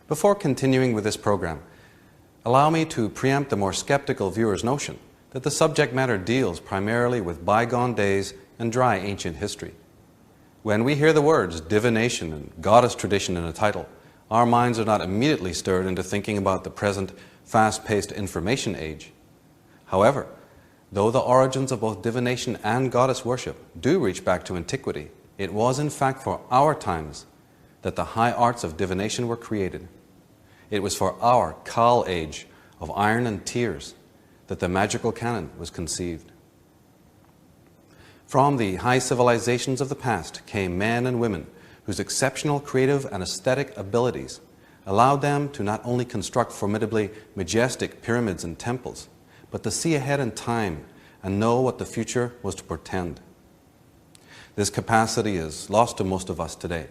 Before continuing with this program, allow me to preempt the more skeptical viewer's notion that the subject matter deals primarily with bygone days and dry ancient history. When we hear the words divination and goddess tradition in a title, our minds are not immediately stirred into thinking about the present fast-paced information age. However, though the origins of both divination and goddess worship do reach back to antiquity, it was in fact for our times that the high arts of divination were created. It was for our Kal age of iron and tears that the magical canon was conceived. From the high civilizations of the past came men and women whose exceptional creative and aesthetic abilities allowed them to not only construct formidably majestic pyramids and temples, but to see ahead in time and know what the future was to portend. This capacity is lost to most of us today,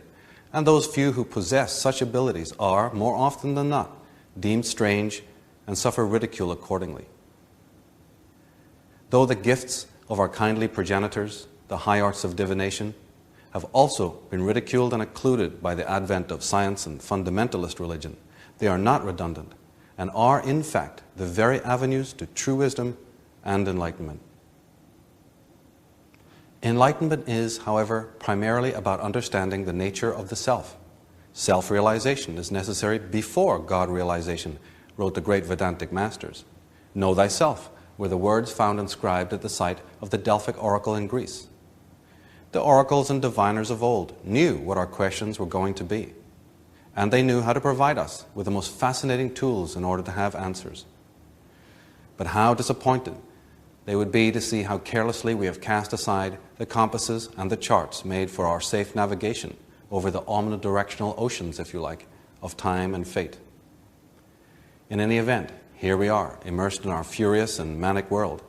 and those few who possess such abilities are, more often than not, deemed strange and suffer ridicule accordingly. Though the gifts of our kindly progenitors, the high arts of divination, have also been ridiculed and occluded by the advent of science and fundamentalist religion, they are not redundant and are, in fact, the very avenues to true wisdom and enlightenment. Enlightenment is, however, primarily about understanding the nature of the self. Self-realization is necessary before God-realization, wrote the great Vedantic masters. Know thyself were the words found inscribed at the site of the Delphic oracle in Greece. The oracles and diviners of old knew what our questions were going to be, and they knew how to provide us with the most fascinating tools in order to have answers. But how disappointed they would be to see how carelessly we have cast aside the compasses and the charts made for our safe navigation over the omnidirectional oceans, if you like, of time and fate. In any event, here we are, immersed in our furious and manic world,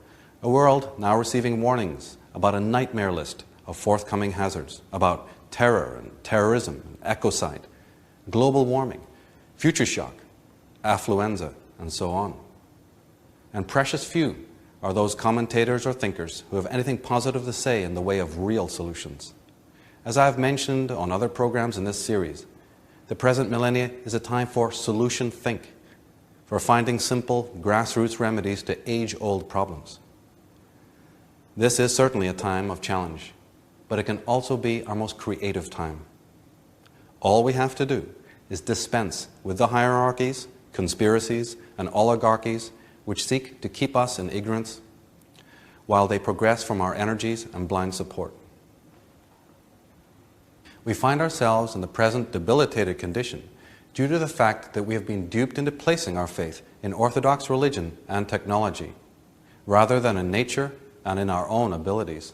a world now receiving warnings about a nightmare list of forthcoming hazards, about terror and terrorism, and ecocide, global warming, future shock, affluenza, and so on. And precious few are those commentators or thinkers who have anything positive to say in the way of real solutions. As I have mentioned on other programs in this series, the present millennia is a time for solution think, for finding simple grassroots remedies to age-old problems. This is certainly a time of challenge, but it can also be our most creative time. All we have to do is dispense with the hierarchies, conspiracies, and oligarchies which seek to keep us in ignorance while they progress from our energies and blind support. We find ourselves in the present debilitated condition due to the fact that we have been duped into placing our faith in orthodox religion and technology, rather than in nature and in our own abilities.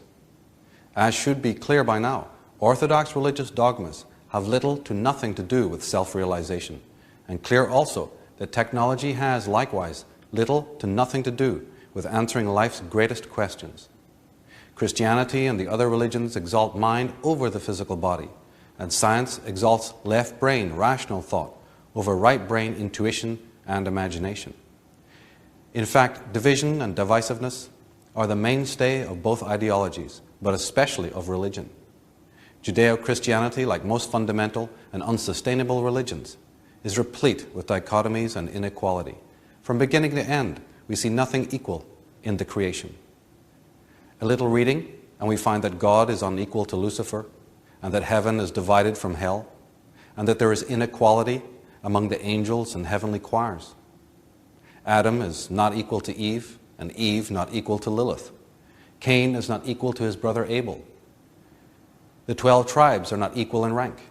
As should be clear by now, orthodox religious dogmas have little to nothing to do with self-realization, and clear also that technology has, likewise, little to nothing to do with answering life's greatest questions. Christianity and the other religions exalt mind over the physical body, and science exalts left brain rational thought over right brain intuition and imagination. In fact, division and divisiveness are the mainstay of both ideologies, but especially of religion. Judeo-Christianity, like most fundamental and unsustainable religions, is replete with dichotomies and inequality. From beginning to end, we see nothing equal in the creation. A little reading, and we find that God is unequal to Lucifer, and that heaven is divided from hell, and that there is inequality among the angels and heavenly choirs. Adam is not equal to Eve, and Eve not equal to Lilith. Cain is not equal to his brother Abel. The 12 tribes are not equal in rank,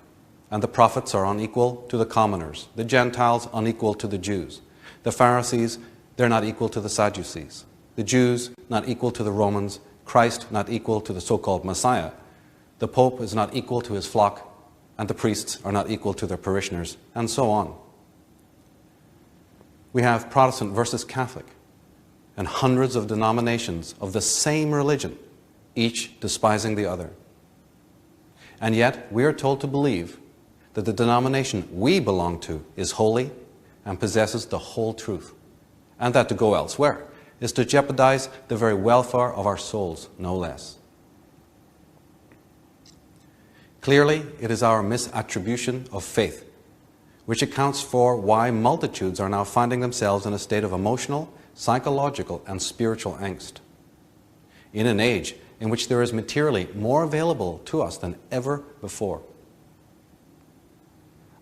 and the prophets are unequal to the commoners, the Gentiles unequal to the Jews. The Pharisees, they're not equal to the Sadducees. The Jews, not equal to the Romans. Christ, not equal to the so-called Messiah. The Pope is not equal to his flock, and the priests are not equal to their parishioners, and so on. We have Protestant versus Catholic, and hundreds of denominations of the same religion, each despising the other. And yet, we are told to believe that the denomination we belong to is holy and possesses the whole truth, and that to go elsewhere is to jeopardize the very welfare of our souls, no less. Clearly, it is our misattribution of faith which accounts for why multitudes are now finding themselves in a state of emotional, psychological, and spiritual angst. In an age in which there is materially more available to us than ever before.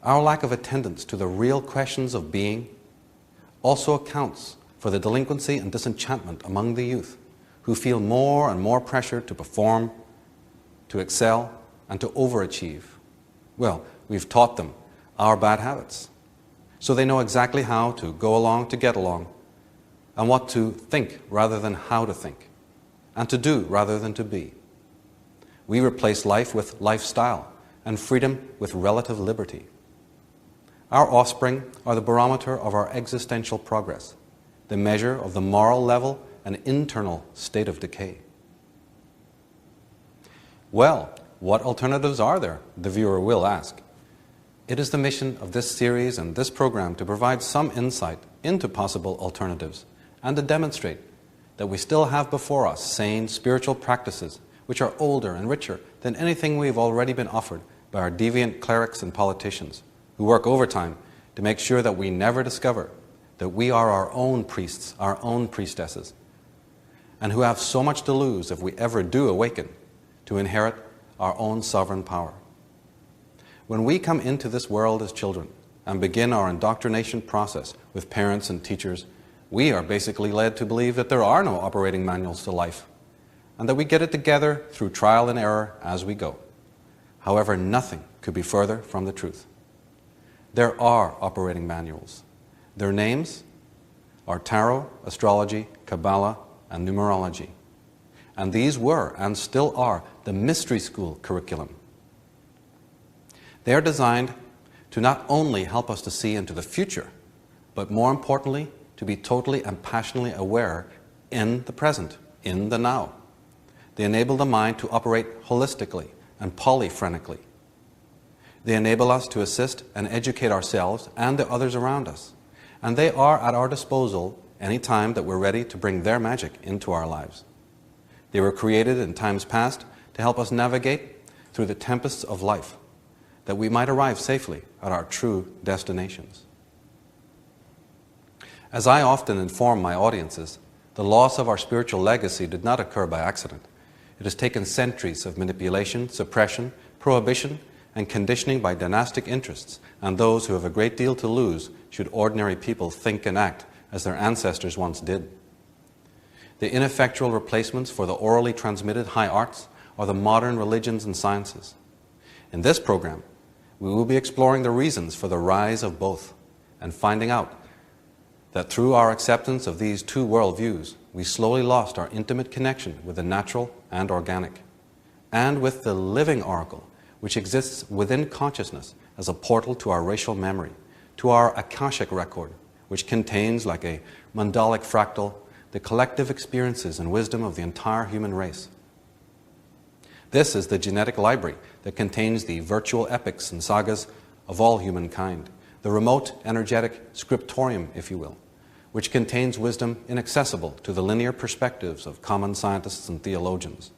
Our lack of attendance to the real questions of being also accounts for the delinquency and disenchantment among the youth, who feel more and more pressure to perform, to excel, and to overachieve. Well, we've taught them our bad habits, so they know exactly how to go along to get along, and what to think rather than how to think, and to do rather than to be. We replace life with lifestyle, and freedom with relative liberty. Our offspring are the barometer of our existential progress, the measure of the moral level and internal state of decay. Well, what alternatives are there? The viewer will ask. It is the mission of this series and this program to provide some insight into possible alternatives and to demonstrate that we still have before us sane spiritual practices which are older and richer than anything we have already been offered by our deviant clerics and politicians, who work overtime to make sure that we never discover that we are our own priests, our own priestesses, and who have so much to lose if we ever do awaken to inherit our own sovereign power. When we come into this world as children and begin our indoctrination process with parents and teachers, we are basically led to believe that there are no operating manuals to life, and that we get it together through trial and error as we go. However, nothing could be further from the truth. There are operating manuals. Their names are tarot, astrology, Kabbalah, and numerology. And these were, and still are, the mystery school curriculum. They are designed to not only help us to see into the future, but more importantly, to be totally and passionately aware in the present, in the now. They enable the mind to operate holistically and polyphrenically. They enable us to assist and educate ourselves and the others around us. And they are at our disposal any time that we're ready to bring their magic into our lives. They were created in times past to help us navigate through the tempests of life, that we might arrive safely at our true destinations. As I often inform my audiences, the loss of our spiritual legacy did not occur by accident. It has taken centuries of manipulation, suppression, prohibition, and conditioning by dynastic interests and those who have a great deal to lose should ordinary people think and act as their ancestors once did. The ineffectual replacements for the orally transmitted high arts are the modern religions and sciences. In this program, we will be exploring the reasons for the rise of both and finding out that through our acceptance of these two worldviews, we slowly lost our intimate connection with the natural and organic, and with the living oracle, which exists within consciousness as a portal to our racial memory, to our Akashic record, which contains, like a mandalic fractal, the collective experiences and wisdom of the entire human race. This is the genetic library that contains the virtual epics and sagas of all humankind, the remote energetic scriptorium, if you will, which contains wisdom inaccessible to the linear perspectives of common scientists and theologians.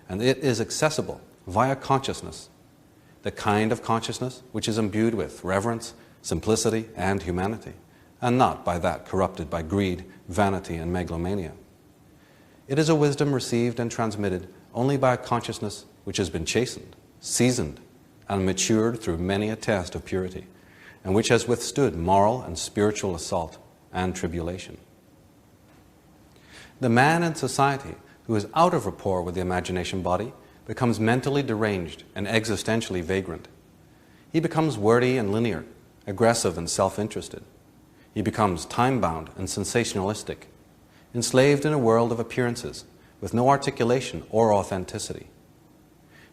And it is accessible via consciousness, the kind of consciousness which is imbued with reverence, simplicity, and humanity, and not by that corrupted by greed, vanity, and megalomania. It is a wisdom received and transmitted only by a consciousness which has been chastened, seasoned, and matured through many a test of purity, and which has withstood moral and spiritual assault and tribulation. The man in society who is out of rapport with the imagination body becomes mentally deranged and existentially vagrant. He becomes wordy and linear, aggressive and self-interested. He becomes time-bound and sensationalistic, enslaved in a world of appearances with no articulation or authenticity.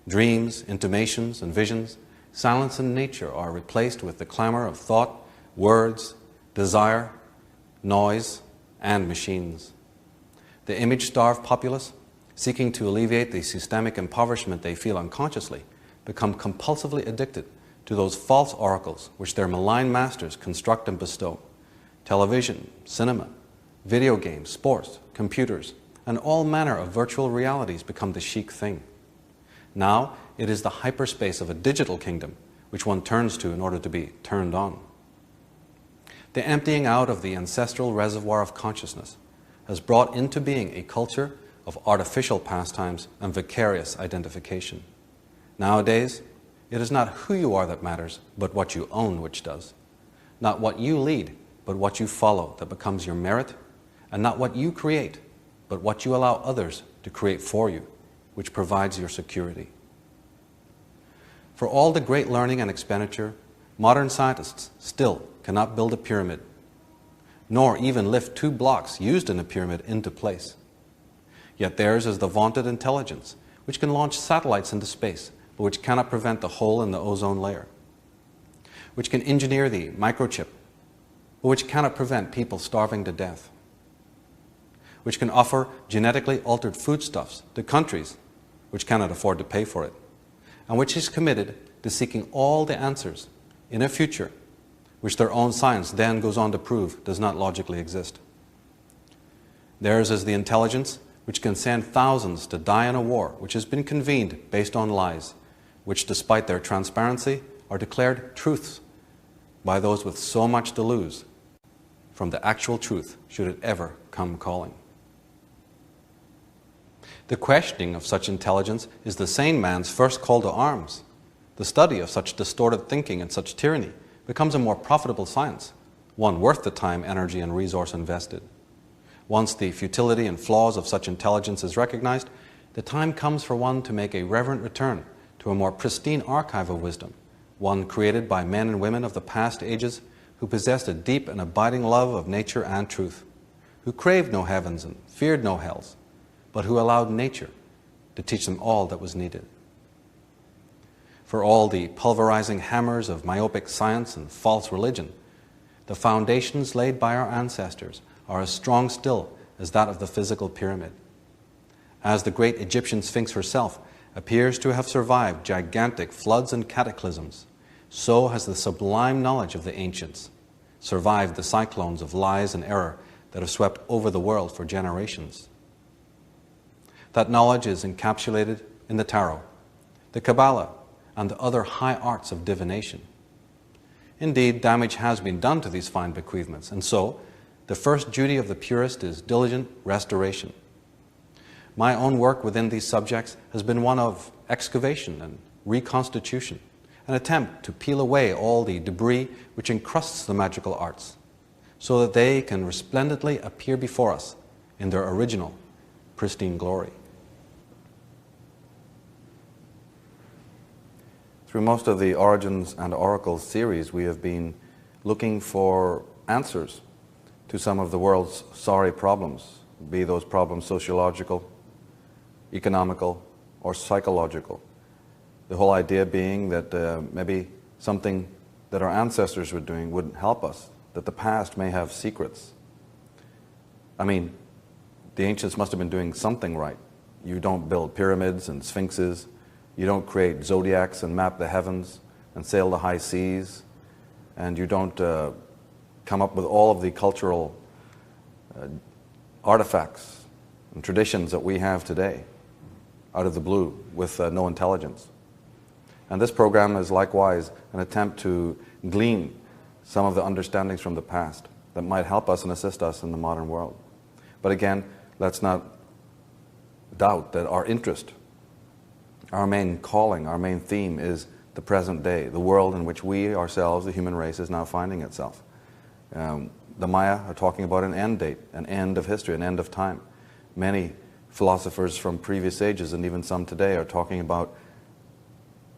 Dreams, intimations, and visions, silence and nature are replaced with the clamor of thought, words, desire, noise, and machines. The image-starved populace, seeking to alleviate the systemic impoverishment they feel unconsciously, become compulsively addicted to those false oracles which their malign masters construct and bestow. Television, cinema, video games, sports, computers, and all manner of virtual realities become the chic thing. Now, it is the hyperspace of a digital kingdom which one turns to in order to be turned on. The emptying out of the ancestral reservoir of consciousness has brought into being a culture of artificial pastimes and vicarious identification. Nowadays, it is not who you are that matters, but what you own which does. Not what you lead, but what you follow that becomes your merit, and not what you create, but what you allow others to create for you, which provides your security. For all the great learning and expenditure, modern scientists still cannot build a pyramid, nor even lift 2 blocks used in a pyramid into place. Yet theirs is the vaunted intelligence, which can launch satellites into space, but which cannot prevent the hole in the ozone layer, which can engineer the microchip, but which cannot prevent people starving to death, which can offer genetically altered foodstuffs to countries which cannot afford to pay for it, and which is committed to seeking all the answers in a future which their own science then goes on to prove does not logically exist. Theirs is the intelligence which can send thousands to die in a war which has been convened based on lies, which despite their transparency are declared truths by those with so much to lose from the actual truth should it ever come calling. The questioning of such intelligence is the sane man's first call to arms. The study of such distorted thinking and such tyranny becomes a more profitable science, one worth the time, energy, and resource invested. Once the futility and flaws of such intelligence is recognized, the time comes for one to make a reverent return to a more pristine archive of wisdom, one created by men and women of the past ages who possessed a deep and abiding love of nature and truth, who craved no heavens and feared no hells, but who allowed nature to teach them all that was needed. For all the pulverizing hammers of myopic science and false religion, the foundations laid by our ancestors are as strong still as that of the physical pyramid. As the great Egyptian Sphinx herself appears to have survived gigantic floods and cataclysms, so has the sublime knowledge of the ancients survived the cyclones of lies and error that have swept over the world for generations. That knowledge is encapsulated in the Tarot, the Kabbalah, and the other high arts of divination. Indeed, damage has been done to these fine bequeathments, and so the first duty of the purist is diligent restoration. My own work within these subjects has been one of excavation and reconstitution, an attempt to peel away all the debris which encrusts the magical arts, so that they can resplendently appear before us in their original, pristine glory. Through most of the Origins and Oracles series, we have been looking for answers to some of the world's sorry problems, be those problems sociological, economical, or psychological. The whole idea being that maybe something that our ancestors were doing wouldn't help us, that the past may have secrets. I mean, the ancients must have been doing something right. You don't build pyramids and sphinxes. You don't create zodiacs and map the heavens and sail the high seas. And you don't come up with all of the cultural artifacts and traditions that we have today out of the blue with no intelligence. And this program is likewise an attempt to glean some of the understandings from the past that might help us and assist us in the modern world. But again, let's not doubt that our interest, our main calling, our main theme is the present day, the world in which we ourselves, the human race, is now finding itself. The Maya are talking about an end date, an end of history, an end of time. Many philosophers from previous ages, and even some today, are talking about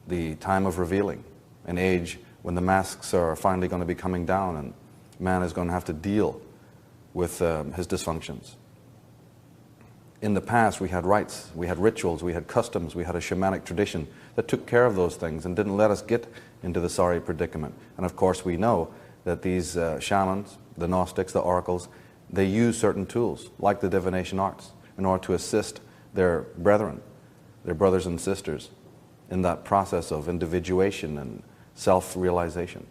the time of revealing, an age when the masks are finally going to be coming down and man is going to have to deal with his dysfunctions. In the past, we had rites, we had rituals, we had customs, we had a shamanic tradition that took care of those things and didn't let us get into the sorry predicament. And of course, we know that these shamans, the Gnostics, the oracles, they use certain tools, like the divination arts, in order to assist their brethren, their brothers and sisters, in that process of individuation and self-realization.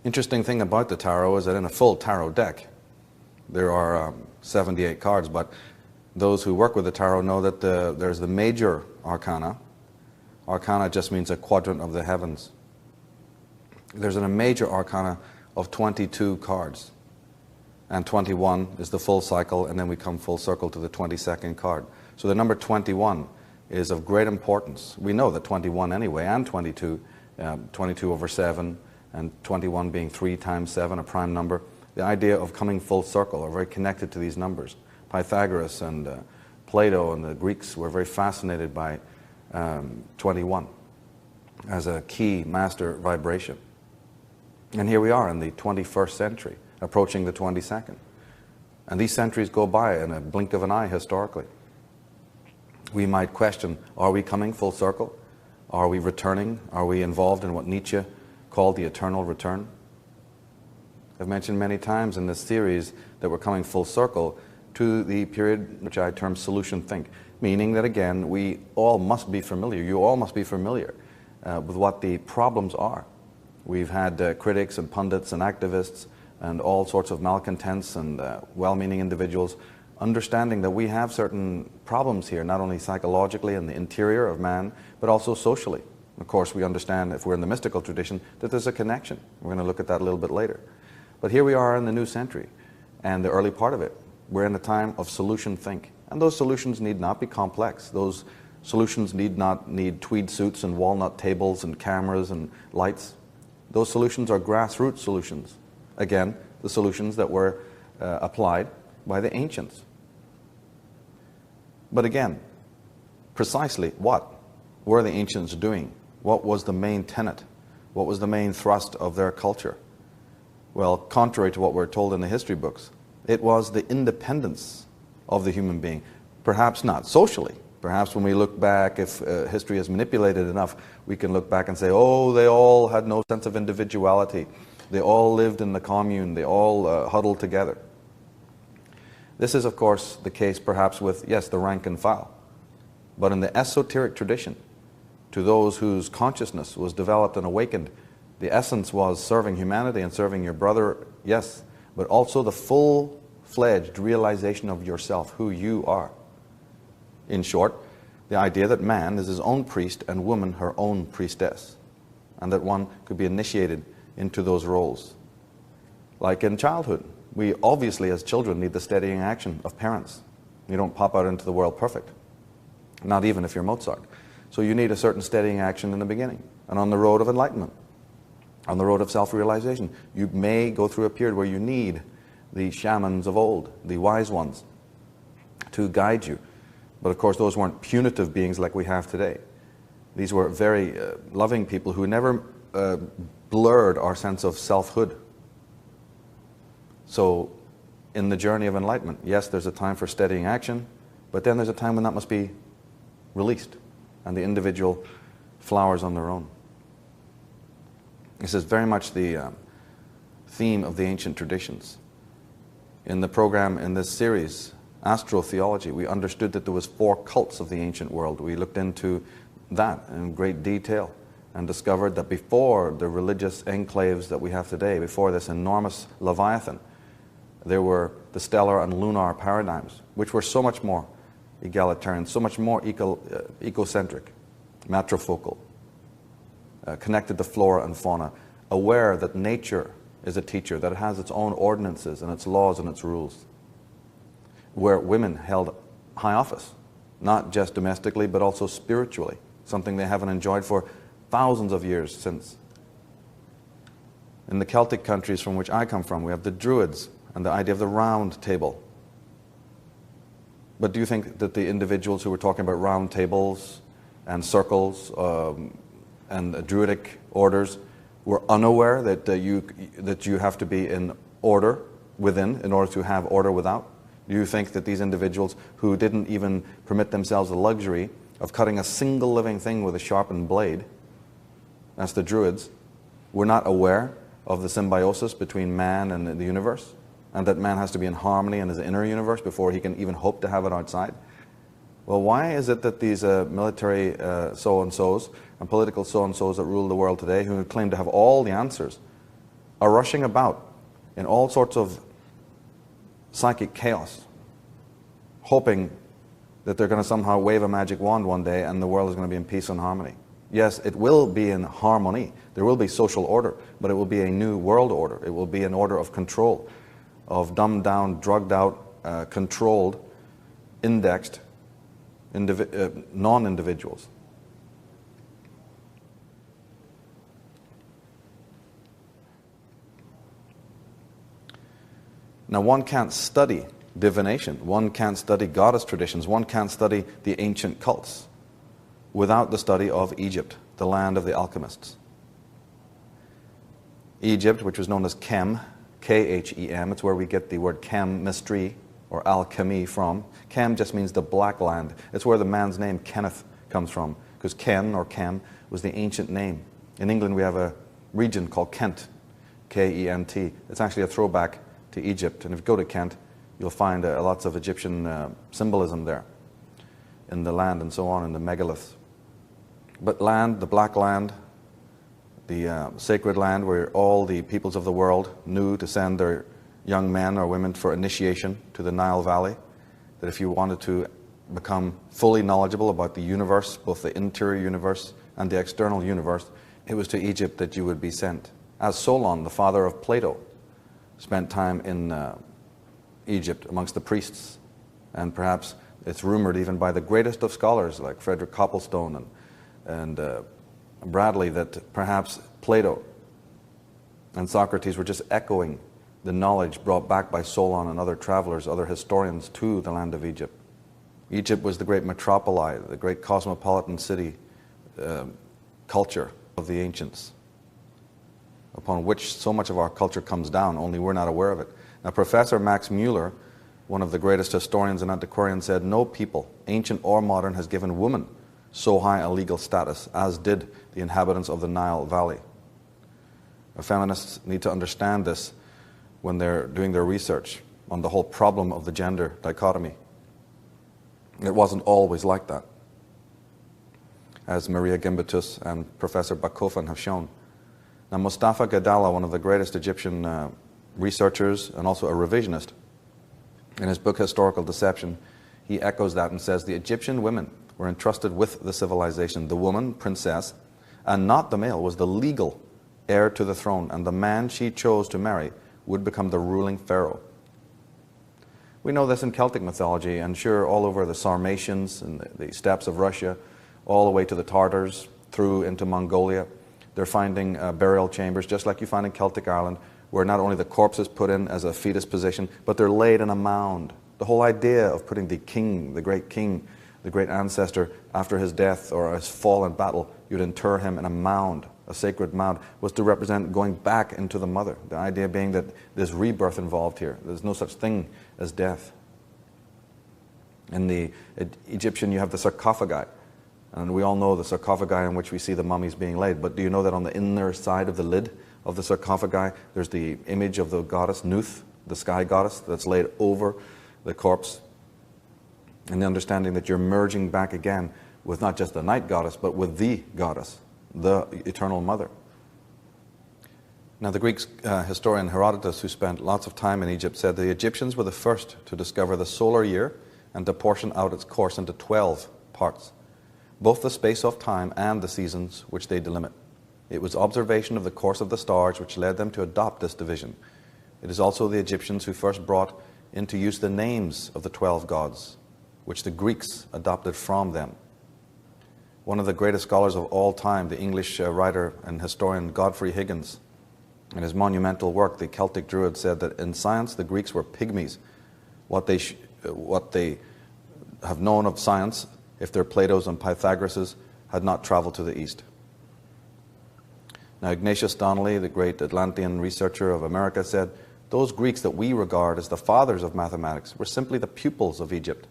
Interesting thing about the tarot is that in a full tarot deck, there are 78 cards, but those who work with the tarot know that there's the major arcana, Arcana just means a quadrant of the heavens. There's a major arcana of 22 cards. And 21 is the full cycle, and then we come full circle to the 22nd card. So the number 21 is of great importance. We know that 21 anyway, and 22, 22 over 7, and 21 being 3 times 7, a prime number. The idea of coming full circle are very connected to these numbers. Pythagoras and Plato and the Greeks were very fascinated by 21 as a key master vibration. And here we are in the 21st century, approaching the 22nd. And these centuries go by in a blink of an eye historically. We might question, are we coming full circle? Are we returning? Are we involved in what Nietzsche called the eternal return? I've mentioned many times in this series that we're coming full circle to the period which I term solution think, meaning that again, we all must be familiar, you all must be familiar with what the problems are. We've had critics and pundits and activists and all sorts of malcontents and well-meaning individuals understanding that we have certain problems here, not only psychologically in the interior of man, but also socially. Of course, we understand, if we're in the mystical tradition, that there's a connection. We're going to look at that a little bit later. But here we are in the new century, and the early part of it. We're in a time of solution think. And those solutions need not be complex. Those solutions need not need tweed suits and walnut tables and cameras and lights. Those solutions are grassroots solutions. Again, the solutions that were applied by the ancients. But again, precisely what were the ancients doing? What was the main tenet? What was the main thrust of their culture? Well, contrary to what we're told in the history books, it was the independence of the human being. Perhaps not socially. Perhaps when we look back, if history is manipulated enough, we can look back and say, oh, they all had no sense of individuality. They all lived in the commune. They all huddled together. This is, of course, the case perhaps with, yes, the rank and file. But in the esoteric tradition, to those whose consciousness was developed and awakened, the essence was serving humanity and serving your brother, yes, but also the full-fledged realization of yourself, who you are. In short, the idea that man is his own priest and woman her own priestess, and that one could be initiated into those roles. Like in childhood, we obviously as children need the steadying action of parents. You don't pop out into the world perfect, not even if you're Mozart. So you need a certain steadying action in the beginning. And on the road of enlightenment, on the road of self-realization, you may go through a period where you need the shamans of old, the wise ones, to guide you. But of course, those weren't punitive beings like we have today. These were very loving people who never blurred our sense of selfhood. So in the journey of enlightenment, yes, there's a time for steadying action, but then there's a time when that must be released and the individual flowers on their own. This is very much the theme of the ancient traditions. In the program in this series, Astrotheology, we understood that there was 4 cults of the ancient world. We looked into that in great detail and discovered that before the religious enclaves that we have today, before this enormous Leviathan, there were the stellar and lunar paradigms, which were so much more egalitarian, so much more ecocentric, matrifocal, connected to flora and fauna, aware that nature is a teacher, that it has its own ordinances and its laws and its rules, where women held high office, not just domestically, but also spiritually, something they haven't enjoyed for thousands of years since. In the Celtic countries from which I come from, we have the Druids and the idea of the round table. But do you think that the individuals who were talking about round tables and circles and Druidic orders were unaware that you have to be in order within in order to have order without? Do you think that these individuals who didn't even permit themselves the luxury of cutting a single living thing with a sharpened blade, that's the Druids, were not aware of the symbiosis between man and the universe, and that man has to be in harmony in his inner universe before he can even hope to have it outside? Well, why is it that these military so-and-sos and political so-and-sos that rule the world today, who claim to have all the answers, are rushing about in all sorts of psychic chaos, hoping that they're going to somehow wave a magic wand one day and the world is going to be in peace and harmony? Yes, it will be in harmony. There will be social order, but it will be a new world order. It will be an order of control, of dumbed down, drugged out, controlled, indexed non-individuals. Now, one can't study divination, one can't study goddess traditions, one can't study the ancient cults without the study of Egypt, the land of the alchemists. Egypt, which was known as Chem, K-H-E-M, it's where we get the word chemistry or alchemy from. Chem just means the black land. It's where the man's name Kenneth comes from, because Ken or Chem was the ancient name. In England we have a region called Kent, K-E-N-T. It's actually a throwback to Egypt, and if you go to Kent, you'll find lots of Egyptian symbolism there in the land and so on, in the megaliths. But land, the black land, the sacred land where all the peoples of the world knew to send their young men or women for initiation to the Nile Valley, that if you wanted to become fully knowledgeable about the universe, both the interior universe and the external universe, it was to Egypt that you would be sent. As Solon, the father of Plato, spent time in Egypt amongst the priests, and perhaps it's rumored even by the greatest of scholars like Frederick Copplestone and Bradley that perhaps Plato and Socrates were just echoing the knowledge brought back by Solon and other travelers, other historians to the land of Egypt. Egypt was the great metropoli, the great cosmopolitan city culture of the ancients, upon which so much of our culture comes down, only we're not aware of it. Now, Professor Max Mueller, one of the greatest historians and antiquarians, said, "No people, ancient or modern, has given woman so high a legal status as did the inhabitants of the Nile Valley." Feminists need to understand this when they're doing their research on the whole problem of the gender dichotomy. It wasn't always like that, as Maria Gimbutas and Professor Bakofen have shown. Now, Mustafa Gadalla, one of the greatest Egyptian researchers and also a revisionist, in his book Historical Deception, he echoes that and says the Egyptian women were entrusted with the civilization. The woman, princess, and not the male, was the legal heir to the throne, and the man she chose to marry would become the ruling pharaoh. We know this in Celtic mythology, and sure, all over the Sarmatians and the steppes of Russia, all the way to the Tartars, through into Mongolia. They're finding burial chambers, just like you find in Celtic Ireland, where not only the corpse is put in as a fetus position, but they're laid in a mound. The whole idea of putting the king, the great ancestor, after his death or his fall in battle, you'd inter him in a mound, a sacred mound, was to represent going back into the mother. The idea being that there's rebirth involved here. There's no such thing as death. In the Egyptian, you have the sarcophagi. And we all know the sarcophagi in which we see the mummies being laid. But do you know that on the inner side of the lid of the sarcophagi, there's the image of the goddess Nuth, the sky goddess, that's laid over the corpse? And the understanding that you're merging back again with not just the night goddess, but with the goddess, the eternal mother. Now, the Greek historian Herodotus, who spent lots of time in Egypt, said the Egyptians were the first to discover the solar year and to portion out its course into 12 parts, both the space of time and the seasons which they delimit. It was observation of the course of the stars which led them to adopt this division. It is also the Egyptians who first brought into use the names of the 12 gods, which the Greeks adopted from them. One of the greatest scholars of all time, the English writer and historian Godfrey Higgins, in his monumental work, The Celtic Druid, said that in science the Greeks were pygmies. What they have known of science, if their Platos and Pythagoras's had not traveled to the east. Now, Ignatius Donnelly, the great Atlantean researcher of America, said, those Greeks that we regard as the fathers of mathematics were simply the pupils of Egypt.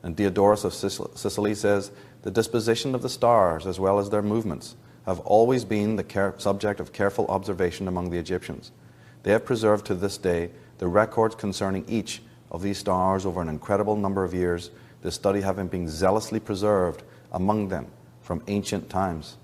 And Diodorus of Sicily says, the disposition of the stars as well as their movements have always been the subject of careful observation among the Egyptians. They have preserved to this day the records concerning each of these stars over an incredible number of years, this study having been zealously preserved among them from ancient times.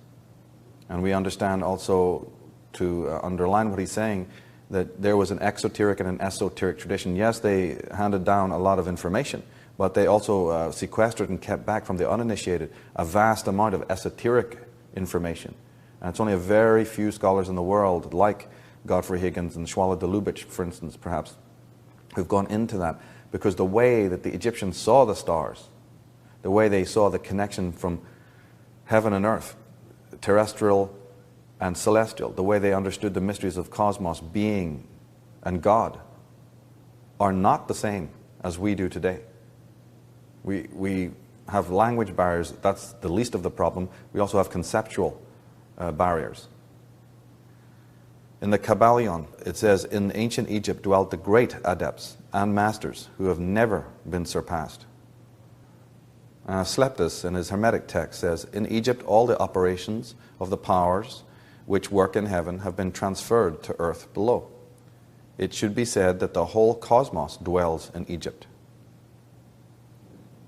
And we understand also, to underline what he's saying, that there was an exoteric and an esoteric tradition. Yes, they handed down a lot of information, but they also sequestered and kept back from the uninitiated a vast amount of esoteric information. And it's only a very few scholars in the world, like Godfrey Higgins and Schwala de Lubitsch, for instance, perhaps, who've gone into that, because the way that the Egyptians saw the stars, the way they saw the connection from heaven and earth, terrestrial and celestial, the way they understood the mysteries of cosmos, being, and God, are not the same as we do today. We have language barriers. That's the least of the problem. We also have conceptual barriers. In the Kabbalion, it says, in ancient Egypt dwelt the great adepts and masters who have never been surpassed. Sleptus, in his Hermetic text, says, in Egypt all the operations of the powers which work in heaven have been transferred to earth below. It should be said that the whole cosmos dwells in Egypt.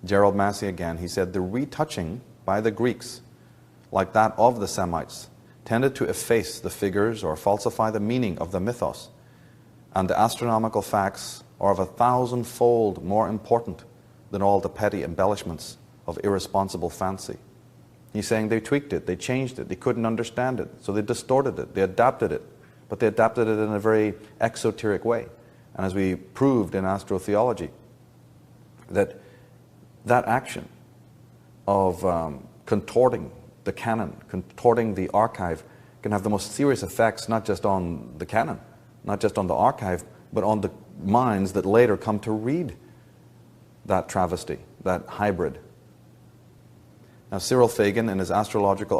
Gerald Massey again, he said, the retouching by the Greeks, like that of the Semites, tended to efface the figures or falsify the meaning of the mythos, and the astronomical facts are of 1,000-fold more important than all the petty embellishments of irresponsible fancy. He's saying they tweaked it, they changed it, they couldn't understand it, so they distorted it, they adapted it, but they adapted it in a very exoteric way. And as we proved in astrotheology, that action of contorting the canon, contorting the archive, can have the most serious effects not just on the canon, not just on the archive, but on the minds that later come to read that travesty, that hybrid. Now, Cyril Fagan, in his Astrological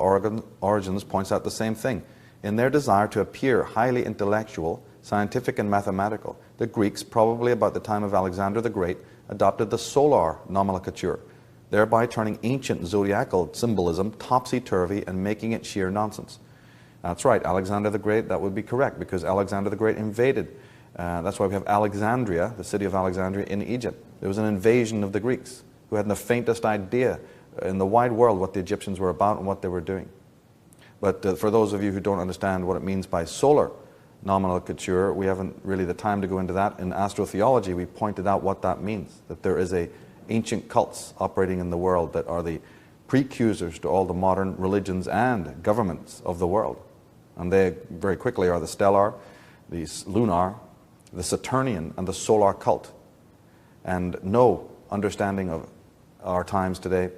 Origins, points out the same thing. In their desire to appear highly intellectual, scientific, and mathematical, the Greeks, probably about the time of Alexander the Great, adopted the solar nomenclature, thereby turning ancient zodiacal symbolism topsy-turvy and making it sheer nonsense. That's right, Alexander the Great, that would be correct, because Alexander the Great invaded. That's why we have Alexandria, the city of Alexandria in Egypt. There was an invasion of the Greeks, who hadn't the faintest idea in the wide world what the Egyptians were about and what they were doing. But for those of you who don't understand what it means by solar nomenclature, we haven't really the time to go into that. In astrotheology, we pointed out what that means, that there is ancient cults operating in the world that are the precursors to all the modern religions and governments of the world. And they very quickly are the stellar, the lunar, the Saturnian, and the solar cult. And no understanding of our times today,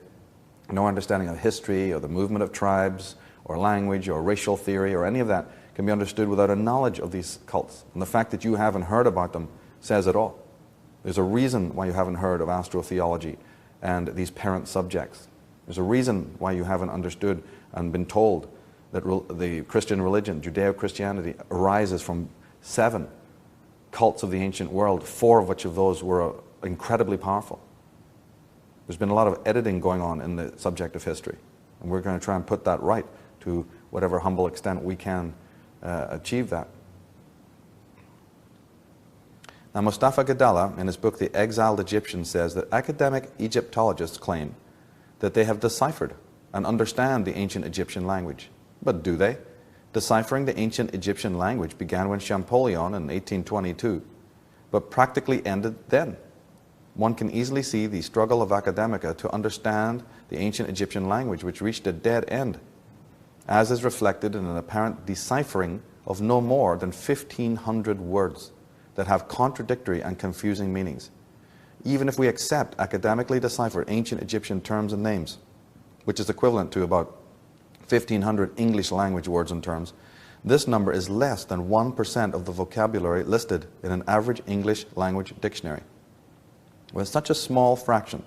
no understanding of history or the movement of tribes or language or racial theory or any of that can be understood without a knowledge of these cults. And the fact that you haven't heard about them says it all. There's a reason why you haven't heard of astrotheology and these parent subjects. There's a reason why you haven't understood and been told that the Christian religion, Judeo-Christianity, arises from 7 cults of the ancient world, 4 of which of those were incredibly powerful. There's been a lot of editing going on in the subject of history, and we're going to try and put that right to whatever humble extent we can achieve that. Now, Mustafa Gadalla, in his book The Exiled Egyptian, says that academic Egyptologists claim that they have deciphered and understand the ancient Egyptian language. But do they? Deciphering the ancient Egyptian language began when Champollion in 1822, but practically ended then. One can easily see the struggle of academia to understand the ancient Egyptian language, which reached a dead end, as is reflected in an apparent deciphering of no more than 1,500 words that have contradictory and confusing meanings. Even if we accept academically deciphered ancient Egyptian terms and names, which is equivalent to about 1,500 English language words and terms, this number is less than 1% of the vocabulary listed in an average English language dictionary. With such a small fraction,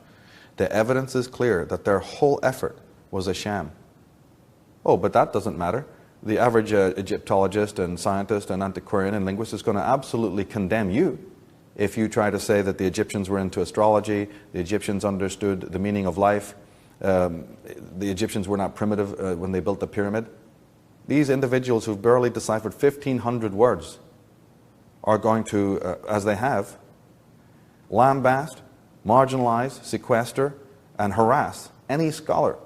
the evidence is clear that their whole effort was a sham. Oh, but that doesn't matter. The average Egyptologist and scientist and antiquarian and linguist is going to absolutely condemn you if you try to say that the Egyptians were into astrology, the Egyptians understood the meaning of life, the Egyptians were not primitive when they built the pyramid. These individuals who've barely deciphered 1,500 words are going to, as they have, lambast, marginalize, sequester, and harass any scholar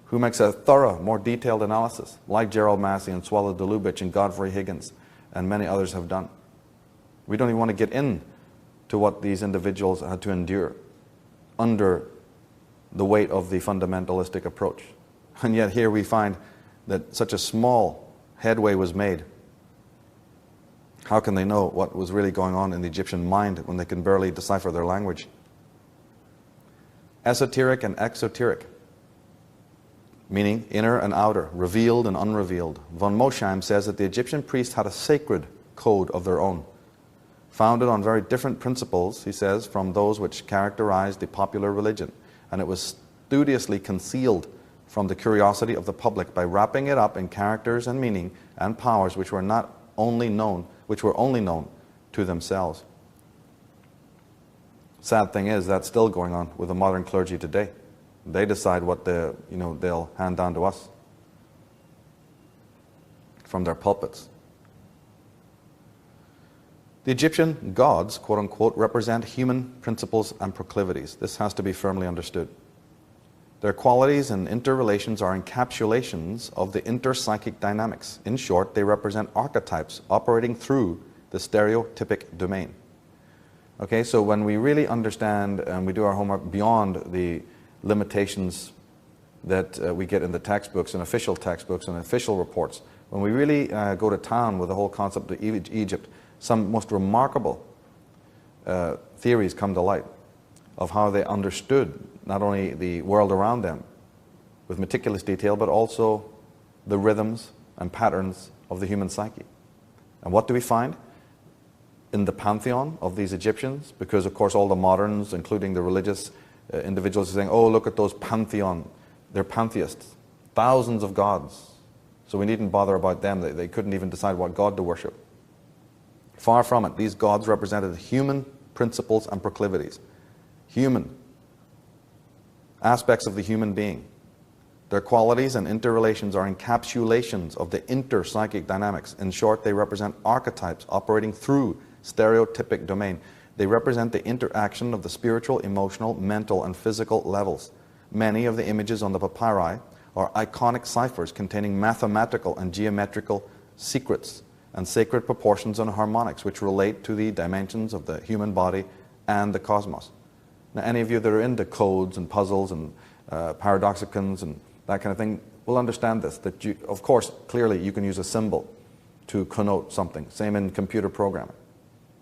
who makes a thorough, more detailed analysis, like Gerald Massey and Schwala de Lubitsch and Godfrey Higgins and many others have done. We don't even want to get into what these individuals had to endure under the weight of the fundamentalistic approach. And yet here we find that such a small headway was made, how can they know what was really going on in the Egyptian mind when they can barely decipher their language? Esoteric and exoteric, meaning inner and outer, revealed and unrevealed. Von Mosheim says that the Egyptian priests had a sacred code of their own, founded on very different principles, he says, from those which characterized the popular religion, and it was studiously concealed from the curiosity of the public by wrapping it up in characters and meaning and powers which were only known to themselves. Sad thing is, that's still going on with the modern clergy today. They decide what they'll hand down to us from their pulpits. The Egyptian gods, quote unquote, represent human principles and proclivities. This has to be firmly understood. Their qualities and interrelations are encapsulations of the interpsychic dynamics. In short, they represent archetypes operating through the stereotypic domain. Okay, so when we really understand and we do our homework beyond the limitations that we get in the textbooks and official reports, when we really go to town with the whole concept of Egypt, some most remarkable theories come to light of how they understood not only the world around them with meticulous detail, but also the rhythms and patterns of the human psyche. And what do we find in the pantheon of these Egyptians? Because, of course, all the moderns, including the religious individuals, are saying, oh, look at those pantheon. They're pantheists. Thousands of gods. So we needn't bother about them. They couldn't even decide what god to worship. Far from it. These gods represented human principles and proclivities. Human aspects of the human being. Their qualities and interrelations are encapsulations of the interpsychic dynamics. In short, they represent archetypes operating through stereotypic domain. They represent the interaction of the spiritual, emotional, mental, and physical levels. Many of the images on the papyri are iconic ciphers containing mathematical and geometrical secrets and sacred proportions and harmonics which relate to the dimensions of the human body and the cosmos. Now, any of you that are into codes and puzzles and paradoxicons and that kind of thing will understand this, that you, of course, clearly you can use a symbol to connote something. Same in computer programming.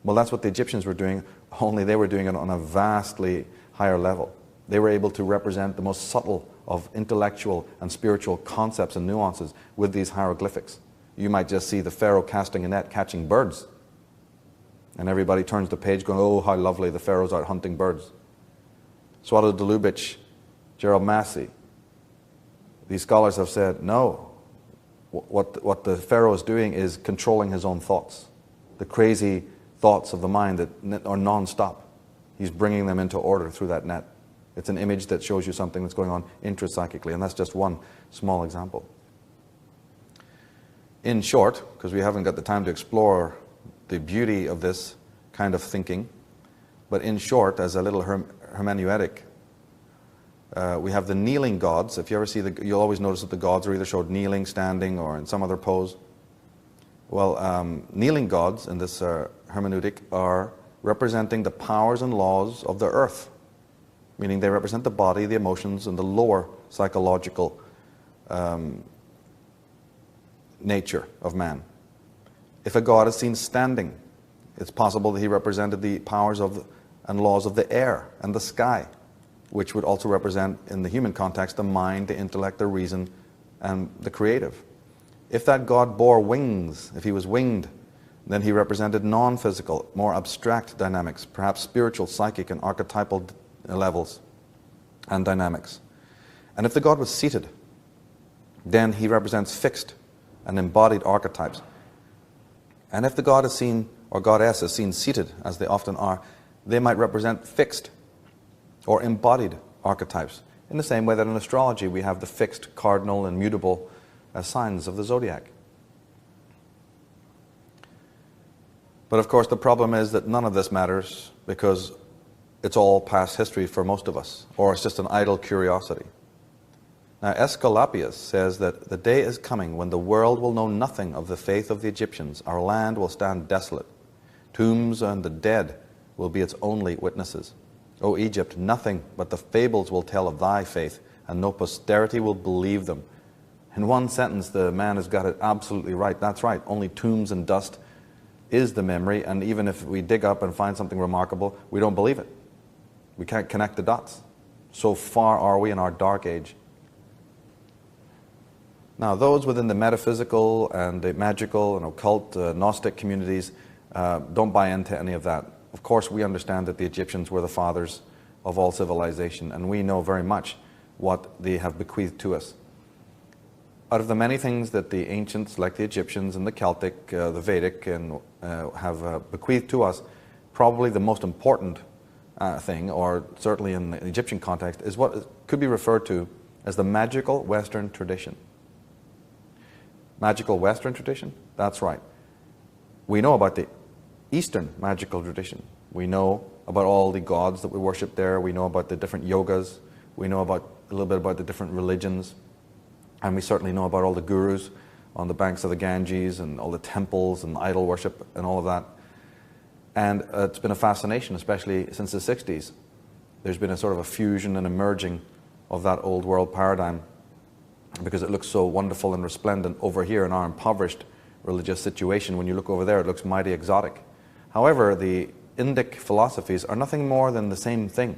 Well, that's what the Egyptians were doing, only they were doing it on a vastly higher level. They were able to represent the most subtle of intellectual and spiritual concepts and nuances with these hieroglyphics. You might just see the pharaoh casting a net, catching birds. And everybody turns the page going, oh, how lovely, the pharaoh's out hunting birds. Swatow de Lubitsch, Gerald Massey. These scholars have said, no, what the pharaoh is doing is controlling his own thoughts. The crazy thoughts of the mind that are non-stop. He's bringing them into order through that net. It's an image that shows you something that's going on intrapsychically, and that's just one small example. In short, because we haven't got the time to explore the beauty of this kind of thinking, but in short, as a little hermeneutic, we have the kneeling gods. If you ever see you'll always notice that the gods are either showed kneeling, standing, or in some other pose. Well, kneeling gods in this hermeneutic are representing the powers and laws of the earth, meaning they represent the body, the emotions, and the lower psychological nature of man. If a god is seen standing, it's possible that he represented the powers of and laws of the air and the sky, which would also represent, in the human context, the mind, the intellect, the reason, and the creative. If that god bore wings, if he was winged, then he represented non-physical, more abstract dynamics, perhaps spiritual, psychic, and archetypal levels and dynamics. And if the god was seated, then he represents fixed and embodied archetypes. And if the god is seen, or goddess is seen seated, as they often are, they might represent fixed or embodied archetypes, in the same way that in astrology we have the fixed, cardinal, and mutable signs of the zodiac. But of course the problem is that none of this matters because it's all past history for most of us, or it's just an idle curiosity. Now Aesculapius says that the day is coming when the world will know nothing of the faith of the Egyptians. Our land will stand desolate. Tombs and the dead will be its only witnesses. O Egypt, nothing but the fables will tell of thy faith, and no posterity will believe them. In one sentence, the man has got it absolutely right. That's right. Only tombs and dust is the memory, and even if we dig up and find something remarkable, we don't believe it. We can't connect the dots. So far are we in our dark age. Now, those within the metaphysical and the magical and occult Gnostic communities don't buy into any of that. Of course, we understand that the Egyptians were the fathers of all civilization, and we know very much what they have bequeathed to us. Out of the many things that the ancients, like the Egyptians and the Celtic, the Vedic, and have bequeathed to us, probably the most important thing, or certainly in the Egyptian context, is what could be referred to as the magical Western tradition. Magical Western tradition? That's right. We know about the Eastern magical tradition. We know about all the gods that we worship there. We know about the different yogas. We know about a little bit about the different religions. And we certainly know about all the gurus on the banks of the Ganges and all the temples and idol worship and all of that. And it's been a fascination, especially since the 60s. There's been a sort of a fusion and emerging of that old world paradigm because it looks so wonderful and resplendent over here in our impoverished religious situation. When you look over there, it looks mighty exotic. However, the Indic philosophies are nothing more than the same thing.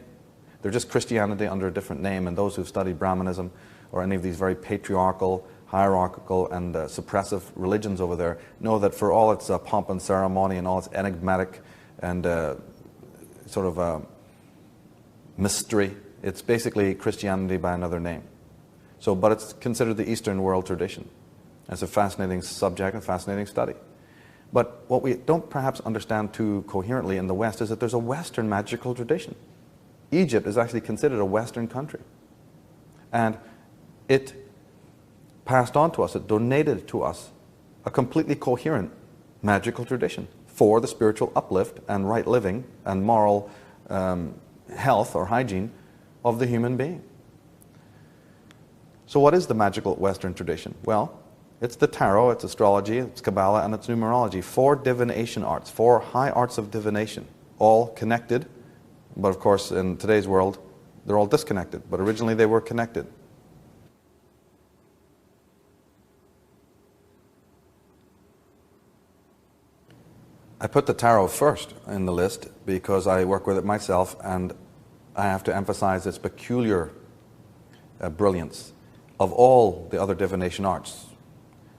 They're just Christianity under a different name, and those who've studied Brahmanism or any of these very patriarchal, hierarchical, and suppressive religions over there know that for all its pomp and ceremony and all its enigmatic and sort of mystery, it's basically Christianity by another name. So, but it's considered the Eastern world tradition. It's a fascinating subject, a fascinating study. But what we don't perhaps understand too coherently in the West is that there's a Western magical tradition. Egypt is actually considered a Western country. And it passed on to us, it donated to us a completely coherent magical tradition for the spiritual uplift and right living and moral health or hygiene of the human being. So what is the magical Western tradition? Well, it's the tarot, it's astrology, it's Kabbalah, and it's numerology. 4 divination arts, 4 high arts of divination, all connected. But of course, in today's world, they're all disconnected. But originally they were connected. I put the tarot first in the list because I work with it myself, and I have to emphasize its peculiar brilliance. Of all the other divination arts,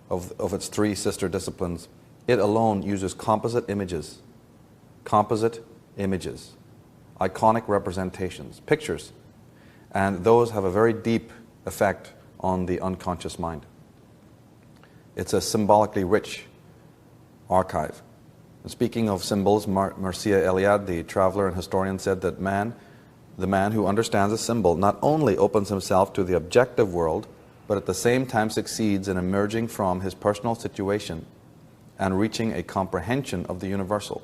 of its 3 sister disciplines, it alone uses composite images, iconic representations, pictures, and those have a very deep effect on the unconscious mind. It's a symbolically rich archive. And speaking of symbols, Mircea Eliade, the traveler and historian, said that the man who understands a symbol not only opens himself to the objective world, but at the same time succeeds in emerging from his personal situation and reaching a comprehension of the universal.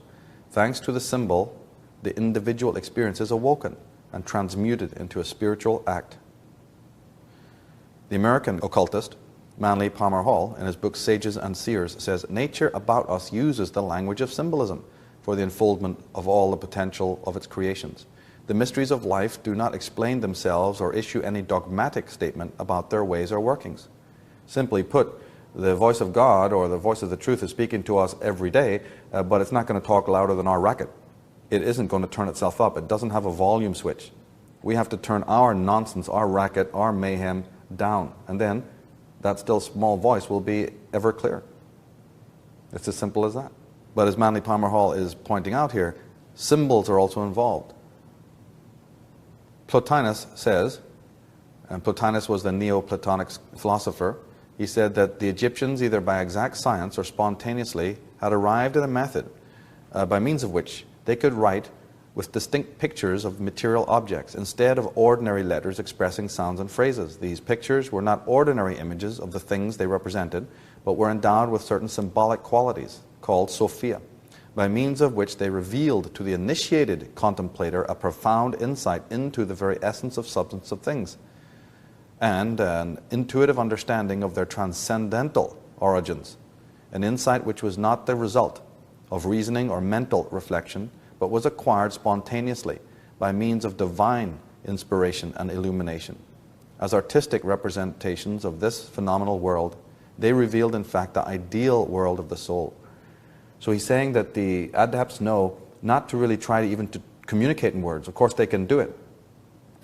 Thanks to the symbol, the individual experience is awoken and transmuted into a spiritual act. The American occultist, Manly Palmer Hall, in his book Sages and Seers, says, "Nature about us uses the language of symbolism for the unfoldment of all the potential of its creations. The mysteries of life do not explain themselves or issue any dogmatic statement about their ways or workings. Simply put, the voice of God or the voice of the truth is speaking to us every day, but it's not going to talk louder than our racket. It isn't going to turn itself up. It doesn't have a volume switch. We have to turn our nonsense, our racket, our mayhem down, and then that still small voice will be ever clear." It's as simple as that. But as Manly Palmer Hall is pointing out here, symbols are also involved. Plotinus says, and Plotinus was the Neoplatonic philosopher, he said that the Egyptians, either by exact science or spontaneously, had arrived at a method by means of which they could write with distinct pictures of material objects instead of ordinary letters expressing sounds and phrases. These pictures were not ordinary images of the things they represented, but were endowed with certain symbolic qualities called Sophia, by means of which they revealed to the initiated contemplator a profound insight into the very essence of substance of things, and an intuitive understanding of their transcendental origins, an insight which was not the result of reasoning or mental reflection, but was acquired spontaneously by means of divine inspiration and illumination. as artistic representations of this phenomenal world, they revealed in fact the ideal world of the soul. So he's saying that the adepts know not to really try to even to communicate in words. Of course they can do it,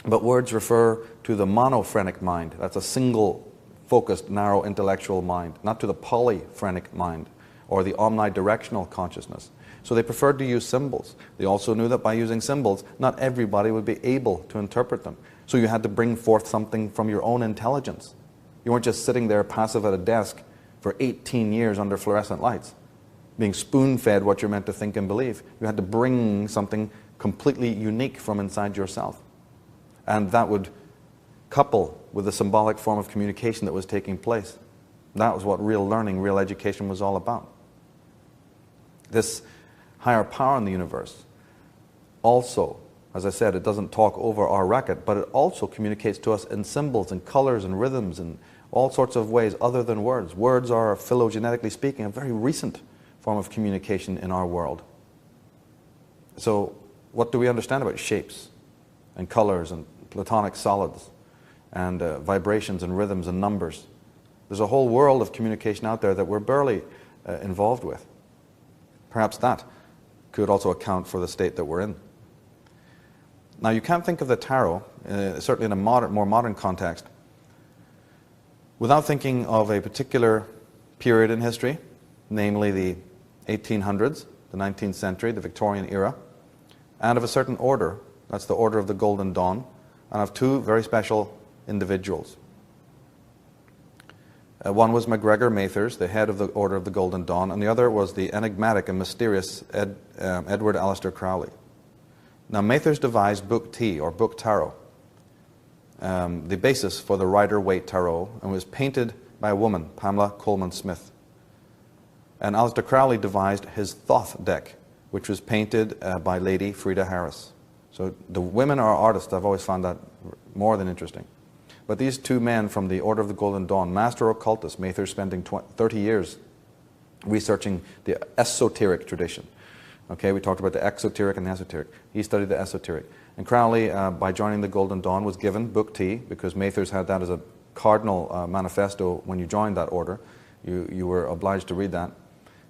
but words refer to the monophrenic mind. That's a single focused, narrow intellectual mind, not to the polyphrenic mind or the omnidirectional consciousness. So they preferred to use symbols. They also knew that by using symbols, not everybody would be able to interpret them. So you had to bring forth something from your own intelligence. You weren't just sitting there passive at a desk for 18 years under fluorescent lights, being spoon-fed what you're meant to think and believe. You had to bring something completely unique from inside yourself. And that would couple with the symbolic form of communication that was taking place. That was what real learning, real education was all about. This higher power in the universe also, as I said, it doesn't talk over our racket, but it also communicates to us in symbols and colors and rhythms and all sorts of ways other than words. Words are, phylogenetically speaking, a very recent form of communication in our world. So what do we understand about shapes and colors and platonic solids and vibrations and rhythms and numbers? There's a whole world of communication out there that we're barely involved with. Perhaps that could also account for the state that we're in. Now you can't think of the tarot, certainly in a more modern context, without thinking of a particular period in history, namely the 1800s, the 19th century, the Victorian era, and of a certain order. That's the Order of the Golden Dawn, and of two very special individuals. One was MacGregor Mathers, the head of the Order of the Golden Dawn, and the other was the enigmatic and mysterious Edward Aleister Crowley. Now Mathers devised Book T, or Book Tarot, the basis for the Rider-Waite Tarot, and was painted by a woman, Pamela Colman Smith. And Aleister Crowley devised his Thoth deck, which was painted by Lady Frida Harris. So the women are artists. I've always found that more than interesting. But these two men from the Order of the Golden Dawn, master occultists, Mathers spending 30 years researching the esoteric tradition. Okay, we talked about the exoteric and the esoteric. He studied the esoteric. And Crowley, by joining the Golden Dawn, was given Book T, because Mathers had that as a cardinal manifesto when you joined that order. You were obliged to read that.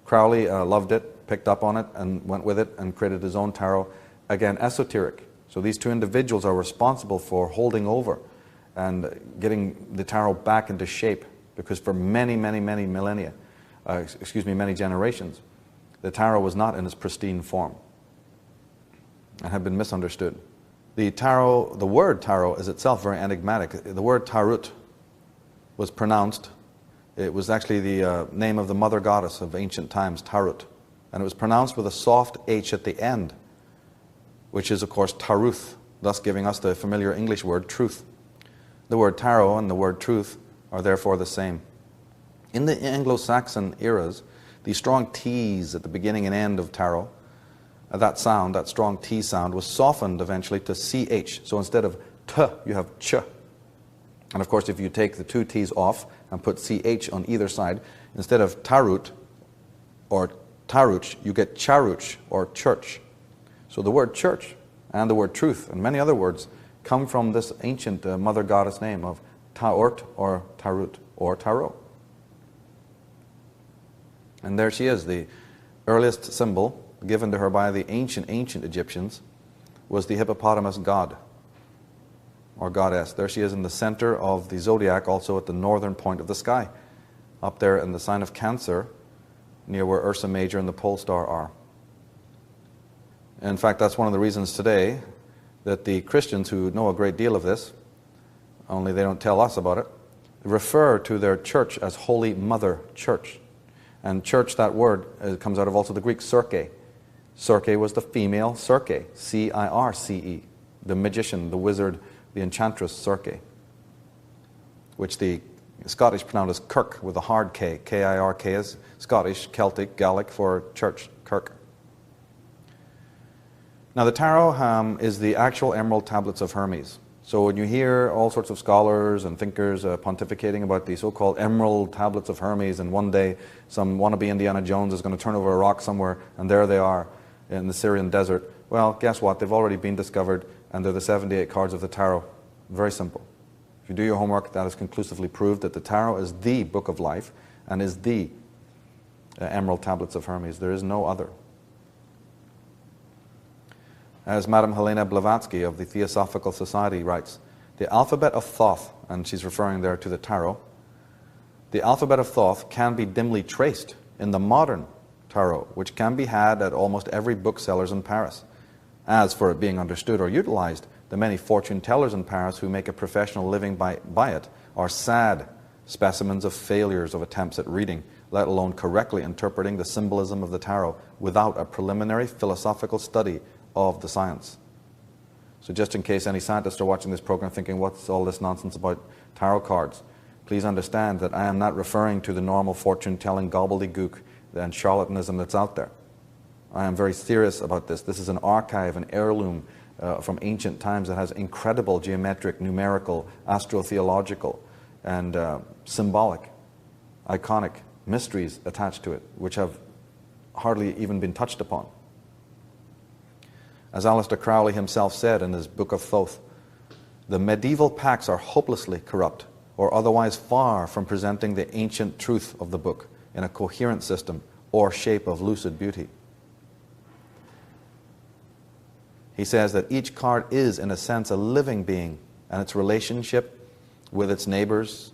Crowley loved it, picked up on it, and went with it, and created his own tarot. Again, esoteric. So these two individuals are responsible for holding over and getting the tarot back into shape, because for many millennia, many generations, the tarot was not in its pristine form and had been misunderstood. The word tarot is itself very enigmatic. The word tarot was pronounced, it was actually the name of the mother goddess of ancient times, Tarut, and it was pronounced with a soft H at the end, which is of course Taruth, thus giving us the familiar English word truth. The word tarot and the word truth are therefore the same. In the Anglo-Saxon eras, the strong T's at the beginning and end of tarot, that sound, that strong T sound, was softened eventually to CH. So instead of T, you have Ch. And of course, if you take the two T's off and put CH on either side, instead of Tarut or Taruch, you get Charuch or church. So the word church and the word truth and many other words come from this ancient mother goddess name of Taort or Tarut or Tarot. And there she is. The earliest symbol given to her by the ancient Egyptians was the hippopotamus god or goddess. There she is in the center of the zodiac, also at the northern point of the sky, up there in the sign of Cancer, near where Ursa Major and the pole star are. In fact, that's one of the reasons today that the Christians, who know a great deal of this, only they don't tell us about it, refer to their church as Holy Mother Church. And church, that word, comes out of also the Greek circe. Circe was the female Circe, C-I-R-C-E, the magician, the wizard, the enchantress Circe, which the Scottish pronounce as Kirk with a hard K. K-I-R-K is Scottish, Celtic, Gaelic for church, Kirk. Now the tarot is the actual emerald tablets of Hermes. So when you hear all sorts of scholars and thinkers pontificating about the so-called emerald tablets of Hermes, and one day some wannabe Indiana Jones is going to turn over a rock somewhere and there they are in the Syrian desert, well, guess what? They've already been discovered, and they're the 78 cards of the tarot. Very simple. If you do your homework, that is conclusively proved that the tarot is the book of life and is the Emerald Tablets of Hermes. There is no other. As Madame Helena Blavatsky of the Theosophical Society writes, the alphabet of Thoth, and she's referring there to the tarot, the alphabet of Thoth can be dimly traced in the modern tarot, which can be had at almost every bookseller's in Paris. As for it being understood or utilized, the many fortune tellers in Paris who make a professional living by it are sad specimens of failures of attempts at reading, let alone correctly interpreting the symbolism of the tarot without a preliminary philosophical study of the science. So just in case any scientists are watching this program thinking, what's all this nonsense about tarot cards? Please understand that I am not referring to the normal fortune-telling gobbledygook and charlatanism that's out there. I am very serious about this. This is an archive, an heirloom from ancient times that has incredible geometric, numerical, astrotheological, and symbolic, iconic mysteries attached to it, which have hardly even been touched upon. As Aleister Crowley himself said in his Book of Thoth, the medieval pacts are hopelessly corrupt, or otherwise far from presenting the ancient truth of the book in a coherent system or shape of lucid beauty. He says that each card is, in a sense, a living being, and its relationship with its neighbors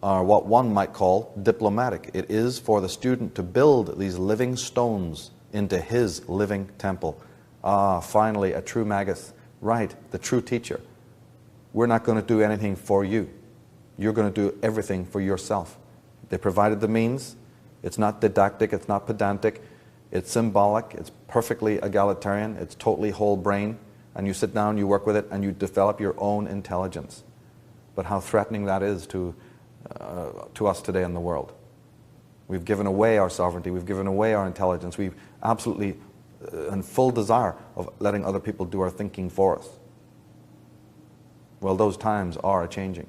are what one might call diplomatic. It is for the student to build these living stones into his living temple. Ah, finally, a true magus. Right, the true teacher. We're not going to do anything for you. You're going to do everything for yourself. They provided the means. It's not didactic, it's not pedantic, it's symbolic, it's perfectly egalitarian, it's totally whole brain, and you sit down, you work with it, and you develop your own intelligence. But how threatening that is to us today in the world. We've given away our sovereignty, we've given away our intelligence, we've absolutely and full desire of letting other people do our thinking for us. Well, those times are a-changing.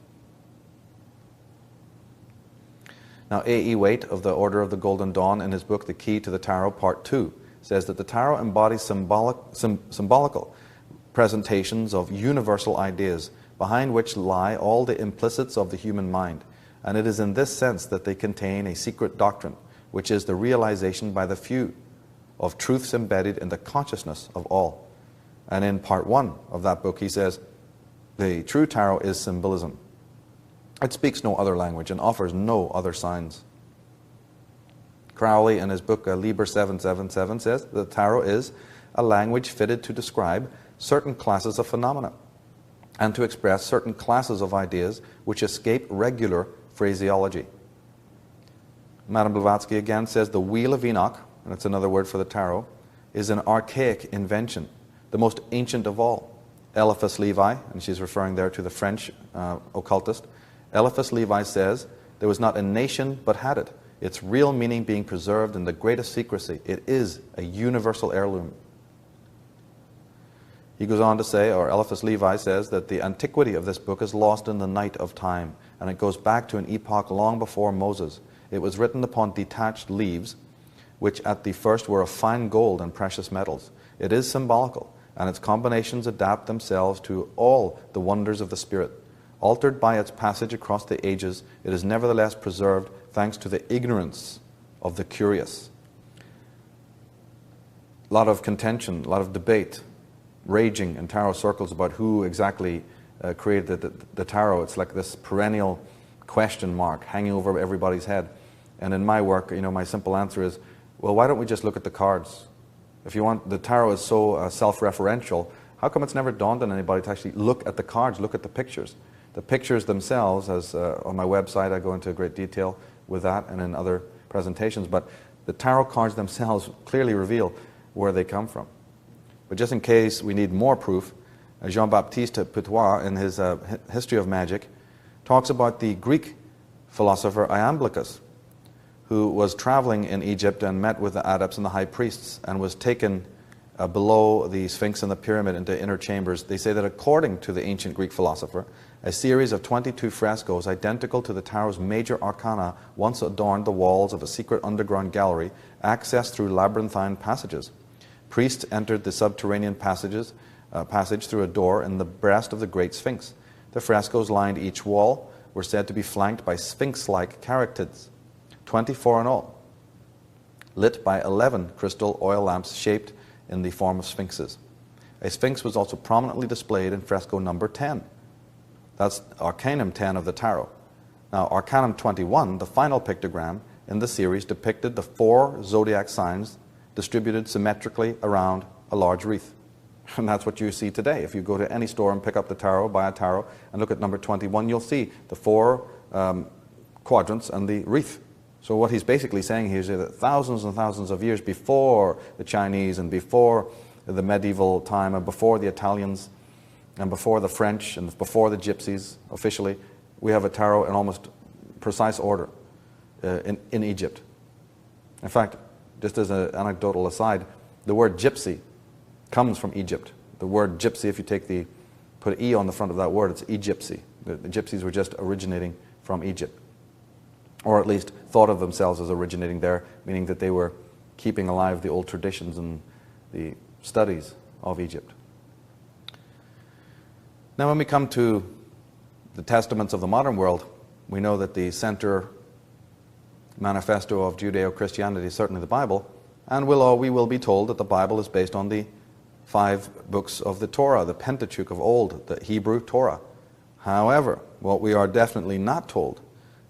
Now, A.E. Waite of the Order of the Golden Dawn, in his book The Key to the Tarot, Part 2, says that the tarot embodies symbolical presentations of universal ideas behind which lie all the implicits of the human mind, and it is in this sense that they contain a secret doctrine, which is the realization by the few of truths embedded in the consciousness of all. And in Part 1 of that book, he says, the true tarot is symbolism. It speaks no other language and offers no other signs. Crowley, in his book Liber 777, says the tarot is a language fitted to describe certain classes of phenomena and to express certain classes of ideas which escape regular phraseology. Madame Blavatsky again says the Wheel of Enoch, and it's another word for the tarot, is an archaic invention, the most ancient of all. Eliphas Levi, and she's referring there to the French occultist, Eliphas Levi says, there was not a nation but had it, its real meaning being preserved in the greatest secrecy. It is a universal heirloom. He goes on to say, or Eliphas Levi says, that the antiquity of this book is lost in the night of time, and it goes back to an epoch long before Moses. It was written upon detached leaves, which at the first were of fine gold and precious metals. It is symbolical, and its combinations adapt themselves to all the wonders of the Spirit. Altered by its passage across the ages, it is nevertheless preserved thanks to the ignorance of the curious. A lot of contention, a lot of debate, raging in tarot circles about who exactly created the tarot. It's like this perennial question mark hanging over everybody's head. And in my work, my simple answer is, well, why don't we just look at the cards? If you want, the tarot is so self-referential, how come it's never dawned on anybody to actually look at the cards, look at the pictures? The pictures themselves, as on my website, I go into great detail with that and in other presentations, but the tarot cards themselves clearly reveal where they come from. But just in case we need more proof, Jean-Baptiste Putois, in his History of Magic, talks about the Greek philosopher Iamblichus, who was traveling in Egypt and met with the adepts and the high priests and was taken below the Sphinx and the pyramid into inner chambers. They say that according to the ancient Greek philosopher, a series of 22 frescoes identical to the tarot's major arcana once adorned the walls of a secret underground gallery accessed through labyrinthine passages. Priests entered the subterranean passage through a door in the breast of the Great Sphinx. The frescoes lined each wall were said to be flanked by sphinx-like caryatids, 24 in all, lit by 11 crystal oil lamps shaped in the form of sphinxes. A sphinx was also prominently displayed in fresco number 10. That's Arcanum 10 of the tarot. Now, Arcanum 21, the final pictogram in the series, depicted the 4 zodiac signs distributed symmetrically around a large wreath. And that's what you see today. If you go to any store and pick up the tarot, buy a tarot, and look at number 21, you'll see the 4 quadrants and the wreath. So what he's basically saying here is that thousands and thousands of years before the Chinese and before the medieval time and before the Italians and before the French and before the Gypsies officially, we have a tarot in almost precise order in Egypt. In fact, just as an anecdotal aside, the word gypsy comes from Egypt. The word gypsy, if you put an E on the front of that word, it's Egypsy. The gypsies were just originating from Egypt, or at least thought of themselves as originating there, meaning that they were keeping alive the old traditions and the studies of Egypt. Now when we come to the testaments of the modern world, we know that the center manifesto of Judeo-Christianity is certainly the Bible, and we will be told that the Bible is based on the 5 books of the Torah, the Pentateuch of old, the Hebrew Torah. However, what we are definitely not told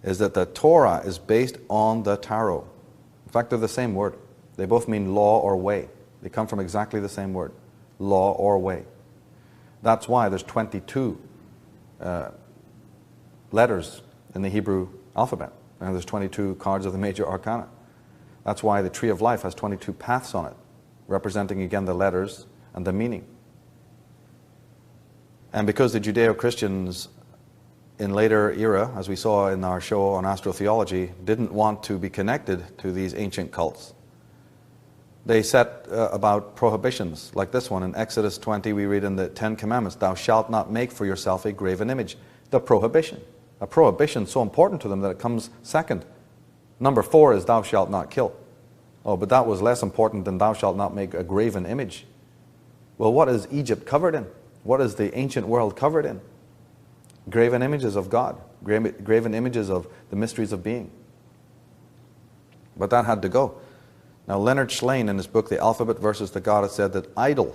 is that the Torah is based on the tarot. In fact, they're the same word. They both mean law or way. They come from exactly the same word, law or way. That's why there's 22 letters in the Hebrew alphabet, and there's 22 cards of the major arcana. That's why the Tree of Life has 22 paths on it, representing again the letters and the meaning. And because the Judeo-Christians in later era, as we saw in our show on astrotheology, didn't want to be connected to these ancient cults, they set about prohibitions like this one. In Exodus 20, we read in the 10 Commandments, "Thou shalt not make for yourself a graven image." The prohibition. A prohibition so important to them that it comes second. Number 4 is "Thou shalt not kill." Oh, but that was less important than "Thou shalt not make a graven image." Well, what is Egypt covered in? What is the ancient world covered in? Graven images of God, graven images of the mysteries of being. But that had to go. Now, Leonard Schlein, in his book, The Alphabet versus the Goddess, said that idol,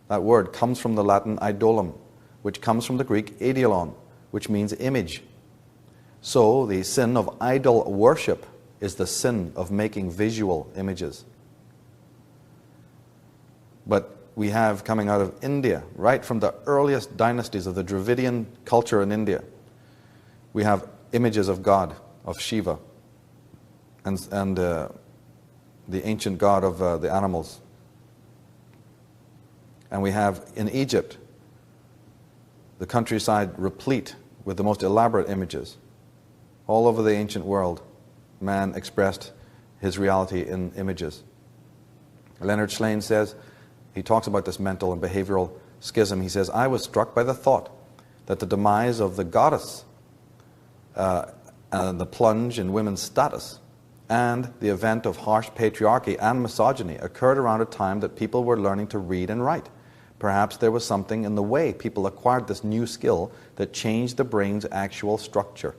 that word, comes from the Latin idolum, which comes from the Greek eidolon, which means image. So, the sin of idol worship is the sin of making visual images. But we have, coming out of India, right from the earliest dynasties of the Dravidian culture in India, we have images of God, of Shiva, and the ancient god of the animals. And we have in Egypt the countryside replete with the most elaborate images. All over the ancient world, man expressed his reality in images. Leonard Schlein says, he talks about this mental and behavioral schism. He says, "I was struck by the thought that the demise of the goddess and the plunge in women's status and the event of harsh patriarchy and misogyny occurred around a time that people were learning to read and write. Perhaps there was something in the way people acquired this new skill that changed the brain's actual structure."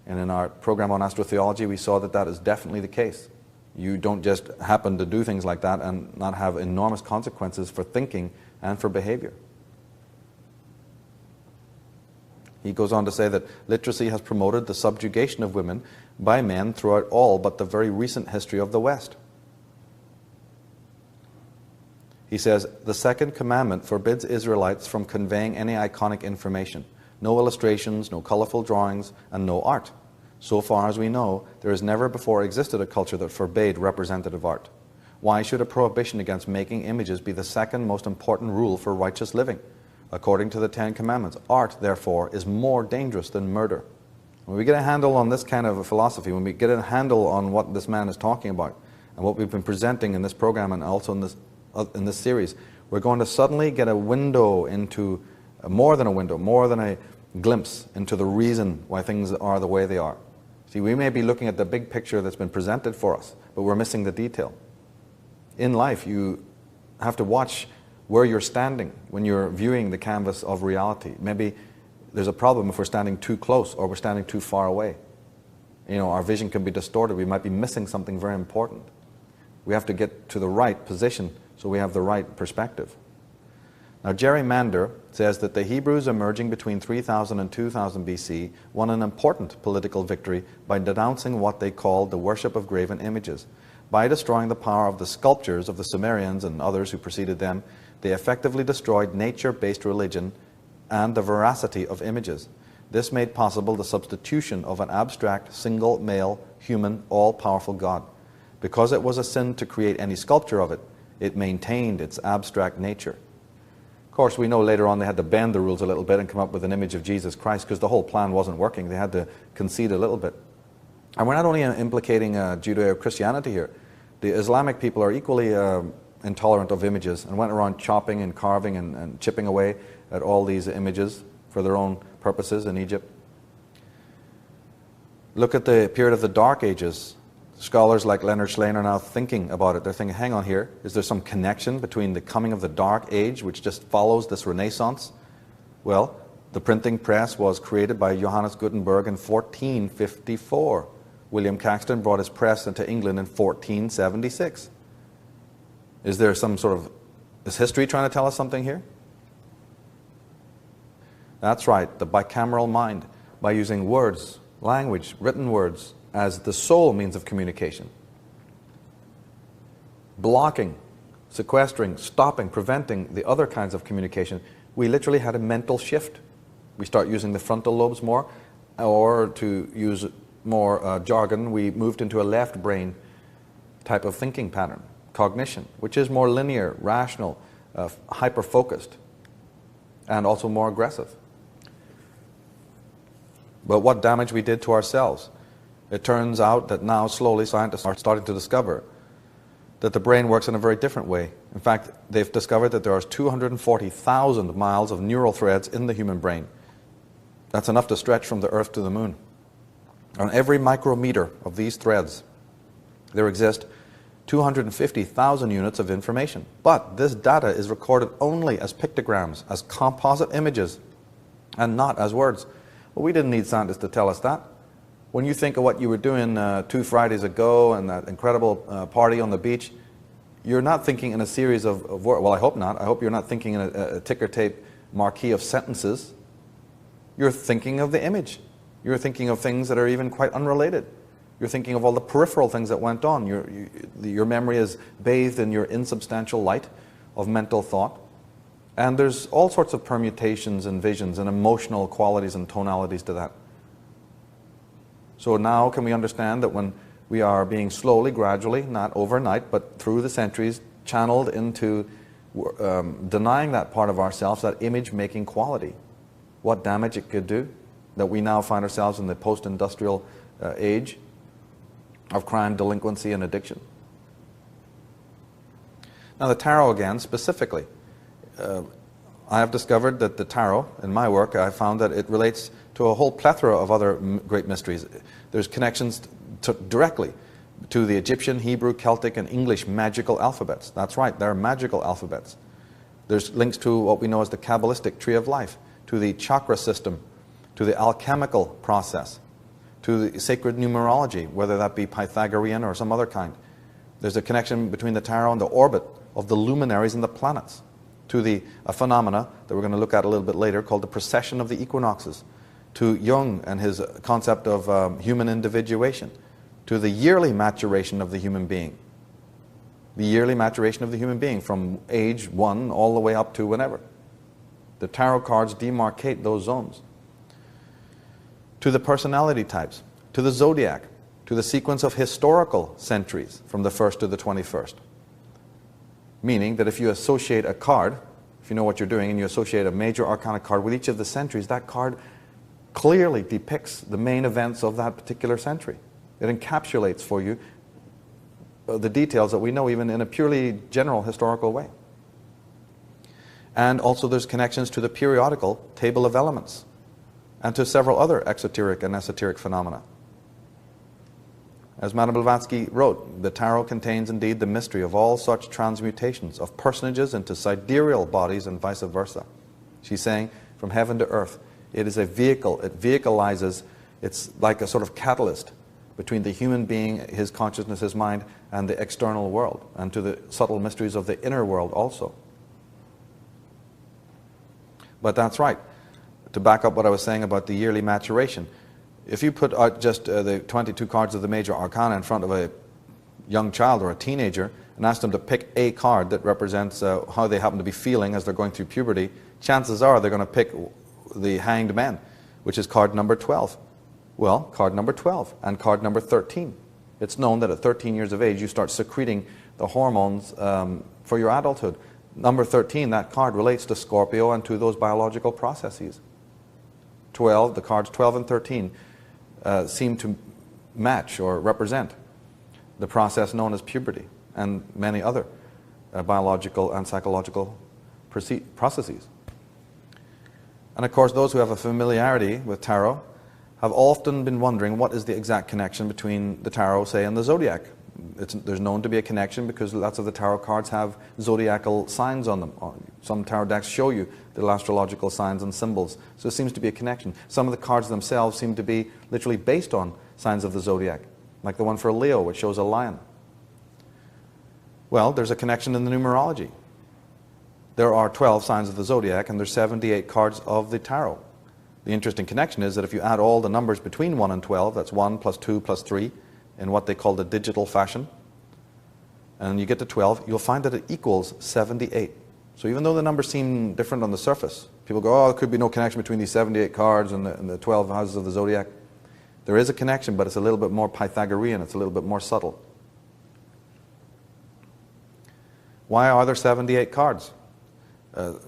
And in our program on astrotheology, we saw that that is definitely the case. You don't just happen to do things like that and not have enormous consequences for thinking and for behavior. He goes on to say that literacy has promoted the subjugation of women by men throughout all but the very recent history of the West. He says, "The second commandment forbids Israelites from conveying any iconic information. No illustrations, no colorful drawings, and no art. So far as we know, there has never before existed a culture that forbade representative art. Why should a prohibition against making images be the second most important rule for righteous living? According to the 10 Commandments, art, therefore, is more dangerous than murder." When we get a handle on this kind of a philosophy, when we get a handle on what this man is talking about, and what we've been presenting in this program and also in this series, we're going to suddenly get a window into, more than a glimpse into the reason why things are the way they are. See, we may be looking at the big picture that's been presented for us, but we're missing the detail. In life, you have to watch where you're standing when you're viewing the canvas of reality. Maybe there's a problem if we're standing too close or we're standing too far away. You know, our vision can be distorted. We might be missing something very important. We have to get to the right position so we have the right perspective. Now, Jerry Mander says that the Hebrews emerging between 3000 and 2000 BC won an important political victory by denouncing what they called the worship of graven images. By destroying the power of the sculptures of the Sumerians and others who preceded them, they effectively destroyed nature-based religion and the veracity of images. This made possible the substitution of an abstract, single, male, human, all-powerful God. Because it was a sin to create any sculpture of it, it maintained its abstract nature. Of course, we know later on they had to bend the rules a little bit and come up with an image of Jesus Christ because the whole plan wasn't working. They had to concede a little bit. And we're not only implicating Judeo-Christianity here. The Islamic people are equally intolerant of images and went around chopping and carving and chipping away at all these images for their own purposes in Egypt. Look at the period of the Dark Ages. Scholars like Leonard Shlain are now thinking about it. They're thinking, hang on here, is there some connection between the coming of the Dark Age, which just follows this Renaissance? Well, the printing press was created by Johannes Gutenberg in 1454. William Caxton brought his press into England in 1476. Is there some sort of, is history trying to tell us something here? That's right, the bicameral mind, by using words, language, written words, as the sole means of communication. Blocking, sequestering, stopping, preventing the other kinds of communication. We literally had a mental shift. We start using the frontal lobes more, or to use more jargon, we moved into a left brain type of thinking pattern, cognition, which is more linear, rational, hyper-focused, and also more aggressive. But what damage we did to ourselves. It turns out that now slowly scientists are starting to discover that the brain works in a very different way. In fact, they've discovered that there are 240,000 miles of neural threads in the human brain. That's enough to stretch from the Earth to the moon. On every micrometer of these threads, there exist 250,000 units of information. But this data is recorded only as pictograms, as composite images, and not as words. Well, we didn't need scientists to tell us that. When you think of what you were doing 2 Fridays ago and that incredible party on the beach, you're not thinking in a series of words. Well, I hope not. I hope you're not thinking in a ticker tape marquee of sentences. You're thinking of the image. You're thinking of things that are even quite unrelated. You're thinking of all the peripheral things that went on. Your memory is bathed in your insubstantial light of mental thought. And there's all sorts of permutations and visions and emotional qualities and tonalities to that. So now can we understand that when we are being slowly, gradually, not overnight, but through the centuries, channeled into denying that part of ourselves, that image-making quality, what damage it could do, that we now find ourselves in the post-industrial age of crime, delinquency, and addiction. Now the tarot again, specifically. I have discovered that the tarot, in my work, I found that it relates to a whole plethora of other great mysteries. There's connections directly to the Egyptian, Hebrew, Celtic, and English magical alphabets. That's right, they're magical alphabets. There's links to what we know as the Kabbalistic tree of life, to the chakra system, to the alchemical process, to the sacred numerology, whether that be Pythagorean or some other kind. There's a connection between the tarot and the orbit of the luminaries and the planets, to the phenomena that we're going to look at a little bit later called the precession of the equinoxes, to Jung and his concept of human individuation, to the yearly maturation of the human being. The yearly maturation of the human being from age 1 all the way up to whenever. The tarot cards demarcate those zones. To the personality types, to the zodiac, to the sequence of historical centuries from the 1st to the 21st. Meaning that if you associate a card, if you know what you're doing, and you associate a major arcana card with each of the centuries, that card clearly depicts the main events of that particular century. It encapsulates for you the details that we know even in a purely general historical way. And also there's connections to the periodical table of elements and to several other exoteric and esoteric phenomena. As Madame Blavatsky wrote, the tarot contains indeed the mystery of all such transmutations of personages into sidereal bodies and vice versa. She's saying, from heaven to earth, It is a vehicle. It vehicleizes. It's like a sort of catalyst between the human being, his consciousness, his mind, and the external world, and to the subtle mysteries of the inner world also. But that's right. To back up what I was saying about the yearly maturation, if you put out just the 22 cards of the major arcana in front of a young child or a teenager and ask them to pick a card that represents how they happen to be feeling as they're going through puberty, chances are they're going to pick the Hanged Man, which is card number 12. Well, card number 12 and card number 13. It's known that at 13 years of age you start secreting the hormones for your adulthood. Number 13, that card relates to Scorpio and to those biological processes. 12, the cards 12 and 13 seem to match or represent the process known as puberty and many other biological and psychological processes. And of course, those who have a familiarity with tarot have often been wondering what is the exact connection between the tarot, say, and the zodiac. There's known to be a connection because lots of the tarot cards have zodiacal signs on them. Some tarot decks show you the astrological signs and symbols. So there seems to be a connection. Some of the cards themselves seem to be literally based on signs of the zodiac, like the one for Leo, which shows a lion. Well, there's a connection in the numerology. There are 12 signs of the zodiac, and there's 78 cards of the tarot. The interesting connection is that if you add all the numbers between 1 and 12, that's 1 plus 2 plus 3, in what they call the digital fashion, and you get to 12, you'll find that it equals 78. So even though the numbers seem different on the surface, people go, oh, there could be no connection between these 78 cards and the 12 houses of the zodiac. There is a connection, but it's a little bit more Pythagorean, it's a little bit more subtle. Why are there 78 cards?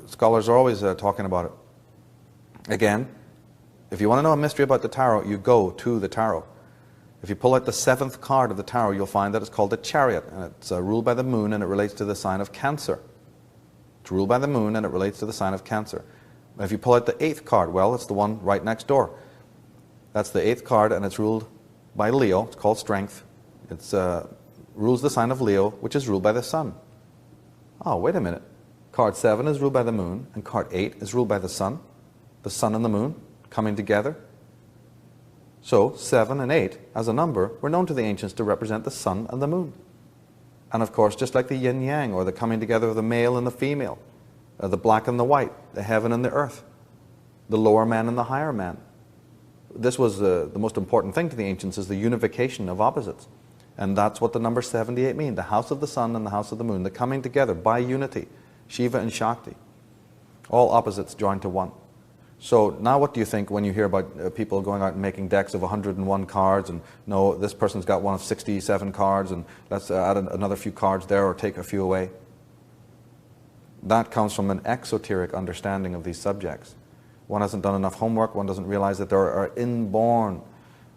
Scholars are always talking about it. Again, if you want to know a mystery about the tarot, you go to the tarot. If you pull out the 7th card of the tarot, you'll find that it's called the Chariot, and it's ruled by the moon, and it relates to the sign of Cancer. It's ruled by the moon, and it relates to the sign of Cancer. If you pull out the 8th card, well, it's the one right next door. That's the 8th card, and it's ruled by Leo. It's called Strength. It rules the sign of Leo, which is ruled by the sun. Oh, wait a minute. Card 7 is ruled by the moon, and card 8 is ruled by the sun and the moon coming together. So 7 and 8, as a number, were known to the ancients to represent the sun and the moon. And of course, just like the yin-yang, or the coming together of the male and the female, the black and the white, the heaven and the earth, the lower man and the higher man. This was the most important thing to the ancients, is the unification of opposites. And that's what the number 78 means, the house of the sun and the house of the moon, the coming together by unity, Shiva and Shakti, all opposites joined to one. So now what do you think when you hear about people going out and making decks of 101 cards, and no, this person's got one of 67 cards, and let's add another few cards there or take a few away? That comes from an exoteric understanding of these subjects. One hasn't done enough homework, one doesn't realize that there are inborn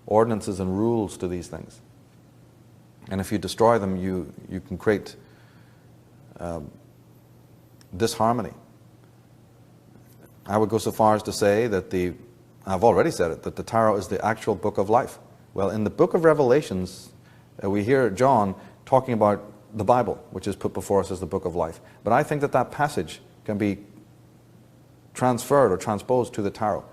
ordinances and rules to these things. And if you destroy them, you can create disharmony. I would go so far as to say that I've already said it, that the tarot is the actual book of life. Well, in the book of Revelations, we hear John talking about the Bible, which is put before us as the book of life. But I think that that passage can be transferred or transposed to the tarot.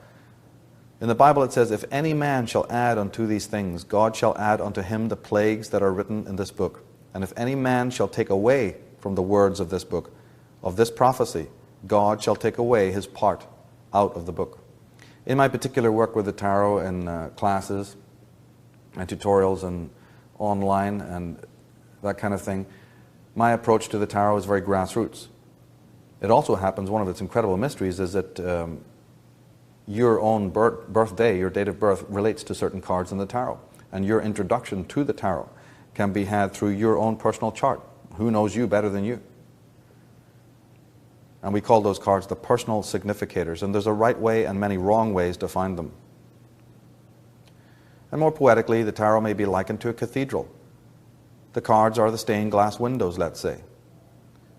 In the Bible it says, if any man shall add unto these things, God shall add unto him the plagues that are written in this book. And if any man shall take away from the words of this book, of this prophecy, God shall take away his part out of the book. In my particular work with the tarot in classes and tutorials and online and that kind of thing, my approach to the tarot is very grassroots. It also happens, one of its incredible mysteries is that your own birthday, your date of birth, relates to certain cards in the tarot. And your introduction to the tarot can be had through your own personal chart. Who knows you better than you? And we call those cards the personal significators. And there's a right way and many wrong ways to find them. And more poetically, the tarot may be likened to a cathedral. The cards are the stained glass windows, let's say,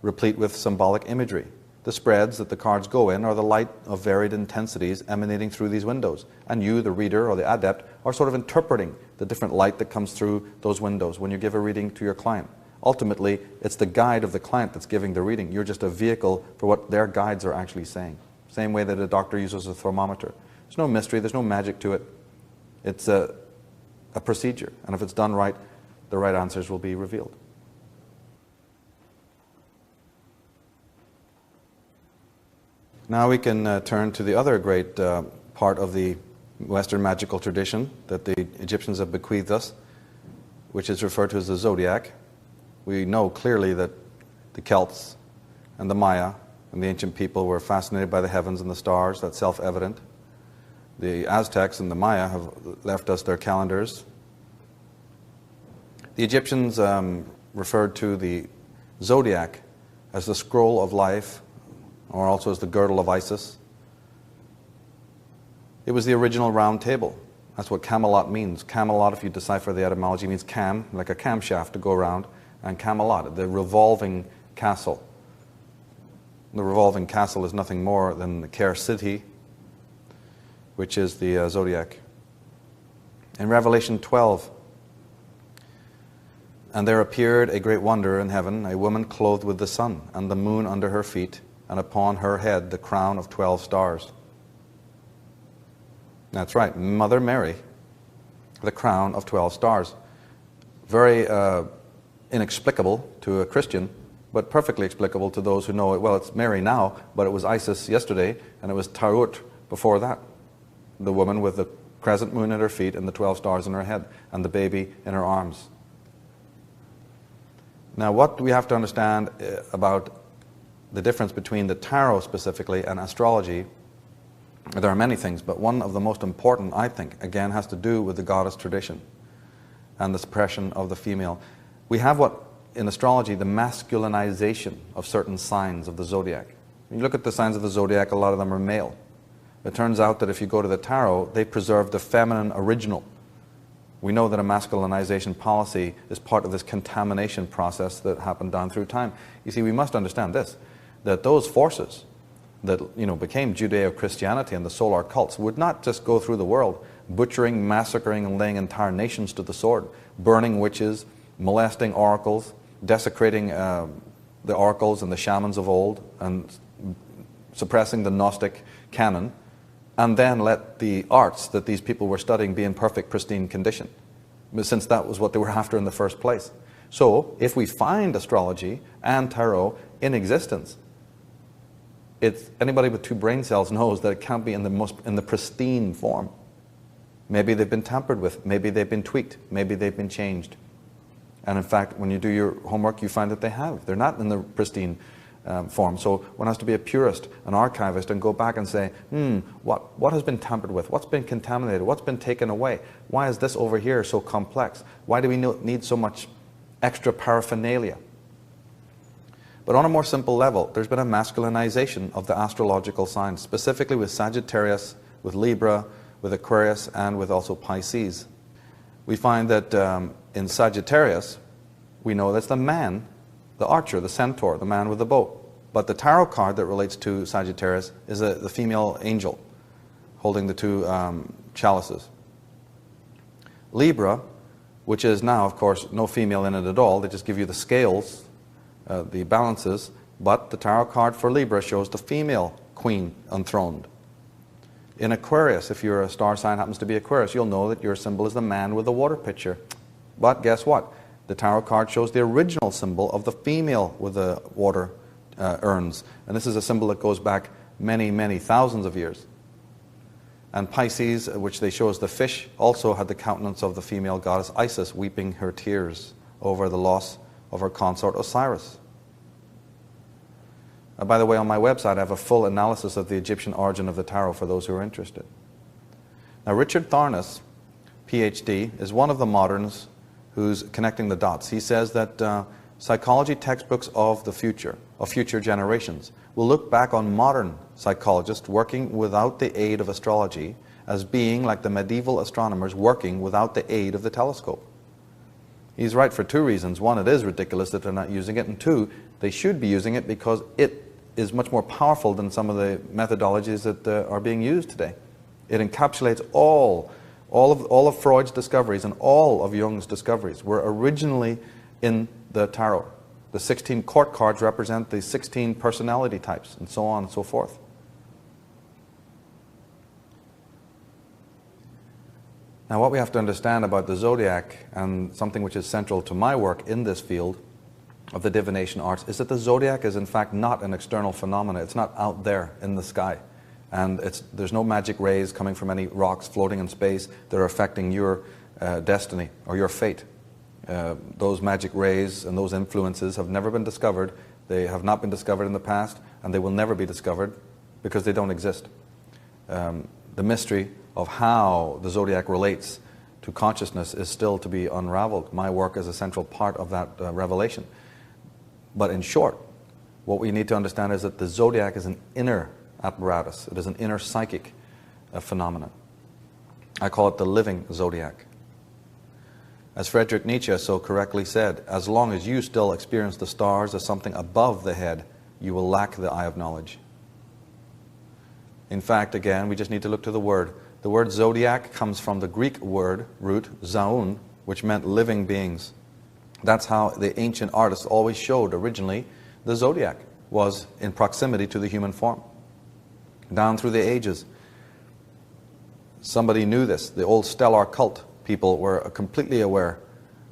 replete with symbolic imagery. The spreads that the cards go in are the light of varied intensities emanating through these windows. And you, the reader or the adept, are sort of interpreting the different light that comes through those windows when you give a reading to your client. Ultimately, it's the guide of the client that's giving the reading. You're just a vehicle for what their guides are actually saying. same way that a doctor uses a thermometer. There's no mystery, there's no magic to it. It's a procedure, and if it's done right, the right answers will be revealed. Now we can turn to the other great part of the Western magical tradition that the Egyptians have bequeathed us, which is referred to as the zodiac. We know clearly that the Celts and the Maya and the ancient people were fascinated by the heavens and the stars. That's self-evident. The Aztecs and the Maya have left us their calendars. The Egyptians referred to the zodiac as the scroll of life, or also as the girdle of Isis. It was the original round table. That's what Camelot means. Camelot, if you decipher the etymology, means cam, like a camshaft to go around, and Camelot, the revolving castle. The revolving castle is nothing more than the Ker City, which is the zodiac. In Revelation 12, and there appeared a great wonder in heaven, a woman clothed with the sun, and the moon under her feet, and upon her head the crown of 12 stars. That's right, Mother Mary, the crown of 12 stars. Very inexplicable to a Christian, but perfectly explicable to those who know it. Well, it's Mary now, but it was Isis yesterday, and it was Tarut before that. The woman with the crescent moon at her feet and the 12 stars in her head, and the baby in her arms. Now, what we have to understand about the difference between the tarot specifically and astrology, there are many things, but one of the most important, I think, again, has to do with the goddess tradition and the suppression of the female. We have what, in astrology, the masculinization of certain signs of the zodiac. When you look at the signs of the zodiac, a lot of them are male. It turns out that if you go to the tarot, they preserve the feminine original. We know that a masculinization policy is part of this contamination process that happened down through time. You see, we must understand this, that those forces that became Judeo-Christianity and the solar cults would not just go through the world butchering, massacring, and laying entire nations to the sword, burning witches, molesting oracles, desecrating the oracles and the shamans of old, and suppressing the Gnostic canon, and then let the arts that these people were studying be in perfect, pristine condition, since that was what they were after in the first place. So, if we find astrology and tarot in existence, anybody with 2 brain cells knows that it can't be in the pristine form. Maybe they've been tampered with, maybe they've been tweaked, maybe they've been changed. And in fact, when you do your homework, you find that they have. They're not in the pristine form. So one has to be a purist, an archivist, and go back and say, what has been tampered with? What's been contaminated? What's been taken away? Why is this over here so complex? Why do we need so much extra paraphernalia? But on a more simple level, there's been a masculinization of the astrological signs, specifically with Sagittarius, with Libra, with Aquarius, and with also Pisces. We find that in Sagittarius, we know that's the man, the archer, the centaur, the man with the bow. But the tarot card that relates to Sagittarius is the female angel holding the 2 chalices. Libra, which is now, of course, no female in it at all, they just give you the scales, the balances, but the tarot card for Libra shows the female queen enthroned. In Aquarius, if your star sign happens to be Aquarius, you'll know that your symbol is the man with the water pitcher. But guess what? The tarot card shows the original symbol of the female with the water urns. And this is a symbol that goes back many, many thousands of years. And Pisces, which they show as the fish, also had the countenance of the female goddess Isis weeping her tears over the loss of her consort Osiris. By the way, on my website I have a full analysis of the Egyptian origin of the tarot for those who are interested. Now, Richard Tharnes, PhD, is one of the moderns who's connecting the dots. He says that psychology textbooks of the future, of future generations, will look back on modern psychologists working without the aid of astrology as being like the medieval astronomers working without the aid of the telescope. He's right for 2 reasons. One, it is ridiculous that they're not using it, and 2, they should be using it because it is much more powerful than some of the methodologies that are being used today. It encapsulates all of Freud's discoveries and all of Jung's discoveries were originally in the tarot. The 16 court cards represent the 16 personality types, and so on and so forth. Now, what we have to understand about the zodiac, and something which is central to my work in this field of the divination arts, is that the zodiac is in fact not an external phenomenon. It's not out there in the sky. And there's no magic rays coming from any rocks floating in space that are affecting your destiny or your fate. Those magic rays and those influences have never been discovered. They have not been discovered in the past, and they will never be discovered because they don't exist. The mystery of how the zodiac relates to consciousness is still to be unraveled. My work is a central part of that revelation. But in short, what we need to understand is that the zodiac is an inner apparatus. It is an inner psychic phenomenon. I call it the living zodiac. As Friedrich Nietzsche so correctly said, as long as you still experience the stars as something above the head, you will lack the eye of knowledge. In fact, again, we just need to look to the word. The word zodiac comes from the Greek word root, zaun, which meant living beings. That's how the ancient artists always showed originally the zodiac was in proximity to the human form. Down through the ages, somebody knew this. The old stellar cult people were completely aware,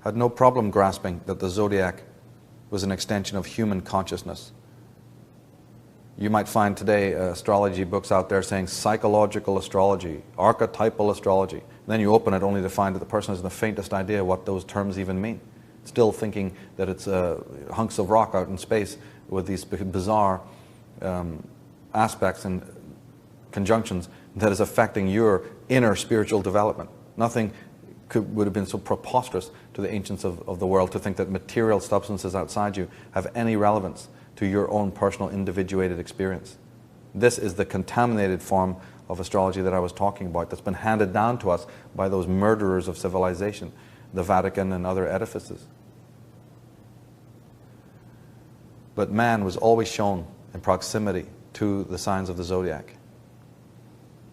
had no problem grasping that the zodiac was an extension of human consciousness. You might find today astrology books out there saying psychological astrology, archetypal astrology. And then you open it only to find that the person has the faintest idea what those terms even mean. Still thinking that it's hunks of rock out in space with these bizarre aspects and conjunctions that is affecting your inner spiritual development. Nothing would have been so preposterous to the ancients of the world to think that material substances outside you have any relevance to your own personal individuated experience. This is the contaminated form of astrology that I was talking about that's been handed down to us by those murderers of civilization, the Vatican and other edifices. But man was always shown in proximity to the signs of the zodiac.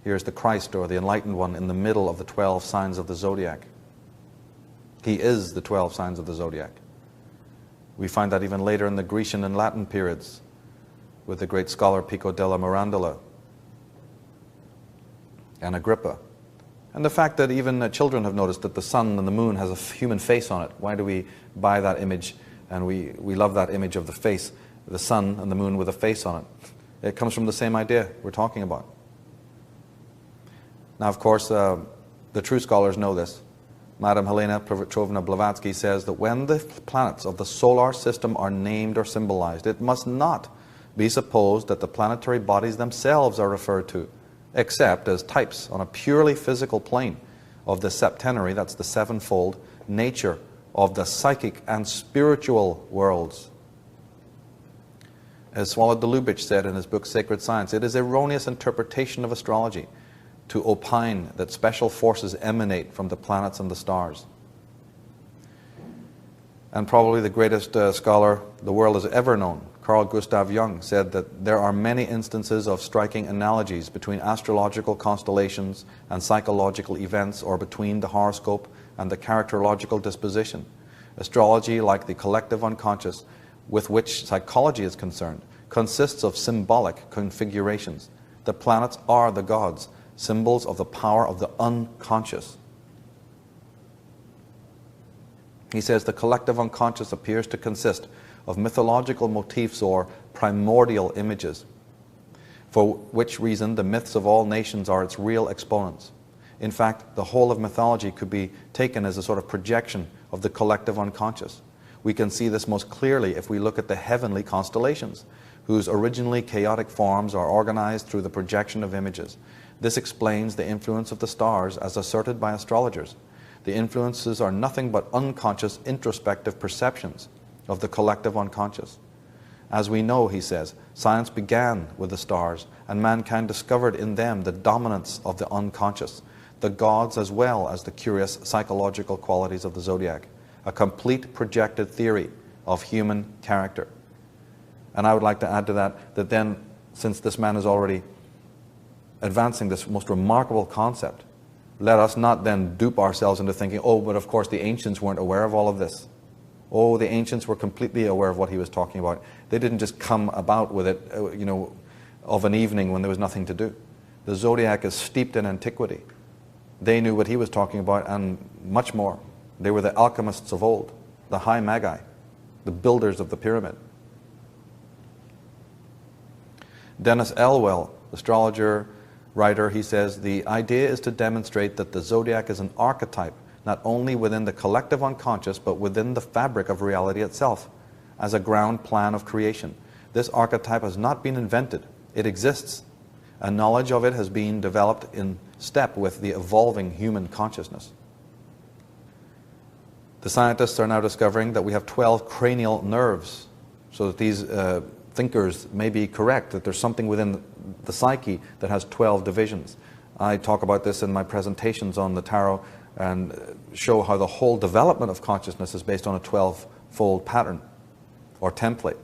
Here's the Christ, or the enlightened one, in the middle of the 12 signs of the zodiac. He is the 12 signs of the zodiac. We find that even later in the Grecian and Latin periods with the great scholar Pico della Mirandola and Agrippa. And the fact that even children have noticed that the sun and the moon has a human face on it. Why do we buy that image? And we love that image of the face, the sun and the moon with a face on it. It comes from the same idea we're talking about. Now, of course, the true scholars know this. Madame Helena Petrovna Blavatsky says that when the planets of the solar system are named or symbolized, it must not be supposed that the planetary bodies themselves are referred to, except as types on a purely physical plane of the septenary, that's the sevenfold, nature of the psychic and spiritual worlds. As Swalod Lubitsch said in his book Sacred Science, it is erroneous interpretation of astrology to opine that special forces emanate from the planets and the stars. And probably the greatest scholar the world has ever known, Carl Gustav Jung, said that there are many instances of striking analogies between astrological constellations and psychological events, or between the horoscope and the characterological disposition. Astrology, like the collective unconscious with which psychology is concerned, consists of symbolic configurations. The planets are the gods, symbols of the power of the unconscious. He says the collective unconscious appears to consist of mythological motifs or primordial images, for which reason the myths of all nations are its real exponents. In fact, the whole of mythology could be taken as a sort of projection of the collective unconscious. We can see this most clearly if we look at the heavenly constellations, whose originally chaotic forms are organized through the projection of images. This explains the influence of the stars as asserted by astrologers. The influences are nothing but unconscious introspective perceptions of the collective unconscious. As we know, he says, science began with the stars, and mankind discovered in them the dominance of the unconscious, the gods as well as the curious psychological qualities of the zodiac, a complete projected theory of human character. And I would like to add to that, that then, since this man is already advancing this most remarkable concept, let us not then dupe ourselves into thinking, oh, but of course the ancients weren't aware of all of this. Oh, the ancients were completely aware of what he was talking about. They didn't just come about with it, of an evening when there was nothing to do. The zodiac is steeped in antiquity. They knew what he was talking about and much more. They were the alchemists of old, the high magi, the builders of the pyramid. Dennis Elwell, astrologer, writer, he says, the idea is to demonstrate that the zodiac is an archetype, not only within the collective unconscious, but within the fabric of reality itself, as a ground plan of creation. This archetype has not been invented. It exists. A knowledge of it has been developed in step with the evolving human consciousness. The scientists are now discovering that we have 12 cranial nerves, so that these thinkers may be correct, that there's something within the psyche that has 12 divisions. I talk about this in my presentations on the tarot and show how the whole development of consciousness is based on a 12-fold pattern or template.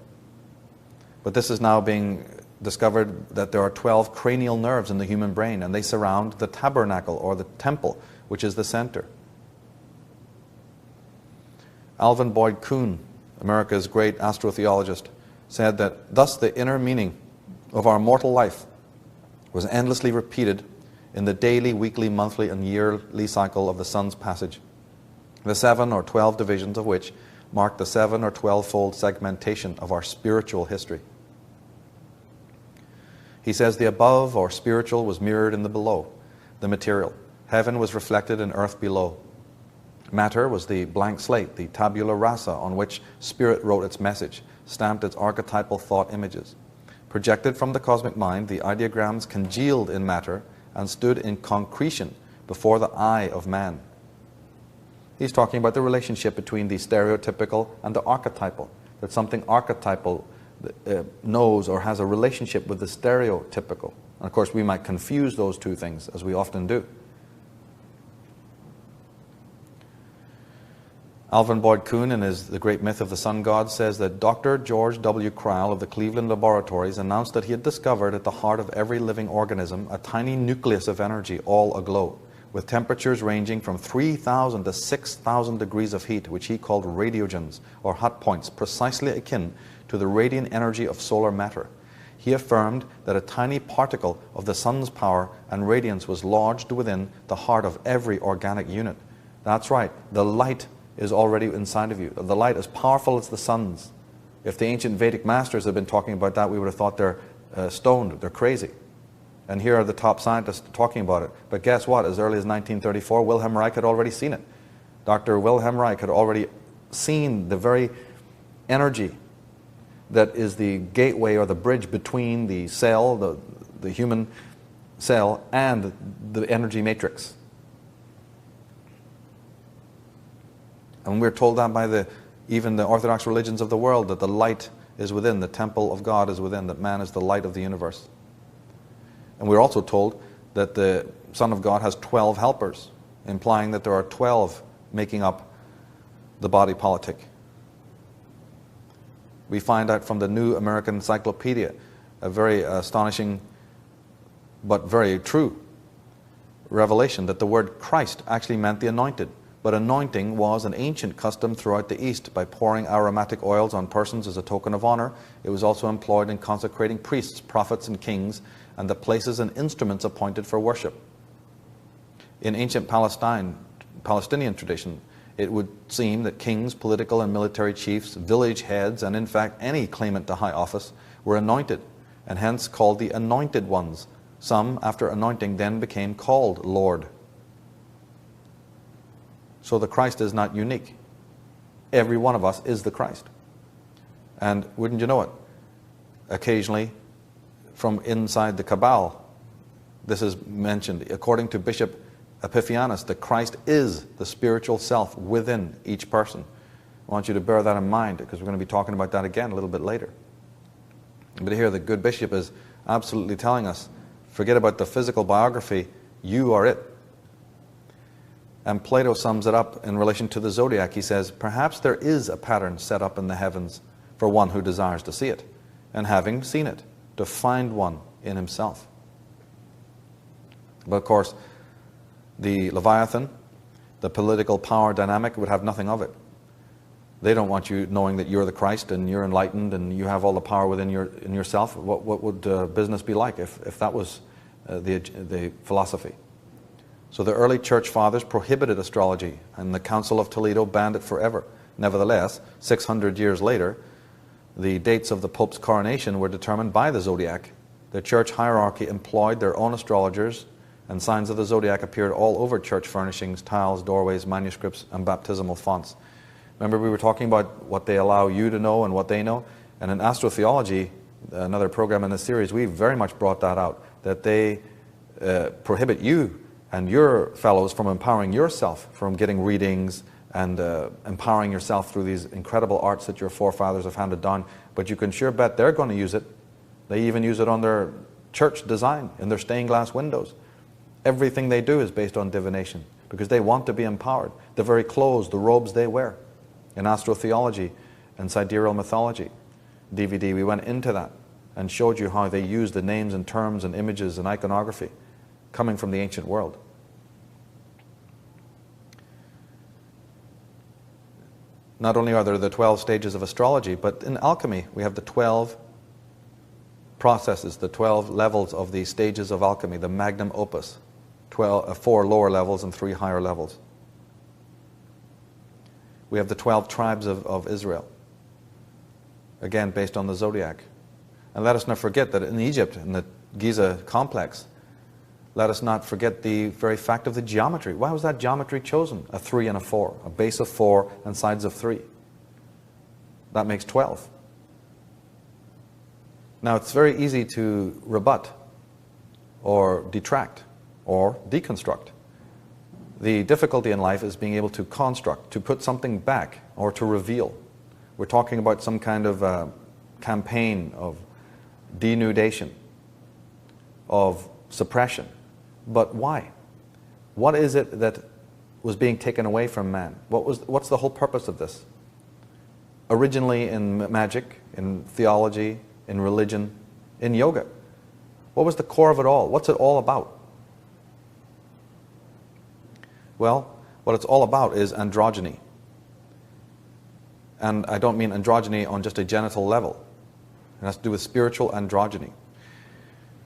But this is now being discovered that there are 12 cranial nerves in the human brain, and they surround the tabernacle or the temple, which is the center. Alvin Boyd Kuhn, America's great astrotheologist, said that thus the inner meaning of our mortal life was endlessly repeated in the daily, weekly, monthly, and yearly cycle of the sun's passage, the 7 or 12 divisions of which mark the 7 or 12-fold segmentation of our spiritual history. He says the above, or spiritual, was mirrored in the below, the material. Heaven was reflected in earth below. Matter was the blank slate, the tabula rasa, on which spirit wrote its message, stamped its archetypal thought images. Projected from the cosmic mind, the ideograms congealed in matter and stood in concretion before the eye of man. He's talking about the relationship between the stereotypical and the archetypal, that something archetypal knows or has a relationship with the stereotypical. And of course, we might confuse those two things, as we often do. Alvin Boyd Kuhn, in his The Great Myth of the Sun God, says that Dr. George W. Cryle of the Cleveland Laboratories announced that he had discovered at the heart of every living organism a tiny nucleus of energy all aglow, with temperatures ranging from 3,000 to 6,000 degrees of heat, which he called radiogens, or hot points, precisely akin to the radiant energy of solar matter. He affirmed that a tiny particle of the sun's power and radiance was lodged within the heart of every organic unit. That's right, the light is already inside of you. The light as powerful as the sun's. If the ancient Vedic masters had been talking about that, we would have thought they're stoned, they're crazy. And here are the top scientists talking about it. But guess what? As early as 1934, Wilhelm Reich had already seen it. Dr. Wilhelm Reich had already seen the very energy that is the gateway or the bridge between the cell, the human cell, and the energy matrix. And we're told that by even the Orthodox religions of the world, that the light is within, the temple of God is within, that man is the light of the universe. And we're also told that the Son of God has 12 helpers, implying that there are 12 making up the body politic. We find out from the New American Encyclopedia, a very astonishing but very true revelation, that the word Christ actually meant the anointed. But anointing was an ancient custom throughout the East. By pouring aromatic oils on persons as a token of honor, it was also employed in consecrating priests, prophets, and kings, and the places and instruments appointed for worship. In ancient Palestinian tradition, it would seem that kings, political and military chiefs, village heads, and in fact any claimant to high office were anointed, and hence called the anointed ones. Some, after anointing, then became called Lord. So the Christ is not unique. Every one of us is the Christ. And wouldn't you know it, occasionally from inside the Cabal, this is mentioned. According to Bishop Epiphanes, the Christ is the spiritual self within each person. I want you to bear that in mind, because we're going to be talking about that again a little bit later. But here the good bishop is absolutely telling us, forget about the physical biography, you are it. And Plato sums it up in relation to the zodiac. He says, perhaps there is a pattern set up in the heavens for one who desires to see it, and having seen it, to find one in himself. But of course, the Leviathan, the political power dynamic, would have nothing of it. They don't want you knowing that you're the Christ and you're enlightened and you have all the power within yourself. What would business be like if that was the philosophy? So the early church fathers prohibited astrology, and the Council of Toledo banned it forever. Nevertheless, 600 years later, the dates of the Pope's coronation were determined by the zodiac. The church hierarchy employed their own astrologers, and signs of the zodiac appeared all over church furnishings, tiles, doorways, manuscripts, and baptismal fonts. Remember, we were talking about what they allow you to know and what they know? And in astrotheology, another program in this series, we very much brought that out, that they prohibit you and your fellows from empowering yourself, from getting readings and empowering yourself through these incredible arts that your forefathers have handed down. But you can sure bet they're going to use it. They even use it on their church design, in their stained glass windows. Everything they do is based on divination, because they want to be empowered. The very clothes, the robes they wear. In astrotheology and sidereal mythology DVD, we went into that and showed you how they use the names and terms and images and iconography coming from the ancient world. Not only are there the 12 stages of astrology, but in alchemy we have the 12 processes, the 12 levels of the stages of alchemy, the magnum opus, 4 lower levels and 3 higher levels. We have the 12 tribes of Israel, again based on the zodiac. And let us not forget that in Egypt, in the Giza complex, let us not forget the very fact of the geometry. Why was that geometry chosen? A 3 and a 4, a base of 4 and sides of 3. That makes 12. Now it's very easy to rebut or detract or deconstruct. The difficulty in life is being able to construct, to put something back or to reveal. We're talking about some kind of campaign of denudation, of suppression. But why? What is it that was being taken away from man? What's the whole purpose of this? Originally in magic, in theology, in religion, in yoga. What was the core of it all? What's it all about? Well, what it's all about is androgyny. And I don't mean androgyny on just a genital level. It has to do with spiritual androgyny.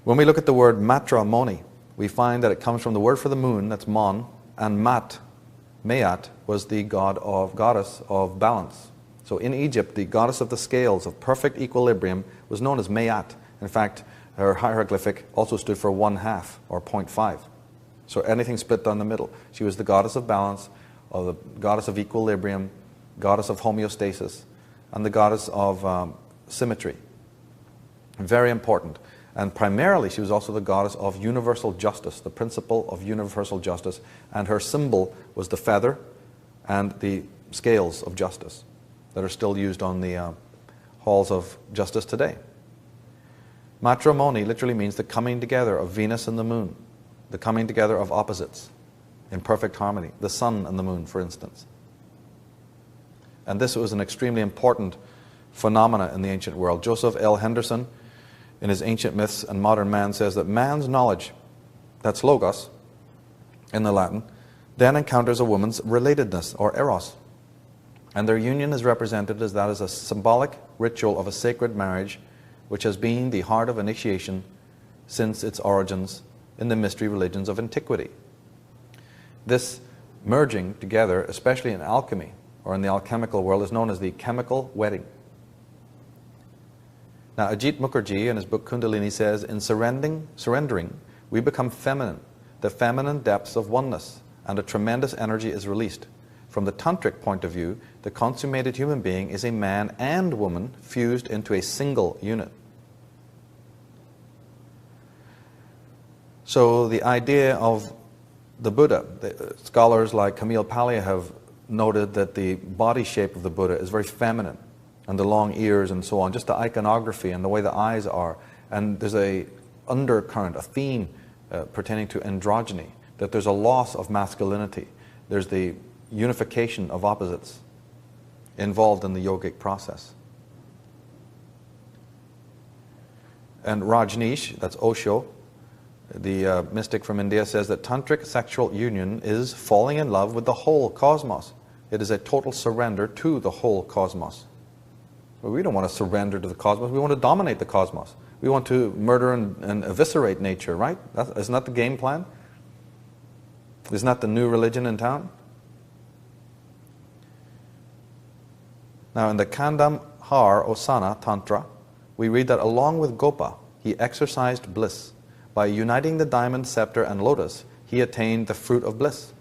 When we look at the word matrimony, we find that it comes from the word for the moon, that's mon, and Maat was the goddess of balance. So in Egypt, the goddess of the scales of perfect equilibrium was known as Maat. In fact, her hieroglyphic also stood for 1/2 or 0.5. So anything split down the middle. She was the goddess of balance, or the goddess of equilibrium, goddess of homeostasis, and the goddess of symmetry. Very important. And primarily, she was also the goddess of universal justice, the principle of universal justice. And her symbol was the feather and the scales of justice that are still used on the halls of justice today. Matrimony literally means the coming together of Venus and the moon, the coming together of opposites in perfect harmony, the sun and the moon, for instance. And this was an extremely important phenomena in the ancient world. Joseph L. Henderson, in his Ancient Myths and Modern Man, says that man's knowledge, that's logos in the Latin, then encounters a woman's relatedness, or eros. And their union is represented as that as a symbolic ritual of a sacred marriage, which has been the heart of initiation since its origins in the mystery religions of antiquity. This merging together, especially in alchemy, or in the alchemical world, is known as the chemical wedding. Now, Ajit Mukherjee, in his book Kundalini, says, in surrendering, we become feminine, the feminine depths of oneness, and a tremendous energy is released. From the tantric point of view, the consummated human being is a man and woman fused into a single unit. So the idea of the Buddha, scholars like Camille Paglia have noted that the body shape of the Buddha is very feminine, and the long ears and so on, just the iconography and the way the eyes are. And there's a undercurrent, a theme pertaining to androgyny, that there's a loss of masculinity. There's the unification of opposites involved in the yogic process. And Rajneesh, that's Osho, the mystic from India, says that tantric sexual union is falling in love with the whole cosmos. It is a total surrender to the whole cosmos. But we don't want to surrender to the cosmos. We want to dominate the cosmos. We want to murder and eviscerate nature, right? Isn't that the game plan? Isn't that the new religion in town? Now in the Kandam Har Osana Tantra, we read that along with Gopa, he exercised bliss. By uniting the diamond, scepter, and lotus, he attained the fruit of bliss.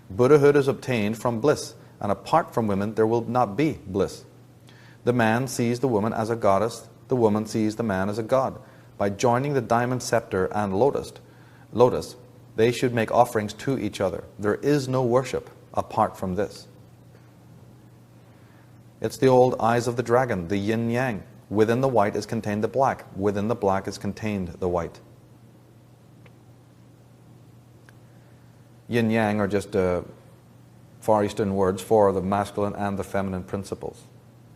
Buddhahood is obtained from bliss, and apart from women, there will not be bliss. The man sees the woman as a goddess, the woman sees the man as a god. By joining the diamond, scepter, and lotus, they should make offerings to each other. There is no worship apart from this. It's the old eyes of the dragon, the yin-yang. Within the white is contained the black. Within the black is contained the white. Yin-yang are just Far Eastern words for the masculine and the feminine principles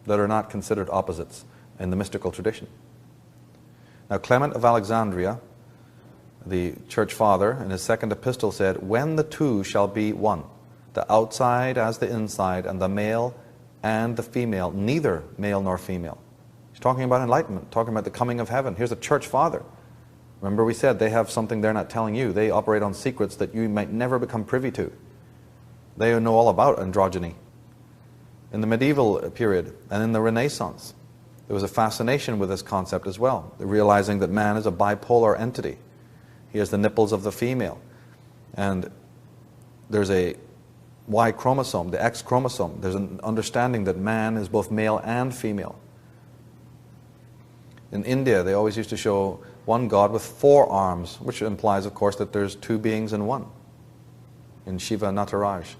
that are not considered opposites in the mystical tradition. Now Clement of Alexandria, the church father, in his second epistle said, "When the two shall be one, the outside as the inside, and the male and the female, neither male nor female." He's talking about enlightenment, talking about the coming of heaven. Here's a church father. Remember we said they have something they're not telling you. They operate on secrets that you might never become privy to. They know all about androgyny. In the medieval period and in the Renaissance, there was a fascination with this concept as well, realizing that man is a bipolar entity. He has the nipples of the female, and there's a Y chromosome, the X chromosome. There's an understanding that man is both male and female. In India, they always used to show one god with 4 arms, which implies, of course, that there's 2 beings in one, in Shiva Nataraj.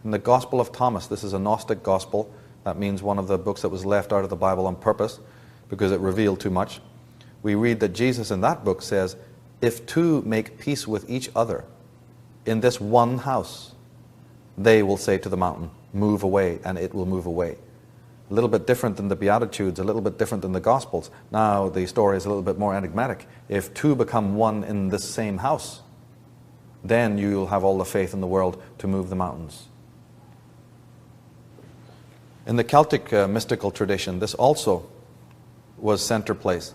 In the Gospel of Thomas, this is a Gnostic gospel. That means one of the books that was left out of the Bible on purpose because it revealed too much. We read that Jesus in that book says, "If 2 make peace with each other in this one house, they will say to the mountain, 'Move away,' and it will move away." A little bit different than the Beatitudes, a little bit different than the Gospels. Now the story is a little bit more enigmatic. If 2 become one in this same house, then you'll have all the faith in the world to move the mountains. In the Celtic mystical tradition, this also was center place.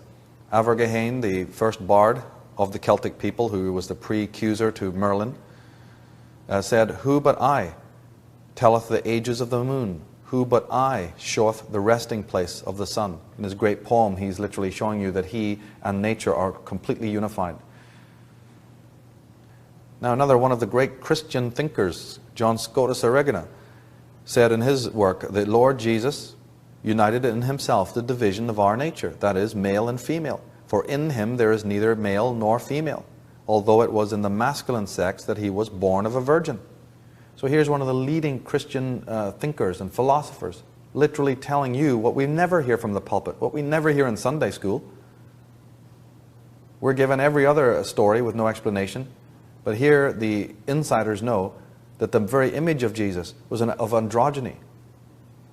Abergahain, the first bard of the Celtic people, who was the pre-accuser to Merlin, said, "Who but I telleth the ages of the moon? Who but I showeth the resting place of the sun?" In his great poem, he's literally showing you that he and nature are completely unified. Now another one of the great Christian thinkers, John Scotus Erigena, said in his work that Lord Jesus united in himself the division of our nature, that is, male and female. For in him there is neither male nor female, although it was in the masculine sex that he was born of a virgin. So here's one of the leading Christian thinkers and philosophers literally telling you what we never hear from the pulpit, what we never hear in Sunday school. We're given every other story with no explanation, but here the insiders know that the very image of Jesus was of androgyny,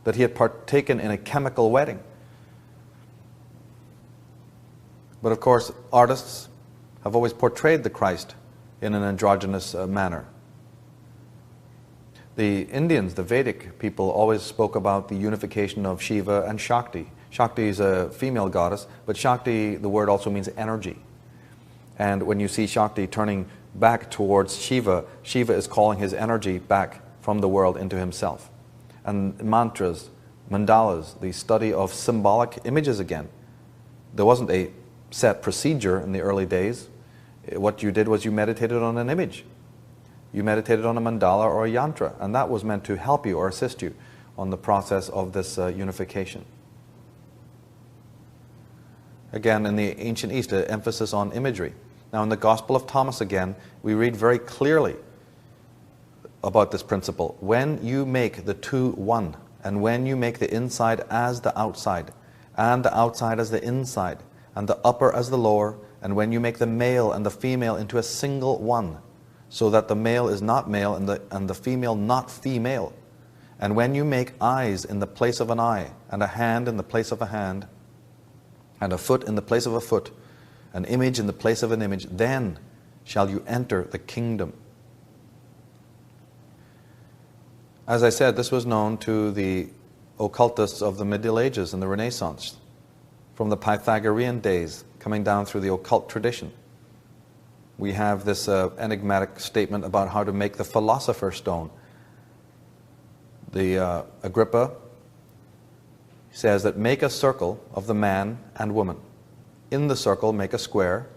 that he had partaken in a chemical wedding. But of course, artists have always portrayed the Christ in an androgynous manner. The Indians, the Vedic people, always spoke about the unification of Shiva and Shakti. Shakti is a female goddess, but Shakti, the word also means energy. And when you see Shakti turning back towards Shiva, Shiva is calling his energy back from the world into himself. And mantras, mandalas, the study of symbolic images again. There wasn't a set procedure in the early days. What you did was you meditated on an image. You meditated on a mandala or a yantra, and that was meant to help you or assist you on the process of this unification. Again, in the ancient East, an emphasis on imagery. Now in the Gospel of Thomas again, we read very clearly about this principle. When you make the 2 one, and when you make the inside as the outside, and the outside as the inside, and the upper as the lower, and when you make the male and the female into a single one, so that the male is not male and the female not female, and when you make eyes in the place of an eye, and a hand in the place of a hand, and a foot in the place of a foot, an image in the place of an image, then shall you enter the kingdom. As I said, this was known to the occultists of the Middle Ages and the Renaissance, from the Pythagorean days, coming down through the occult tradition. we have this enigmatic statement about how to make the philosopher's stone. The Agrippa says that make a circle of the man and woman. In the circle make a square.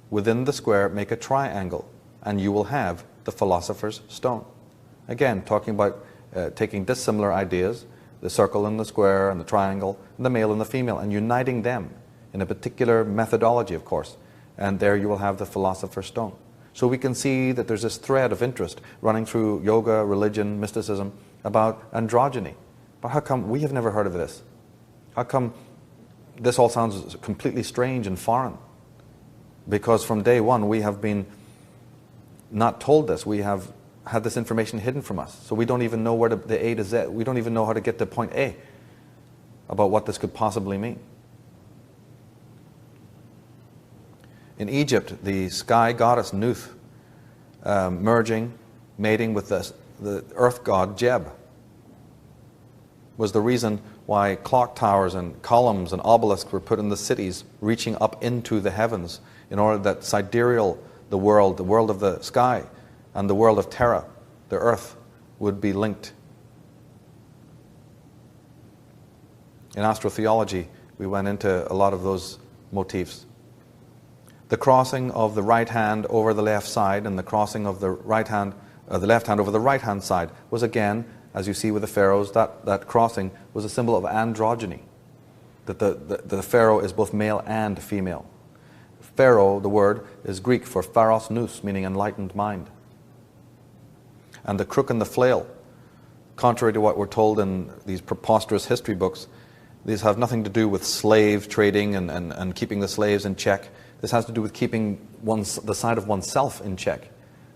Within the square make a triangle. And you will have the philosopher's stone. Again, talking about taking dissimilar ideas, the circle and the square and the triangle, and the male and the female, and uniting them in a particular methodology, of course. And there you will have the philosopher's stone. So we can see that there's this thread of interest running through yoga, religion, mysticism, about androgyny. But how come we have never heard of this? How come this all sounds completely strange and foreign? Because from day one we have been not told this. We have had this information hidden from us. So we don't even know where the A to Z, we don't even know how to get to point A about what this could possibly mean. In Egypt, the sky goddess Nuth mating with the earth god Jeb was the reason why clock towers and columns and obelisks were put in the cities reaching up into the heavens in order that sidereal, the world of the sky, and the world of Terra, the earth, would be linked. In astrotheology, we went into a lot of those motifs. The crossing of the right hand over the left side and the crossing of the left hand over the right hand side was, again, as you see with the pharaohs, that crossing was a symbol of androgyny, that the pharaoh is both male and female. Pharaoh, the word, is Greek for pharos nous, meaning enlightened mind. And the crook and the flail, contrary to what we're told in these preposterous history books, these have nothing to do with slave trading and keeping the slaves in check. This has to do with keeping the side of oneself in check,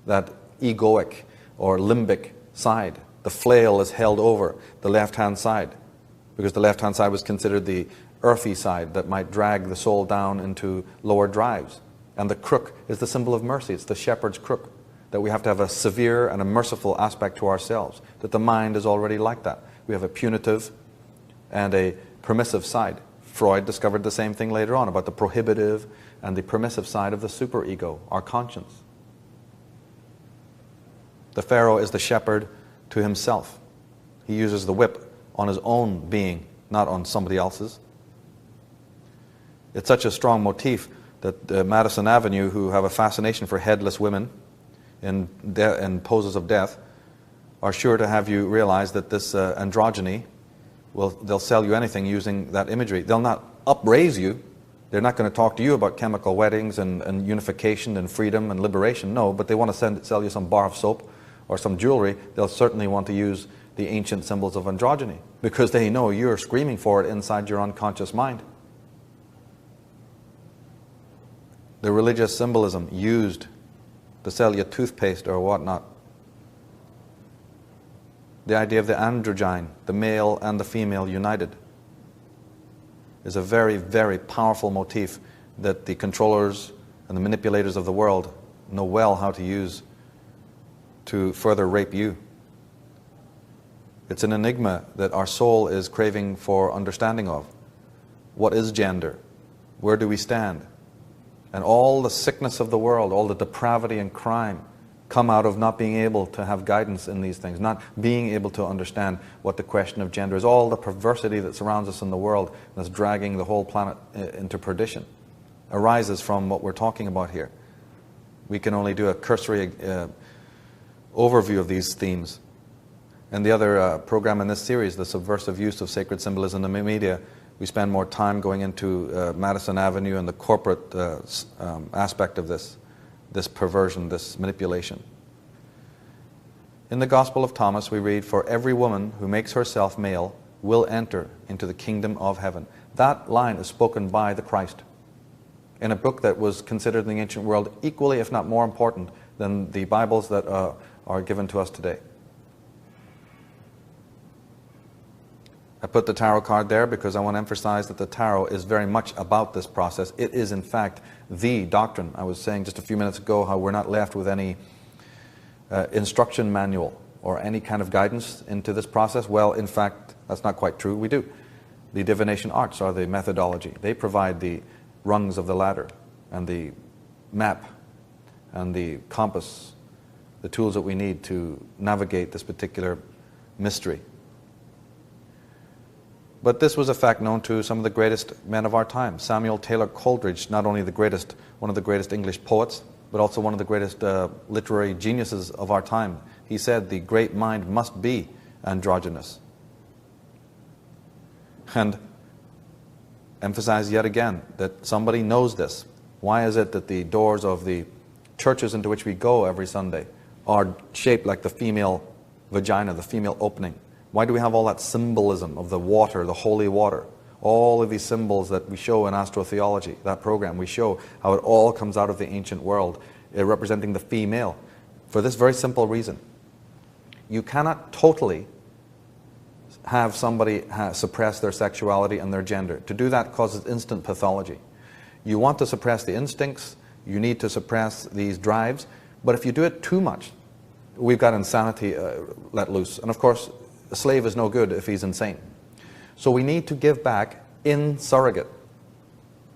that egoic or limbic side. The flail is held over the left-hand side, because the left-hand side was considered the earthy side that might drag the soul down into lower drives. And the crook is the symbol of mercy. It's the shepherd's crook, that we have to have a severe and a merciful aspect to ourselves, that the mind is already like that. We have a punitive and a permissive side. Freud discovered the same thing later on about the prohibitive and the permissive side of the superego, our conscience. The pharaoh is the shepherd to himself. He uses the whip on his own being, not on somebody else's. It's such a strong motif that Madison Avenue, who have a fascination for headless women in poses of death, are sure to have you realize that this androgyny, they'll sell you anything using that imagery. They'll not upraise you. They're not going to talk to you about chemical weddings and unification and freedom and liberation. No, but they want to sell you some bar of soap or some jewelry. They'll certainly want to use the ancient symbols of androgyny, because they know you're screaming for it inside your unconscious mind. The religious symbolism used to sell you toothpaste or whatnot. The idea of the androgyne, the male and the female united, is a very, very powerful motif that the controllers and the manipulators of the world know well how to use to further rape you. It's an enigma that our soul is craving for understanding of. What is gender? Where do we stand? And all the sickness of the world, all the depravity and crime come out of not being able to have guidance in these things, not being able to understand what the question of gender is. All the perversity that surrounds us in the world that's dragging the whole planet into perdition arises from what we're talking about here. We can only do a cursory overview of these themes. And the other program in this series, the subversive use of sacred symbolism in the media, we spend more time going into Madison Avenue and the corporate aspect of this perversion, this manipulation. In the Gospel of Thomas we read, "For every woman who makes herself male will enter into the kingdom of heaven." That line is spoken by the Christ in a book that was considered in the ancient world equally, if not more important, than the Bibles that are given to us today. I put the tarot card there because I want to emphasize that the tarot is very much about this process. It is, in fact, the doctrine. I was saying just a few minutes ago how we're not left with any instruction manual or any kind of guidance into this process. Well, in fact, that's not quite true. We do. The divination arts are the methodology. They provide the rungs of the ladder and the map and the compass, the tools that we need to navigate this particular mystery. But this was a fact known to some of the greatest men of our time. Samuel Taylor Coleridge, not only one of the greatest English poets, but also one of the greatest literary geniuses of our time. He said the great mind must be androgynous. And emphasize yet again that somebody knows this. Why is it that the doors of the churches into which we go every Sunday are shaped like the female vagina, the female opening? Why do we have all that symbolism of the water, the holy water? All of these symbols that we show in astrotheology, that program, we show how it all comes out of the ancient world, representing the female. For this very simple reason. You cannot totally have somebody suppress their sexuality and their gender. To do that causes instant pathology. You want to suppress the instincts, you need to suppress these drives, but if you do it too much, we've got insanity let loose. And of course, a slave is no good if he's insane. So we need to give back in surrogate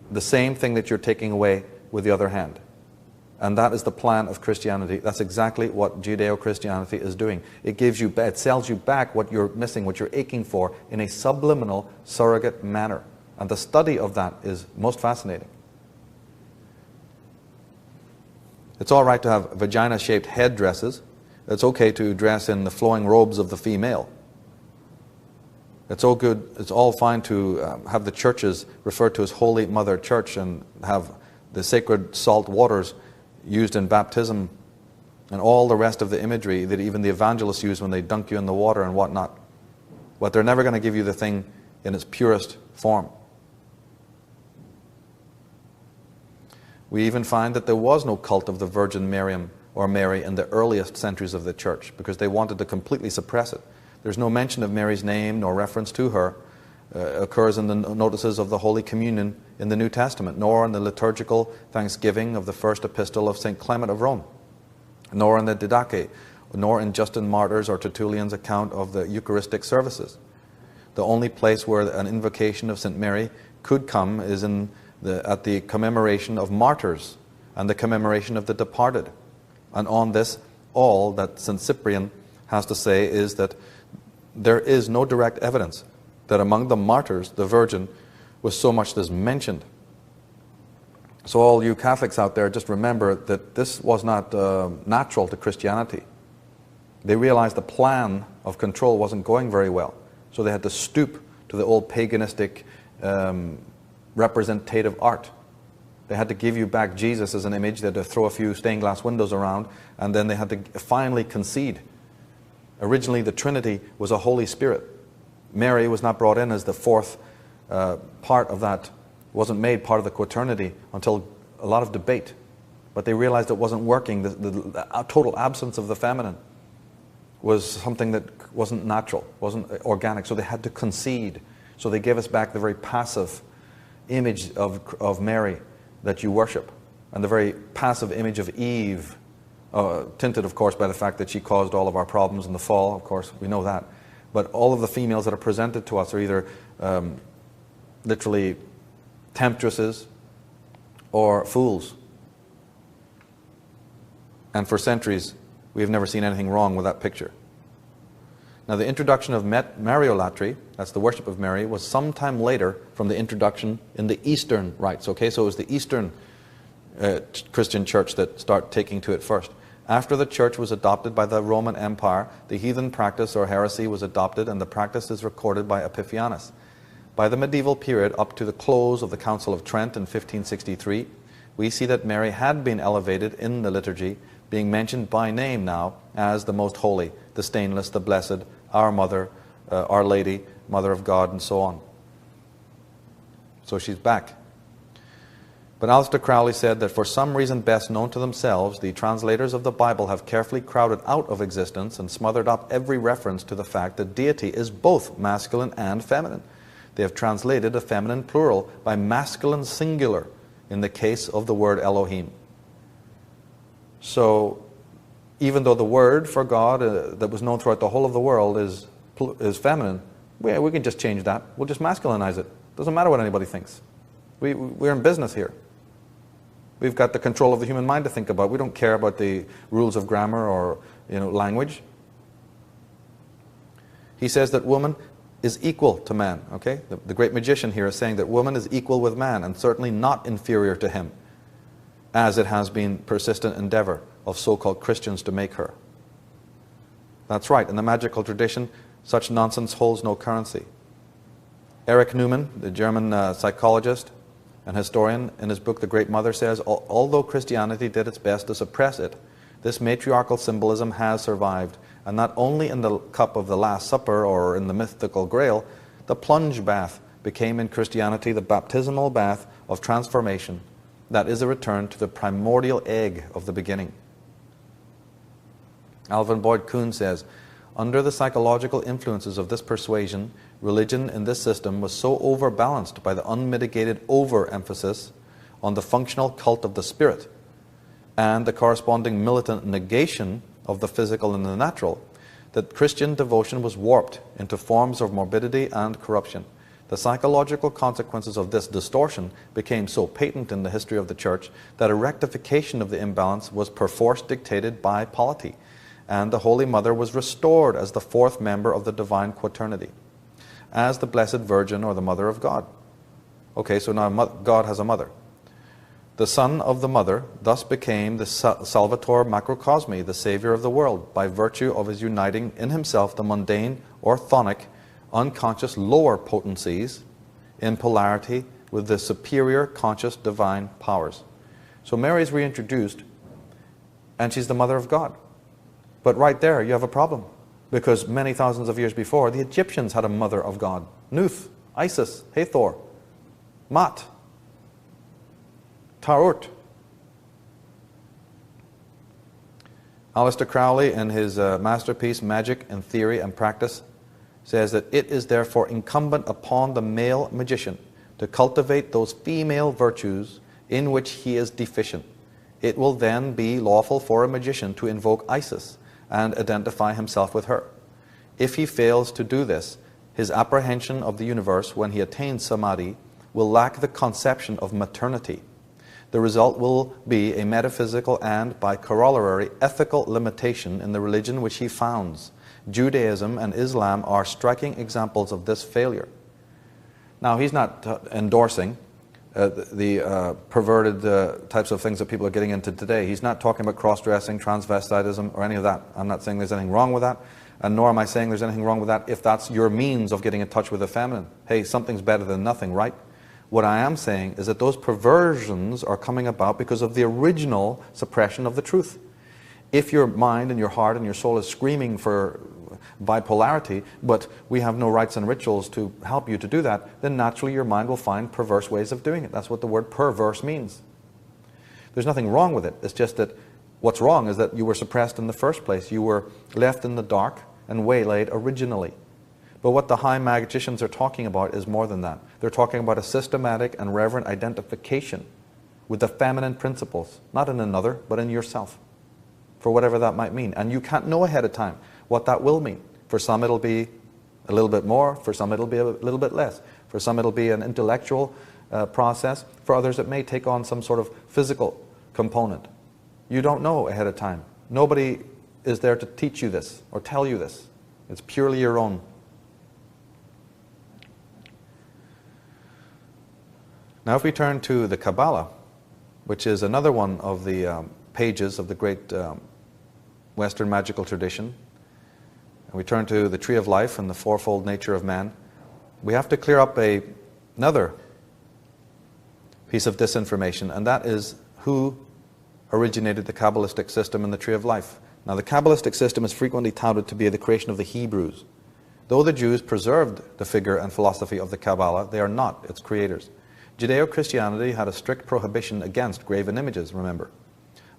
the same thing that you're taking away with the other hand. And that is the plan of Christianity. That's exactly what Judeo-Christianity is doing. It sells you back what you're missing, what you're aching for, in a subliminal, surrogate manner. And the study of that is most fascinating. It's all right to have vagina-shaped headdresses. It's okay to dress in the flowing robes of the female. It's all fine to have the churches referred to as Holy Mother Church and have the sacred salt waters used in baptism and all the rest of the imagery that even the evangelists use when they dunk you in the water and whatnot. But they're never going to give you the thing in its purest form. We even find that there was no cult of the Virgin Miriam or Mary in the earliest centuries of the church because they wanted to completely suppress it. There's no mention of Mary's name nor reference to her occurs in the notices of the Holy Communion in the New Testament, nor in the liturgical thanksgiving of the first epistle of St. Clement of Rome, nor in the Didache, nor in Justin Martyr's or Tertullian's account of the Eucharistic services. The only place where an invocation of St. Mary could come is at the commemoration of martyrs and the commemoration of the departed. And on this, all that St. Cyprian has to say is that there is no direct evidence that among the martyrs, the Virgin was so much as mentioned. So all you Catholics out there, just remember that this was not natural to Christianity. They realized the plan of control wasn't going very well. So they had to stoop to the old paganistic representative art. They had to give you back Jesus as an image. They had to throw a few stained glass windows around, and then they had to finally concede. Originally, the Trinity was a Holy Spirit. Mary was not brought in as the fourth part of that, wasn't made part of the quaternity until a lot of debate. But they realized it wasn't working. The total absence of the feminine was something that wasn't natural, wasn't organic. So they had to concede. So they gave us back the very passive image of Mary that you worship, and the very passive image of Eve, tinted, of course, by the fact that she caused all of our problems in the fall. Of course, we know that. But all of the females that are presented to us are either literally temptresses or fools. And for centuries, we have never seen anything wrong with that picture. Now, the introduction of Mariolatry, that's the worship of Mary, was sometime later from the introduction in the Eastern rites. Okay, so it was the Eastern Christian church that started taking to it first. After the church was adopted by the Roman Empire, the heathen practice or heresy was adopted, and the practice is recorded by Epiphanes. By the medieval period, up to the close of the Council of Trent in 1563, we see that Mary had been elevated in the liturgy, being mentioned by name now as the Most Holy, the Stainless, the Blessed, Our Mother, Our Lady, Mother of God, and so on. So she's back. But Aleister Crowley said that for some reason best known to themselves, the translators of the Bible have carefully crowded out of existence and smothered up every reference to the fact that deity is both masculine and feminine. They have translated a feminine plural by masculine singular in the case of the word Elohim. So even though the word for God that was known throughout the whole of the world is feminine, we can just change that. We'll just masculinize it. Doesn't matter what anybody thinks. We're in business here. We've got the control of the human mind to think about. We don't care about the rules of grammar or language. He says that woman is equal to man. Okay, the great magician here is saying that woman is equal with man and certainly not inferior to him, as it has been persistent endeavor of so-called Christians to make her. That's right. In the magical tradition, such nonsense holds no currency. Erich Neumann, the German psychologist and historian, in his book The Great Mother says, although Christianity did its best to suppress it, this matriarchal symbolism has survived, and not only in the cup of the Last Supper or in the mythical Grail, the plunge bath became in Christianity the baptismal bath of transformation, that is a return to the primordial egg of the beginning. Alvin Boyd Kuhn says, under the psychological influences of this persuasion, religion in this system was so overbalanced by the unmitigated overemphasis on the functional cult of the spirit and the corresponding militant negation of the physical and the natural, that Christian devotion was warped into forms of morbidity and corruption. The psychological consequences of this distortion became so patent in the history of the Church that a rectification of the imbalance was perforce dictated by polity, and the Holy Mother was restored as the fourth member of the divine quaternity, as the Blessed Virgin or the Mother of God. Okay, so now God has a mother. The Son of the Mother thus became the Salvator Macrocosmi, the Savior of the world, by virtue of his uniting in himself the mundane, orthonic, unconscious lower potencies in polarity with the superior conscious divine powers. So Mary is reintroduced, and she's the Mother of God. But right there you have a problem, because many thousands of years before, the Egyptians had a Mother of God. Nuth, Isis, Hathor, Mat, Tarut. Aleister Crowley, in his masterpiece, Magic in Theory and Practice, says that it is therefore incumbent upon the male magician to cultivate those female virtues in which he is deficient. It will then be lawful for a magician to invoke Isis and identify himself with her. If he fails to do this, his apprehension of the universe when he attains samadhi will lack the conception of maternity. The result will be a metaphysical and, by corollary, ethical limitation in the religion which he founds. Judaism and Islam are striking examples of this failure. Now, he's not endorsing the perverted types of things that people are getting into today. He's not talking about cross-dressing, transvestitism, or any of that. I'm not saying there's anything wrong with that, and nor am I saying there's anything wrong with that if that's your means of getting in touch with the feminine. Hey, something's better than nothing, right? What I am saying is that those perversions are coming about because of the original suppression of the truth. If your mind and your heart and your soul is screaming for bipolarity, but we have no rites and rituals to help you to do that, then naturally your mind will find perverse ways of doing it. That's what the word perverse means. There's nothing wrong with it. It's just that what's wrong is that you were suppressed in the first place. You were left in the dark and waylaid originally. But what the high magicians are talking about is more than that. They're talking about a systematic and reverent identification with the feminine principles, not in another, but in yourself, for whatever that might mean. And you can't know ahead of time what that will mean. For some it'll be a little bit more, for some it'll be a little bit less. For some it'll be an intellectual process, for others it may take on some sort of physical component. You don't know ahead of time. Nobody is there to teach you this or tell you this. It's purely your own. Now if we turn to the Kabbalah, which is another one of the pages of the great Western magical tradition, and we turn to the Tree of Life and the fourfold nature of man, we have to clear up another piece of disinformation, and that is who originated the Kabbalistic system and the Tree of Life. Now the Kabbalistic system is frequently touted to be the creation of the Hebrews. Though the Jews preserved the figure and philosophy of the Kabbalah, they are not its creators. Judeo-Christianity had a strict prohibition against graven images, remember.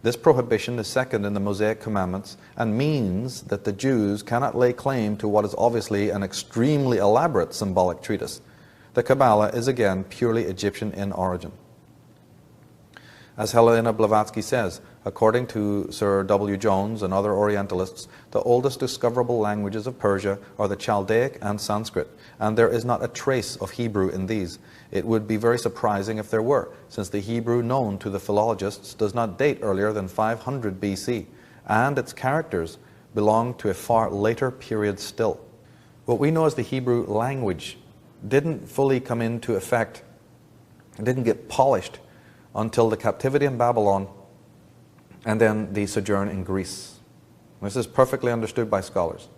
This prohibition is second in the Mosaic commandments and means that the Jews cannot lay claim to what is obviously an extremely elaborate symbolic treatise. The Kabbalah is again purely Egyptian in origin. As Helena Blavatsky says, according to Sir W. Jones and other Orientalists, the oldest discoverable languages of Persia are the Chaldaic and Sanskrit, and there is not a trace of Hebrew in these. It would be very surprising if there were, since the Hebrew known to the philologists does not date earlier than 500 BC, and its characters belong to a far later period still. What we know as the Hebrew language didn't fully come into effect, didn't get polished until the captivity in Babylon and then the sojourn in Greece. This is perfectly understood by scholars.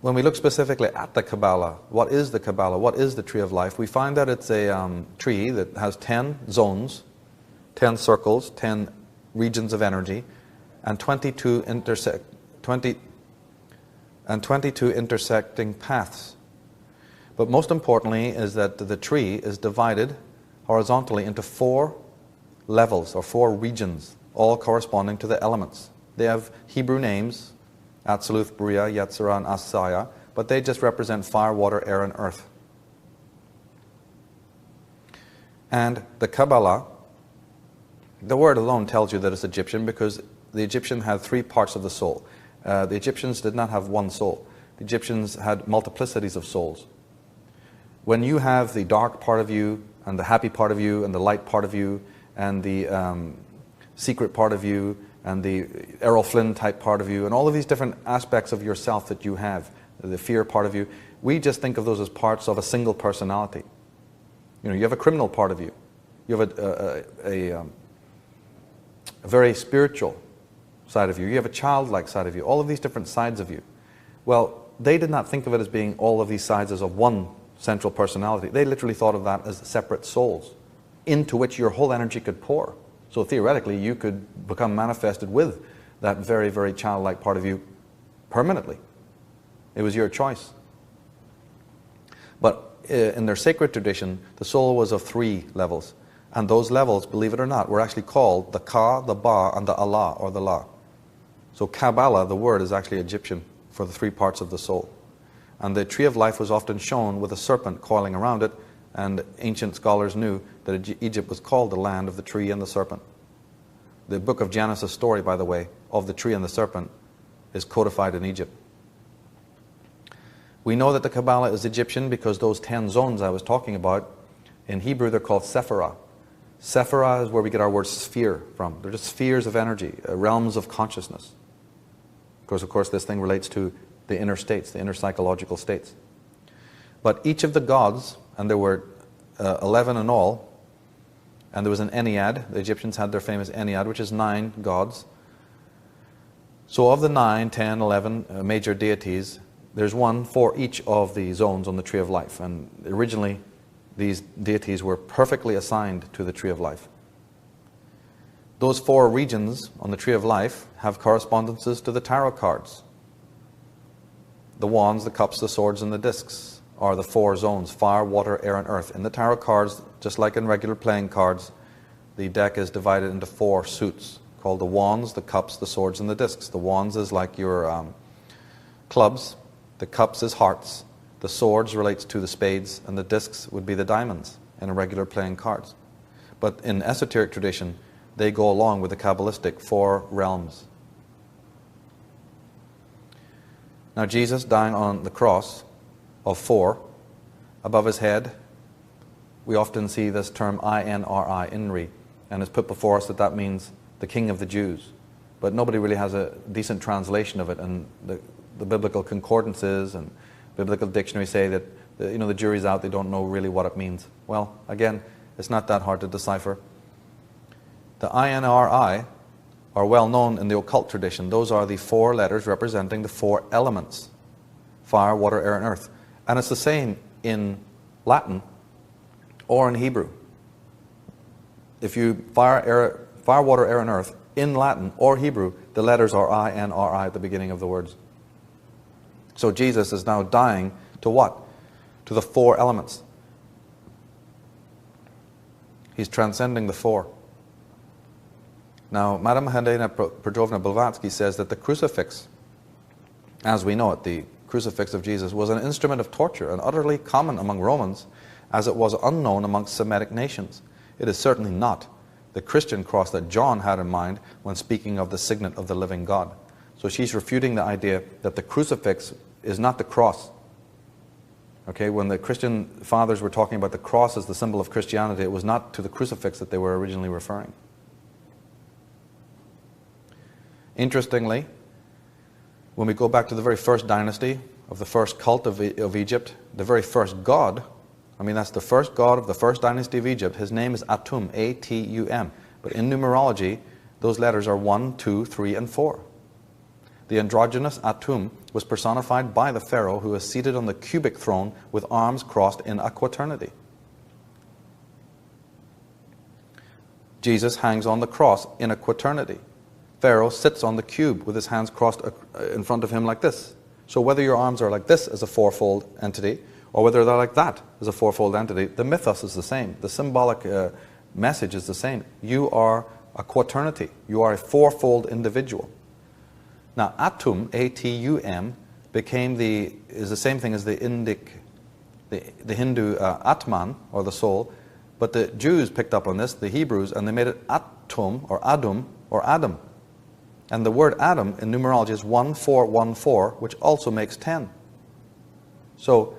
When we look specifically at the Kabbalah, what is the Kabbalah? What is the Tree of Life? We find that it's a tree that has 10 zones, 10 circles, 10 regions of energy, and 22 intersecting paths. But most importantly is that the tree is divided horizontally into 4 levels or 4 regions, all corresponding to the elements. They have Hebrew names, Atziluth, Bria, Yetzirah, and Asaya, but they just represent fire, water, air, and earth. And the Kabbalah, the word alone tells you that it's Egyptian because the Egyptian had 3 parts of the soul. The Egyptians did not have one soul. The Egyptians had multiplicities of souls. When you have the dark part of you, and the happy part of you, and the light part of you, and the secret part of you, and the Errol Flynn type part of you, and all of these different aspects of yourself that you have, the fear part of you, we just think of those as parts of a single personality. You know, you have a criminal part of you. You have a very spiritual side of you. You have a childlike side of you. All of these different sides of you. Well, they did not think of it as being all of these sides as of one central personality. They literally thought of that as separate souls into which your whole energy could pour. So theoretically, you could become manifested with that very, very childlike part of you permanently. It was your choice. But in their sacred tradition, the soul was of 3 levels. And those levels, believe it or not, were actually called the Ka, the Ba, and the Allah, or the La. So Kabbalah, the word, is actually Egyptian for the 3 parts of the soul. And the Tree of Life was often shown with a serpent coiling around it, and ancient scholars knew that Egypt was called the land of the tree and the serpent. The book of Genesis story, by the way, of the tree and the serpent is codified in Egypt. We know that the Kabbalah is Egyptian because those 10 zones I was talking about, in Hebrew they're called Sephirah. Sephirah is where we get our word sphere from. They're just spheres of energy, realms of consciousness. Of course, this thing relates to the inner states, the inner psychological states. But each of the gods, and there were 11 in all, and there was an Ennead. The Egyptians had their famous Ennead, which is 9 gods. So of the 9, 10, 11 major deities, there's one for each of the zones on the Tree of Life. And originally, these deities were perfectly assigned to the Tree of Life. Those 4 regions on the Tree of Life have correspondences to the tarot cards. The wands, the cups, the swords, and the discs are the 4 zones, fire, water, air, and earth. In the tarot cards, just like in regular playing cards, the deck is divided into 4 suits called the wands, the cups, the swords, and the discs. The wands is like your clubs, the cups is hearts, the swords relates to the spades, and the discs would be the diamonds in a regular playing cards. But in esoteric tradition, they go along with the Kabbalistic 4 realms. Now Jesus dying on the cross of 4, above his head, we often see this term INRI, INRI, and it's put before us that means the King of the Jews. But nobody really has a decent translation of it, and the biblical concordances and biblical dictionaries say that the jury's out, they don't know really what it means. Well, again, it's not that hard to decipher. The INRI are well known in the occult tradition. Those are the 4 letters representing the 4 elements: fire, water, air, and earth. And it's the same in Latin or in Hebrew. If you fire, water, air, and earth in Latin or Hebrew, the letters are INRI at the beginning of the words. So Jesus is now dying to what? To the 4 elements. He's transcending the 4. Now, Madame Helena Petrovna Blavatsky says that the crucifix, as we know it, the crucifix of Jesus, was an instrument of torture and utterly common among Romans, as it was unknown amongst Semitic nations. It is certainly not the Christian cross that John had in mind when speaking of the signet of the living God. So she's refuting the idea that the crucifix is not the cross. Okay, when the Christian fathers were talking about the cross as the symbol of Christianity, it was not to the crucifix that they were originally referring. Interestingly, when we go back to the very first dynasty of the first cult of Egypt, the very first god, that's the first god of the first dynasty of Egypt, his name is Atum, A-T-U-M. But in numerology, those letters are 1, 2, 3, and 4. The androgynous Atum was personified by the pharaoh who is seated on the cubic throne with arms crossed in a quaternity. Jesus hangs on the cross in a quaternity. Pharaoh sits on the cube with his hands crossed in front of him like this. So whether your arms are like this as a fourfold entity, or whether they're like that as a fourfold entity, the mythos is the same. The symbolic message is the same. You are a quaternity. You are a fourfold individual. Now, Atum, A-T-U-M, is the same thing as the Hindu Atman, or the soul, but the Jews picked up on this, the Hebrews, and they made it Atum, or Adum, or Adam. And the word Adam in numerology is 1414, which also makes 10. So,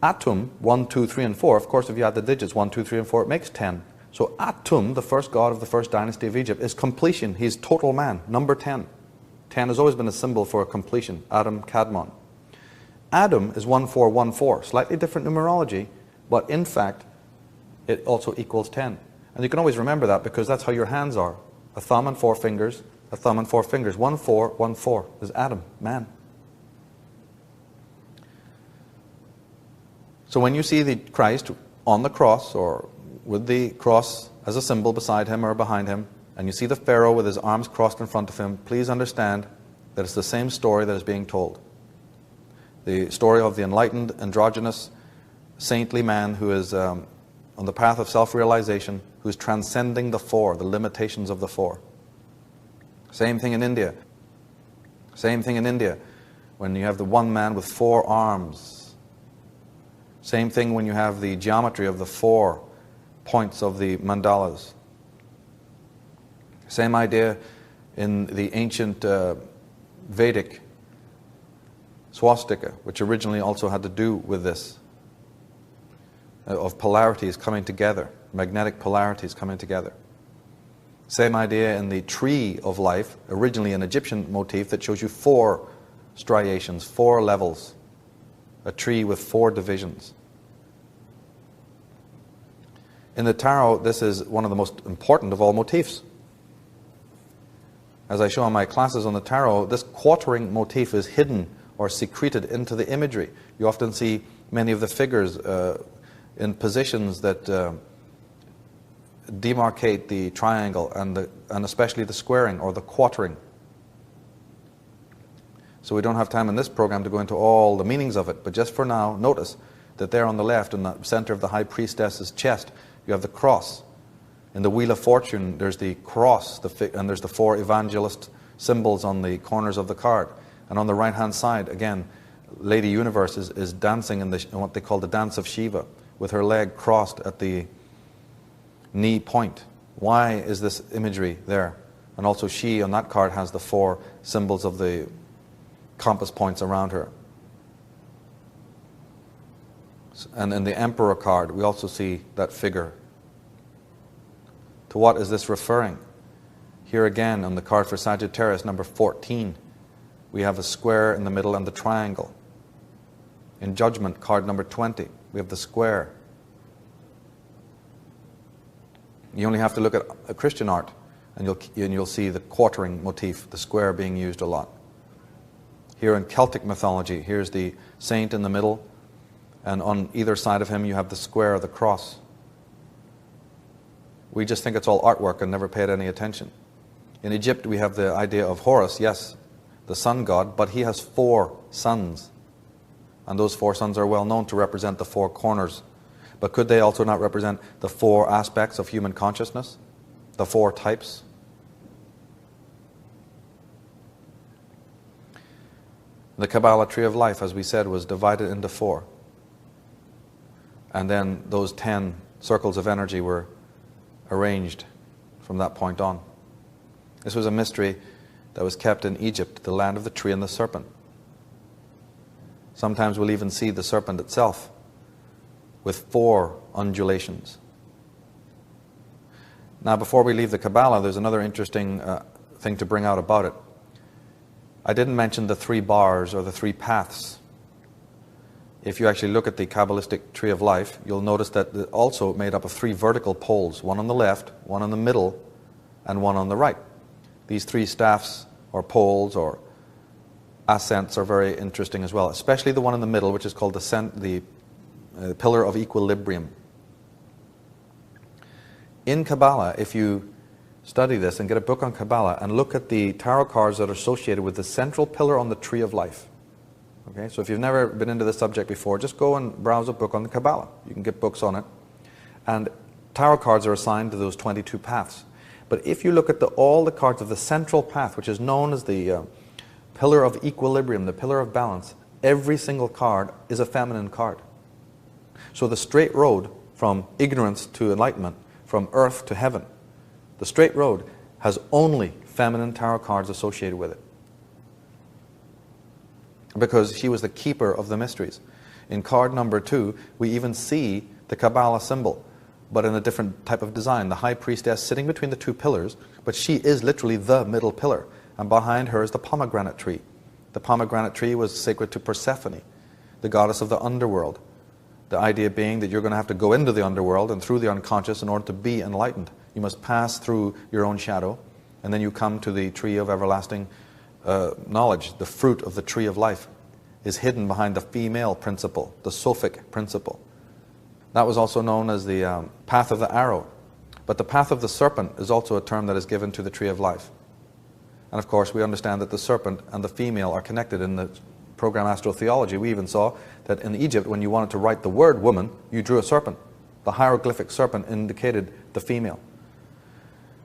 Atum, 1, 2, 3, and 4, of course, if you add the digits 1, 2, 3, and 4, it makes 10. So Atum, the first god of the first dynasty of Egypt, is completion. He's total man, number 10. 10 has always been a symbol for completion, Adam, Kadmon. Adam is 1414, slightly different numerology, but in fact, it also equals 10. And you can always remember that because that's how your hands are. A thumb and 4 fingers, a thumb and 4 fingers. 1414 is Adam, man. So when you see the Christ on the cross, or with the cross as a symbol beside him or behind him, and you see the Pharaoh with his arms crossed in front of him, please understand that it's the same story that is being told. The story of the enlightened, androgynous, saintly man who is on the path of self-realization, who is transcending the four, the limitations of the four. Same thing in India. Same thing in India, when you have the one man with 4 arms. Same thing when you have the geometry of the 4 points of the mandalas. Same idea in the ancient Vedic swastika, which originally also had to do with this, of polarities coming together, magnetic polarities coming together. Same idea in the tree of life, originally an Egyptian motif that shows you 4 striations, 4 levels, a tree with 4 divisions. In the tarot, this is one of the most important of all motifs. As I show in my classes on the tarot, this quartering motif is hidden or secreted into the imagery. You often see many of the figures in positions that demarcate the triangle and especially the squaring or the quartering. So we don't have time in this program to go into all the meanings of it, but just for now, notice that there on the left, in the center of the high priestess's chest, you have the cross. In the Wheel of Fortune, there's the cross, and there's the 4 evangelist symbols on the corners of the card. And on the right-hand side, again, Lady Universe is dancing in what they call the dance of Shiva, with her leg crossed at the knee point. Why is this imagery there? And also she, on that card, has the 4 symbols of the compass points around her. And in the Emperor card, we also see that figure. To what is this referring? Here again, on the card for Sagittarius, number 14, we have a square in the middle and the triangle. In Judgment, card number 20, we have the square. You only have to look at a Christian art, and you'll see the quartering motif, the square being used a lot. Here in Celtic mythology, here's the saint in the middle, and on either side of him you have the square of the cross. We just think it's all artwork and never paid any attention. In Egypt we have the idea of Horus, yes, the sun god, but he has 4 sons. And those 4 sons are well known to represent the 4 corners. But could they also not represent the 4 aspects of human consciousness? The 4 types? The Kabbalah tree of life, as we said, was divided into 4. And then those 10 circles of energy were arranged from that point on. This was a mystery that was kept in Egypt, the land of the tree and the serpent. Sometimes we'll even see the serpent itself with 4 undulations. Now, before we leave the Kabbalah, there's another interesting thing to bring out about it. I didn't mention the 3 bars or the 3 paths. If you actually look at the Kabbalistic tree of life, you'll notice that it's also made up of 3 vertical poles, one on the left, one on the middle, and one on the right. These 3 staffs or poles or ascents are very interesting as well, especially the one in the middle, which is called the pillar of equilibrium. In Kabbalah, if you study this and get a book on Kabbalah and look at the tarot cards that are associated with the central pillar on the tree of life. Okay, so if you've never been into this subject before, just go and browse a book on the Kabbalah. You can get books on it. And tarot cards are assigned to those 22 paths. But if you look at all the cards of the central path, which is known as the pillar of equilibrium, the pillar of balance, every single card is a feminine card. So the straight road from ignorance to enlightenment, from earth to heaven, the straight road has only feminine tarot cards associated with it. Because she was the keeper of the mysteries. In card number 2, we even see the Kabbalah symbol, but in a different type of design. The high priestess sitting between the 2 pillars, but she is literally the middle pillar. And behind her is the pomegranate tree. The pomegranate tree was sacred to Persephone, the goddess of the underworld. The idea being that you're going to have to go into the underworld and through the unconscious in order to be enlightened. You must pass through your own shadow, and then you come to the tree of everlasting knowledge. The fruit of the tree of life is hidden behind the female principle, the Sophic principle. That was also known as the path of the arrow. But the path of the serpent is also a term that is given to the tree of life. And of course, we understand that the serpent and the female are connected in the program Astrotheology. We even saw that in Egypt, when you wanted to write the word woman, you drew a serpent. The hieroglyphic serpent indicated the female.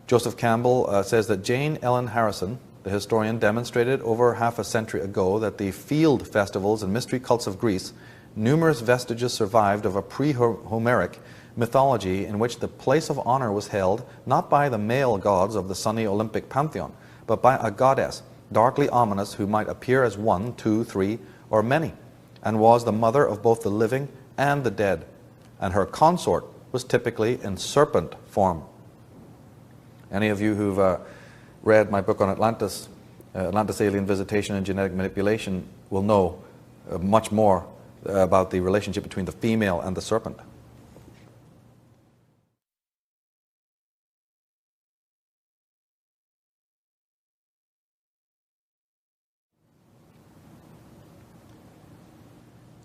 Joseph Campbell says that Jane Ellen Harrison, the historian, demonstrated over half a century ago that the field festivals and mystery cults of Greece, numerous vestiges survived of a pre-Homeric mythology in which the place of honor was held not by the male gods of the sunny Olympic pantheon, but by a goddess, darkly ominous, who might appear as 1, 2, 3, or many, and was the mother of both the living and the dead. And her consort was typically in serpent form. Any of you who've read my book on Atlantis, Atlantis Alien Visitation and Genetic Manipulation, will know much more about the relationship between the female and the serpent.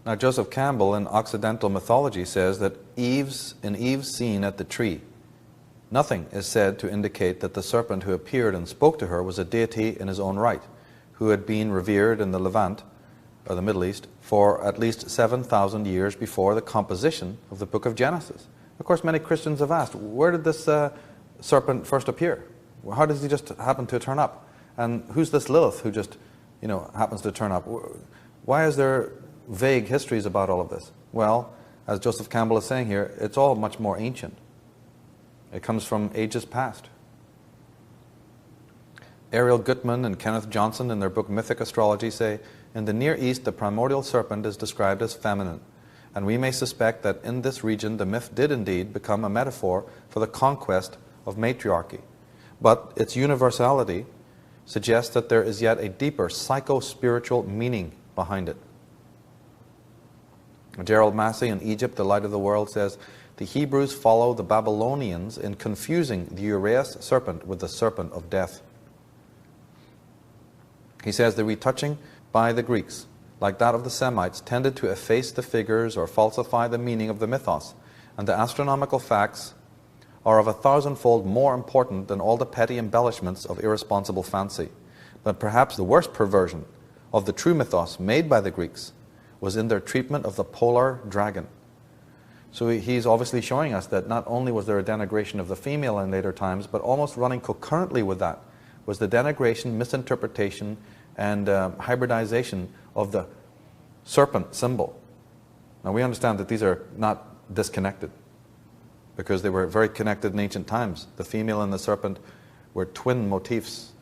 Now, Joseph Campbell in Occidental Mythology says that in Eve's scene at the tree, nothing is said to indicate that the serpent who appeared and spoke to her was a deity in his own right, who had been revered in the Levant, or the Middle East, for at least 7,000 years before the composition of the book of Genesis. Of course, many Christians have asked, where did this serpent first appear? How does he just happen to turn up? And who's this Lilith who just, happens to turn up? Why is there vague histories about all of this? Well, as Joseph Campbell is saying here, it's all much more ancient. It comes from ages past. Ariel Gutman and Kenneth Johnson in their book Mythic Astrology say, in the Near East, the primordial serpent is described as feminine, and we may suspect that in this region the myth did indeed become a metaphor for the conquest of matriarchy. But its universality suggests that there is yet a deeper psycho-spiritual meaning behind it. Gerald Massey in Egypt, The Light of the World, says, the Hebrews follow the Babylonians in confusing the uraeus serpent with the serpent of death. He says the retouching by the Greeks, like that of the Semites, tended to efface the figures or falsify the meaning of the mythos, and the astronomical facts are of 1,000-fold more important than all the petty embellishments of irresponsible fancy. But perhaps the worst perversion of the true mythos made by the Greeks was in their treatment of the polar dragon. So he's obviously showing us that not only was there a denigration of the female in later times, but almost running concurrently with that was the denigration, misinterpretation, and hybridization of the serpent symbol. Now we understand that these are not disconnected, because they were very connected in ancient times. The female and the serpent were twin motifs.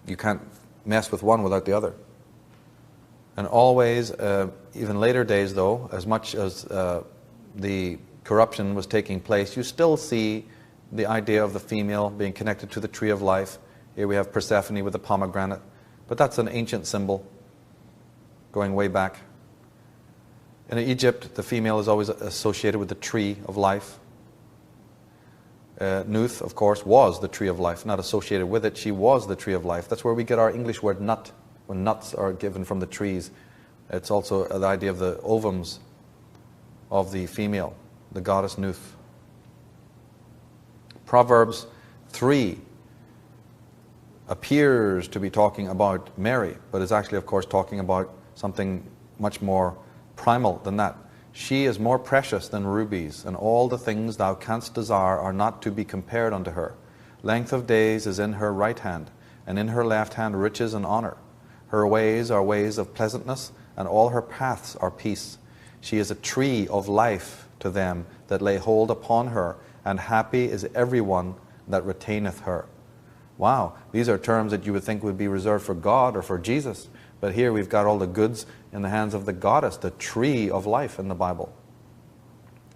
You can't mess with one without the other. And always, even later days though, as much as the corruption was taking place, you still see the idea of the female being connected to the tree of life. Here we have Persephone with the pomegranate, but that's an ancient symbol going way back. In Egypt, the female is always associated with the tree of life. Nuth, of course, was the tree of life, not associated with it. She was the tree of life. That's where we get our English word nut, when nuts are given from the trees. It's also the idea of the ovums of the female, the goddess Nuth. Proverbs 3 appears to be talking about Mary, but is actually, of course, talking about something much more primal than that. She is more precious than rubies, and all the things thou canst desire are not to be compared unto her. Length of days is in her right hand, and in her left hand riches and honor. Her ways are ways of pleasantness, and all her paths are peace. She is a tree of life to them that lay hold upon her, and happy is everyone that retaineth her. Wow, these are terms that you would think would be reserved for God or for Jesus. But here we've got all the goods in the hands of the goddess, the tree of life in the Bible.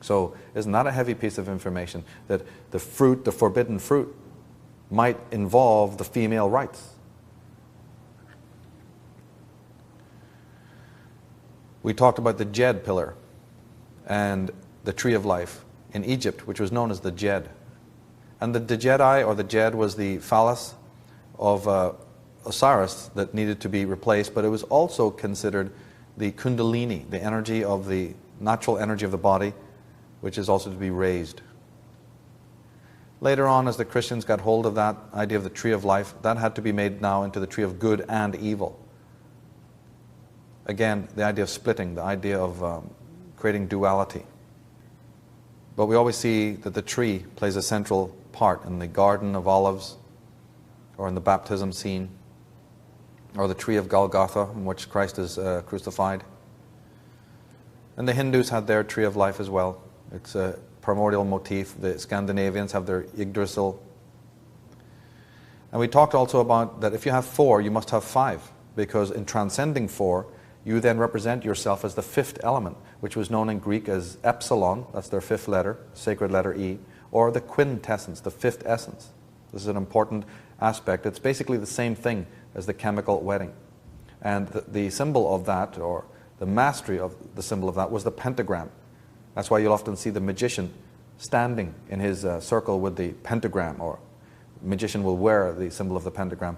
So isn't that a heavy piece of information? That the fruit, the forbidden fruit, might involve the female rights. We talked about the Jed pillar and the tree of life in Egypt, which was known as the Jed. And the Jedi, or the Jed, was the phallus of Osiris that needed to be replaced, but it was also considered the Kundalini, the energy of the natural energy of the body, which is also to be raised. Later on, as the Christians got hold of that idea of the tree of life, that had to be made now into the tree of good and evil. Again, the idea of splitting, the idea of creating duality. But we always see that the tree plays a central part in the Garden of Olives, or in the baptism scene, or the tree of Golgotha, in which Christ is crucified. And the Hindus had their tree of life as well. It's a primordial motif. The Scandinavians have their Yggdrasil. And we talked also about that if you have 4, you must have 5, because in transcending 4, you then represent yourself as the 5th element, which was known in Greek as epsilon, that's their 5th letter, sacred letter E, or the quintessence, the 5th essence. This is an important aspect. It's basically the same thing as the chemical wedding. And the symbol of that, or the mastery of the symbol of that, was the pentagram. That's why you'll often see the magician standing in his circle with the pentagram, or the magician will wear the symbol of the pentagram.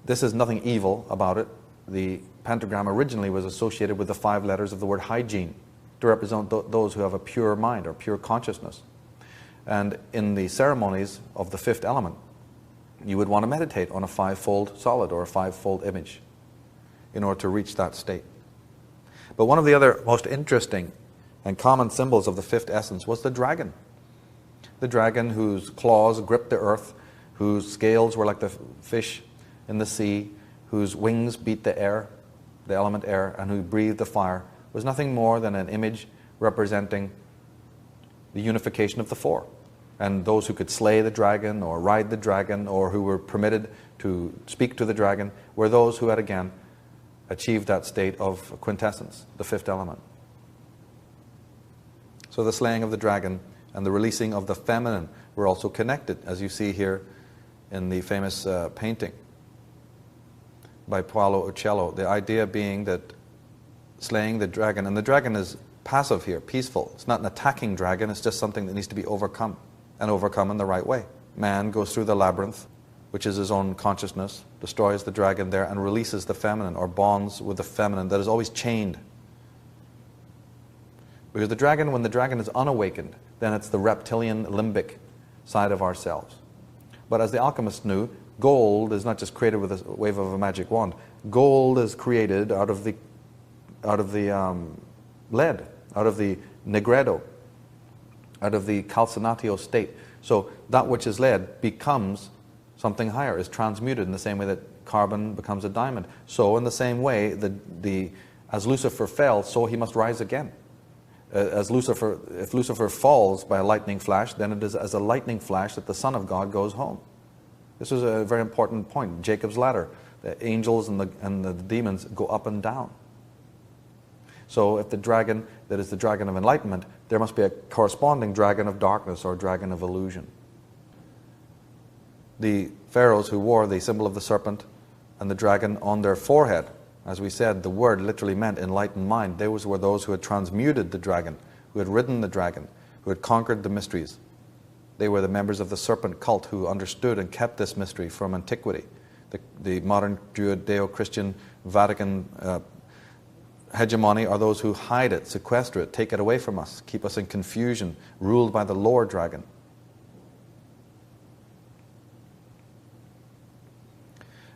This is nothing evil about it. The pentagram originally was associated with the 5 letters of the word hygiene, to represent those who have a pure mind or pure consciousness. And in the ceremonies of the 5th element, you would want to meditate on a 5-fold solid or a 5-fold image in order to reach that state. But one of the other most interesting and common symbols of the 5th essence was the dragon. The dragon whose claws gripped the earth, whose scales were like the fish in the sea, whose wings beat the air, the element air, and who breathed the fire, was nothing more than an image representing the unification of the 4. And those who could slay the dragon or ride the dragon, or who were permitted to speak to the dragon, were those who had again achieved that state of quintessence, the 5th element. So the slaying of the dragon and the releasing of the feminine were also connected, as you see here in the famous painting by Paolo Uccello. The idea being that slaying the dragon, and the dragon is passive here, peaceful. It's not an attacking dragon, it's just something that needs to be overcome, and overcome in the right way. Man goes through the labyrinth, which is his own consciousness, destroys the dragon there, and releases the feminine, or bonds with the feminine that is always chained. Because the dragon, when the dragon is unawakened, then it's the reptilian limbic side of ourselves. But as the alchemists knew, gold is not just created with a wave of a magic wand. Gold is created out of the lead, out of the negredo, out of the calcinatio state. So that which is lead becomes something higher, is transmuted in the same way that carbon becomes a diamond. So in the same way, as Lucifer fell, so he must rise again. As Lucifer, if Lucifer falls by a lightning flash, then it is as a lightning flash that the Son of God goes home. This is a very important point. Jacob's ladder. The angels and the demons go up and down. So if the dragon that is the dragon of enlightenment, there must be a corresponding dragon of darkness or dragon of illusion. The pharaohs who wore the symbol of the serpent and the dragon on their forehead, as we said, the word literally meant enlightened mind. Those were those who had transmuted the dragon, who had ridden the dragon, who had conquered the mysteries. They were the members of the serpent cult who understood and kept this mystery from antiquity. The modern Judeo-Christian Vatican hegemony are those who hide it, sequester it, take it away from us, keep us in confusion, ruled by the lower dragon.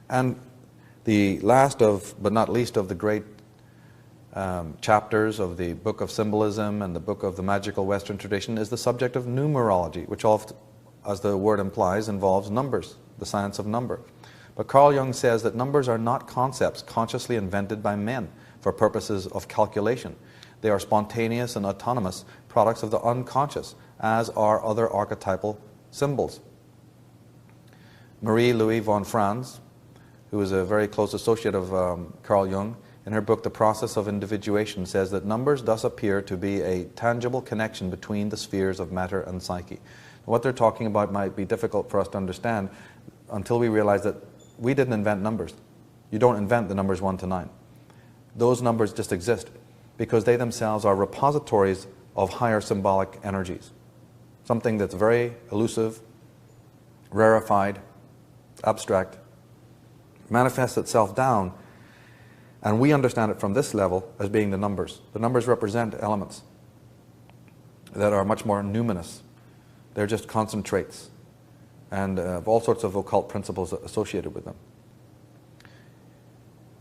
And the last of, but not least of the great chapters of the Book of Symbolism and the Book of the Magical Western Tradition is the subject of numerology, which, as the word implies, involves numbers, the science of number. But Carl Jung says that numbers are not concepts consciously invented by men for purposes of calculation. They are spontaneous and autonomous products of the unconscious, as are other archetypal symbols. Marie Louise von Franz, who is a very close associate of Carl Jung, in her book The Process of Individuation, says that numbers thus appear to be a tangible connection between the spheres of matter and psyche. What they're talking about might be difficult for us to understand until we realize that we didn't invent numbers. You don't invent the numbers 1 to 9. Those numbers just exist because they themselves are repositories of higher symbolic energies. Something that's very elusive, rarefied, abstract, manifests itself down, and we understand it from this level as being the numbers. The numbers represent elements that are much more numinous. They're just concentrates and all sorts of occult principles associated with them.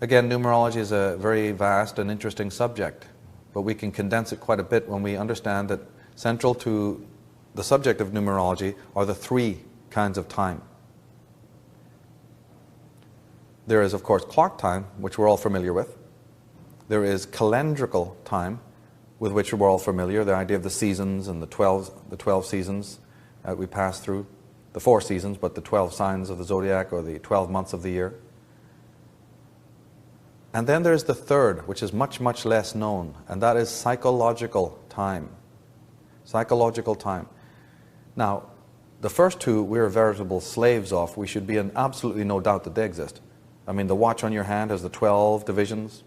Again, numerology is a very vast and interesting subject, but we can condense it quite a bit when we understand that central to the subject of numerology are the 3 kinds of time. There is, of course, clock time, which we're all familiar with. There is calendrical time, with which we're all familiar, the idea of the seasons and the 12 seasons we pass through. The 4 seasons, but the 12 signs of the zodiac or the 12 months of the year. And then there's the third, which is much, much less known, and that is psychological time. Psychological time. Now, the first 2 we're veritable slaves of. We should be in absolutely no doubt that they exist. I mean, the watch on your hand has the 12 divisions.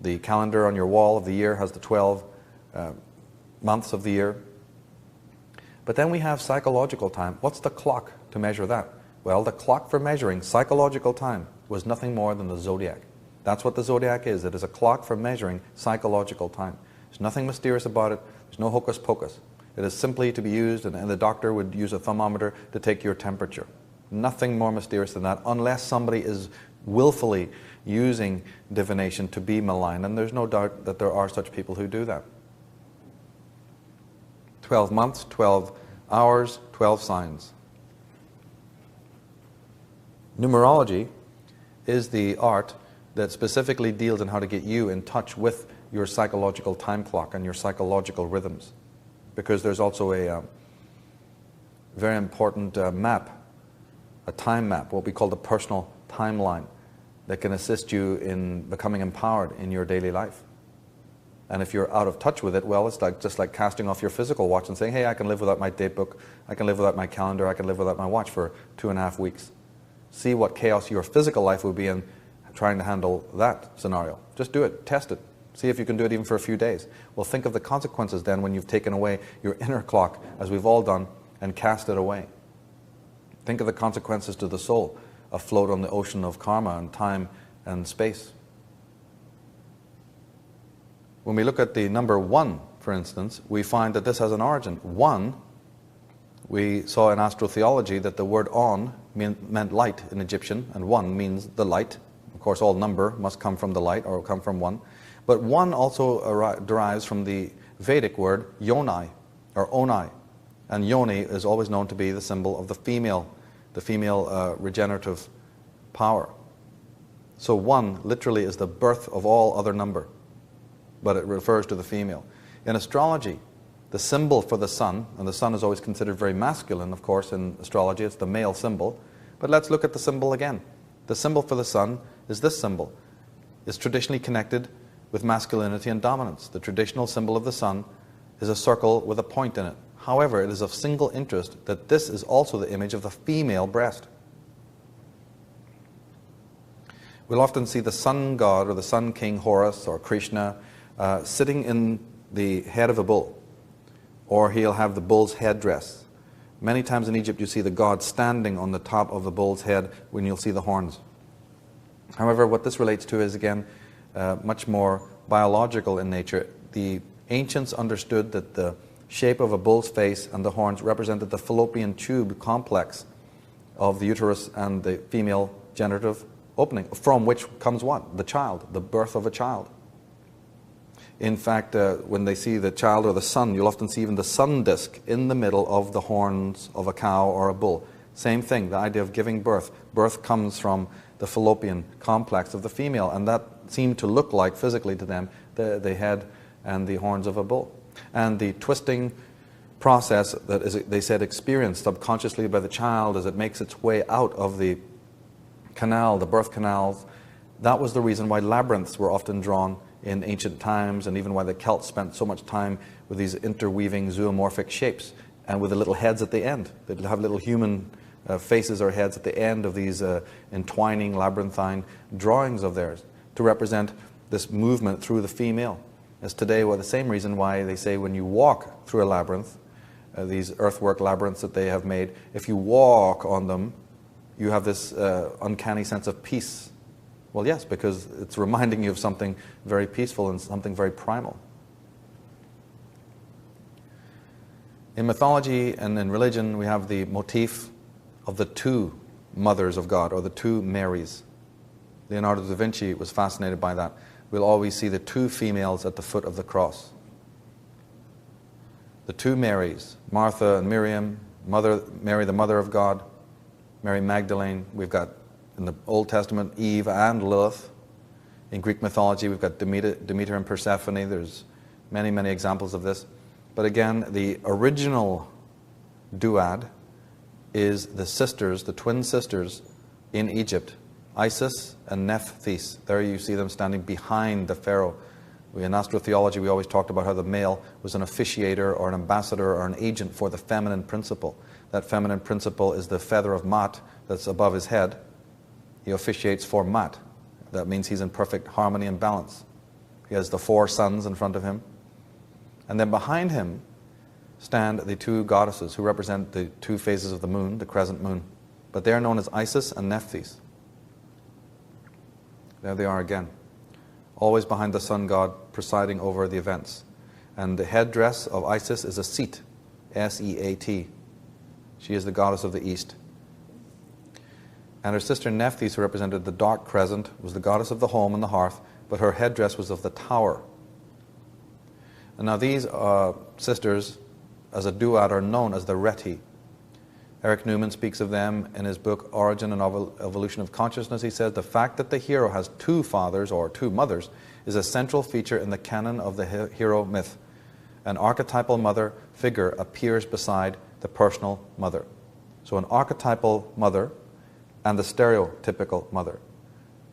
The calendar on your wall of the year has the 12 months of the year. But then we have psychological time. What's the clock to measure that? Well, the clock for measuring psychological time was nothing more than the zodiac. That's what the zodiac is. It is a clock for measuring psychological time. There's nothing mysterious about it. There's no hocus pocus. It is simply to be used, and the doctor would use a thermometer to take your temperature. Nothing more mysterious than that, unless somebody is willfully using divination to be malign, and there's no doubt that there are such people who do that. 12 months, 12 hours, 12 signs. Numerology is the art that specifically deals in how to get you in touch with your psychological time clock and your psychological rhythms. Because there's also a very important map, a time map, what we call the personal timeline, that can assist you in becoming empowered in your daily life. And if you're out of touch with it, well, it's just like casting off your physical watch and saying, hey, I can live without my date book, I can live without my calendar, I can live without my watch for 2.5 weeks. See what chaos your physical life would be in trying to handle that scenario. Just do it, test it, see if you can do it even for a few days. Well, think of the consequences then when you've taken away your inner clock, as we've all done, and cast it away. Think of the consequences to the soul afloat on the ocean of karma and time and space. When we look at the number 1, for instance, we find that this has an origin. 1, we saw in astrotheology that the word on meant light in Egyptian, and 1 means the light. Of course, all number must come from the light or come from 1. But 1 also derives from the Vedic word yoni, or onai. And yoni is always known to be the symbol of the female regenerative power. So 1 literally is the birth of all other number, but it refers to the female. In astrology, the symbol for the sun, and the sun is always considered very masculine, of course, in astrology, it's the male symbol. But let's look at the symbol again. The symbol for the sun is this symbol. It's traditionally connected with masculinity and dominance. The traditional symbol of the sun is a circle with a point in it. However, it is of single interest that this is also the image of the female breast. We'll often see the sun god or the sun king Horus or Krishna sitting in the head of a bull, or he'll have the bull's headdress. Many times in Egypt you see the god standing on the top of the bull's head when you'll see the horns. However, what this relates to is again much more biological in nature. The ancients understood that the shape of a bull's face and the horns represented the fallopian tube complex of the uterus and the female generative opening, from which comes what? The child, the birth of a child. In fact, when they see the child or the sun, you'll often see even the sun disk in the middle of the horns of a cow or a bull. Same thing, the idea of giving birth. Birth comes from the fallopian complex of the female, and that seemed to look like, physically to them, the head and the horns of a bull. And the twisting process that is, they said, experienced subconsciously by the child as it makes its way out of the canal, the birth canals, that was the reason why labyrinths were often drawn in ancient times, and even why the Celts spent so much time with these interweaving zoomorphic shapes and with the little heads at the end. They'd have little human faces or heads at the end of these entwining labyrinthine drawings of theirs to represent this movement through the female. As today, well, the same reason why they say when you walk through a labyrinth, these earthwork labyrinths that they have made, if you walk on them, you have this uncanny sense of peace. Well, yes, because it's reminding you of something very peaceful and something very primal. In mythology and in religion, we have the motif of the two mothers of God, or the two Marys. Leonardo da Vinci was fascinated by that. We'll always see the two females at the foot of the cross. The two Marys, Martha and Miriam, Mary the mother of God, Mary Magdalene. We've got in the Old Testament Eve and Lilith. In Greek mythology we've got Demeter and Persephone. There's many, many examples of this. But again, the original duad is the sisters, the twin sisters in Egypt, Isis and Nephthys. There you see them standing behind the Pharaoh. In astrotheology, we always talked about how the male was an officiator or an ambassador or an agent for the feminine principle. That feminine principle is the feather of Mat that's above his head. He officiates for Mat. That means he's in perfect harmony and balance. He has the four suns in front of him. And then behind him stand the two goddesses who represent the two phases of the moon, the crescent moon. But they are known as Isis and Nephthys. There they are again. Always behind the sun god, presiding over the events. And the headdress of Isis is a seat, S-E-A-T. She is the goddess of the east. And her sister Nephthys, who represented the dark crescent, was the goddess of the home and the hearth, but her headdress was of the tower. And now these sisters, as a duad, are known as the Reti. Eric Newman speaks of them in his book Origin and Evolution of Consciousness. He says, the fact that the hero has two fathers or two mothers is a central feature in the canon of the hero myth. An archetypal mother figure appears beside the personal mother. So an archetypal mother and the stereotypical mother.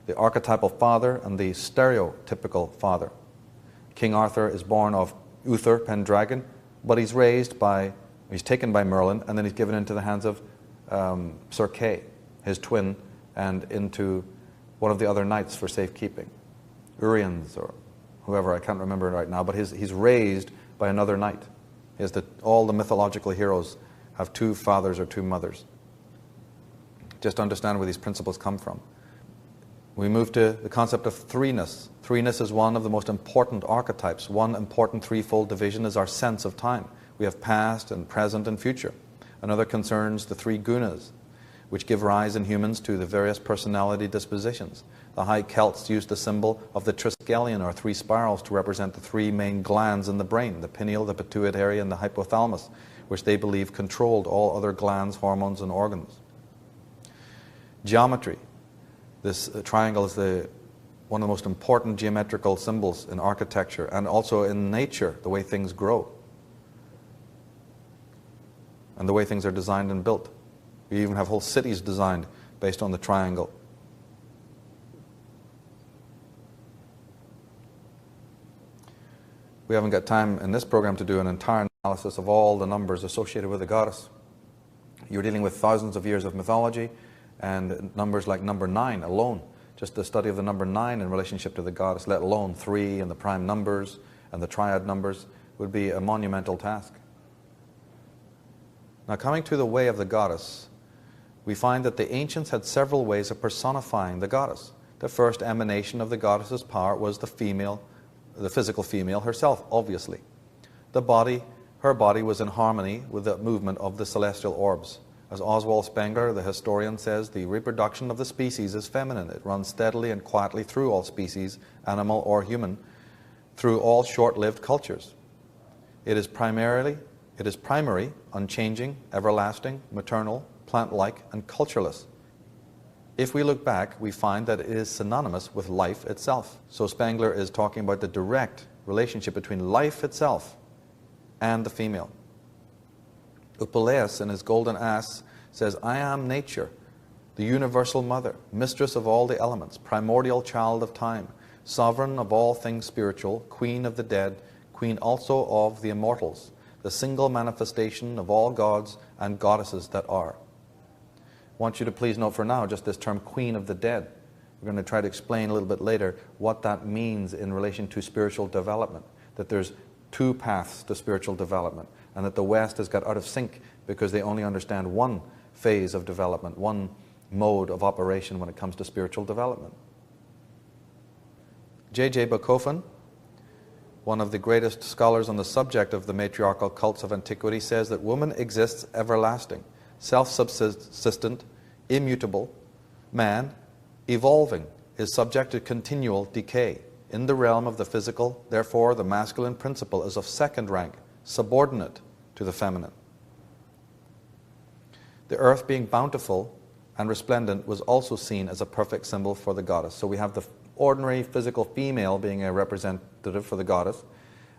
The archetypal father and the stereotypical father. King Arthur is born of Uther, Pendragon, but he's taken by Merlin, and then he's given into the hands of Sir Kay, his twin, and into one of the other knights for safekeeping. Uriens or whoever, I can't remember right now, but he's raised by another knight. All the mythological heroes have two fathers or two mothers. Just understand where these principles come from. We move to the concept of threeness. Threeness is one of the most important archetypes. One important threefold division is our sense of time. We have past and present and future. Another concerns the three gunas, which give rise in humans to the various personality dispositions. The High Celts used the symbol of the triskelion, or three spirals, to represent the three main glands in the brain, the pineal, the pituitary, and the hypothalamus, which they believe controlled all other glands, hormones, and organs. Geometry. This triangle is one of the most important geometrical symbols in architecture and also in nature, the way things grow and the way things are designed and built. We even have whole cities designed based on the triangle. We haven't got time in this program to do an entire analysis of all the numbers associated with the goddess. You're dealing with thousands of years of mythology and numbers like number 9 alone. Just the study of the number 9 in relationship to the goddess, let alone 3 and the prime numbers and the triad numbers, would be a monumental task. Now, coming to the way of the goddess, we find that the ancients had several ways of personifying the goddess. The first emanation of the goddess's power was the physical female herself, obviously. Her body was in harmony with the movement of the celestial orbs. As Oswald Spengler, the historian, says, the reproduction of the species is feminine. It runs steadily and quietly through all species, animal or human, through all short-lived cultures. It is primary, unchanging, everlasting, maternal, plant-like, and cultureless. If we look back, we find that it is synonymous with life itself. So Spengler is talking about the direct relationship between life itself and the female. Upaleus, in his Golden Ass, says, I am nature, the universal mother, mistress of all the elements, primordial child of time, sovereign of all things spiritual, queen of the dead, queen also of the immortals, the single manifestation of all gods and goddesses that are. I want you to please note for now just this term, queen of the dead. We're going to try to explain a little bit later what that means in relation to spiritual development, that there's two paths to spiritual development, and that the West has got out of sync because they only understand one phase of development, one mode of operation when it comes to spiritual development. J.J. Bachofen, one of the greatest scholars on the subject of the matriarchal cults of antiquity, says that woman exists everlasting, self-subsistent, immutable. Man, evolving, is subject to continual decay. In the realm of the physical, therefore, the masculine principle is of second rank, subordinate to the feminine. The earth being bountiful and resplendent was also seen as a perfect symbol for the goddess. So we have the ordinary physical female being a representative for the goddess.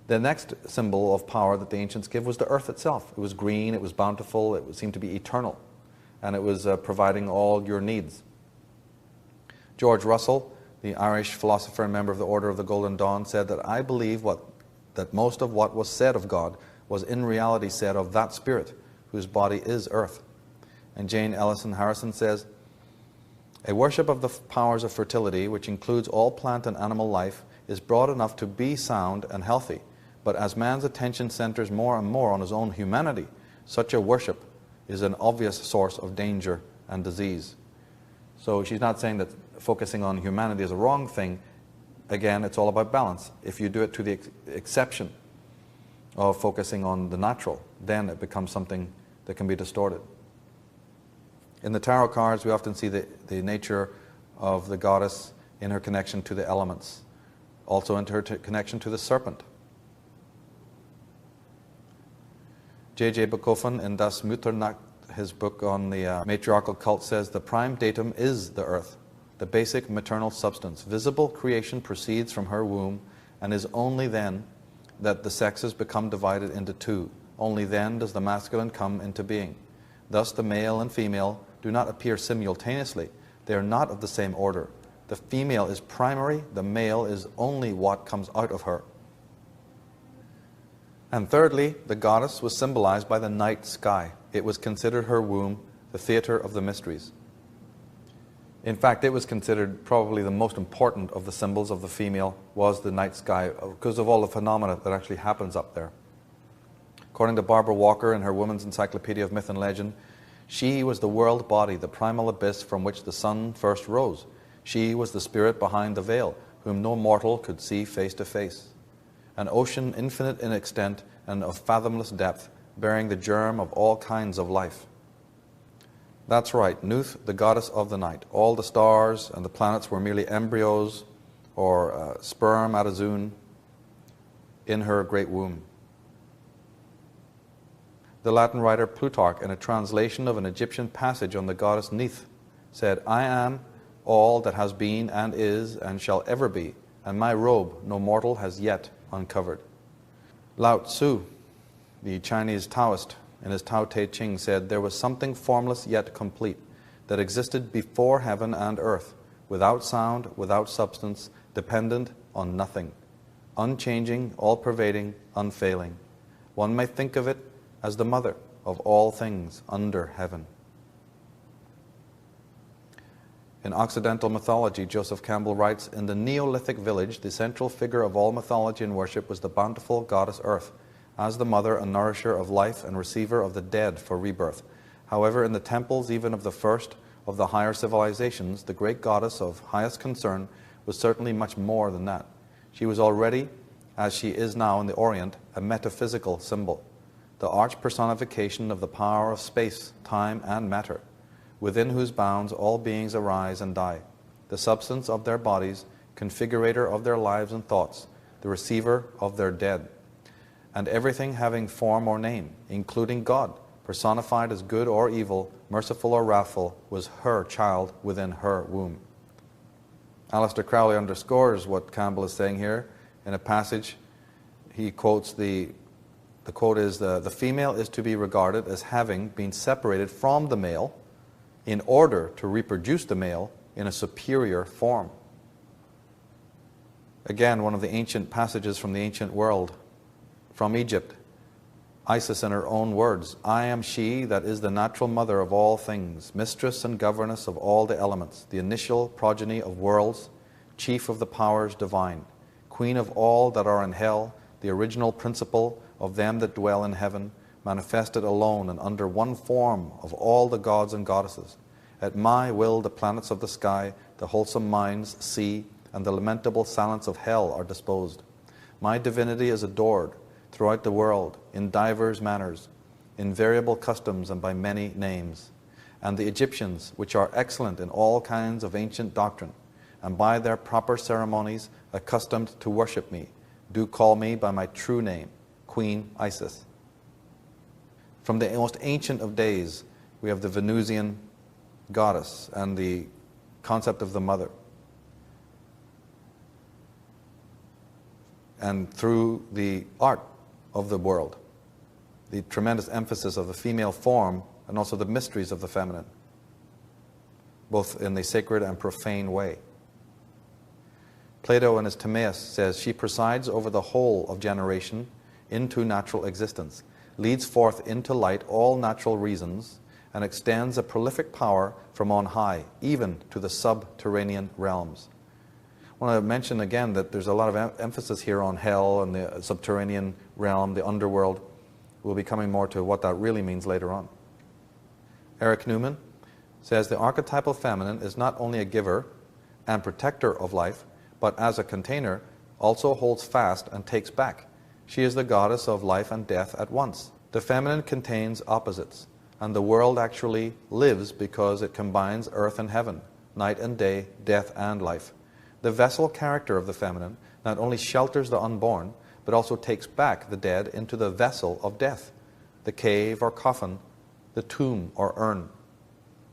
The next symbol of power that the ancients give was the earth itself. It was green, it was bountiful, it seemed to be eternal, and it was providing all your needs. George Russell, the Irish philosopher and member of the Order of the Golden Dawn, said that I believe that most of what was said of God was in reality said of that spirit, whose body is earth. And Jane Ellison Harrison says, a worship of the powers of fertility, which includes all plant and animal life, is broad enough to be sound and healthy. But as man's attention centers more and more on his own humanity, such a worship is an obvious source of danger and disease. So she's not saying that focusing on humanity is a wrong thing. Again, it's all about balance. If you do it to the exception of focusing on the natural, then it becomes something that can be distorted. In the tarot cards, we often see the nature of the goddess in her connection to the elements, also in her connection to the serpent. J.J. Bachofen, in Das Mütternacht, his book on the matriarchal cult, says the prime datum is the earth, the basic maternal substance. Visible creation proceeds from her womb, and is only then that the sexes become divided into two. Only then does the masculine come into being. Thus the male and female do not appear simultaneously. They are not of the same order. The female is primary, the male is only what comes out of her. And thirdly, the goddess was symbolized by the night sky. It was considered her womb, the theater of the mysteries. In fact, it was considered probably the most important of the symbols of the female was the night sky because of all the phenomena that actually happens up there. According to Barbara Walker in her Woman's Encyclopedia of Myth and Legend, she was the world body, the primal abyss from which the sun first rose. She was the spirit behind the veil, whom no mortal could see face to face. An ocean infinite in extent and of fathomless depth, bearing the germ of all kinds of life. That's right, Nuth, the goddess of the night. All the stars and the planets were merely embryos or spermatozoon in her great womb. The Latin writer Plutarch, in a translation of an Egyptian passage on the goddess Neith, said, I am all that has been and shall ever be, and my robe no mortal has yet uncovered. Lao Tzu, the Chinese Taoist, in his Tao Te Ching said, there was something formless yet complete that existed before heaven and earth, without sound, without substance, dependent on nothing, unchanging, all-pervading, unfailing. One may think of it as the mother of all things under heaven. In Occidental mythology, Joseph Campbell writes, in the Neolithic village, the central figure of all mythology and worship was the bountiful goddess Earth, as the mother and nourisher of life and receiver of the dead for rebirth. However, in the temples even of the first of the higher civilizations, the great goddess of highest concern was certainly much more than that. She was already, as she is now in the Orient, a metaphysical symbol, the arch personification of the power of space, time, and matter, within whose bounds all beings arise and die, the substance of their bodies, configurator of their lives and thoughts, the receiver of their dead, and everything having form or name, including God, personified as good or evil, merciful or wrathful, was her child within her womb. Aleister Crowley underscores what Campbell is saying here in a passage. He quotes the quote is, the female is to be regarded as having been separated from the male in order to reproduce the male in a superior form. Again, one of the ancient passages from the ancient world, from Egypt, Isis in her own words, I am she that is the natural mother of all things, mistress and governess of all the elements, the initial progeny of worlds, chief of the powers divine, queen of all that are in hell, the original principle of them that dwell in heaven, manifested alone and under one form of all the gods and goddesses. At my will the planets of the sky, the wholesome minds, sea, and the lamentable silence of hell are disposed. My divinity is adored throughout the world in divers manners, in variable customs and by many names. And the Egyptians, which are excellent in all kinds of ancient doctrine, and by their proper ceremonies accustomed to worship me, do call me by my true name, Queen Isis. From the most ancient of days, we have the Venusian goddess and the concept of the mother. And through the art of the world, the tremendous emphasis of the female form and also the mysteries of the feminine, both in the sacred and profane way. Plato in his Timaeus says, she presides over the whole of generation into natural existence, leads forth into light all natural reasons, and extends a prolific power from on high, even to the subterranean realms. I want to mention again that there's a lot of emphasis here on hell and the subterranean realm, the underworld. We'll be coming more to what that really means later on. Eric Newman says the archetypal feminine is not only a giver and protector of life, but as a container also holds fast and takes back. She is the goddess of life and death at once. The feminine contains opposites, and the world actually lives because it combines earth and heaven, night and day, death and life. The vessel character of the feminine not only shelters the unborn, but also takes back the dead into the vessel of death, the cave or coffin, the tomb or urn.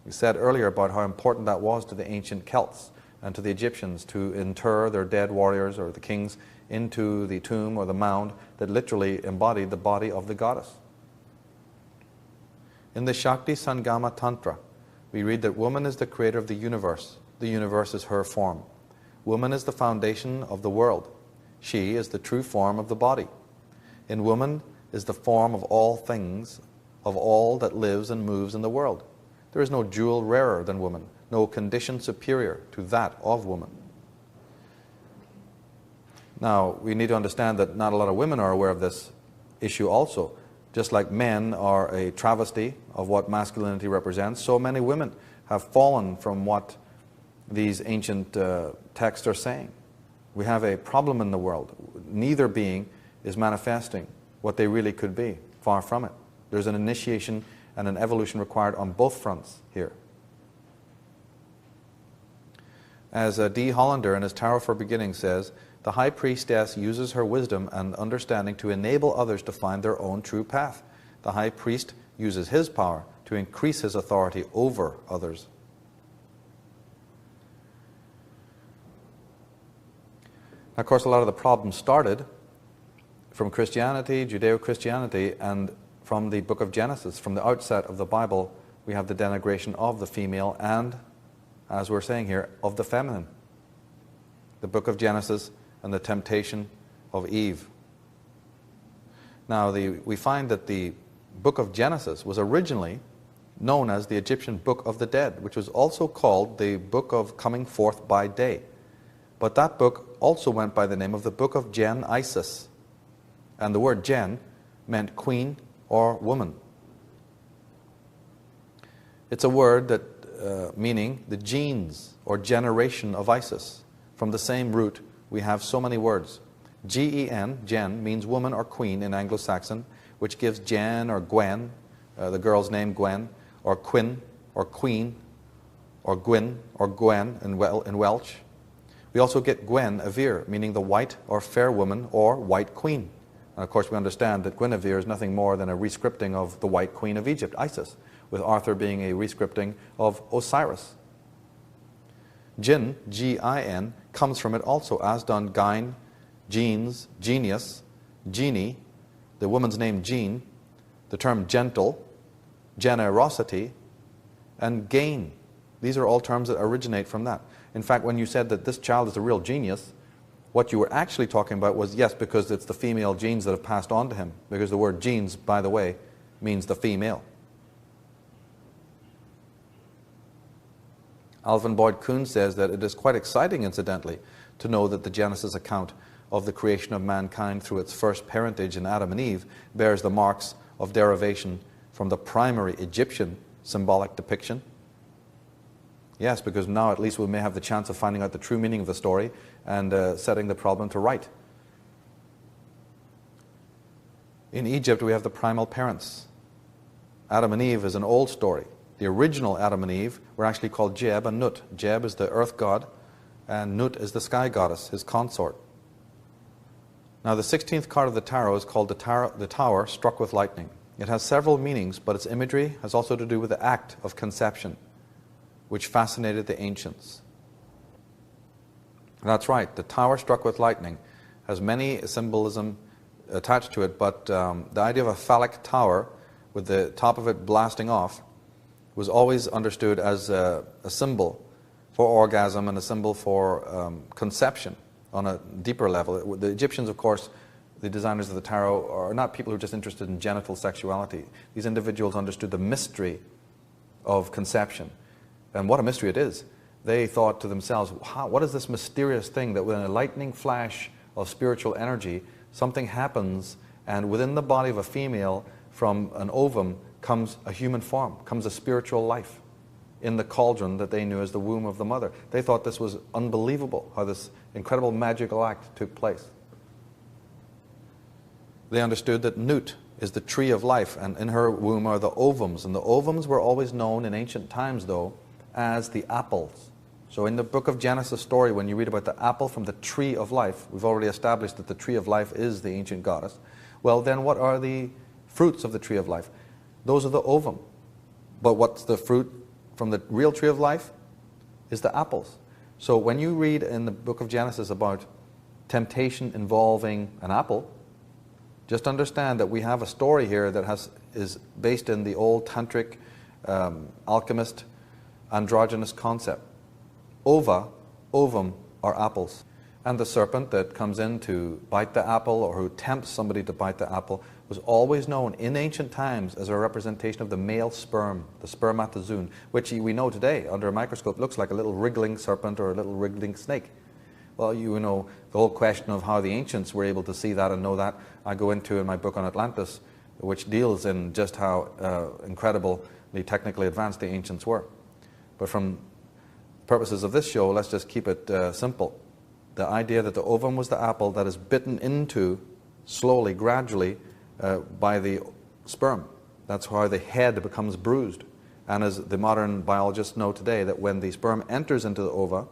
We said earlier about how important that was to the ancient Celts and to the Egyptians to inter their dead warriors or the kings into the tomb or the mound that literally embodied the body of the goddess. In the Shakti Sangama Tantra, we read that woman is the creator of the universe is her form. Woman is the foundation of the world. She is the true form of the body. In woman is the form of all things, of all that lives and moves in the world. There is no jewel rarer than woman, no condition superior to that of woman. Now, we need to understand that not a lot of women are aware of this issue also. Just like men are a travesty of what masculinity represents, so many women have fallen from what these ancient texts are saying. We have a problem in the world. Neither being is manifesting what they really could be. Far from it. There's an initiation and an evolution required on both fronts here. As D. Hollander in his Tarot for Beginnings says, the high priestess uses her wisdom and understanding to enable others to find their own true path. The high priest uses his power to increase his authority over others. Of course, a lot of the problems started from Christianity, Judeo-Christianity, and from the book of Genesis. From the outset of the Bible, we have the denigration of the female and, as we're saying here, of the feminine. The book of Genesis and the temptation of Eve. Now, we find that the book of Genesis was originally known as the Egyptian Book of the Dead, which was also called the Book of Coming Forth by Day. But that book also went by the name of the Book of Gen Isis. And the word Gen meant queen or woman. It's a word that meaning the genes or generation of Isis. From the same root, we have so many words. Gen, Gen, means woman or queen in Anglo-Saxon, which gives Jen or Gwen, the girl's name Gwen, or Quinn, or Queen, or Gwyn, or Gwen in Welsh. We also get Guinevere, meaning the white or fair woman or white queen. And of course we understand that Guinevere is nothing more than a rescripting of the white queen of Egypt, Isis, with Arthur being a rescripting of Osiris. Jinn, G-I-N, comes from it also, as done Gyn, Genes, Genius, Genie, the woman's name Jean, the term gentle, generosity, and gain. These are all terms that originate from that. In fact, when you said that this child is a real genius, what you were actually talking about was, yes, because it's the female genes that have passed on to him, because the word genes, by the way, means the female. Alvin Boyd Kuhn says that it is quite exciting, incidentally, to know that the Genesis account of the creation of mankind through its first parentage in Adam and Eve bears the marks of derivation from the primary Egyptian symbolic depiction. Yes, because now at least we may have the chance of finding out the true meaning of the story and setting the problem to right. In Egypt, we have the primal parents. Adam and Eve is an old story. The original Adam and Eve were actually called Jeb and Nut. Jeb is the earth god, and Nut is the sky goddess, his consort. Now, the 16th card of the tarot is called the Tower Struck with Lightning. It has several meanings, but its imagery has also to do with the act of conception, which fascinated the ancients. That's right, the Tower Struck with Lightning has many symbolism attached to it, but the idea of a phallic tower with the top of it blasting off was always understood as a symbol for orgasm and a symbol for conception on a deeper level. The Egyptians, of course, the designers of the tarot, are not people who are just interested in genital sexuality. These individuals understood the mystery of conception. And what a mystery it is. They thought to themselves, what is this mysterious thing that within a lightning flash of spiritual energy, something happens, and within the body of a female, from an ovum, comes a human form, comes a spiritual life in the cauldron that they knew as the womb of the mother. They thought this was unbelievable, how this incredible magical act took place. They understood that Nut is the tree of life, and in her womb are the ovums. And the ovums were always known in ancient times, though, as the apples. So in the book of Genesis story, when you read about the apple from the tree of life, we've already established that the tree of life is the ancient goddess. Well, then what are the fruits of the tree of life? Those are the ovum. But what's the fruit from the real tree of life? Is the apples. So when you read in the book of Genesis about temptation involving an apple, just understand that we have a story here that is based in the old tantric alchemist androgynous concept. Ova, ovum, are apples. And the serpent that comes in to bite the apple, or who tempts somebody to bite the apple, was always known in ancient times as a representation of the male sperm, the spermatozoon, which we know today under a microscope looks like a little wriggling serpent or a little wriggling snake. Well, you know, the whole question of how the ancients were able to see that and know that, I go into in my book on Atlantis, which deals in just how incredibly technically advanced the ancients were. But from purposes of this show, let's just keep it simple. The idea that the ovum was the apple that is bitten into slowly, gradually, by the sperm. That's how the head becomes bruised. And as the modern biologists know today, that when the sperm enters into the ova,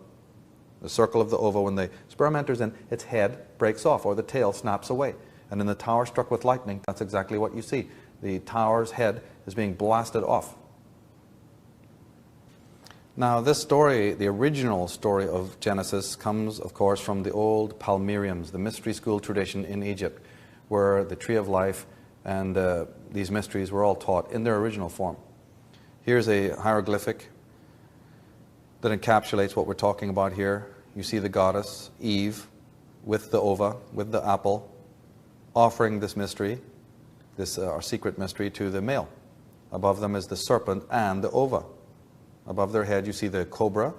the circle of the ova, when the sperm enters in, its head breaks off, or the tail snaps away. And in the Tower Struck with Lightning, that's exactly what you see. The tower's head is being blasted off. Now, this story, the original story of Genesis, comes, of course, from the old Palmyriums, the mystery school tradition in Egypt, where the tree of life and these mysteries were all taught in their original form. Here's a hieroglyphic that encapsulates what we're talking about here. You see the goddess, Eve, with the ova, with the apple, offering this mystery, this our secret mystery, to the male. Above them is the serpent and the ova. Above their head you see the cobra.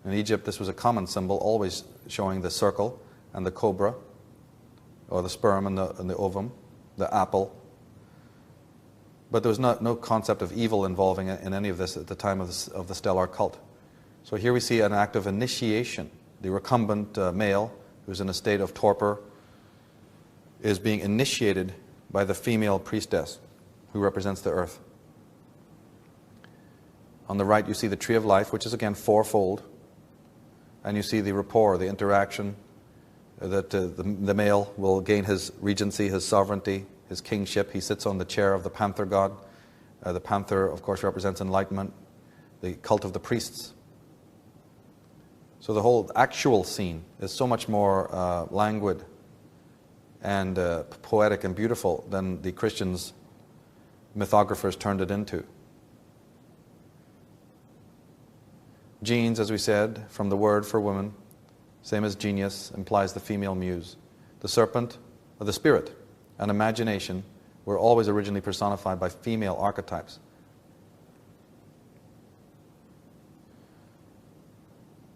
In Egypt this was a common symbol, always showing the circle and the cobra, or the sperm and the ovum, the apple. But there was no concept of evil involving it in any of this at the time of the stellar cult. So here we see an act of initiation. The recumbent male, who's in a state of torpor, is being initiated by the female priestess, who represents the earth. On the right you see the tree of life, which is again fourfold, and you see the rapport, the interaction, that the male will gain his regency, his sovereignty, his kingship. He sits on the chair of the panther god. The panther, of course, represents enlightenment, the cult of the priests. So the whole actual scene is so much more languid and poetic and beautiful than the Christians' mythographers turned it into. Genes, as we said, from the word for woman, same as genius, implies the female muse. The serpent, or the spirit, and imagination were always originally personified by female archetypes.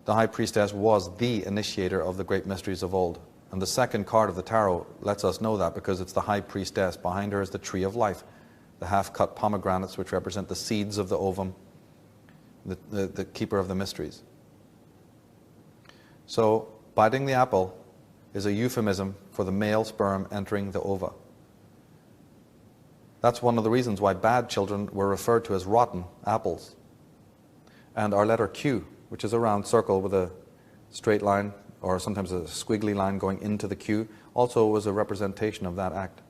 The high priestess was the initiator of the great mysteries of old. And the second card of the tarot lets us know that, because it's the high priestess. Behind her is the tree of life, the half-cut pomegranates, which represent the seeds of the ovum, the keeper of the mysteries. So, biting the apple is a euphemism for the male sperm entering the ova. That's one of the reasons why bad children were referred to as rotten apples. And our letter Q, which is a round circle with a straight line, or sometimes a squiggly line going into the Q, also was a representation of that act.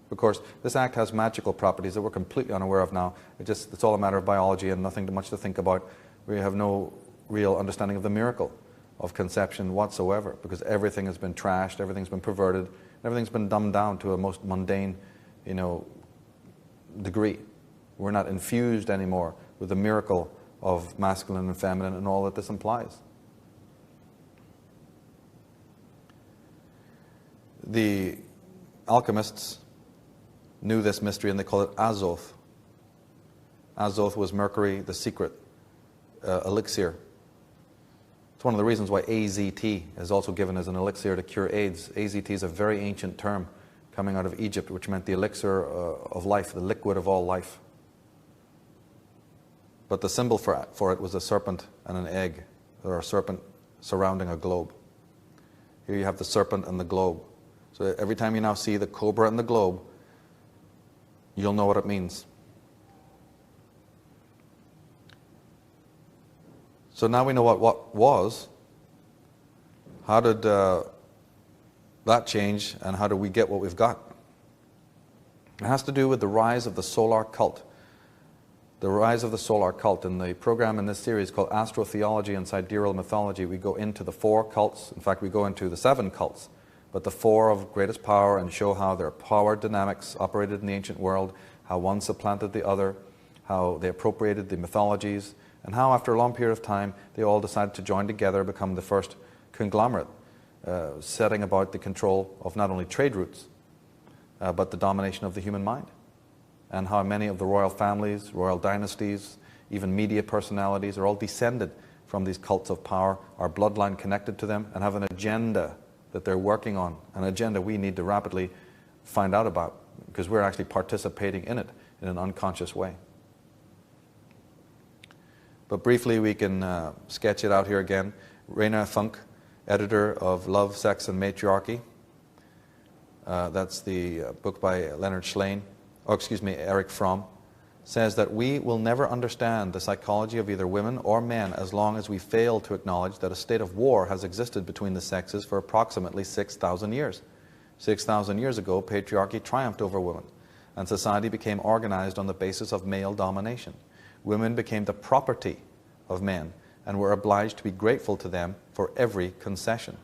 Of course, this act has magical properties that we're completely unaware of now. It's all a matter of biology and nothing much to think about. We have no real understanding of the miracle of conception whatsoever, because everything has been trashed, everything's been perverted, everything's been dumbed down to a most mundane, degree. We're not infused anymore with the miracle of masculine and feminine and all that this implies. The alchemists knew this mystery and they call it Azoth. Azoth was mercury, the secret elixir. It's one of the reasons why AZT is also given as an elixir to cure AIDS. AZT is a very ancient term coming out of Egypt, which meant the elixir of life, the liquid of all life. But the symbol for it was a serpent and an egg, or a serpent surrounding a globe. Here you have the serpent and the globe. So every time you now see the cobra and the globe, you'll know what it means. So now we know what was. How did that change, and how do we get what we've got? It has to do with the rise of the solar cult. The rise of the solar cult. In the program in this series called Astrotheology and Sidereal Mythology, we go into the 4 cults. In fact, we go into the 7 cults, but the 4 of greatest power, and show how their power dynamics operated in the ancient world, how one supplanted the other, how they appropriated the mythologies, and how after a long period of time they all decided to join together, become the first conglomerate, setting about the control of not only trade routes, but the domination of the human mind. And how many of the royal families, royal dynasties, even media personalities are all descended from these cults of power, are bloodline connected to them, and have an agenda that they're working on, an agenda we need to rapidly find out about, because we're actually participating in it in an unconscious way. But briefly we can sketch it out here again. Raina Funk, editor of Love, Sex and Matriarchy. That's the book by Eric Fromm, says that we will never understand the psychology of either women or men as long as we fail to acknowledge that a state of war has existed between the sexes for approximately 6,000 years. 6,000 years ago, patriarchy triumphed over women, and society became organized on the basis of male domination. Women became the property of men, and we're obliged to be grateful to them for every concession.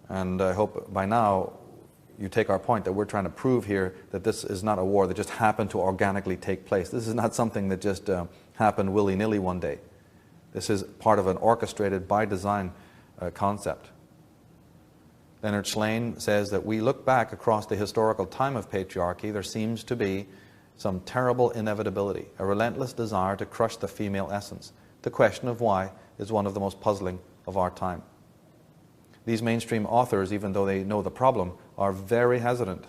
And I hope by now you take our point that we're trying to prove here that this is not a war that just happened to organically take place. This is not something that just happened willy-nilly one day. This is part of an orchestrated by design concept. Leonard Shlain says that we look back across the historical time of patriarchy, there seems to be some terrible inevitability, a relentless desire to crush the female essence. The question of why is one of the most puzzling of our time. These mainstream authors, even though they know the problem, are very hesitant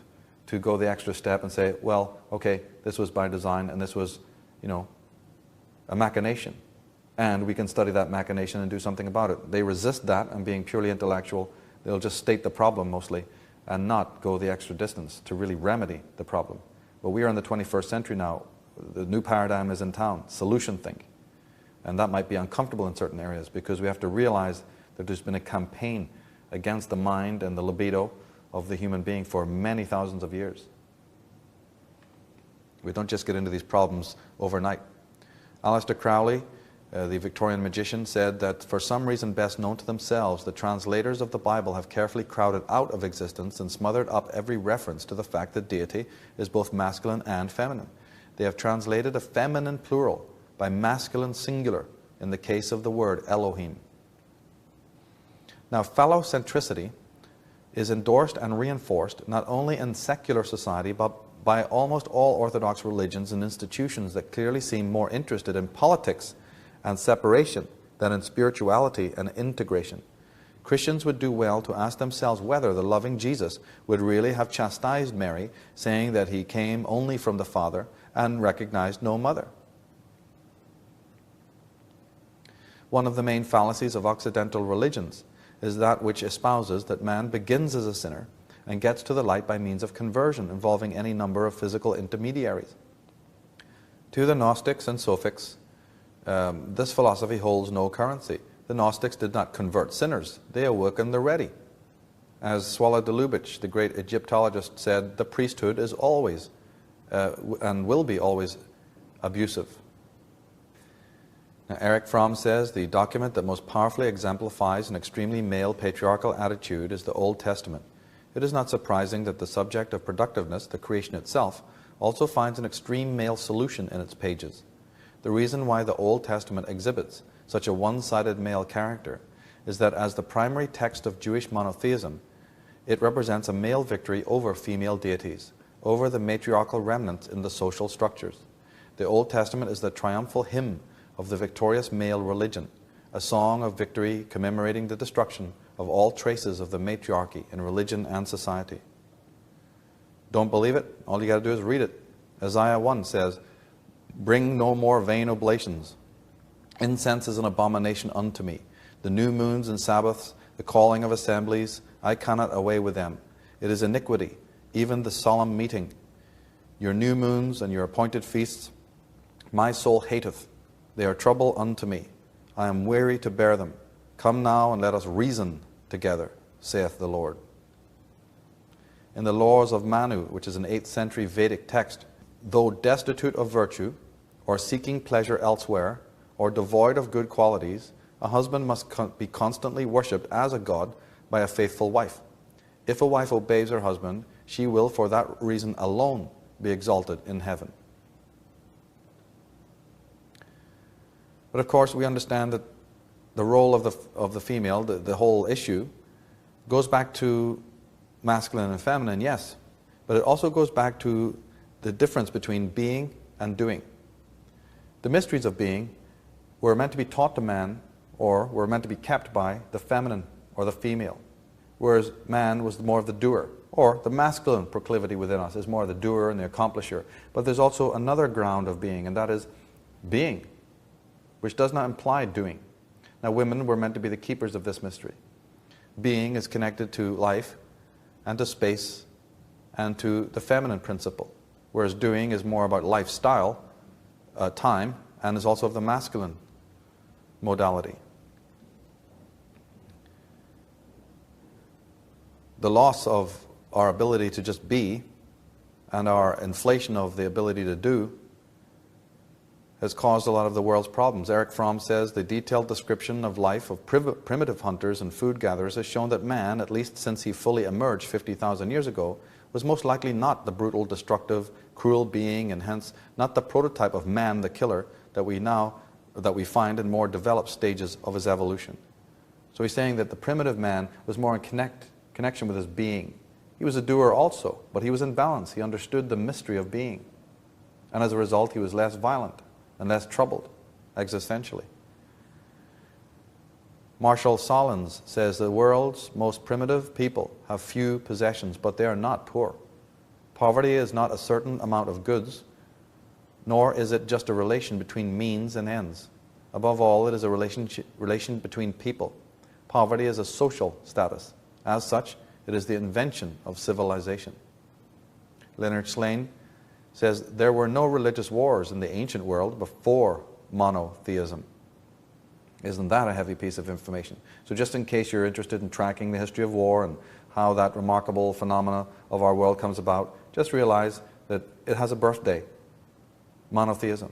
to go the extra step and say, well, okay, this was by design and this was, a machination. And we can study that machination and do something about it. They resist that, and being purely intellectual, they'll just state the problem mostly and not go the extra distance to really remedy the problem. But we are in the 21st century now. The new paradigm is in town, solution think. And that might be uncomfortable in certain areas because we have to realize that there's been a campaign against the mind and the libido of the human being for many thousands of years. We don't just get into these problems overnight. Aleister Crowley, the Victorian magician, said that for some reason best known to themselves, the translators of the Bible have carefully crowded out of existence and smothered up every reference to the fact that deity is both masculine and feminine. They have translated a feminine plural by masculine singular in the case of the word Elohim. Now, phallocentricity is endorsed and reinforced not only in secular society but by almost all Orthodox religions and institutions that clearly seem more interested in politics and separation than in spirituality and integration. Christians would do well to ask themselves whether the loving Jesus would really have chastised Mary, saying that he came only from the Father and recognized no mother. One of the main fallacies of Occidental religions is that which espouses that man begins as a sinner and gets to the light by means of conversion involving any number of physical intermediaries. To the Gnostics and Sophics, this philosophy holds no currency. The Gnostics did not convert sinners. They awakened the ready. As Swala de Lubitsch, the great Egyptologist, said, the priesthood is always and will be always abusive. Now, Erich Fromm says the document that most powerfully exemplifies an extremely male patriarchal attitude is the Old Testament. It is not surprising that the subject of productiveness, the creation itself, also finds an extreme male solution in its pages. The reason why the Old Testament exhibits such a one-sided male character is that as the primary text of Jewish monotheism, it represents a male victory over female deities, over the matriarchal remnants in the social structures. The Old Testament is the triumphal hymn of the victorious male religion, a song of victory commemorating the destruction of all traces of the matriarchy in religion and society. Don't believe it? All you got to do is read it. Isaiah 1 says, bring no more vain oblations. Incense is an abomination unto me. The new moons and Sabbaths, the calling of assemblies, I cannot away with them. It is iniquity, even the solemn meeting. Your new moons and your appointed feasts, my soul hateth. They are trouble unto me. I am weary to bear them. Come now and let us reason together, saith the Lord. In the Laws of Manu, which is an 8th century Vedic text, though destitute of virtue, or seeking pleasure elsewhere, or devoid of good qualities, a husband must be constantly worshipped as a god by a faithful wife. If a wife obeys her husband, she will for that reason alone be exalted in heaven. But of course we understand that the role of the female, the whole issue, goes back to masculine and feminine, yes, but it also goes back to the difference between being and doing. The mysteries of being were meant to be taught to man, or were meant to be kept by the feminine or the female, whereas man was more of the doer, or the masculine proclivity within us is more the doer and the accomplisher. But there's also another ground of being, and that is being, which does not imply doing. Now, women were meant to be the keepers of this mystery. Being is connected to life and to space and to the feminine principle, whereas doing is more about lifestyle, time, and is also of the masculine modality. The loss of our ability to just be and our inflation of the ability to do has caused a lot of the world's problems. Erich Fromm says the detailed description of life of primitive hunters and food gatherers has shown that man, at least since he fully emerged 50,000 years ago, was most likely not the brutal, destructive, cruel being, and hence not the prototype of man the killer that we find in more developed stages of his evolution. So he's saying that the primitive man was more in connection with his being. He was a doer also, but he was in balance. He understood the mystery of being. And as a result, he was less violent and less troubled existentially. Marshall Solins says the world's most primitive people have few possessions, but they are not poor. Poverty is not a certain amount of goods, nor is it just a relation between means and ends. Above all, it is a relation between people. Poverty is a social status. As such, it is the invention of civilization. Leonard Slane says there were no religious wars in the ancient world before monotheism. Isn't that a heavy piece of information? So just in case you're interested in tracking the history of war and how that remarkable phenomena of our world comes about, just realize that it has a birthday: monotheism.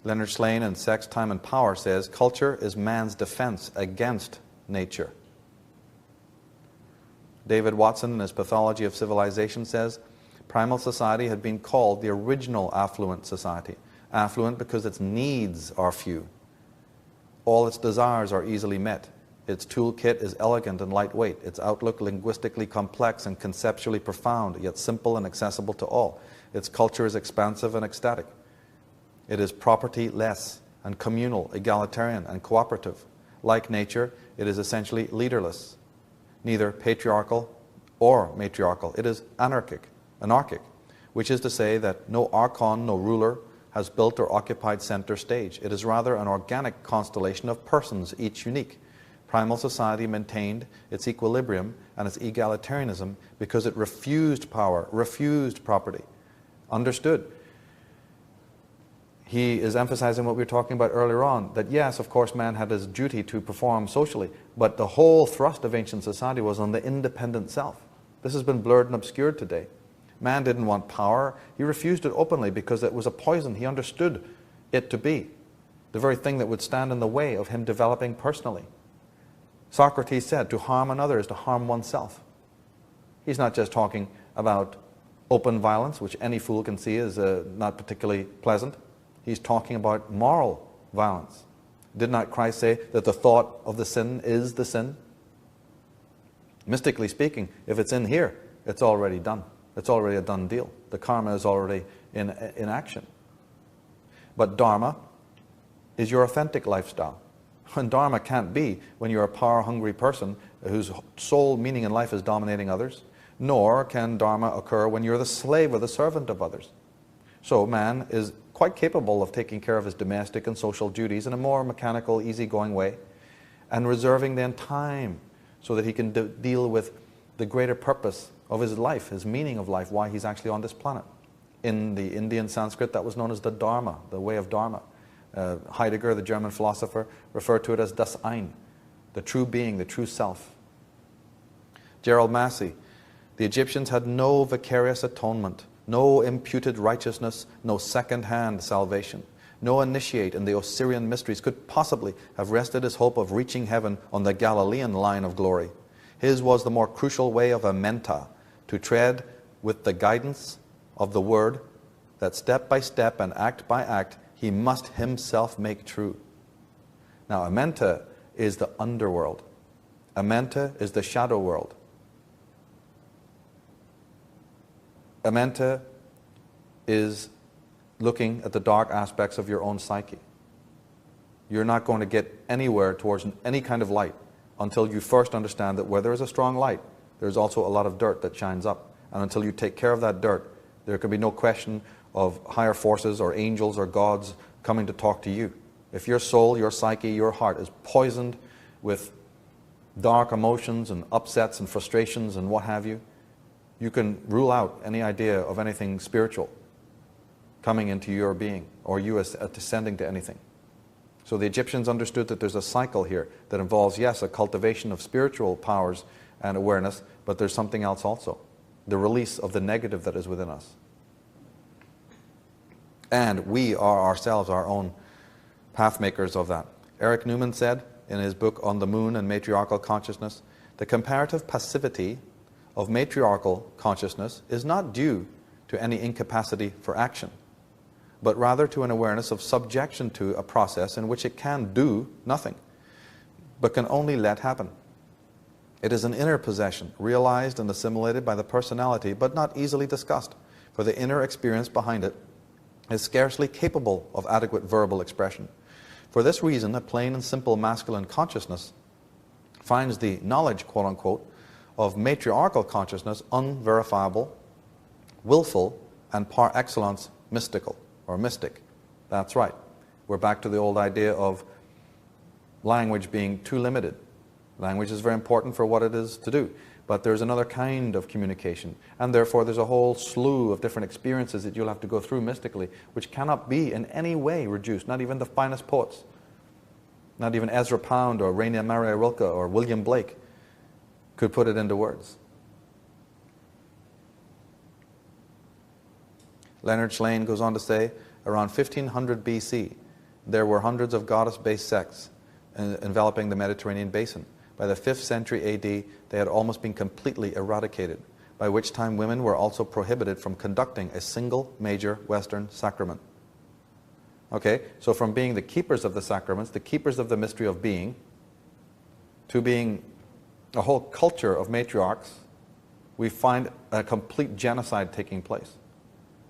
Leonard Slane in Sex, Time and Power says culture is man's defense against nature. David Watson in his Pathology of Civilization says primal society had been called the original affluent society. Affluent because its needs are few. All its desires are easily met. Its toolkit is elegant and lightweight. Its outlook linguistically complex and conceptually profound, yet simple and accessible to all. Its culture is expansive and ecstatic. It is property-less and communal, egalitarian and cooperative. Like nature, it is essentially leaderless, neither patriarchal or matriarchal. It is anarchic, which is to say that no archon, no ruler, has built or occupied center stage. It is rather an organic constellation of persons, each unique. Primal society maintained its equilibrium and its egalitarianism because it refused power, refused property. Understood. He is emphasizing what we were talking about earlier on, that yes, of course, man had his duty to perform socially, but the whole thrust of ancient society was on the independent self. This has been blurred and obscured today. Man didn't want power. He refused it openly because it was a poison. He understood it to be the very thing that would stand in the way of him developing personally. Socrates said, to harm another is to harm oneself. He's not just talking about open violence, which any fool can see is not particularly pleasant. He's talking about moral violence. Did not Christ say that the thought of the sin is the sin? Mystically speaking, if it's in here, it's already done. It's already a done deal. The karma is already in action. But dharma is your authentic lifestyle. And dharma can't be when you're a power-hungry person whose sole meaning in life is dominating others, nor can dharma occur when you're the slave or the servant of others. So man is quite capable of taking care of his domestic and social duties in a more mechanical, easygoing way, and reserving then time so that he can deal with the greater purpose of his life, his meaning of life, why he's actually on this planet. In the Indian Sanskrit, that was known as the Dharma, the way of Dharma. Heidegger, the German philosopher, referred to it as das Ein, the true being, the true self. Gerald Massey, the Egyptians had no vicarious atonement, no imputed righteousness, no second-hand salvation. No initiate in the Osirian mysteries could possibly have rested his hope of reaching heaven on the Galilean line of glory. His was the more crucial way of a menta, to tread with the guidance of the Word that step by step and act by act he must himself make true. Now, Amenta is the underworld. Amenta is the shadow world. Amenta is looking at the dark aspects of your own psyche. You're not going to get anywhere towards any kind of light until you first understand that where there is a strong light, there's also a lot of dirt that shines up. And until you take care of that dirt, there can be no question of higher forces or angels or gods coming to talk to you. If your soul, your psyche, your heart is poisoned with dark emotions and upsets and frustrations and what have you, you can rule out any idea of anything spiritual coming into your being or you as descending to anything. So the Egyptians understood that there's a cycle here that involves, yes, a cultivation of spiritual powers and awareness, but there's something else also, the release of the negative that is within us. And we are ourselves our own path makers of that. Eric Newman said in his book On the Moon and Matriarchal Consciousness, the comparative passivity of matriarchal consciousness is not due to any incapacity for action, but rather to an awareness of subjection to a process in which it can do nothing, but can only let happen. It is an inner possession, realized and assimilated by the personality, but not easily discussed, for the inner experience behind it is scarcely capable of adequate verbal expression. For this reason, a plain and simple masculine consciousness finds the knowledge, quote-unquote, of matriarchal consciousness unverifiable, willful, and par excellence mystical, or mystic. That's right. We're back to the old idea of language being too limited. Language is very important for what it is to do, but there's another kind of communication, and therefore there's a whole slew of different experiences that you'll have to go through mystically, which cannot be in any way reduced, not even the finest poets, not even Ezra Pound or Rainer Maria Rilke or William Blake could put it into words. Leonard Shlain goes on to say, around 1500 BC, there were hundreds of goddess-based sects enveloping the Mediterranean basin. By the 5th century AD, they had almost been completely eradicated, by which time women were also prohibited from conducting a single major Western sacrament. Okay, so from being the keepers of the sacraments, the keepers of the mystery of being, to being a whole culture of matriarchs, we find a complete genocide taking place.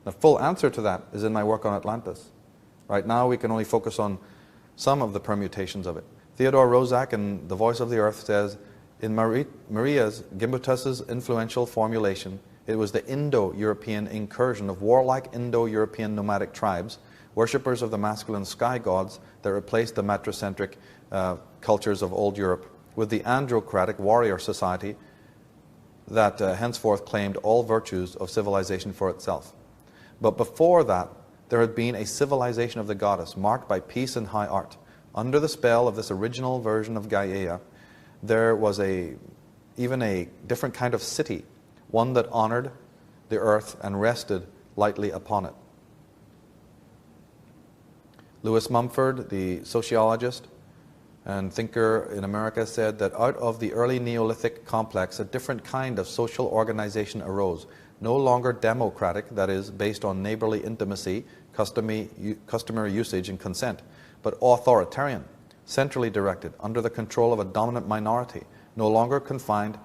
The full answer to that is in my work on Atlantis. Right now we can only focus on some of the permutations of it. Theodore Roszak in The Voice of the Earth says, in Maria's Gimbutas's influential formulation, it was the Indo-European incursion of warlike Indo-European nomadic tribes, worshippers of the masculine sky gods, that replaced the matricentric cultures of old Europe with the androcratic warrior society that henceforth claimed all virtues of civilization for itself. But before that, there had been a civilization of the goddess marked by peace and high art. Under the spell of this original version of Gaia, there was even a different kind of city, one that honored the earth and rested lightly upon it. Lewis Mumford, the sociologist and thinker in America, said that out of the early Neolithic complex, a different kind of social organization arose, no longer democratic, that is, based on neighborly intimacy, customary usage and consent, but authoritarian, centrally directed, under the control of a dominant minority, no longer confined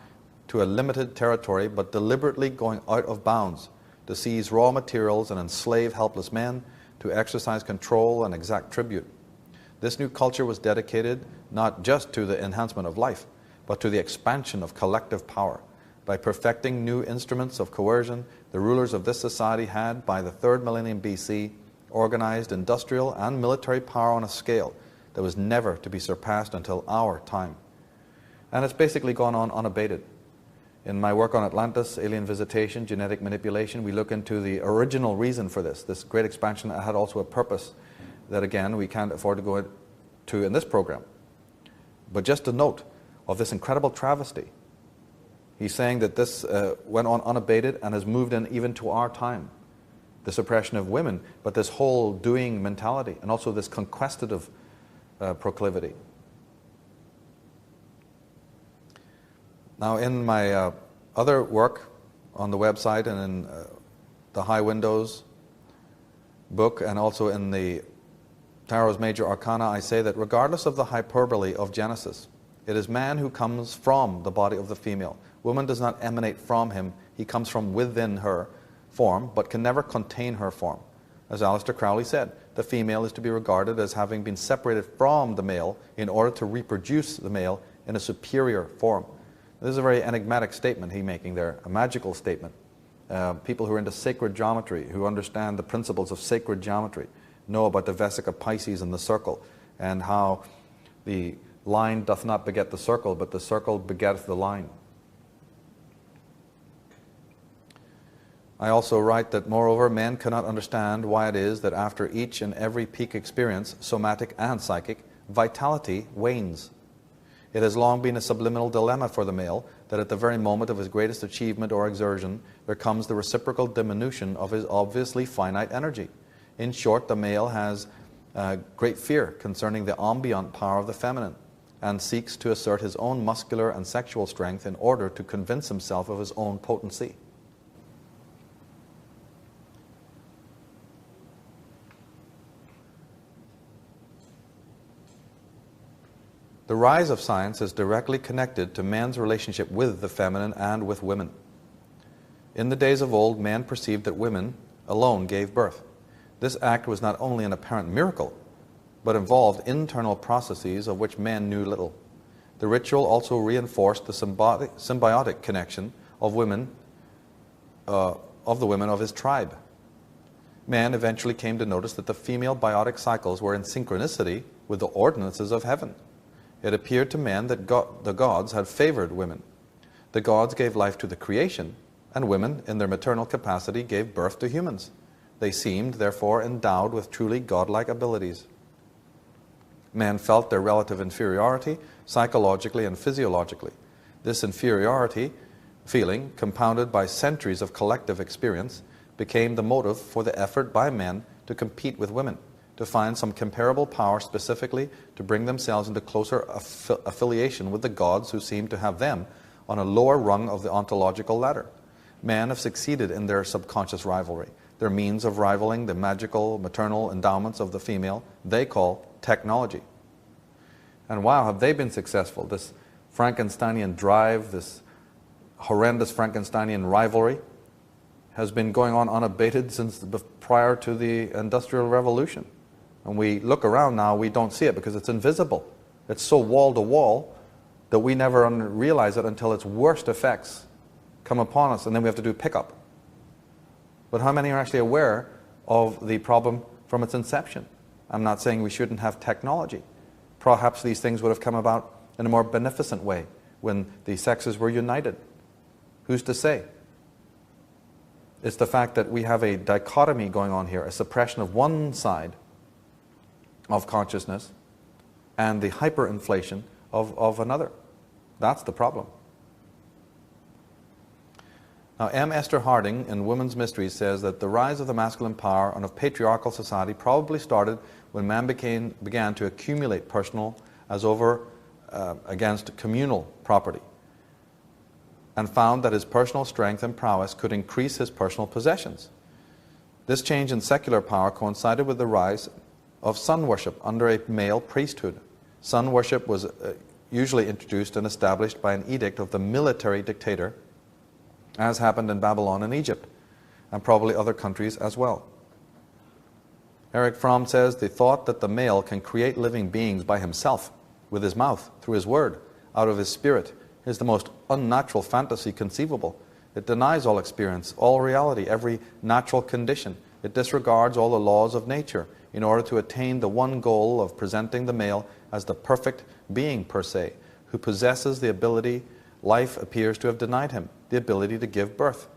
to a limited territory, but deliberately going out of bounds to seize raw materials and enslave helpless men, to exercise control and exact tribute. This new culture was dedicated not just to the enhancement of life, but to the expansion of collective power. By perfecting new instruments of coercion, the rulers of this society had, by the 3rd millennium BC, organized industrial and military power on a scale that was never to be surpassed until our time. And it's basically gone on unabated. In my work on Atlantis, alien visitation, genetic manipulation, we look into the original reason for this great expansion that had also a purpose that, again, we can't afford to go into in this program. But just a note of this incredible travesty. He's saying that this went on unabated and has moved in even to our time. The suppression of women, but this whole doing mentality, and also this conquestative proclivity. Now, in my other work on the website and in the High Windows book, and also in the Tarot's Major Arcana, I say that regardless of the hyperbole of Genesis, it is man who comes from the body of the female. Woman does not emanate from him, he comes from within her form, but can never contain her form. As Aleister Crowley said, the female is to be regarded as having been separated from the male in order to reproduce the male in a superior form. This is a very enigmatic statement he's making there, a magical statement. People who are into sacred geometry, who understand the principles of sacred geometry, know about the Vesica Pisces and the circle, and how the line doth not beget the circle, but the circle begetteth the line. I also write that, moreover, men cannot understand why it is that after each and every peak experience, somatic and psychic, vitality wanes. It has long been a subliminal dilemma for the male that at the very moment of his greatest achievement or exertion, there comes the reciprocal diminution of his obviously finite energy. In short, the male has great fear concerning the ambient power of the feminine and seeks to assert his own muscular and sexual strength in order to convince himself of his own potency. The rise of science is directly connected to man's relationship with the feminine and with women. In the days of old, man perceived that women alone gave birth. This act was not only an apparent miracle, but involved internal processes of which man knew little. The ritual also reinforced the symbiotic connection of women, of the women of his tribe. Man eventually came to notice that the female biotic cycles were in synchronicity with the ordinances of heaven. It appeared to man that the gods had favored women. The gods gave life to the creation, and women, in their maternal capacity, gave birth to humans. They seemed, therefore, endowed with truly godlike abilities. Man felt their relative inferiority psychologically and physiologically. This inferiority feeling, compounded by centuries of collective experience, became the motive for the effort by men to compete with women, to find some comparable power specifically to bring themselves into closer affiliation with the gods who seemed to have them on a lower rung of the ontological ladder. Men have succeeded in their subconscious rivalry. Their means of rivaling the magical, maternal endowments of the female, they call technology. And wow, have they been successful. This Frankensteinian drive, this horrendous Frankensteinian rivalry has been going on unabated since prior to the Industrial Revolution. And we look around now, we don't see it because it's invisible. It's so wall to wall that we never realize it until its worst effects come upon us, and then we have to do pickup. But how many are actually aware of the problem from its inception? I'm not saying we shouldn't have technology. Perhaps these things would have come about in a more beneficent way when the sexes were united. Who's to say? It's the fact that we have a dichotomy going on here, a suppression of one side of consciousness and the hyperinflation of another. That's the problem. Now, M. Esther Harding in Women's Mysteries says that the rise of the masculine power and of patriarchal society probably started when man began to accumulate personal as over against communal property, and found that his personal strength and prowess could increase his personal possessions. This change in secular power coincided with the rise of sun worship under a male priesthood. Sun worship was usually introduced and established by an edict of the military dictator, as happened in Babylon and Egypt, and probably other countries as well. Erich Fromm says, the thought that the male can create living beings by himself, with his mouth, through his word, out of his spirit, is the most unnatural fantasy conceivable. It denies all experience, all reality, every natural condition. It disregards all the laws of nature in order to attain the one goal of presenting the male as the perfect being per se, who possesses the ability life appears to have denied him, the ability to give birth.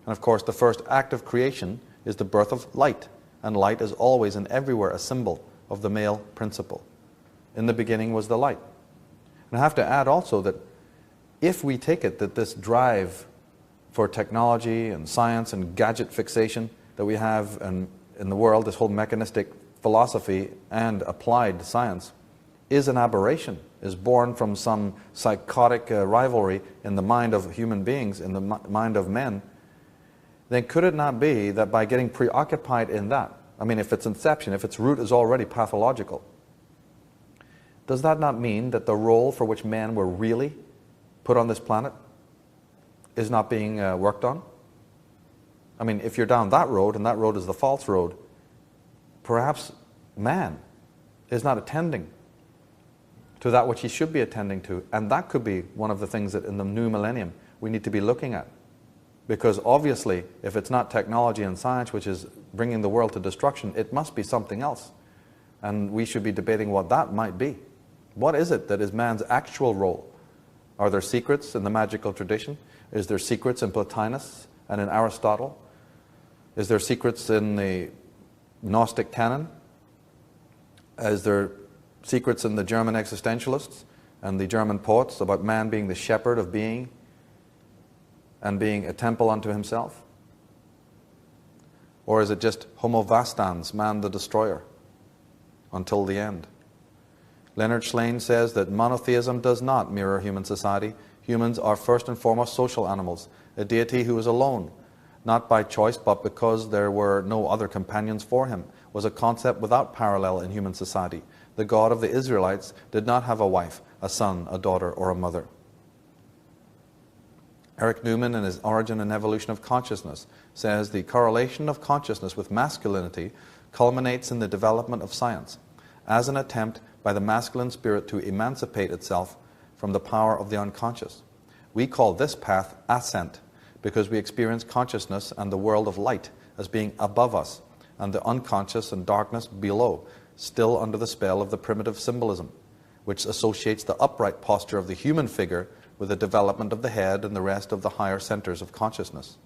And of course, the first act of creation is the birth of light, and light is always and everywhere a symbol of the male principle. In the beginning was the light. And I have to add also that if we take it that this drive for technology and science and gadget fixation that we have in the world, this whole mechanistic philosophy and applied science, is an aberration, is born from some psychotic rivalry in the mind of human beings, in the mind of men, then could it not be that by getting preoccupied in that, I mean, if its inception, if its root is already pathological, does that not mean that the role for which men were really put on this planet is not being worked on? I mean, if you're down that road, and that road is the false road, perhaps man is not attending to that which he should be attending to. And that could be one of the things that in the new millennium we need to be looking at. Because obviously, if it's not technology and science which is bringing the world to destruction, it must be something else. And we should be debating what that might be. What is it that is man's actual role? Are there secrets in the magical tradition? Is there secrets in Plotinus and in Aristotle? Is there secrets in the Gnostic canon? Is there secrets in the German existentialists and the German poets about man being the shepherd of being and being a temple unto himself? Or is it just homo vastans, man the destroyer, until the end? Leonard Shlain says that monotheism does not mirror human society. Humans are first and foremost social animals, a deity who is alone, not by choice but because there were no other companions for him, was a concept without parallel in human society. The God of the Israelites did not have a wife, a son, a daughter, or a mother. Eric Newman, in his Origin and Evolution of Consciousness, says the correlation of consciousness with masculinity culminates in the development of science, as an attempt by the masculine spirit to emancipate itself from the power of the unconscious. We call this path ascent, because we experience consciousness and the world of light as being above us, and the unconscious and darkness below, still under the spell of the primitive symbolism, which associates the upright posture of the human figure with the development of the head and the rest of the higher centers of consciousness.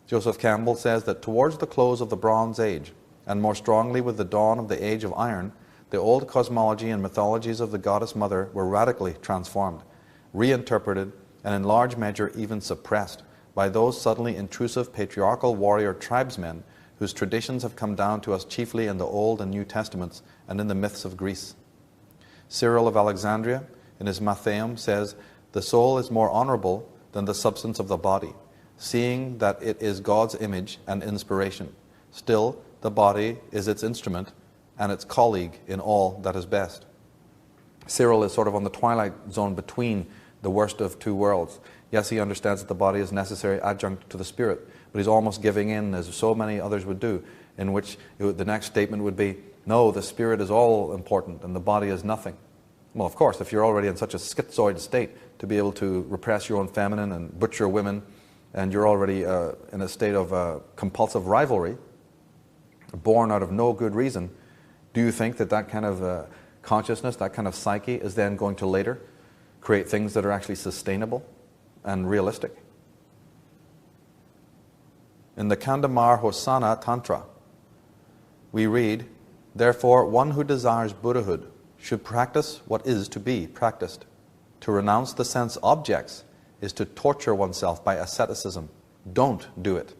Joseph Campbell says that towards the close of the Bronze Age, and more strongly with the dawn of the Age of Iron, the old cosmology and mythologies of the goddess mother were radically transformed, reinterpreted, and in large measure even suppressed by those suddenly intrusive patriarchal warrior tribesmen whose traditions have come down to us chiefly in the Old and New Testaments and in the myths of Greece. Cyril of Alexandria, in his Mattheum, says, "The soul is more honorable than the substance of the body, seeing that it is God's image and inspiration. Still, the body is its instrument and its colleague in all that is best." Cyril is sort of on the twilight zone between the worst of two worlds. Yes, he understands that the body is a necessary adjunct to the spirit, but he's almost giving in, as so many others would do, in which the next statement would be, no, the spirit is all important and the body is nothing. Well, of course, if you're already in such a schizoid state to be able to repress your own feminine and butcher women, and you're already in a state of compulsive rivalry, born out of no good reason, do you think that that kind of consciousness, that kind of psyche is then going to later create things that are actually sustainable and realistic? In the Kandamar Hosana Tantra, we read, "Therefore, one who desires Buddhahood should practice what is to be practiced. To renounce the sense objects is to torture oneself by asceticism. Don't do it.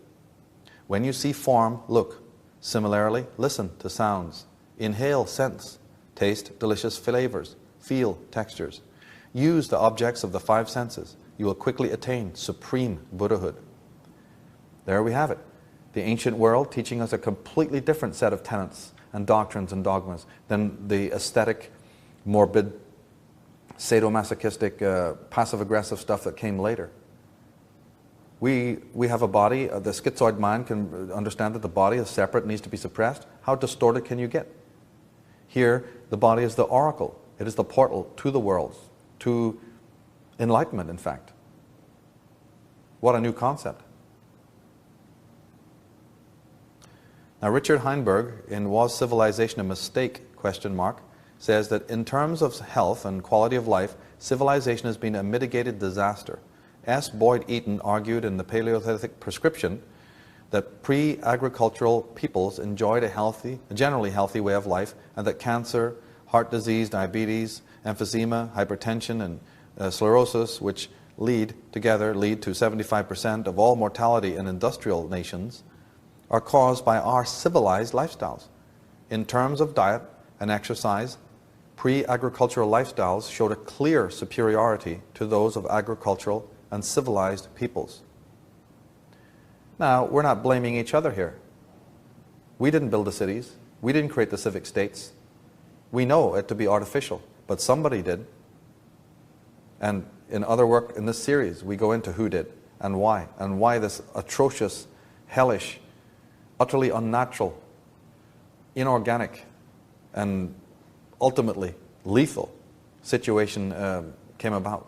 When you see form, look. Similarly, listen to sounds. Inhale scents. Taste delicious flavors. Feel textures. Use the objects of the five senses. You will quickly attain supreme Buddhahood." There we have it. The ancient world teaching us a completely different set of tenets and doctrines and dogmas than the aesthetic, morbid, sadomasochistic, passive-aggressive stuff that came later. We have a body, the schizoid mind can understand that the body is separate, needs to be suppressed. How distorted can you get? Here, the body is the oracle. It is the portal to the worlds, to enlightenment, in fact. What a new concept. Now, Richard Heinberg, in Was Civilization a Mistake? Says that in terms of health and quality of life, civilization has been a mitigated disaster. S. Boyd Eaton argued in the Paleolithic Prescription that pre-agricultural peoples enjoyed a generally healthy way of life, and that cancer, heart disease, diabetes, emphysema, hypertension, and sclerosis, which lead to 75% of all mortality in industrial nations, are caused by our civilized lifestyles. In terms of diet and exercise, pre-agricultural lifestyles showed a clear superiority to those of agricultural and civilized peoples. Now, we're not blaming each other here. We didn't build the cities. We didn't create the civic states. We know it to be artificial, but somebody did. And in other work in this series, we go into who did and why this atrocious, hellish, utterly unnatural, inorganic, and ultimately lethal situation came about.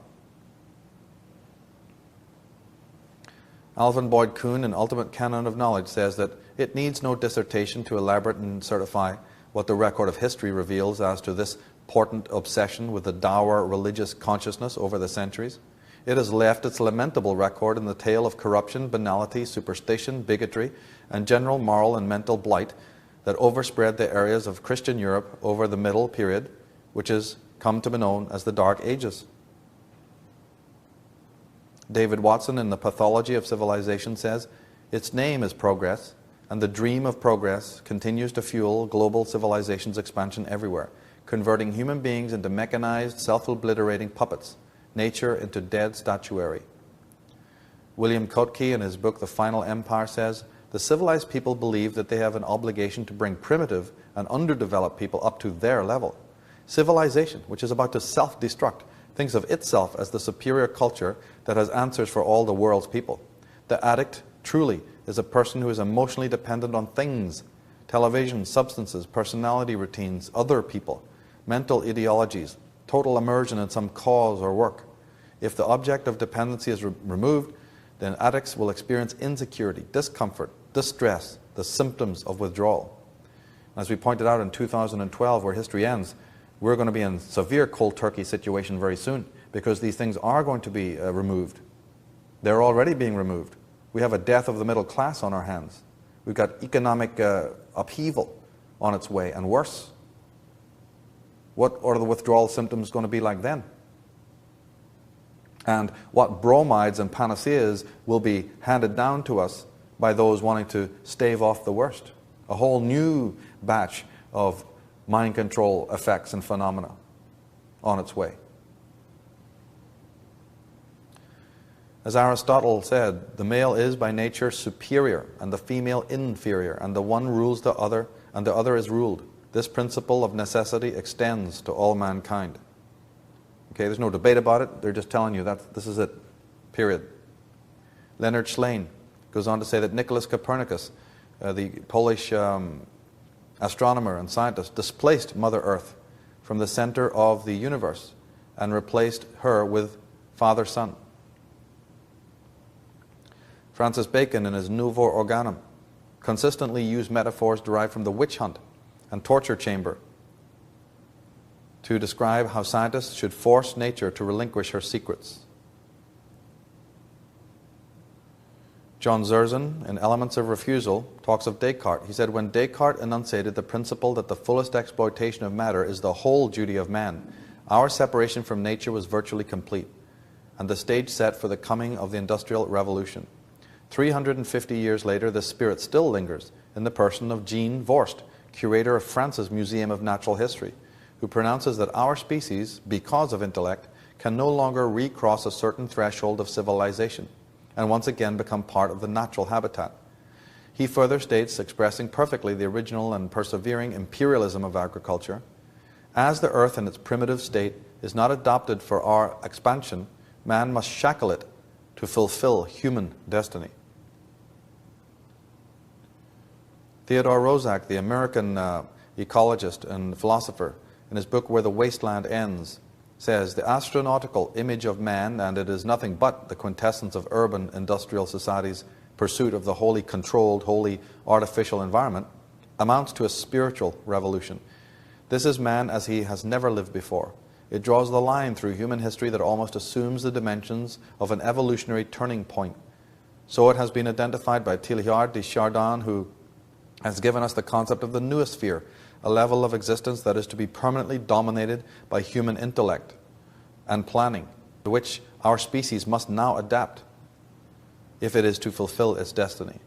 Alvin Boyd Kuhn, in Ultimate Canon of Knowledge, says that it needs no dissertation to elaborate and certify what the record of history reveals as to this portent obsession with the dour religious consciousness over the centuries. It has left its lamentable record in the tale of corruption, banality, superstition, bigotry, and general moral and mental blight that overspread the areas of Christian Europe over the Middle Period, which has come to be known as the Dark Ages. David Watson, in The Pathology of Civilization, says, Its name is progress, and the dream of progress continues to fuel global civilization's expansion everywhere, converting human beings into mechanized, self-obliterating puppets, nature into dead statuary. William Kotke, in his book The Final Empire, says, "The civilized people believe that they have an obligation to bring primitive and underdeveloped people up to their level. Civilization, which is about to self-destruct, thinks of itself as the superior culture that has answers for all the world's people. The addict, truly, is a person who is emotionally dependent on things, television, substances, personality routines, other people, mental ideologies, total immersion in some cause or work. If the object of dependency is removed, then addicts will experience insecurity, discomfort, distress, the symptoms of withdrawal." As we pointed out in 2012, where history ends, we're going to be in a severe cold turkey situation very soon, because these things are going to be removed. They're already being removed. We have a death of the middle class on our hands. We've got economic upheaval on its way, and worse. What are the withdrawal symptoms going to be like then? And what bromides and panaceas will be handed down to us by those wanting to stave off the worst? A whole new batch of mind control effects and phenomena on its way. As Aristotle said, the male is by nature superior and the female inferior, and the one rules the other and the other is ruled. This principle of necessity extends to all mankind. Okay, there's no debate about it. They're just telling you that this is it, period. Leonard Schlein goes on to say that Nicholas Copernicus, the Polish astronomer and scientist, displaced Mother Earth from the center of the universe and replaced her with Father Son. Francis Bacon, in his Nouveau Organum, consistently used metaphors derived from the witch hunt and torture chamber to describe how scientists should force nature to relinquish her secrets. John Zerzan, in Elements of Refusal, talks of Descartes. He said, "When Descartes enunciated the principle that the fullest exploitation of matter is the whole duty of man, our separation from nature was virtually complete, and the stage set for the coming of the Industrial Revolution. 350 years later, this spirit still lingers in the person of Jean Vorst, curator of France's Museum of Natural History, who pronounces that our species, because of intellect, can no longer recross a certain threshold of civilization and once again become part of the natural habitat. He further states, expressing perfectly the original and persevering imperialism of agriculture, as the earth in its primitive state is not adopted for our expansion, man must shackle it to fulfill human destiny." Theodore Roszak, the American ecologist and philosopher, in his book Where the Wasteland Ends, says, "The astronautical image of man, and it is nothing but the quintessence of urban industrial society's pursuit of the wholly controlled, wholly artificial environment, amounts to a spiritual revolution. This is man as he has never lived before. It draws the line through human history that almost assumes the dimensions of an evolutionary turning point. So it has been identified by Teilhard de Chardin, who has given us the concept of the noosphere, a level of existence that is to be permanently dominated by human intellect and planning, to which our species must now adapt if it is to fulfill its destiny."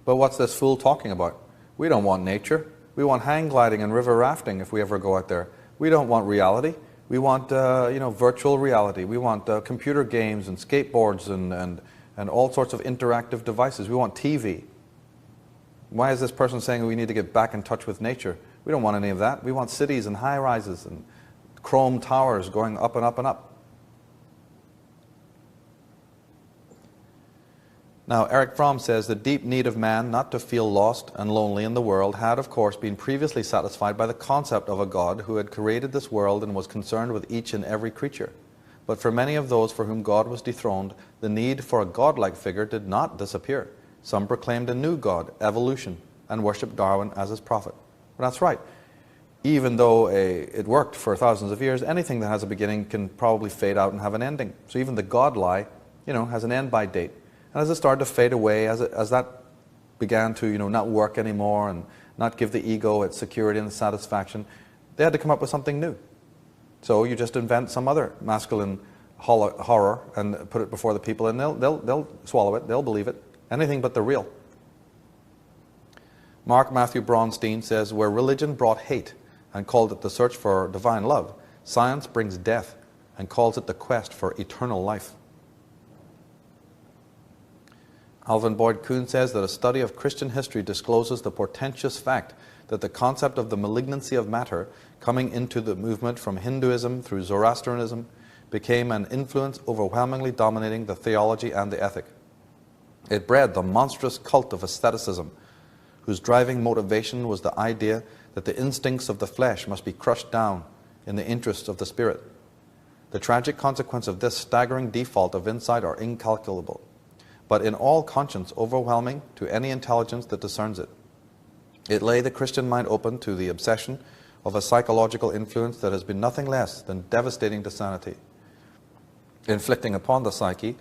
But what's this fool talking about? We don't want nature. We want hang gliding and river rafting if we ever go out there. We don't want reality. We want virtual reality. We want computer games and skateboards and all sorts of interactive devices. We want TV. Why is this person saying we need to get back in touch with nature? We don't want any of that. We want cities and high-rises and chrome towers going up and up and up. Now, Eric Fromm says the deep need of man not to feel lost and lonely in the world had, of course, been previously satisfied by the concept of a God who had created this world and was concerned with each and every creature. But for many of those for whom God was dethroned, the need for a godlike figure did not disappear. Some proclaimed a new God, evolution, and worshipped Darwin as his prophet. Well, that's right. Even though it worked for thousands of years, anything that has a beginning can probably fade out and have an ending. So even the God lie, has an end-by date. And as it started to fade away, as that began to not work anymore and not give the ego its security and satisfaction, they had to come up with something new. So you just invent some other masculine horror and put it before the people, and they'll swallow it, they'll believe it, anything but the real. Mark Matthew Braunstein says, where religion brought hate and called it the search for divine love, science brings death and calls it the quest for eternal life. Alvin Boyd Kuhn says that a study of Christian history discloses the portentous fact that the concept of the malignancy of matter coming into the movement from Hinduism through Zoroastrianism became an influence overwhelmingly dominating the theology and the ethic. It bred the monstrous cult of asceticism, whose driving motivation was the idea that the instincts of the flesh must be crushed down in the interests of the spirit. The tragic consequence of this staggering default of insight are incalculable, but in all conscience overwhelming to any intelligence that discerns it. It lay the Christian mind open to the obsession of a psychological influence that has been nothing less than devastating to sanity, inflicting upon the psyche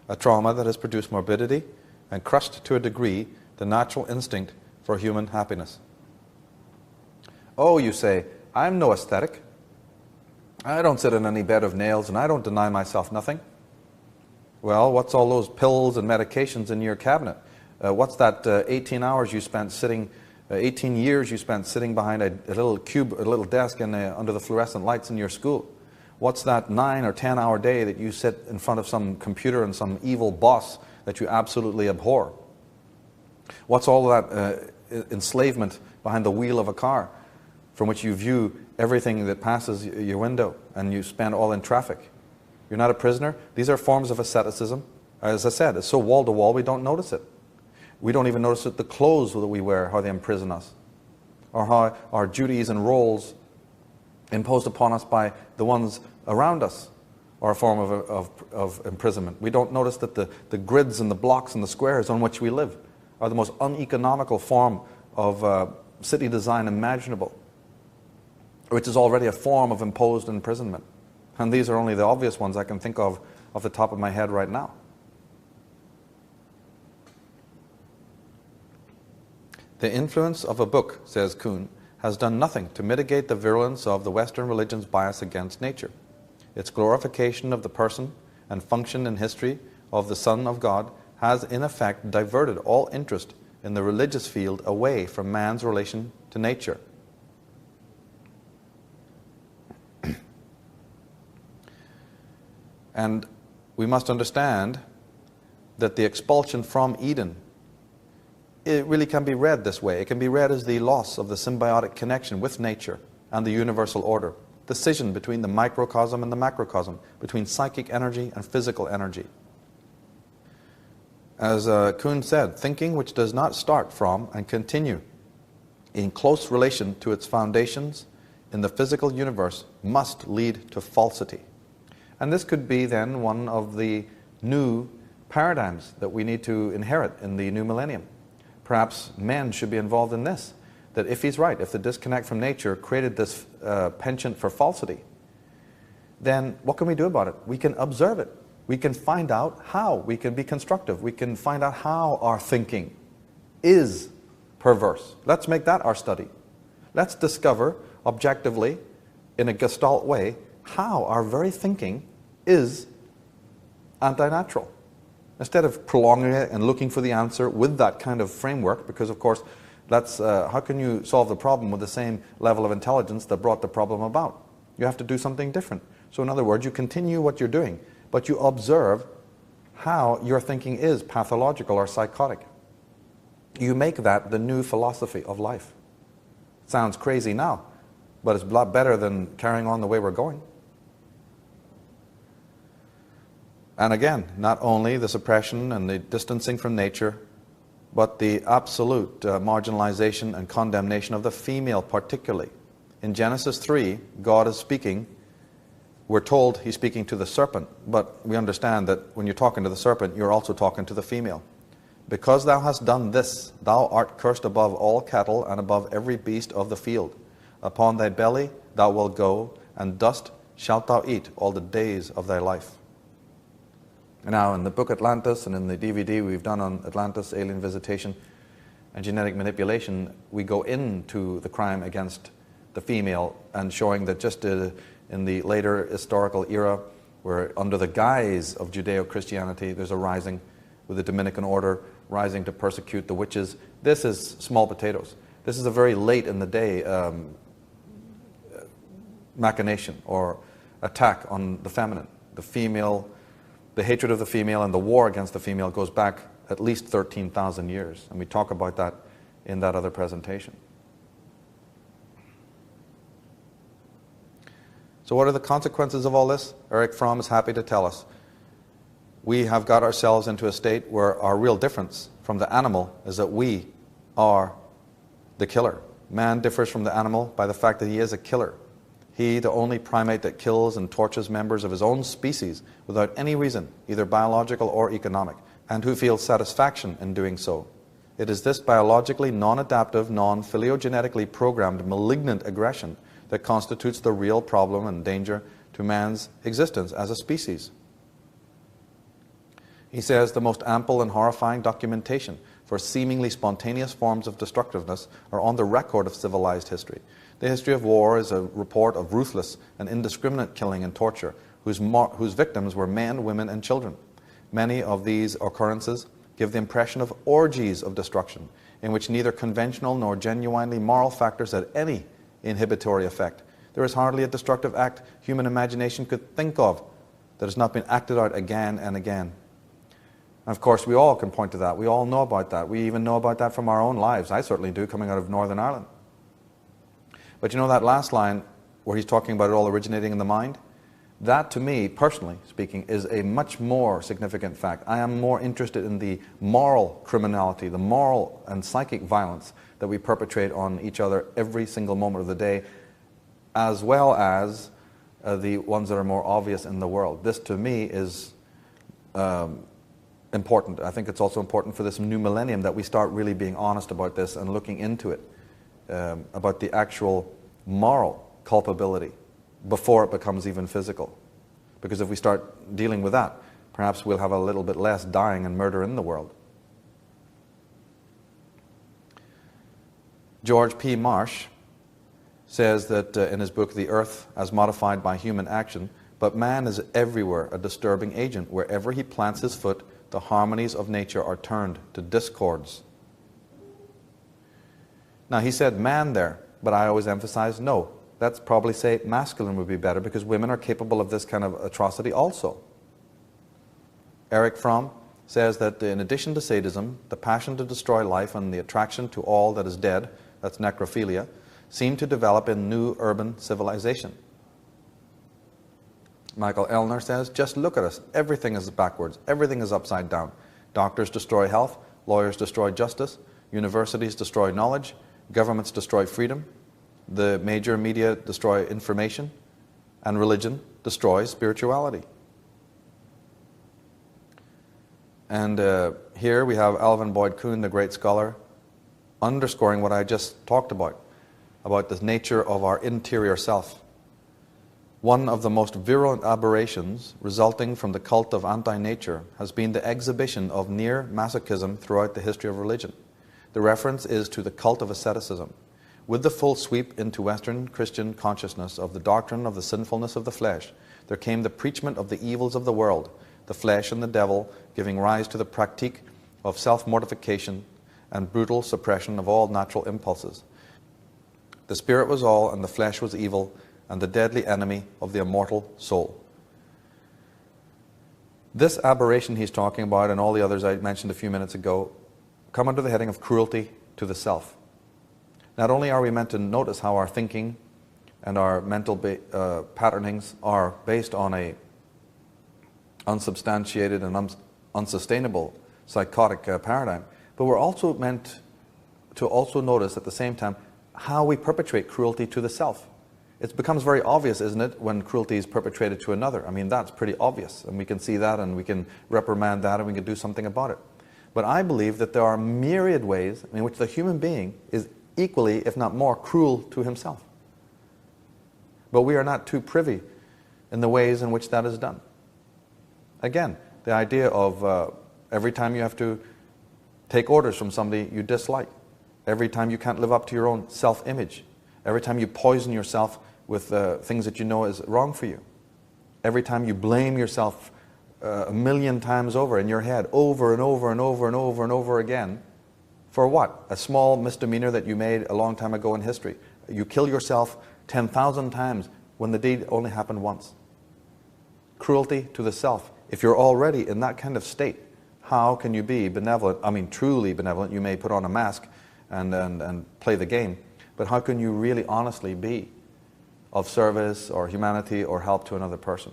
a trauma that has produced morbidity and crushed to a degree the natural instinct for human happiness. Oh, you say, I'm no ascetic. I don't sit in any bed of nails and I don't deny myself nothing. Well, what's all those pills and medications in your cabinet? What's that 18 hours you spent sitting, 18 years you spent sitting behind a little cube, a little desk under the fluorescent lights in your school? What's that 9 or 10 hour day that you sit in front of some computer and some evil boss that you absolutely abhor? What's all that enslavement behind the wheel of a car from which you view everything that passes your window and you spend all in traffic? You're not a prisoner. These are forms of asceticism. As I said, it's so wall to wall we don't notice it. We don't even notice that the clothes that we wear, how they imprison us, or how our duties and roles imposed upon us by the ones around us are a form of imprisonment. We don't notice that the grids and the blocks and the squares on which we live are the most uneconomical form of city design imaginable, which is already a form of imposed imprisonment. And these are only the obvious ones I can think of off the top of my head right now. The influence of a book, says Kuhn, has done nothing to mitigate the virulence of the Western religion's bias against nature. Its glorification of the person and function in history of the Son of God has in effect diverted all interest in the religious field away from man's relation to nature. And we must understand that the expulsion from Eden, it really can be read this way. It can be read as the loss of the symbiotic connection with nature and the universal order, the scission between the microcosm and the macrocosm, between psychic energy and physical energy. As Kuhn said, thinking which does not start from and continue in close relation to its foundations in the physical universe must lead to falsity. And this could be then one of the new paradigms that we need to inherit in the new millennium. Perhaps men should be involved in this, that if he's right, if the disconnect from nature created this penchant for falsity, then what can we do about it? We can observe it. We can find out how. We can be constructive. We can find out how our thinking is perverse. Let's make that our study. Let's discover objectively, in a Gestalt way, how our very thinking is anti-natural. Instead of prolonging it and looking for the answer with that kind of framework, because of course, how can you solve the problem with the same level of intelligence that brought the problem about? You have to do something different. So in other words, you continue what you're doing, but you observe how your thinking is pathological or psychotic. You make that the new philosophy of life. It sounds crazy now, but it's a lot better than carrying on the way we're going. And again, not only the suppression and the distancing from nature, but the absolute marginalization and condemnation of the female particularly. In Genesis 3, God is speaking. We're told he's speaking to the serpent, but we understand that when you're talking to the serpent, you're also talking to the female. Because thou hast done this, thou art cursed above all cattle and above every beast of the field. Upon thy belly thou wilt go, and dust shalt thou eat all the days of thy life. Now, in the book Atlantis and in the DVD we've done on Atlantis, alien visitation, and genetic manipulation, we go into the crime against the female and showing that just in the later historical era, where under the guise of Judeo-Christianity there's a rising with the Dominican order, rising to persecute the witches. This is small potatoes. This is a very late in the day machination or attack on the feminine. The female, the hatred of the female and the war against the female goes back at least 13,000 years. And we talk about that in that other presentation. So what are the consequences of all this? Erich Fromm is happy to tell us. We have got ourselves into a state where our real difference from the animal is that we are the killer. Man differs from the animal by the fact that he is a killer. He, the only primate that kills and tortures members of his own species without any reason, either biological or economic, and who feels satisfaction in doing so. It is this biologically non-adaptive, non-phylogenetically programmed malignant aggression that constitutes the real problem and danger to man's existence as a species. He says the most ample and horrifying documentation for seemingly spontaneous forms of destructiveness are on the record of civilized history. The history of war is a report of ruthless and indiscriminate killing and torture, whose victims were men, women, and children. Many of these occurrences give the impression of orgies of destruction, in which neither conventional nor genuinely moral factors had any inhibitory effect. There is hardly a destructive act human imagination could think of that has not been acted out again and again. And of course, we all can point to that. We all know about that. We even know about that from our own lives. I certainly do, coming out of Northern Ireland. But you know that last line where he's talking about it all originating in the mind? That, to me, personally speaking, is a much more significant fact. I am more interested in the moral criminality, the moral and psychic violence that we perpetrate on each other every single moment of the day, as well as the ones that are more obvious in the world. This, to me, is important. I think it's also important for this new millennium that we start really being honest about this and looking into it, about the actual moral culpability before it becomes even physical. Because if we start dealing with that, perhaps we'll have a little bit less dying and murder in the world. George P. Marsh says that in his book, The Earth as Modified by Human Action, but man is everywhere a disturbing agent. Wherever he plants his foot, the harmonies of nature are turned to discords. Now, he said man there, but I always emphasize no. Let's probably say masculine would be better, because women are capable of this kind of atrocity also. Erich Fromm says that in addition to sadism, the passion to destroy life and the attraction to all that is dead, that's necrophilia, seem to develop in new urban civilization. Michael Elner says, just look at us. Everything is backwards. Everything is upside down. Doctors destroy health. Lawyers destroy justice. Universities destroy knowledge. Governments destroy freedom. The major media destroy information. And religion destroys spirituality. And here we have Alvin Boyd Kuhn, the great scholar, underscoring what I just talked about the nature of our interior self. One of the most virulent aberrations resulting from the cult of anti-nature has been the exhibition of near masochism throughout the history of religion. The reference is to the cult of asceticism. With the full sweep into Western Christian consciousness of the doctrine of the sinfulness of the flesh, there came the preachment of the evils of the world, the flesh and the devil, giving rise to the pratique of self-mortification and brutal suppression of all natural impulses. The spirit was all, and the flesh was evil, and the deadly enemy of the immortal soul. This aberration he's talking about, and all the others I mentioned a few minutes ago, come under the heading of cruelty to the self. Not only are we meant to notice how our thinking and our mental patternings are based on a unsubstantiated and unsustainable psychotic paradigm, but we're also meant to also notice at the same time how we perpetrate cruelty to the self. It becomes very obvious, isn't it, when cruelty is perpetrated to another. I mean, that's pretty obvious, and we can see that, and we can reprimand that, and we can do something about it. But I believe that there are myriad ways in which the human being is equally, if not more, cruel to himself. But we are not too privy in the ways in which that is done. Again, the idea of every time you have to take orders from somebody you dislike, every time you can't live up to your own self-image, every time you poison yourself with things that you know is wrong for you, every time you blame yourself a million times over in your head, over and over and over and over and over again. For what? A small misdemeanor that you made a long time ago in history. You kill yourself 10,000 times when the deed only happened once. Cruelty to the self. If you're already in that kind of state, how can you be benevolent? I mean, truly benevolent. You may put on a mask and play the game, but how can you really honestly be of service or humanity or help to another person?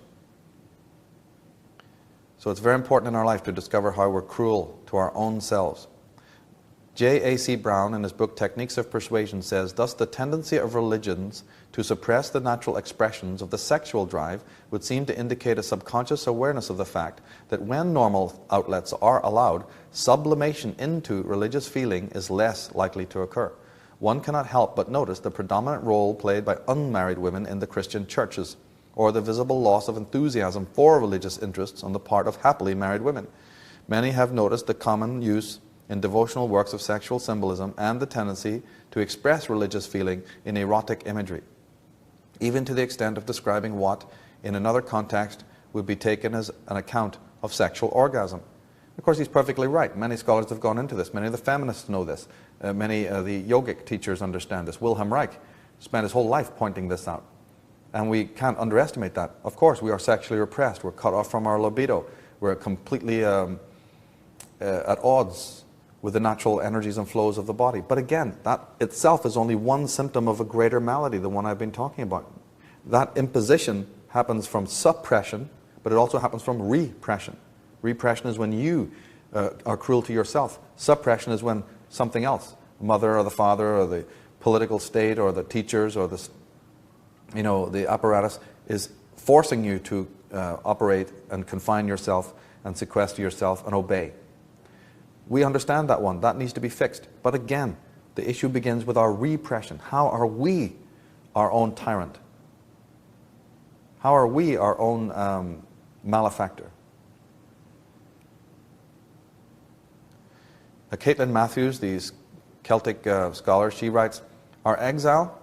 So it's very important in our life to discover how we're cruel to our own selves. J.A.C. Brown, in his book Techniques of Persuasion, says, thus the tendency of religions to suppress the natural expressions of the sexual drive would seem to indicate a subconscious awareness of the fact that when normal outlets are allowed, sublimation into religious feeling is less likely to occur. One cannot help but notice the predominant role played by unmarried women in the Christian churches, or the visible loss of enthusiasm for religious interests on the part of happily married women. Many have noticed the common use in devotional works of sexual symbolism and the tendency to express religious feeling in erotic imagery, even to the extent of describing what, in another context, would be taken as an account of sexual orgasm. Of course, he's perfectly right. Many scholars have gone into this. Many of the feminists know this. Many of the yogic teachers understand this. Wilhelm Reich spent his whole life pointing this out. And we can't underestimate that. Of course, we are sexually repressed. We're cut off from our libido. We're completely at odds with the natural energies and flows of the body. But again, that itself is only one symptom of a greater malady, the one I've been talking about. That imposition happens from suppression, but it also happens from repression. Repression is when you are cruel to yourself. Suppression is when something else, the mother or the father or the political state or the teachers or the apparatus, is forcing you to operate and confine yourself and sequester yourself and obey. We understand that one. That needs to be fixed. But again, the issue begins with our repression. How are we our own tyrant? How are we our own malefactor? Caitlin Matthews, the Celtic scholar, she writes, our exile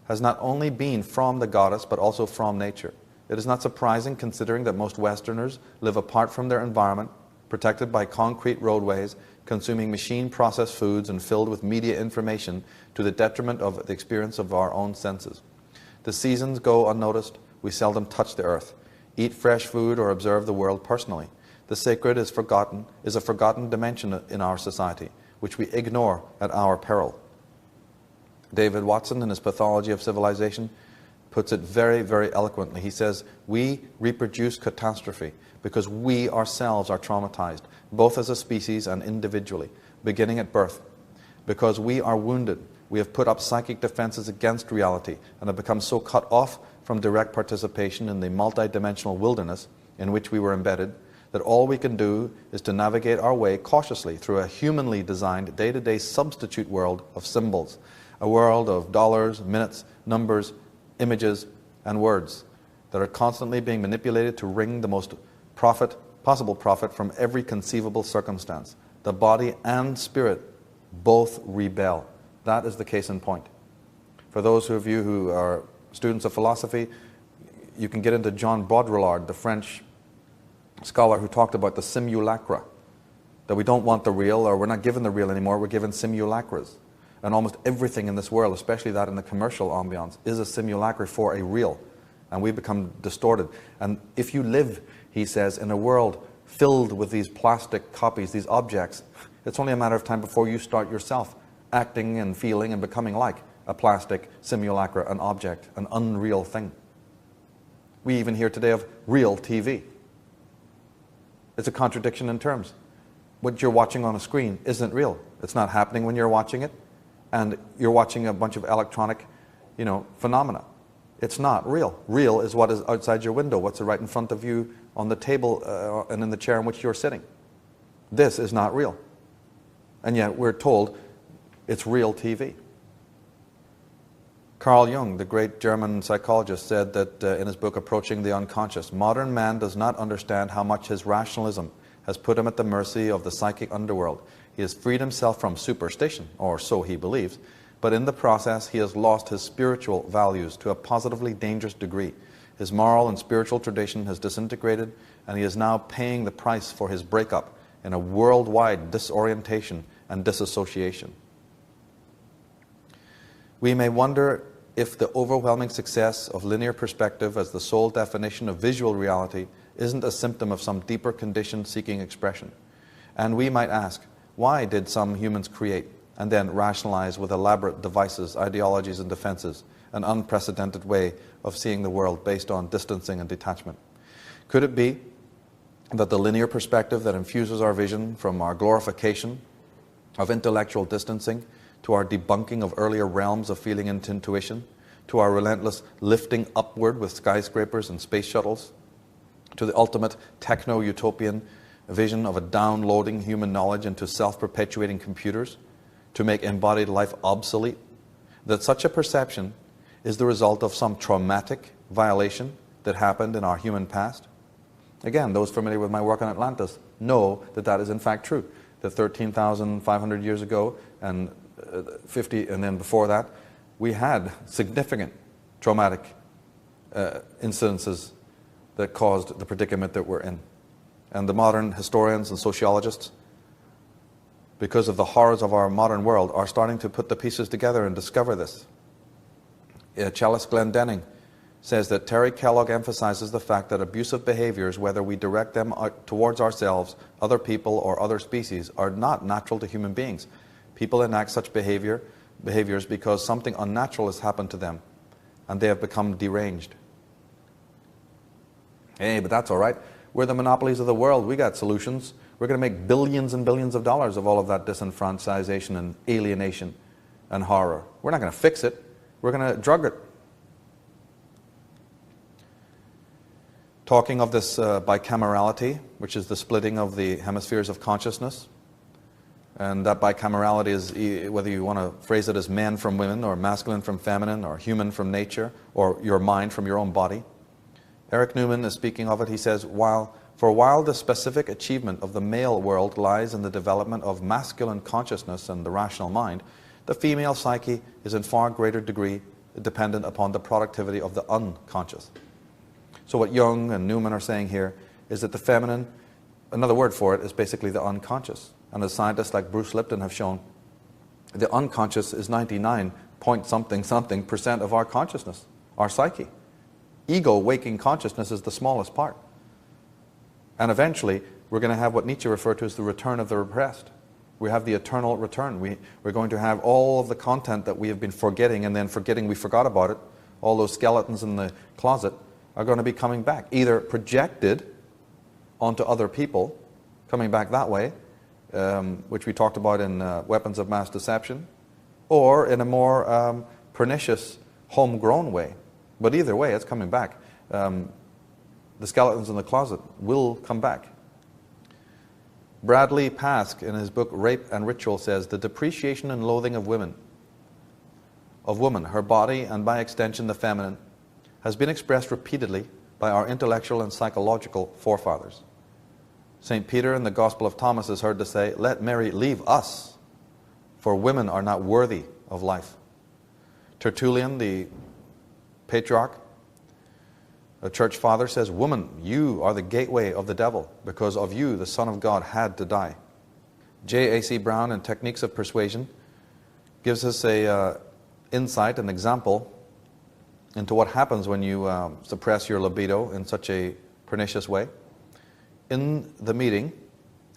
has not only been from the goddess, but also from nature. It is not surprising, considering that most Westerners live apart from their environment, protected by concrete roadways, consuming machine-processed foods and filled with media information to the detriment of the experience of our own senses. The seasons go unnoticed. We seldom touch the earth, eat fresh food, or observe the world personally. The sacred is a forgotten dimension in our society, which we ignore at our peril. David Watson, in his Pathology of Civilization, puts it very, very eloquently. He says, we reproduce catastrophe because we ourselves are traumatized, both as a species and individually, beginning at birth. Because we are wounded, we have put up psychic defenses against reality and have become so cut off from direct participation in the multidimensional wilderness in which we were embedded that all we can do is to navigate our way cautiously through a humanly designed day-to-day substitute world of symbols, a world of dollars, minutes, numbers, images, and words that are constantly being manipulated to wring the most possible profit from every conceivable circumstance. The body and spirit both rebel. That is the case in point. For those of you who are students of philosophy, you can get into John Baudrillard, the French scholar who talked about the simulacra, that we don't want the real, or we're not given the real anymore, we're given simulacras. And almost everything in this world, especially that in the commercial ambiance, is a simulacra for a real. And we become distorted. And if you live, he says, in a world filled with these plastic copies, these objects, it's only a matter of time before you start yourself acting and feeling and becoming like a plastic simulacra, an object, an unreal thing. We even hear today of real TV. It's a contradiction in terms. What you're watching on a screen isn't real. It's not happening when you're watching it. And you're watching a bunch of electronic, phenomena. It's not real. Real is what is outside your window, what's right in front of you on the table and in the chair in which you're sitting. This is not real. And yet we're told it's real TV. Carl Jung, the great German psychologist, said that in his book Approaching the Unconscious, modern man does not understand how much his rationalism has put him at the mercy of the psychic underworld. He has freed himself from superstition, or so he believes, but in the process he has lost his spiritual values to a positively dangerous degree. His moral and spiritual tradition has disintegrated, and he is now paying the price for his breakup in a worldwide disorientation and disassociation. We may wonder if the overwhelming success of linear perspective as the sole definition of visual reality isn't a symptom of some deeper condition seeking expression. And we might ask, why did some humans create and then rationalize with elaborate devices, ideologies, and defenses an unprecedented way of seeing the world based on distancing and detachment? Could it be that the linear perspective that infuses our vision from our glorification of intellectual distancing to our debunking of earlier realms of feeling and intuition, to our relentless lifting upward with skyscrapers and space shuttles, to the ultimate techno-utopian vision of a downloading human knowledge into self-perpetuating computers to make embodied life obsolete, that such a perception is the result of some traumatic violation that happened in our human past? Again, those familiar with my work on Atlantis know that that is in fact true. That 13,500 years ago and 50, and then before that, we had significant traumatic incidences that caused the predicament that we're in. And the modern historians and sociologists, because of the horrors of our modern world, are starting to put the pieces together and discover this. Chalice Glendenning says that Terry Kellogg emphasizes the fact that abusive behaviors, whether we direct them towards ourselves, other people, or other species, are not natural to human beings. People enact such behaviors because something unnatural has happened to them, and they have become deranged. Hey, but that's all right. We're the monopolies of the world. We got solutions. We're going to make billions and billions of dollars of all of that disenfranchisation and alienation and horror. We're not going to fix it. We're going to drug it. Talking of this bicamerality, which is the splitting of the hemispheres of consciousness, and that bicamerality is, whether you want to phrase it as man from women, or masculine from feminine, or human from nature, or your mind from your own body. Eric Newman is speaking of it. He says, while the specific achievement of the male world lies in the development of masculine consciousness and the rational mind, the female psyche is in far greater degree dependent upon the productivity of the unconscious. So what Jung and Newman are saying here is that the feminine, another word for it, is basically the unconscious. And as scientists like Bruce Lipton have shown, the unconscious is 99 point something percent of our consciousness, our psyche. Ego, waking consciousness, is the smallest part. And eventually, we're going to have what Nietzsche referred to as the return of the repressed. We have the eternal return. We're going to have all of the content that we have been forgetting, and then forgetting we forgot about it. All those skeletons in the closet are going to be coming back, either projected onto other people, coming back that way, which we talked about in Weapons of Mass Deception, or in a more pernicious, homegrown way. But either way, it's coming back. The skeletons in the closet will come back. Bradley Pask, in his book Rape and Ritual, says, the depreciation and loathing of woman, her body, and by extension the feminine, has been expressed repeatedly by our intellectual and psychological forefathers. St. Peter in the Gospel of Thomas is heard to say, let Mary leave us, for women are not worthy of life. Tertullian, the patriarch, a church father, says, woman, you are the gateway of the devil. Because of you, the Son of God had to die. J.A.C. Brown, in Techniques of Persuasion, gives us a insight, an example into what happens when you suppress your libido in such a pernicious way. In the meeting,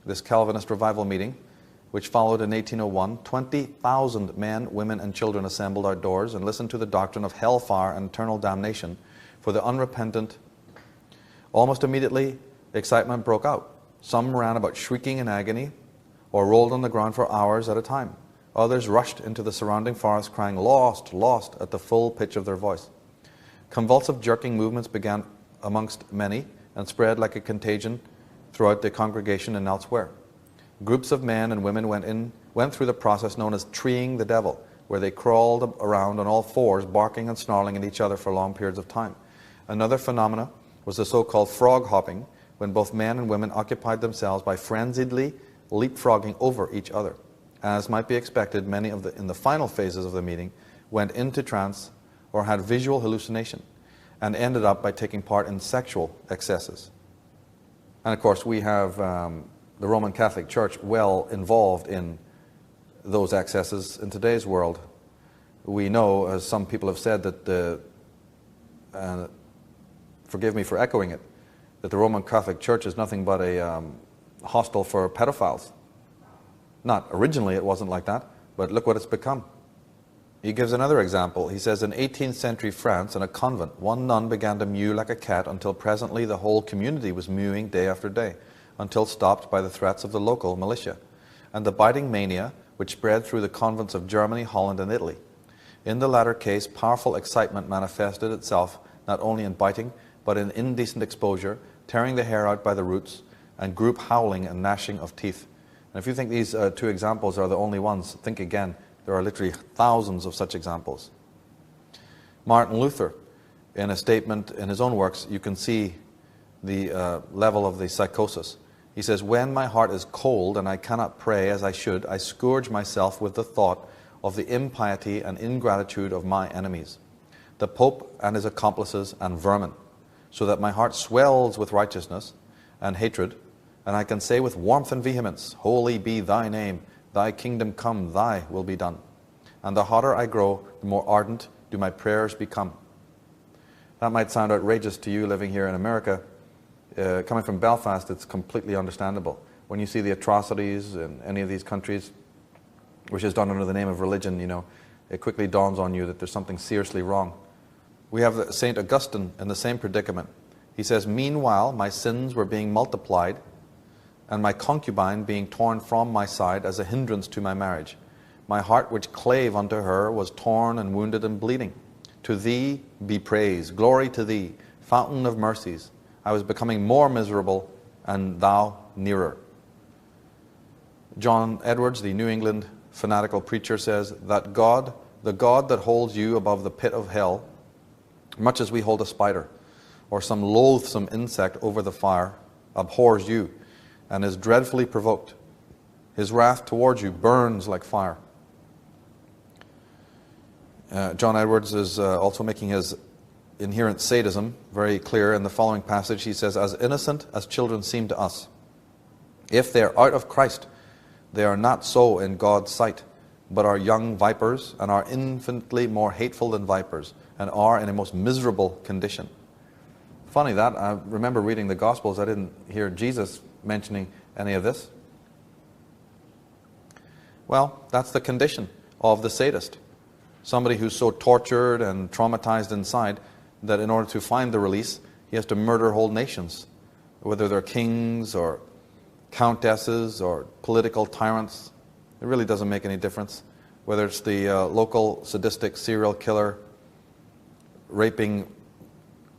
this Calvinist revival meeting, which followed in 1801, 20,000 men, women, and children assembled outdoors and listened to the doctrine of hellfire and eternal damnation for the unrepentant. Almost immediately, excitement broke out. Some ran about shrieking in agony or rolled on the ground for hours at a time. Others rushed into the surrounding forest crying, lost, lost, at the full pitch of their voice. Convulsive jerking movements began amongst many and spread like a contagion throughout the congregation and elsewhere. Groups of men and women went through the process known as treeing the devil, where they crawled around on all fours, barking and snarling at each other for long periods of time. Another phenomena was the so-called frog hopping, when both men and women occupied themselves by frenziedly leapfrogging over each other. As might be expected, many in the final phases of the meeting went into trance or had visual hallucination. and ended up by taking part in sexual excesses. And of course, we have the Roman Catholic Church well involved in those excesses in today's world. We know, as some people have said, that forgive me for echoing it, that the Roman Catholic Church is nothing but a hostel for pedophiles. Not originally it wasn't like that, but look what it's become. He gives another example. He says, in 18th century France, in a convent, one nun began to mew like a cat until presently the whole community was mewing day after day, until stopped by the threats of the local militia, and the biting mania which spread through the convents of Germany, Holland, and Italy. In the latter case, powerful excitement manifested itself not only in biting, but in indecent exposure, tearing the hair out by the roots, and group howling and gnashing of teeth. And if you think these two examples are the only ones, think again. There are literally thousands of such examples. Martin Luther, in a statement in his own works, you can see the level of the psychosis. He says, when my heart is cold and I cannot pray as I should, I scourge myself with the thought of the impiety and ingratitude of my enemies, the Pope and his accomplices and vermin, so that my heart swells with righteousness and hatred, and I can say with warmth and vehemence, holy be thy name, thy kingdom come, thy will be done. And the hotter I grow, the more ardent do my prayers become. That might sound outrageous to you living here in America. Coming from Belfast, it's completely understandable. When you see the atrocities in any of these countries, which is done under the name of religion, you know, it quickly dawns on you that there's something seriously wrong. We have St. Augustine in the same predicament. He says, meanwhile, my sins were being multiplied, and my concubine being torn from my side as a hindrance to my marriage. My heart which clave unto her was torn and wounded and bleeding. To thee be praise, glory to thee, fountain of mercies. I was becoming more miserable, and thou nearer. John Edwards, the New England fanatical preacher, says that God, the God that holds you above the pit of hell, much as we hold a spider or some loathsome insect over the fire, abhors you and is dreadfully provoked. His wrath towards you burns like fire. John Edwards is also making his inherent sadism very clear in the following passage. He says, as innocent as children seem to us, if they are out of Christ, they are not so in God's sight, but are young vipers, and are infinitely more hateful than vipers, and are in a most miserable condition. Funny that, I remember reading the Gospels, I didn't hear Jesus mentioning any of this. Well, that's the condition of the sadist. Somebody who's so tortured and traumatized inside that in order to find the release, he has to murder whole nations, whether they're kings or countesses or political tyrants. It really doesn't make any difference. Whether it's the local sadistic serial killer raping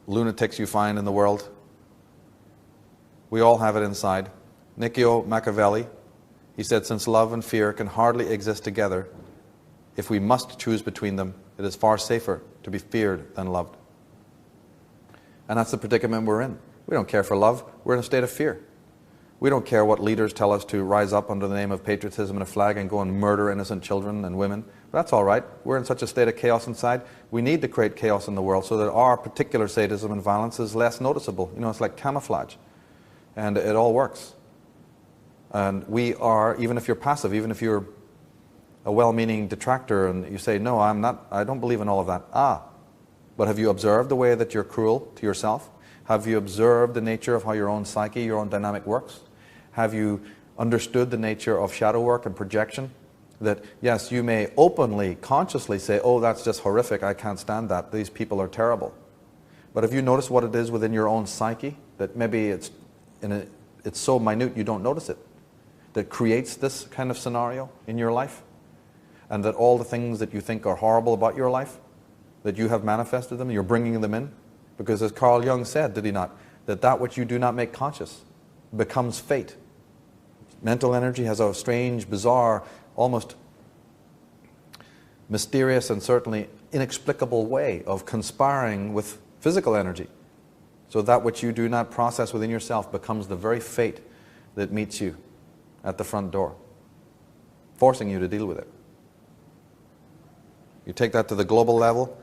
lunatics you find in the world. We all have it inside. Niccolo Machiavelli, he said, since love and fear can hardly exist together, if we must choose between them, it is far safer to be feared than loved. And that's the predicament we're in. We don't care for love. We're in a state of fear. We don't care what leaders tell us to rise up under the name of patriotism and a flag and go and murder innocent children and women. That's all right. We're in such a state of chaos inside. We need to create chaos in the world so that our particular sadism and violence is less noticeable. You know, it's like camouflage. And it all works. And we are, even if you're passive, even if you're a well-meaning detractor and you say, no, I don't believe in all of that. But have you observed the way that you're cruel to yourself? Have you observed the nature of how your own psyche, your own dynamic works? Have you understood the nature of shadow work and projection? That, yes, you may openly, consciously say, oh, that's just horrific, I can't stand that, these people are terrible. But have you noticed what it is within your own psyche? That maybe it's so minute you don't notice it. That creates this kind of scenario in your life? And that all the things that you think are horrible about your life, that you have manifested them, you're bringing them in? Because as Carl Jung said, did he not, that which you do not make conscious becomes fate. Mental energy has a strange, bizarre, almost mysterious and certainly inexplicable way of conspiring with physical energy. So that which you do not process within yourself becomes the very fate that meets you at the front door, forcing you to deal with it. You take that to the global level,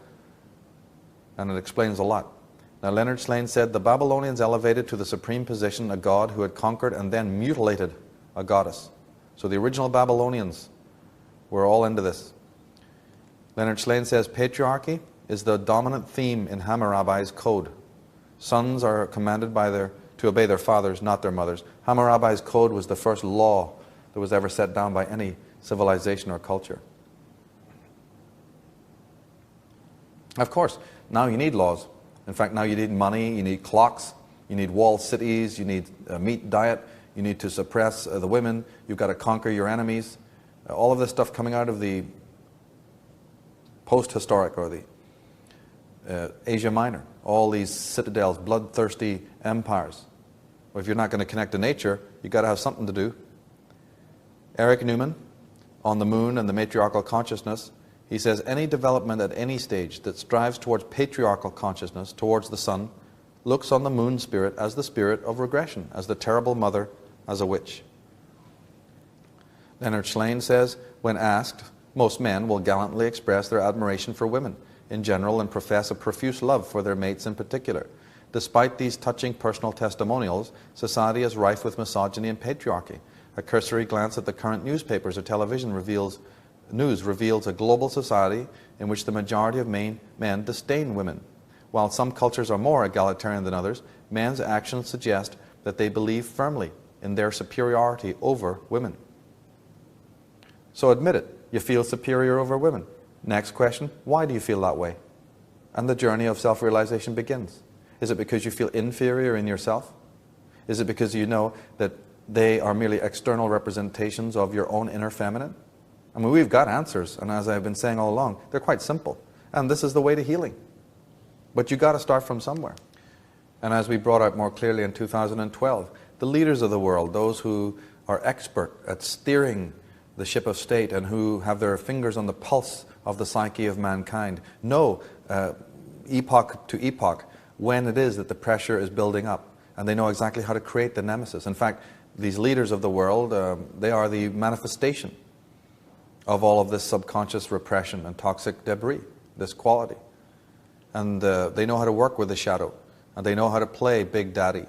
and it explains a lot. Now, Leonard Slane said, the Babylonians elevated to the supreme position a god who had conquered and then mutilated a goddess. So the original Babylonians were all into this. Leonard Slane says, patriarchy is the dominant theme in Hammurabi's code. Sons are commanded to obey their fathers, not their mothers. Hammurabi's code was the first law that was ever set down by any civilization or culture. Of course, now you need laws. In fact, now you need money, you need clocks, you need walled cities, you need a meat diet, you need to suppress the women, you've got to conquer your enemies. All of this stuff coming out of the post-historic or the Asia Minor. All these citadels, bloodthirsty empires. Well, if you're not going to connect to nature, you've got to have something to do. Eric Newman, on the moon and the matriarchal consciousness, he says, any development at any stage that strives towards patriarchal consciousness, towards the sun, looks on the moon spirit as the spirit of regression, as the terrible mother, as a witch. Leonard Slane says, when asked, most men will gallantly express their admiration for women in general and profess a profuse love for their mates in particular. Despite these touching personal testimonials, society is rife with misogyny and patriarchy. A cursory glance at the current newspapers or television reveals a global society in which the majority of men disdain women. While some cultures are more egalitarian than others, men's actions suggest that they believe firmly in their superiority over women. So admit it, you feel superior over women. Next question, why do you feel that way? And the journey of self-realization begins. Is it because you feel inferior in yourself? Is it because you know that they are merely external representations of your own inner feminine? I mean, we've got answers, and as I've been saying all along, they're quite simple. And this is the way to healing. But you've got to start from somewhere. And as we brought out more clearly in 2012, the leaders of the world, those who are expert at steering the ship of state and who have their fingers on the pulse of the psyche of mankind, know epoch to epoch when it is that the pressure is building up. And they know exactly how to create the nemesis. In fact, these leaders of the world, they are the manifestation of all of this subconscious repression and toxic debris, this quality. And they know how to work with the shadow. And they know how to play Big Daddy.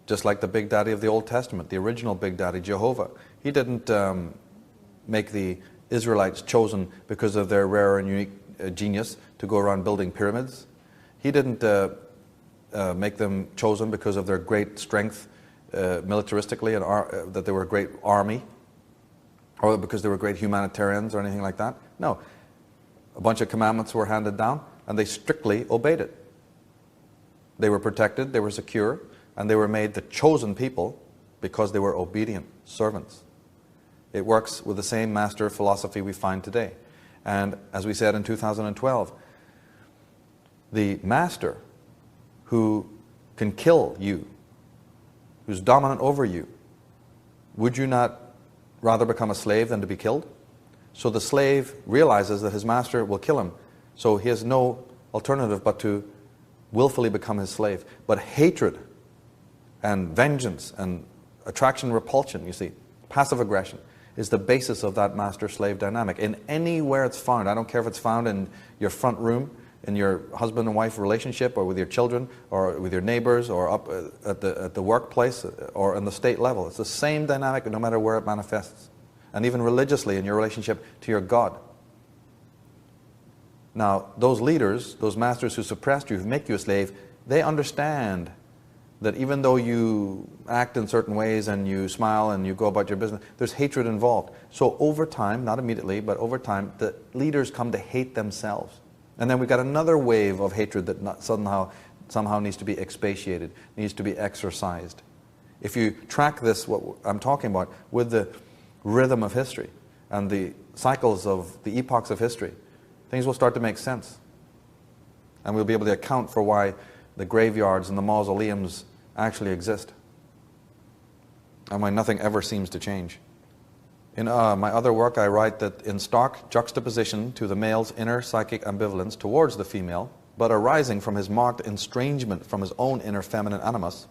Just like the Big Daddy of the Old Testament, the original Big Daddy, Jehovah. He didn't make the Israelites chosen because of their rare and unique genius to go around building pyramids. He didn't make them chosen because of their great strength militaristically and that they were a great army, or because they were great humanitarians or anything like that. No. A bunch of commandments were handed down, and they strictly obeyed it. They were protected, they were secure, and they were made the chosen people because they were obedient servants. It works with the same master philosophy we find today. And as we said in 2012, the master who can kill you, who's dominant over you, would you not rather become a slave than to be killed? So the slave realizes that his master will kill him, so he has no alternative but to willfully become his slave. But hatred and vengeance and attraction, repulsion, you see, passive aggression, is the basis of that master-slave dynamic. In anywhere it's found, I don't care if it's found in your front room, in your husband and wife relationship, or with your children, or with your neighbors, or up at the workplace, or in the state level. It's the same dynamic no matter where it manifests. And even religiously in your relationship to your God. Now, those leaders, those masters who suppressed you, who make you a slave, they understand that even though you act in certain ways and you smile and you go about your business, there's hatred involved. So over time, not immediately, but over time, the leaders come to hate themselves. And then we've got another wave of hatred that somehow needs to be expatiated, needs to be exorcised. If you track this, what I'm talking about, with the rhythm of history and the cycles of the epochs of history, things will start to make sense. And we'll be able to account for why the graveyards and the mausoleums actually exist. And why nothing ever seems to change. In my other work, I write that in stark juxtaposition to the male's inner psychic ambivalence towards the female, but arising from his marked estrangement from his own inner feminine animus,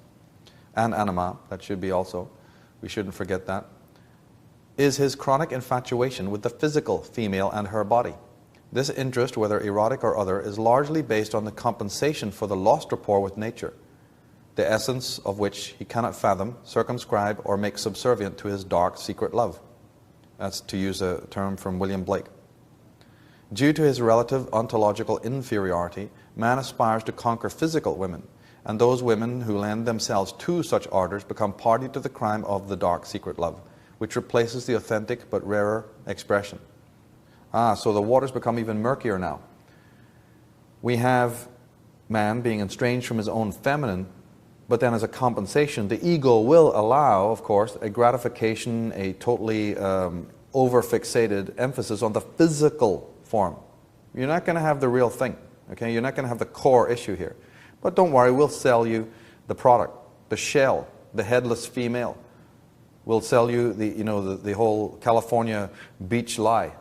and anima, that should be also, we shouldn't forget that, is his chronic infatuation with the physical female and her body. This interest, whether erotic or other, is largely based on the compensation for the lost rapport with nature, the essence of which he cannot fathom, circumscribe, or make subservient to his dark, secret love. That's to use a term from William Blake. Due to his relative ontological inferiority, man aspires to conquer physical women, and those women who lend themselves to such ardors become party to the crime of the dark, secret love, which replaces the authentic but rarer expression. So the waters become even murkier now. We have man being estranged from his own feminine, but then as a compensation, the ego will allow, of course, a gratification, a totally over-fixated emphasis on the physical form. You're not going to have the real thing, okay? You're not going to have the core issue here. But don't worry, we'll sell you the product, the shell, the headless female. We'll sell you the whole California beach lie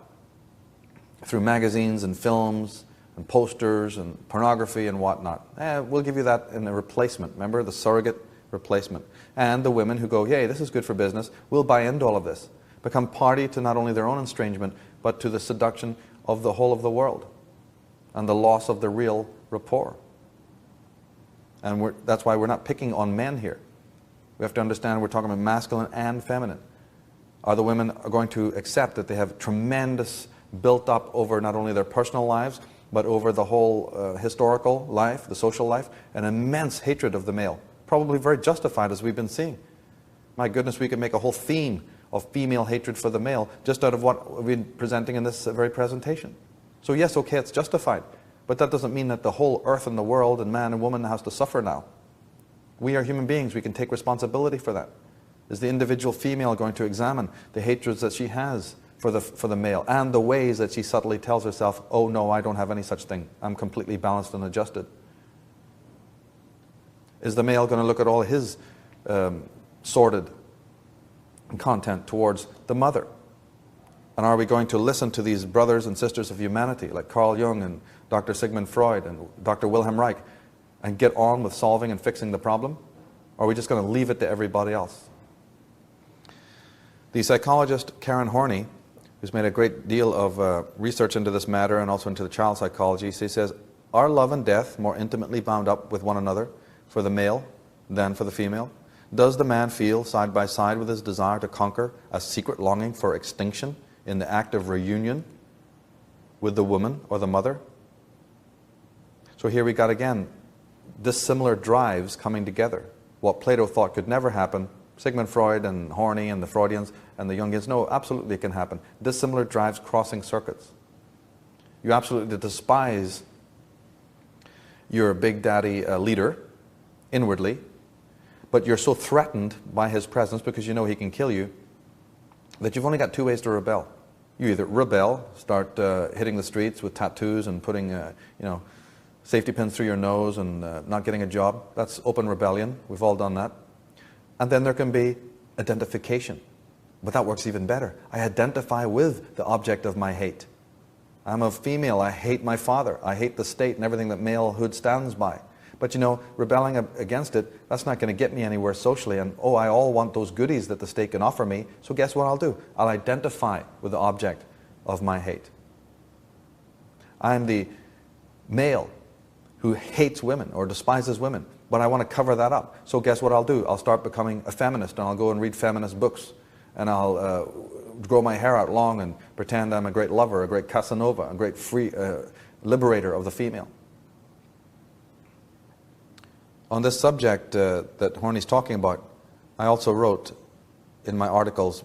through magazines and films and posters and pornography and whatnot. We'll give you that in a replacement. Remember, the surrogate replacement. And the women who go, yay, this is good for business, will buy into all of this. Become party to not only their own estrangement, but to the seduction of the whole of the world and the loss of the real rapport. And that's why we're not picking on men here. We have to understand we're talking about masculine and feminine. Are the women going to accept that they have tremendous built up over not only their personal lives, but over the whole historical life, the social life, an immense hatred of the male, probably very justified, as we've been seeing. My goodness, we could make a whole theme of female hatred for the male just out of what we've been presenting in this very presentation. So yes, okay, it's justified, but that doesn't mean that the whole earth and the world and man and woman has to suffer now. We are human beings. We can take responsibility for that. Is the individual female going to examine the hatreds that she has for the male and the ways that she subtly tells herself, oh no, I don't have any such thing. I'm completely balanced and adjusted. Is the male going to look at all his sordid content towards the mother? And are we going to listen to these brothers and sisters of humanity like Carl Jung and Dr. Sigmund Freud and Dr. Wilhelm Reich and get on with solving and fixing the problem? Or are we just going to leave it to everybody else? The psychologist Karen Horney, who's made a great deal of research into this matter and also into the child psychology, she says, are love and death more intimately bound up with one another for the male than for the female? Does the man feel side by side with his desire to conquer a secret longing for extinction in the act of reunion with the woman or the mother? So here we got again dissimilar drives coming together. What Plato thought could never happen, Sigmund Freud and Horney and the Freudians and the Jungians, no, absolutely it can happen. Dissimilar drives crossing circuits. You absolutely despise your big daddy leader inwardly, but you're so threatened by his presence because you know he can kill you that you've only got two ways to rebel. You either rebel, start hitting the streets with tattoos and putting safety pins through your nose and not getting a job. That's open rebellion. We've all done that. And then there can be identification. But that works even better. I identify with the object of my hate. I'm a female. I hate my father. I hate the state and everything that malehood stands by. But rebelling against it, that's not going to get me anywhere socially. And I all want those goodies that the state can offer me. So guess what I'll do? I'll identify with the object of my hate. I'm the male who hates women or despises women, but I want to cover that up. So guess what I'll do? I'll start becoming a feminist, and I'll go and read feminist books, and I'll grow my hair out long and pretend I'm a great lover, a great Casanova, a great free liberator of the female. On this subject that Horney's talking about, I also wrote in my articles,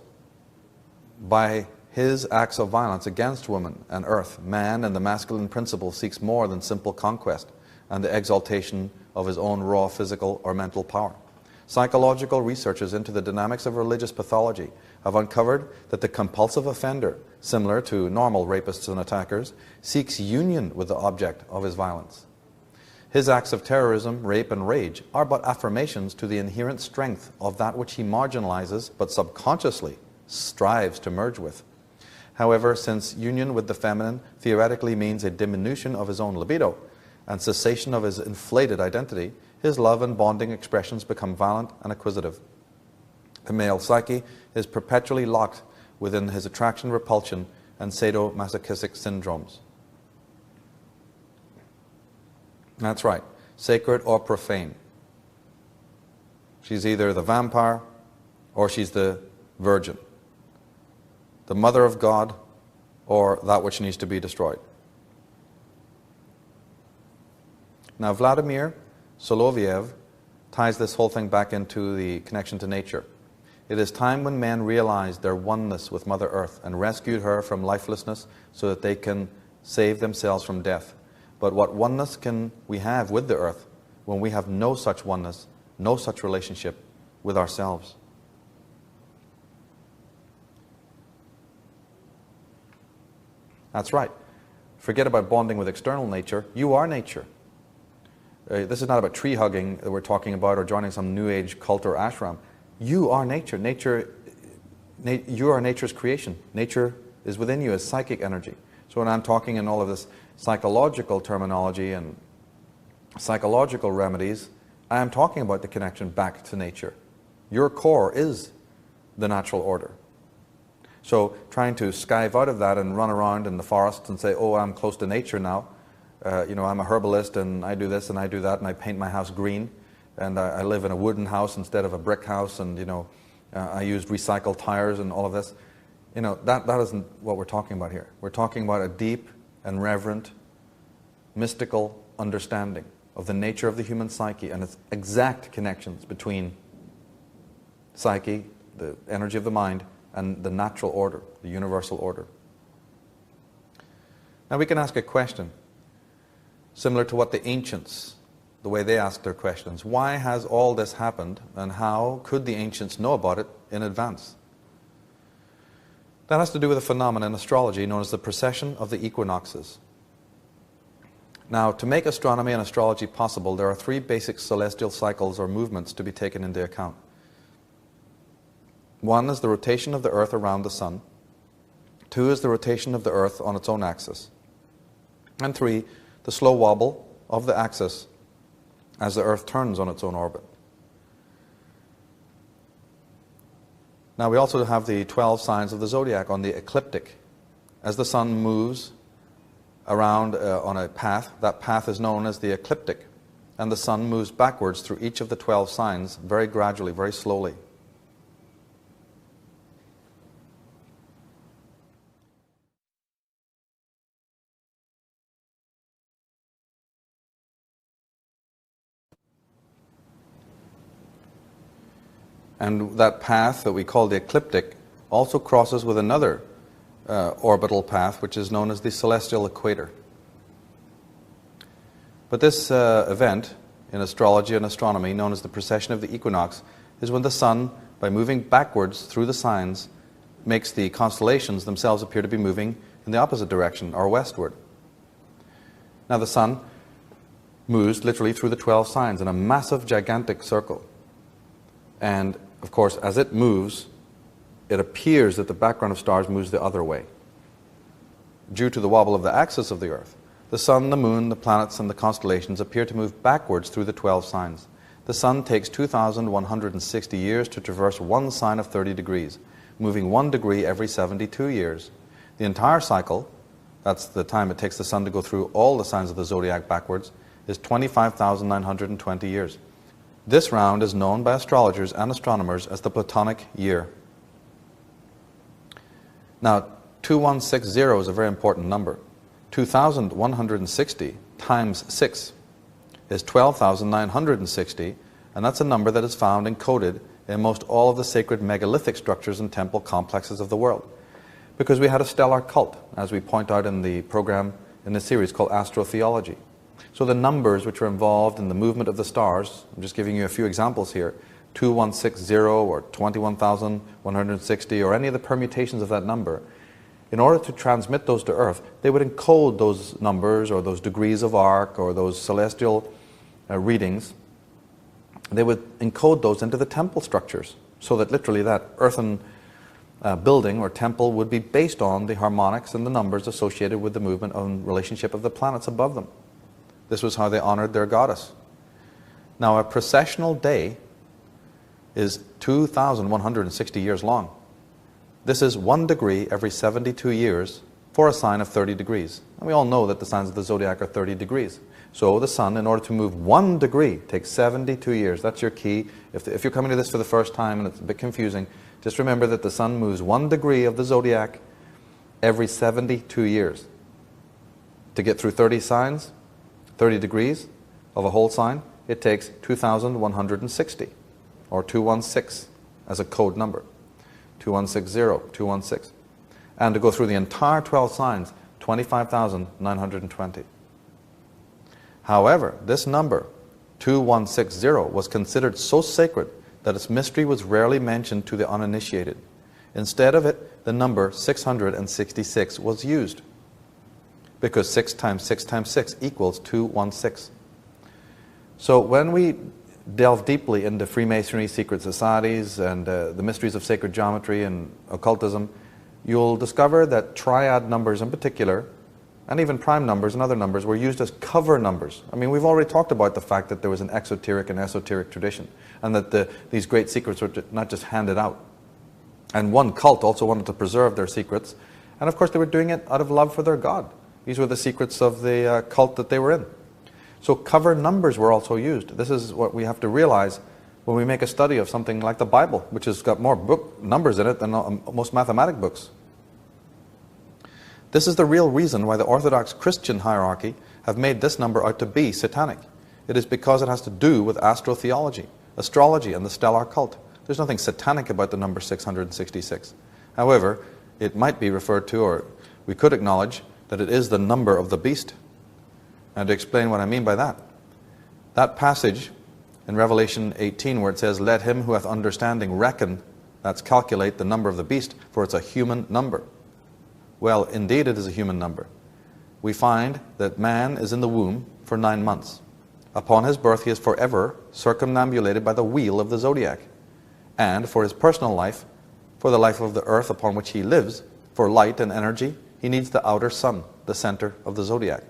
by his acts of violence against woman and earth, man and the masculine principle seeks more than simple conquest and the exaltation of his own raw physical or mental power. Psychological researchers into the dynamics of religious pathology have uncovered that the compulsive offender, similar to normal rapists and attackers, seeks union with the object of his violence. His acts of terrorism, rape, and rage are but affirmations to the inherent strength of that which he marginalizes but subconsciously strives to merge with. However, since union with the feminine theoretically means a diminution of his own libido and cessation of his inflated identity, his love and bonding expressions become violent and acquisitive. The male psyche is perpetually locked within his attraction, repulsion, and sadomasochistic syndromes. That's right. Sacred or profane. She's either the vampire or she's the virgin. The mother of God or that which needs to be destroyed. Now Vladimir Soloviev ties this whole thing back into the connection to nature. It is time when men realized their oneness with Mother Earth and rescued her from lifelessness so that they can save themselves from death. But what oneness can we have with the earth when we have no such oneness, no such relationship with ourselves? That's right. Forget about bonding with external nature. You are nature. This is not about tree hugging that we're talking about or joining some new age cult or ashram. You are nature. You are nature's creation. Nature is within you as psychic energy. So when I'm talking in all of this psychological terminology and psychological remedies, I am talking about the connection back to nature. Your core is the natural order. So trying to skive out of that and run around in the forest and say, oh, I'm close to nature now. I'm a herbalist and I do this and I do that and I paint my house green and I live in a wooden house instead of a brick house and, I use recycled tires and all of this. That isn't what we're talking about here. We're talking about a deep and reverent, mystical understanding of the nature of the human psyche and its exact connections between psyche, the energy of the mind, and the natural order, the universal order. Now we can ask a question similar to what the ancients, the way they asked their questions. Why has all this happened and how could the ancients know about it in advance? That has to do with a phenomenon in astrology known as the precession of the equinoxes. Now, to make astronomy and astrology possible, there are three basic celestial cycles or movements to be taken into account. One is the rotation of the Earth around the Sun. Two is the rotation of the Earth on its own axis. And three, the slow wobble of the axis as the Earth turns on its own orbit. Now we also have the 12 signs of the zodiac on the ecliptic. As the sun moves around on a path, that path is known as the ecliptic. And the sun moves backwards through each of the 12 signs very gradually, very slowly. And that path that we call the ecliptic also crosses with another orbital path, which is known as the celestial equator. But this event in astrology and astronomy, known as the precession of the equinox, is when the sun, by moving backwards through the signs, makes the constellations themselves appear to be moving in the opposite direction, or westward. Now the sun moves literally through the 12 signs in a massive, gigantic circle. And of course, as it moves, it appears that the background of stars moves the other way. Due to the wobble of the axis of the Earth, the sun, the moon, the planets, and the constellations appear to move backwards through the 12 signs. The sun takes 2,160 years to traverse one sign of 30 degrees, moving 1 degree every 72 years. The entire cycle, that's the time it takes the sun to go through all the signs of the zodiac backwards, is 25,920 years. This round is known by astrologers and astronomers as the Platonic year. Now, 2160 is a very important number. 2,160 times 6 is 12,960, and that's a number that is found encoded in most all of the sacred megalithic structures and temple complexes of the world. Because we had a stellar cult, as we point out in the program in the series called Astrotheology. So the numbers which are involved in the movement of the stars, I'm just giving you a few examples here, 2160 or 21,160 or any of the permutations of that number, in order to transmit those to Earth, they would encode those numbers or those degrees of arc or those celestial readings. They would encode those into the temple structures so that literally that earthen building or temple would be based on the harmonics and the numbers associated with the movement and relationship of the planets above them. This was how they honored their goddess. Now, a precessional day is 2,160 years long. This is 1 degree every 72 years for a sign of 30 degrees. And we all know that the signs of the zodiac are 30 degrees. So the sun, in order to move 1 degree, takes 72 years. That's your key. If you're coming to this for the first time and it's a bit confusing, just remember that the sun moves 1 degree of the zodiac every 72 years. To get through 30 signs, 30 degrees of a whole sign, it takes 2,160, or 216 as a code number. 2160, 216. And to go through the entire 12 signs, 25,920. However, this number, 2160, was considered so sacred that its mystery was rarely mentioned to the uninitiated. Instead of it, the number 666 was used, because 6 times 6 times 6 equals 216. So when we delve deeply into Freemasonry, secret societies, and the mysteries of sacred geometry and occultism, you'll discover that triad numbers in particular, and even prime numbers and other numbers, were used as cover numbers. I mean, we've already talked about the fact that there was an exoteric and esoteric tradition, and that these great secrets were not just handed out. And one cult also wanted to preserve their secrets, and of course they were doing it out of love for their God. These were the secrets of the cult that they were in. So cover numbers were also used. This is what we have to realize when we make a study of something like the Bible, which has got more book numbers in it than most mathematic books. This is the real reason why the Orthodox Christian hierarchy have made this number out to be satanic. It is because it has to do with astrotheology, astrology, and the stellar cult. There's nothing satanic about the number 666. However, it might be referred to, or we could acknowledge, that it is the number of the beast. And to explain what I mean by that, that passage in Revelation 18 where it says, "Let him who hath understanding reckon," that's calculate the number of the beast, for it's a human number. Well, indeed it is a human number. We find that man is in the womb for 9 months. Upon his birth he is forever circumambulated by the wheel of the zodiac. And for his personal life, for the life of the earth upon which he lives, for light and energy, he needs the outer sun, the center of the zodiac.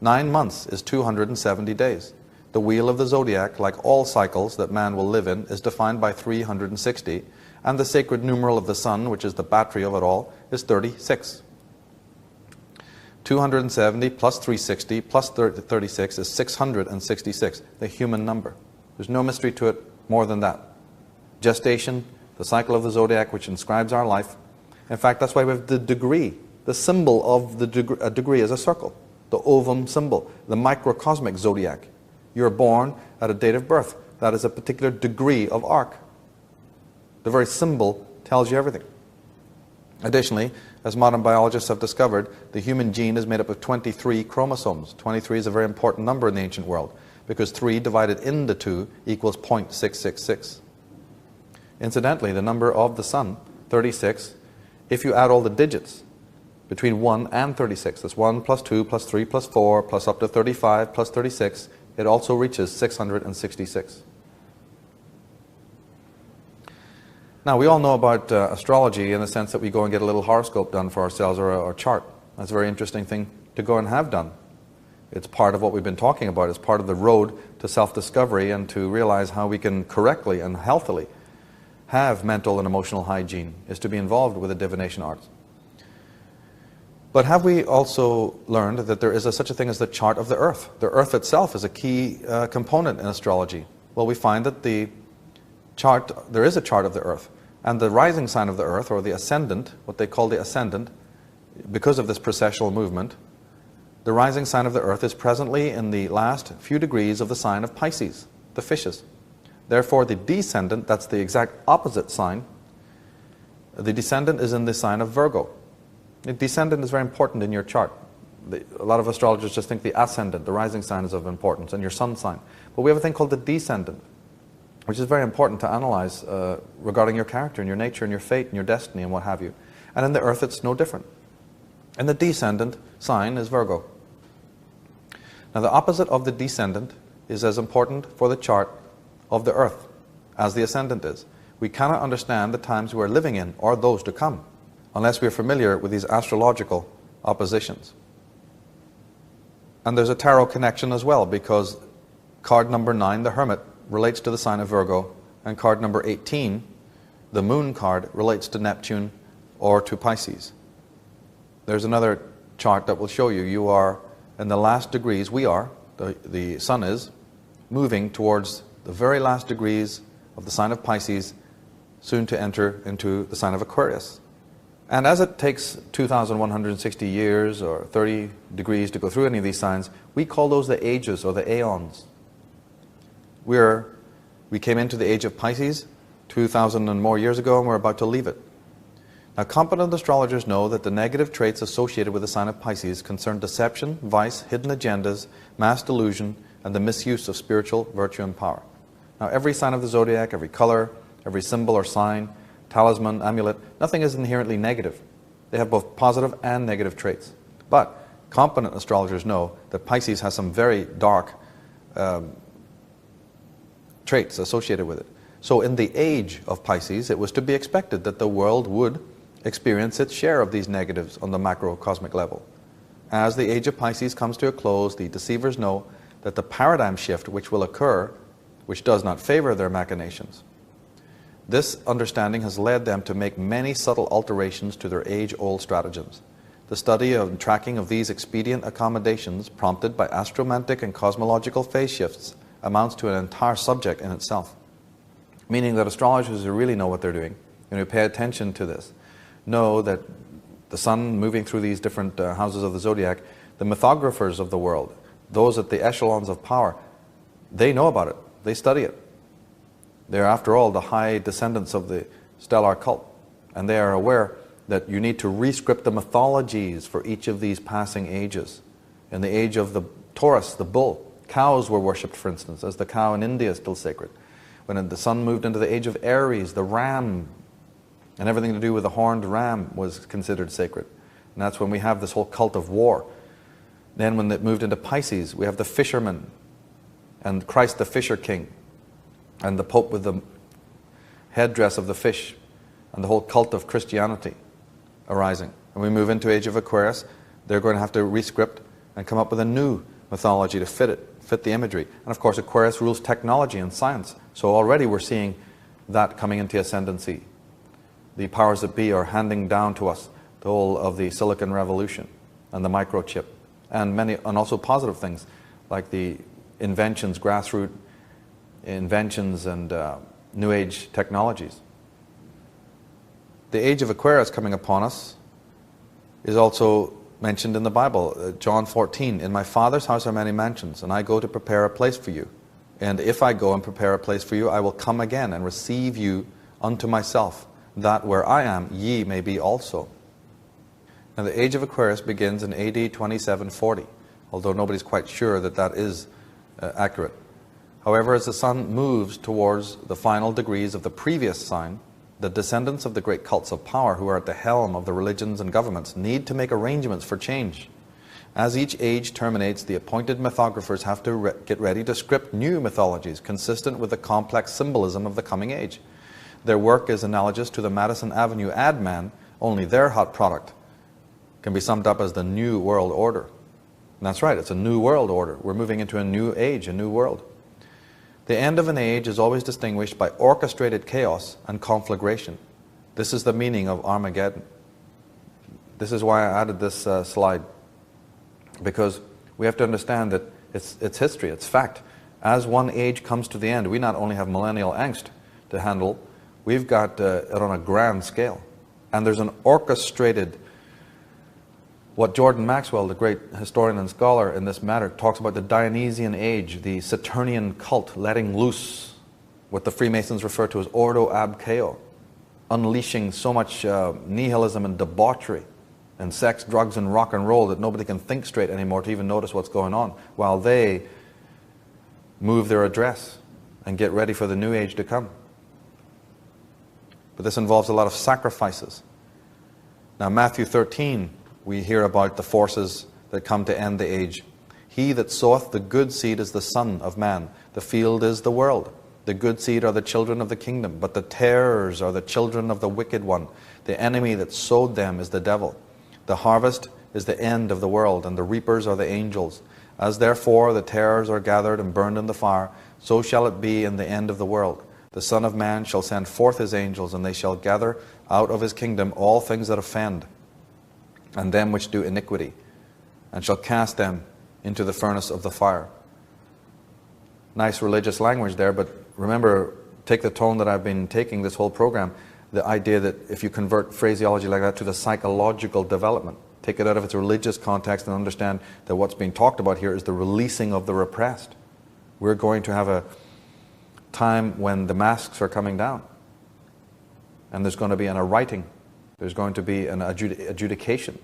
9 months is 270 days. The wheel of the zodiac, like all cycles that man will live in, is defined by 360, and the sacred numeral of the sun, which is the battery of it all, is 36. 270 plus 360 plus 36 is 666, the human number. There's no mystery to it more than that. Gestation, the cycle of the zodiac, which inscribes our life. In fact, that's why we have the degree. The symbol of a degree is a circle. The ovum symbol, the microcosmic zodiac. You're born at a date of birth. That is a particular degree of arc. The very symbol tells you everything. Additionally, as modern biologists have discovered, the human gene is made up of 23 chromosomes. 23 is a very important number in the ancient world, because 3 divided into 2 equals 0.666. Incidentally, the number of the sun, 36, if you add all the digits between 1 and 36, that's 1 plus 2 plus 3 plus 4 plus up to 35 plus 36, it also reaches 666. Now, we all know about astrology in the sense that we go and get a little horoscope done for ourselves, or a chart. That's a very interesting thing to go and have done. It's part of what we've been talking about. It's part of the road to self-discovery and to realize how we can correctly and healthily have mental and emotional hygiene, is to be involved with the divination arts. But have we also learned that there is such a thing as the chart of the earth? The earth itself is a key component in astrology. Well, we find that there is a chart of the earth. And the rising sign of the earth, or the ascendant, what they call the ascendant, because of this precessional movement, the rising sign of the earth is presently in the last few degrees of the sign of Pisces, the fishes. Therefore, the descendant, that's the exact opposite sign, the descendant is in the sign of Virgo. The descendant is very important in your chart. A lot of astrologers just think the ascendant, the rising sign, is of importance, and your sun sign. But we have a thing called the descendant, which is very important to analyze regarding your character and your nature and your fate and your destiny and what have you. And in the earth, it's no different. And the descendant sign is Virgo. Now, the opposite of the descendant is as important for the chart of the earth as the ascendant is. We cannot understand the times we are living in, or those to come, unless we are familiar with these astrological oppositions. And there's a tarot connection as well, because card number 9, the Hermit, relates to the sign of Virgo, and card number 18, the Moon card, relates to Neptune or to Pisces. There's another chart that will show you are in the last degrees, we are the sun is, moving towards the very last degrees of the sign of Pisces, soon to enter into the sign of Aquarius. And as it takes 2,160 years or 30 degrees to go through any of these signs, we call those the ages or the aeons. We came into the age of Pisces 2,000 and more years ago, and we're about to leave it. Now, competent astrologers know that the negative traits associated with the sign of Pisces concern deception, vice, hidden agendas, mass delusion, and the misuse of spiritual virtue and power. Now, every sign of the zodiac, every color, every symbol or sign, talisman, amulet, nothing is inherently negative. They have both positive and negative traits. But competent astrologers know that Pisces has some very dark traits associated with it. So in the age of Pisces, it was to be expected that the world would experience its share of these negatives on the macrocosmic level. As the age of Pisces comes to a close, the deceivers know that the paradigm shift which will occur, which does not favor their machinations. This understanding has led them to make many subtle alterations to their age-old stratagems. The study and tracking of these expedient accommodations prompted by astromantic and cosmological phase shifts amounts to an entire subject in itself. Meaning that astrologers who really know what they're doing, and who pay attention to this, know that the sun moving through these different houses of the zodiac, the mythographers of the world, those at the echelons of power, they know about it. They study it. They're, after all, the high descendants of the stellar cult. And they are aware that you need to rescript the mythologies for each of these passing ages. In the age of the Taurus, the bull, cows were worshipped, for instance, as the cow in India is still sacred. When the sun moved into the age of Aries, the ram, and everything to do with the horned ram was considered sacred. And that's when we have this whole cult of war. Then when it moved into Pisces, we have the fishermen, and Christ the fisher king, and the Pope with the headdress of the fish, and the whole cult of Christianity arising. And we move into age of Aquarius, they're going to have to rescript and come up with a new mythology to fit the imagery. And of course Aquarius rules technology and science. So already we're seeing that coming into ascendancy. The powers that be are handing down to us the whole of the Silicon Revolution and the microchip, and also positive things like the inventions, grassroots inventions, and New Age technologies. The age of Aquarius coming upon us is also mentioned in the Bible. John 14, "In my Father's house are many mansions, and I go to prepare a place for you. And if I go and prepare a place for you, I will come again and receive you unto myself, that where I am, ye may be also." Now the age of Aquarius begins in AD 2740, although nobody's quite sure that that is accurate. However, as the sun moves towards the final degrees of the previous sign, the descendants of the great cults of power who are at the helm of the religions and governments need to make arrangements for change. As each age terminates, the appointed mythographers have to get ready to script new mythologies consistent with the complex symbolism of the coming age. Their work is analogous to the Madison Avenue ad man, only their hot product can be summed up as the New World Order. And that's right, it's a new world order. We're moving into a new age, a new world. The end of an age is always distinguished by orchestrated chaos and conflagration. This is the meaning of Armageddon. This is why I added this slide, because we have to understand that it's history, it's fact. As one age comes to the end, we not only have millennial angst to handle, we've got it on a grand scale. And there's an orchestrated, what Jordan Maxwell, the great historian and scholar in this matter, talks about the Dionysian age, the Saturnian cult letting loose what the Freemasons refer to as ordo ab chaos, unleashing so much nihilism and debauchery and sex, drugs, and rock and roll that nobody can think straight anymore to even notice what's going on, while they move their address and get ready for the new age to come. But this involves a lot of sacrifices. Now, Matthew 13, we hear about the forces that come to end the age. "He that soweth the good seed is the Son of Man. The field is the world. The good seed are the children of the kingdom, but the tares are the children of the wicked one. The enemy that sowed them is the devil. The harvest is the end of the world, and the reapers are the angels. As therefore the tares are gathered and burned in the fire, so shall it be in the end of the world. The Son of Man shall send forth his angels, and they shall gather out of his kingdom all things that offend, and them which do iniquity, and shall cast them into the furnace of the fire. nice religious language there, but remember, take the tone that I've been taking this whole program, the idea that if you convert phraseology like that to the psychological development, take it out of its religious context and understand that what's being talked about here is the releasing of the repressed. We're going to have a time when the masks are coming down. And there's going to be a writing. There's going to be an adjudication.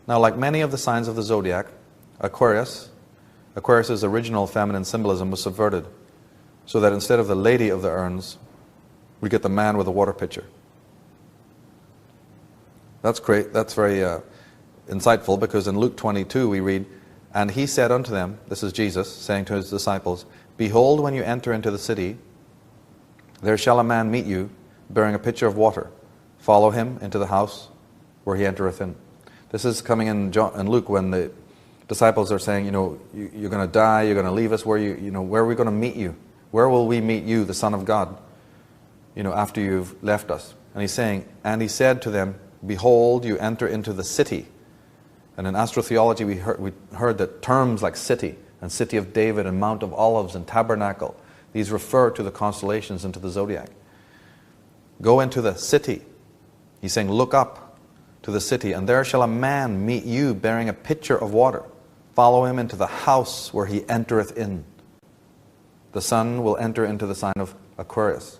Now, like many of the signs of the zodiac, Aquarius's original feminine symbolism was subverted, so that instead of the lady of the urns, we get the man with a water pitcher. That's great. That's very insightful, because in Luke 22 we read, "And he said unto them," this is Jesus saying to his disciples, "Behold, when you enter into the city, there shall a man meet you, bearing a pitcher of water. Follow him into the house where he entereth in." This is coming in Luke, when the disciples are saying, you're going to die, you're going to leave us. Where are we going to meet you? Where will we meet you, the Son of God, after you've left us? And he's saying, "And he said to them, Behold, you enter into the city." And in astrotheology, we heard that terms like city and City of David and Mount of Olives and Tabernacle, these refer to the constellations and to the zodiac. Go into the city. He's saying, look up to the city, and there shall a man meet you bearing a pitcher of water. Follow him into the house where he entereth in. The sun will enter into the sign of Aquarius.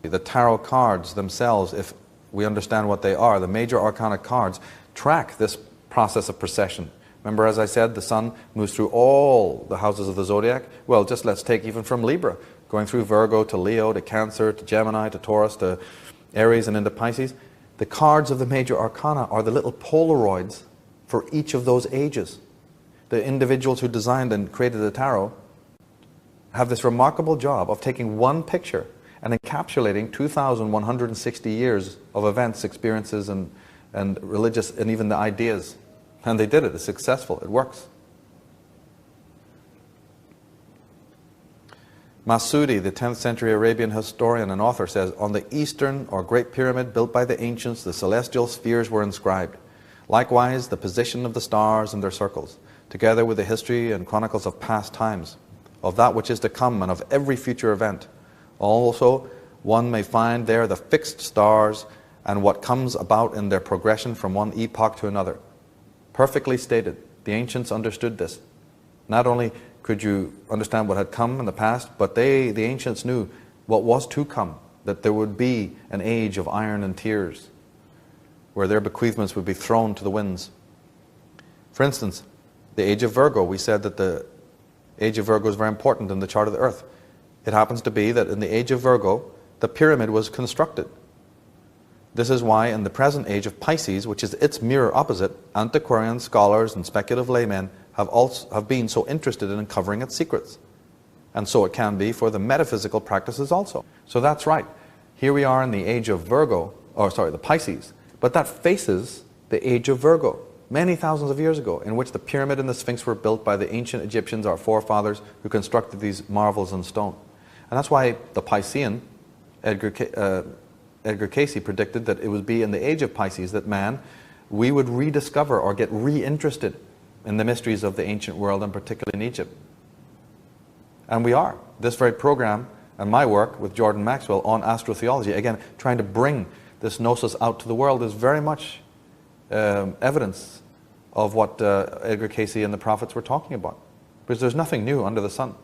The tarot cards themselves, if we understand what they are, the major arcana cards track this process of precession. Remember, as I said, the sun moves through all the houses of the zodiac. Well, just let's take even from Libra, going through Virgo to Leo to Cancer to Gemini to Taurus to Aries and into Pisces. The cards of the major arcana are the little Polaroids for each of those ages. The individuals who designed and created the tarot have this remarkable job of taking one picture and encapsulating 2,160 years of events, experiences, and religious, and even the ideas. And they did it. It's successful. It works. Masudi, the 10th century Arabian historian and author, says, "On the eastern or great pyramid built by the ancients, the celestial spheres were inscribed. Likewise, the position of the stars and their circles, together with the history and chronicles of past times, of that which is to come and of every future event. Also, one may find there the fixed stars and what comes about in their progression from one epoch to another." Perfectly stated. The ancients understood this. Not only could you understand what had come in the past, but the ancients knew what was to come, that there would be an age of iron and tears, where their bequeathments would be thrown to the winds. For instance, the age of Virgo, we said that the age of Virgo is very important in the chart of the earth. It happens to be that in the age of Virgo, the pyramid was constructed. This is why in the present age of Pisces, which is its mirror opposite, antiquarian scholars and speculative laymen have been so interested in uncovering its secrets. And so it can be for the metaphysical practices also. So that's right. Here we are in the age of the Pisces, but that faces the age of Virgo, many thousands of years ago, in which the pyramid and the Sphinx were built by the ancient Egyptians, our forefathers, who constructed these marvels in stone. And that's why the Piscean, Edgar Cayce predicted that it would be in the age of Pisces that we would rediscover or get reinterested in the mysteries of the ancient world, and particularly in Egypt. And we are. This very program and my work with Jordan Maxwell on astrotheology, again, trying to bring this gnosis out to the world, is very much evidence of what Edgar Cayce and the prophets were talking about. Because there's nothing new under the sun.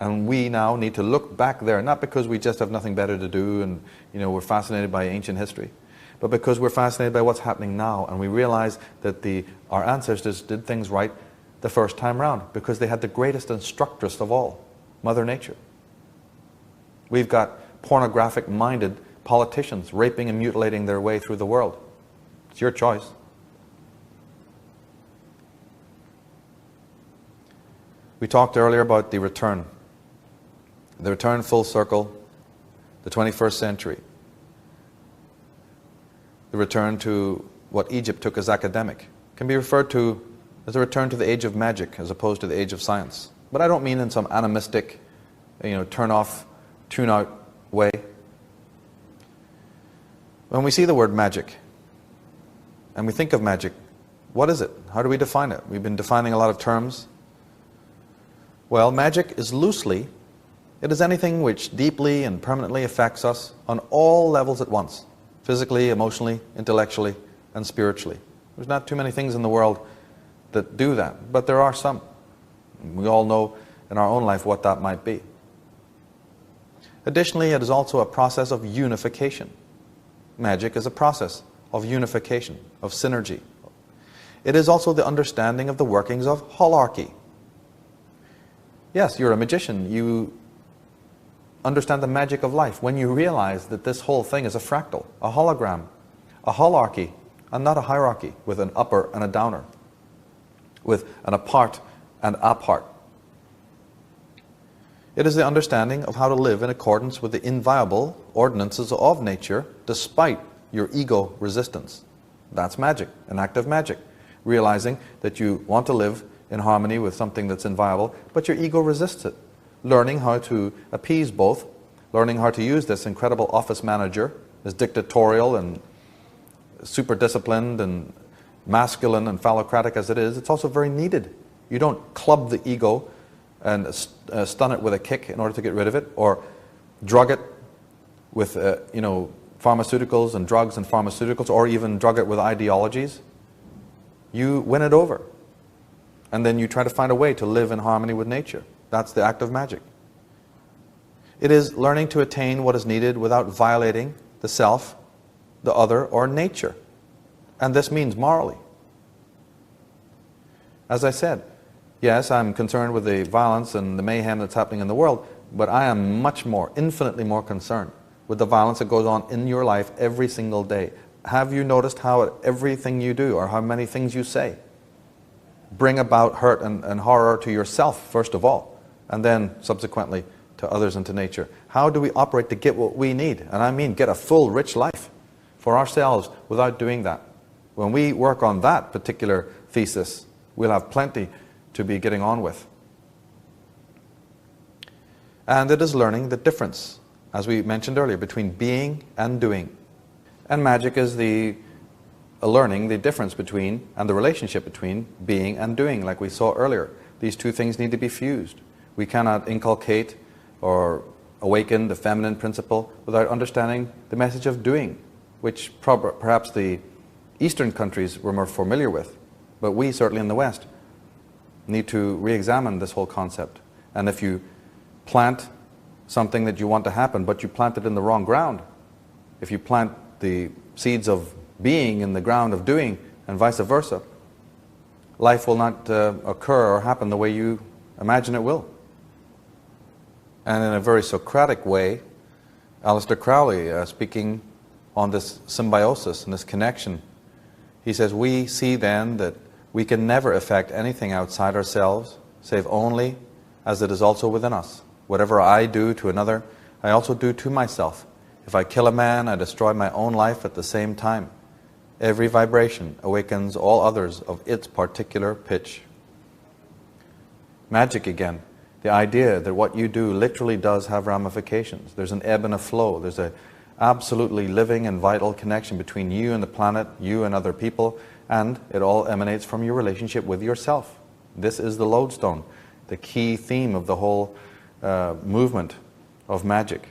And we now need to look back there, not because we just have nothing better to do and we're fascinated by ancient history, but because we're fascinated by what's happening now, and we realize that our ancestors did things right the first time round because they had the greatest instructress of all, Mother Nature. We've got pornographic-minded politicians raping and mutilating their way through the world. It's your choice. We talked earlier about the return full circle, the 21st century. The return to what Egypt took as academic can be referred to as a return to the age of magic as opposed to the age of science. But I don't mean in some animistic, turn off, tune out way. When we see the word magic, and we think of magic, what is it? How do we define it? We've been defining a lot of terms. Well, magic is loosely, it is anything which deeply and permanently affects us on all levels at once, physically, emotionally, intellectually, and spiritually. There's not too many things in the world that do that, but there are some. We all know in our own life what that might be. Additionally, it is also a process of unification. Magic is a process of unification, of synergy. It is also the understanding of the workings of holarchy. Yes, you're a magician. You understand the magic of life when you realize that this whole thing is a fractal, a hologram, a holarchy, and not a hierarchy with an upper and a downer, with an apart and a part. It is the understanding of how to live in accordance with the inviolable ordinances of nature despite your ego resistance. That's magic, an act of magic. Realizing that you want to live in harmony with something that's inviolable, but your ego resists it. Learning how to appease both, learning how to use this incredible office manager, as dictatorial and super disciplined and masculine and phallocratic as it is, it's also very needed. You don't club the ego and stun it with a kick in order to get rid of it, or drug it with pharmaceuticals and drugs and pharmaceuticals, or even drug it with ideologies. You win it over, and then you try to find a way to live in harmony with nature. That's the act of magic. It is learning to attain what is needed without violating the self, the other, or nature. And this means morally. As I said, yes, I'm concerned with the violence and the mayhem that's happening in the world, but I am much more, infinitely more concerned with the violence that goes on in your life every single day. Have you noticed how everything you do, or how many things you say, bring about hurt and horror to yourself, first of all, and then subsequently to others and to nature? How do we operate to get what we need? And I mean get a full, rich life for ourselves without doing that. When we work on that particular thesis, we'll have plenty to be getting on with. And it is learning the difference, as we mentioned earlier, between being and doing. And magic is learning the difference between and the relationship between being and doing, like we saw earlier. These two things need to be fused. We cannot inculcate or awaken the feminine principle without understanding the message of doing, which perhaps the Eastern countries were more familiar with, but we, certainly in the West, need to re-examine this whole concept. And if you plant something that you want to happen, but you plant it in the wrong ground, if you plant the seeds of being in the ground of doing, and vice versa, life will not occur or happen the way you imagine it will. And in a very Socratic way, Aleister Crowley, speaking on this symbiosis and this connection, he says, we see then that we can never affect anything outside ourselves, save only as it is also within us. Whatever I do to another, I also do to myself. If I kill a man, I destroy my own life at the same time. Every vibration awakens all others of its particular pitch. Magic again. The idea that what you do literally does have ramifications. There's an ebb and a flow. There's an absolutely living and vital connection between you and the planet, you and other people, and it all emanates from your relationship with yourself. This is the lodestone, the key theme of the whole movement of magic.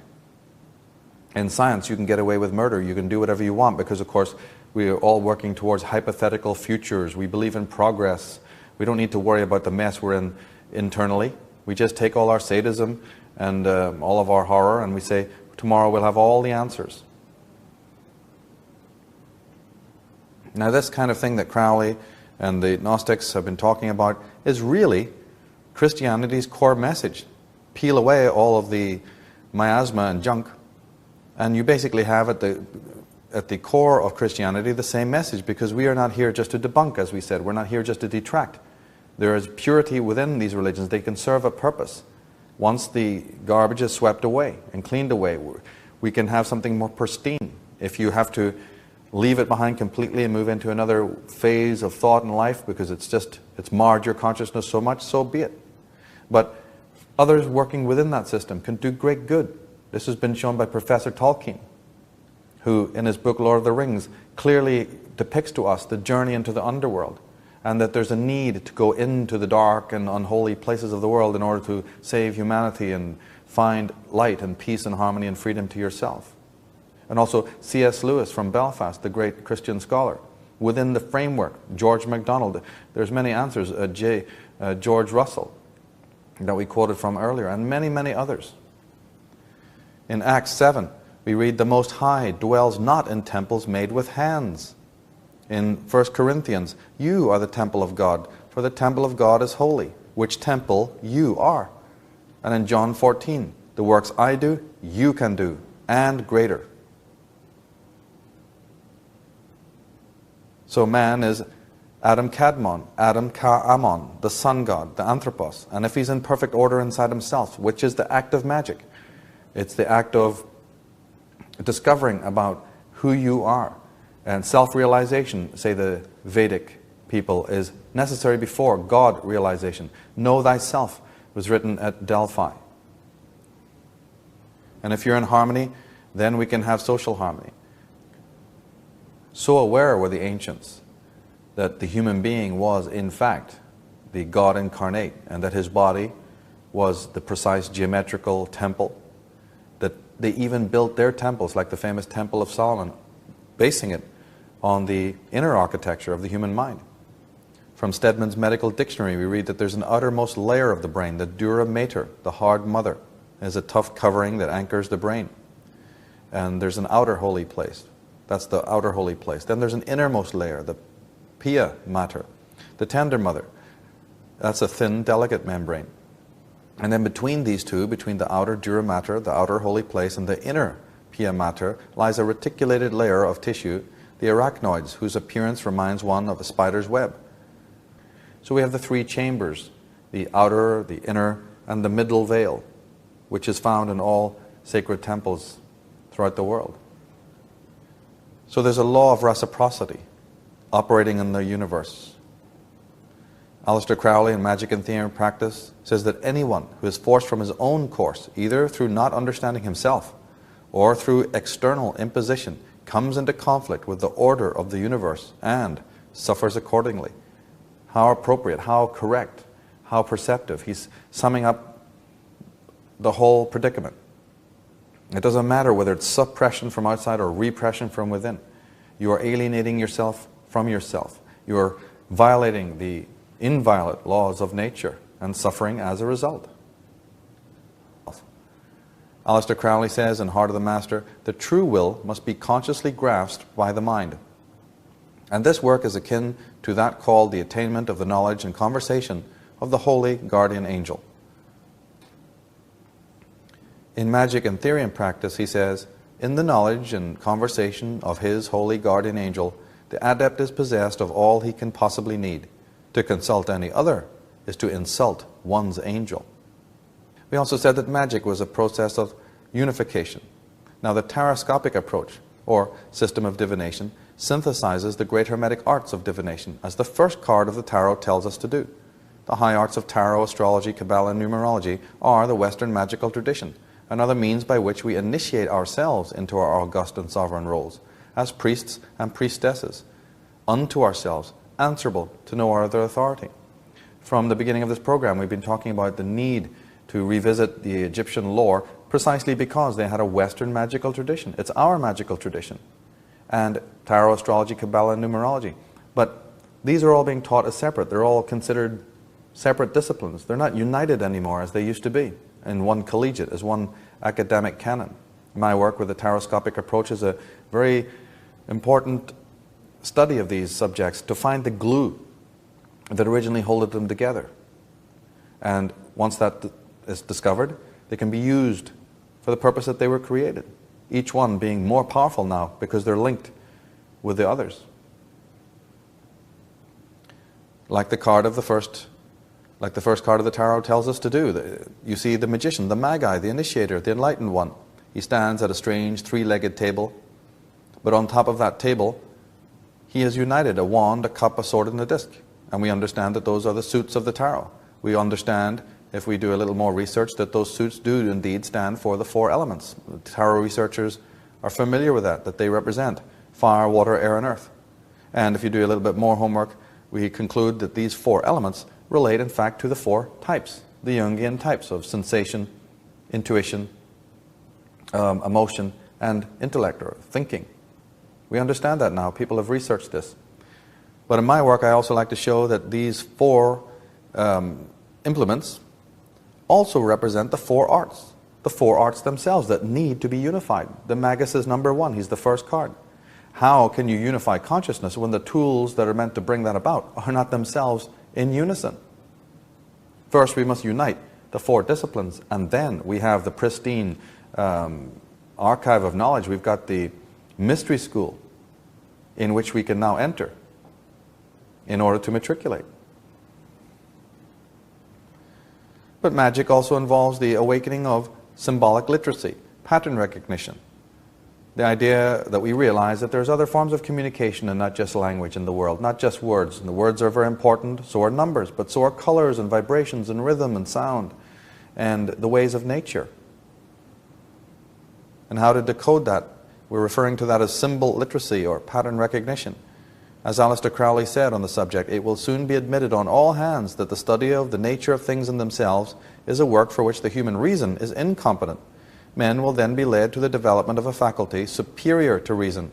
In science, you can get away with murder. You can do whatever you want because, of course, we are all working towards hypothetical futures. We believe in progress. We don't need to worry about the mess we're in internally. We just take all our sadism and all of our horror and we say, tomorrow we'll have all the answers. Now this kind of thing that Crowley and the Gnostics have been talking about is really Christianity's core message. Peel away all of the miasma and junk, and you basically have at the core of Christianity the same message, because we are not here just to debunk, as we said. We're not here just to detract. There is purity within these religions. They can serve a purpose. Once the garbage is swept away and cleaned away, we can have something more pristine. If you have to leave it behind completely and move into another phase of thought and life because it's marred your consciousness so much, so be it. But others working within that system can do great good. This has been shown by Professor Tolkien, who in his book Lord of the Rings clearly depicts to us the journey into the underworld, and that there's a need to go into the dark and unholy places of the world in order to save humanity and find light and peace and harmony and freedom to yourself. And also C.S. Lewis from Belfast, the great Christian scholar. Within the framework, George MacDonald, there's many answers, George Russell, that we quoted from earlier, and many, many others. In Acts 7, we read, "The Most High dwells not in temples made with hands." In 1 Corinthians, "You are the temple of God, for the temple of God is holy, which temple you are." And in John 14, "The works I do, you can do, and greater." So man is Adam Kadmon, Adam Ka-Amon, the sun god, the Anthropos. And if he's in perfect order inside himself, which is the act of magic, it's the act of discovering about who you are. And self-realization, say the Vedic people, is necessary before God realization. Know thyself was written at Delphi. And if you're in harmony, then we can have social harmony. So aware were the ancients that the human being was, in fact, the God incarnate, and that his body was the precise geometrical temple, that they even built their temples, like the famous Temple of Solomon, basing it on the inner architecture of the human mind. From Stedman's Medical Dictionary, we read that there's an outermost layer of the brain, the dura mater, the hard mother, is a tough covering that anchors the brain. And there's an outer holy place. That's the outer holy place. Then there's an innermost layer, the pia mater, the tender mother. That's a thin, delicate membrane. And then between these two, between the outer dura mater, the outer holy place, and the inner pia mater, lies a reticulated layer of tissue, the arachnoids, whose appearance reminds one of a spider's web. So we have the three chambers, the outer, the inner, and the middle veil, which is found in all sacred temples throughout the world. So there's a law of reciprocity operating in the universe. Aleister Crowley in Magic and Theory and Practice says that anyone who is forced from his own course, either through not understanding himself or through external imposition, comes into conflict with the order of the universe and suffers accordingly. How appropriate, how correct, how perceptive. He's summing up the whole predicament. It doesn't matter whether it's suppression from outside or repression from within. You are alienating yourself from yourself. You are violating the inviolate laws of nature and suffering as a result. Aleister Crowley says in Heart of the Master, the true will must be consciously grasped by the mind. And this work is akin to that called the attainment of the knowledge and conversation of the holy guardian angel. In Magic and Theory and Practice, he says, in the knowledge and conversation of his holy guardian angel, the adept is possessed of all he can possibly need. To consult any other is to insult one's angel. We also said that magic was a process of unification. Now the taroscopic approach, or system of divination, synthesizes the great hermetic arts of divination, as the first card of the tarot tells us to do. The high arts of tarot, astrology, Kabbalah, and numerology are the Western magical tradition, and are the means by which we initiate ourselves into our august and sovereign roles, as priests and priestesses, unto ourselves, answerable to no other authority. From the beginning of this program, we've been talking about the need to revisit the Egyptian lore precisely because they had a Western magical tradition. It's our magical tradition. And tarot, astrology, Kabbalah, and numerology. But these are all being taught as separate. They're all considered separate disciplines. They're not united anymore as they used to be in one collegiate, as one academic canon. My work with the taroscopic approach is a very important study of these subjects to find the glue that originally held them together. And once that is discovered, they can be used for the purpose that they were created. Each one being more powerful now because they're linked with the others. Like the card of the first card of the tarot tells us to do. You see the magician, the magi, the initiator, the enlightened one. He stands at a strange three-legged table, but on top of that table, he has united a wand, a cup, a sword, and a disc. And we understand that those are the suits of the tarot. We understand, if we do a little more research, that those suits do indeed stand for the four elements. The tarot researchers are familiar with that they represent fire, water, air, and earth. And if you do a little bit more homework, we conclude that these 4 elements relate, in fact, to the 4 types, the Jungian types of sensation, intuition, emotion, and intellect, or thinking. We understand that now. People have researched this. But in my work, I also like to show that these 4 implements also represent the 4 arts. The 4 arts themselves that need to be unified. The Magus is number 1. He's the first card. How can you unify consciousness when the tools that are meant to bring that about are not themselves in unison? First, we must unite the 4 disciplines, and then we have the pristine archive of knowledge. We've got the mystery school in which we can now enter in order to matriculate. But magic also involves the awakening of symbolic literacy, pattern recognition. The idea that we realize that there's other forms of communication and not just language in the world, not just words. And the words are very important, so are numbers, but so are colors and vibrations and rhythm and sound and the ways of nature. And how to decode that. We're referring to that as symbol literacy or pattern recognition. As Aleister Crowley said on the subject, it will soon be admitted on all hands that the study of the nature of things in themselves is a work for which the human reason is incompetent. Men will then be led to the development of a faculty superior to reason,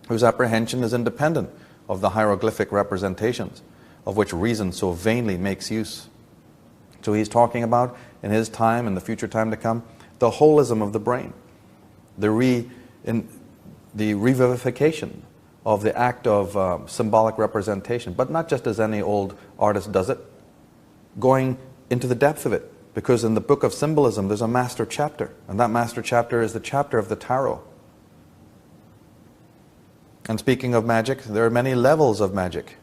whose apprehension is independent of the hieroglyphic representations of which reason so vainly makes use. So he's talking about, in his time and the future time to come, the holism of the brain, the revivification of the act of symbolic representation, but not just as any old artist does it, going into the depth of it. Because in the book of symbolism, there's a master chapter, and that master chapter is the chapter of the tarot. And speaking of magic, there are many levels of magic.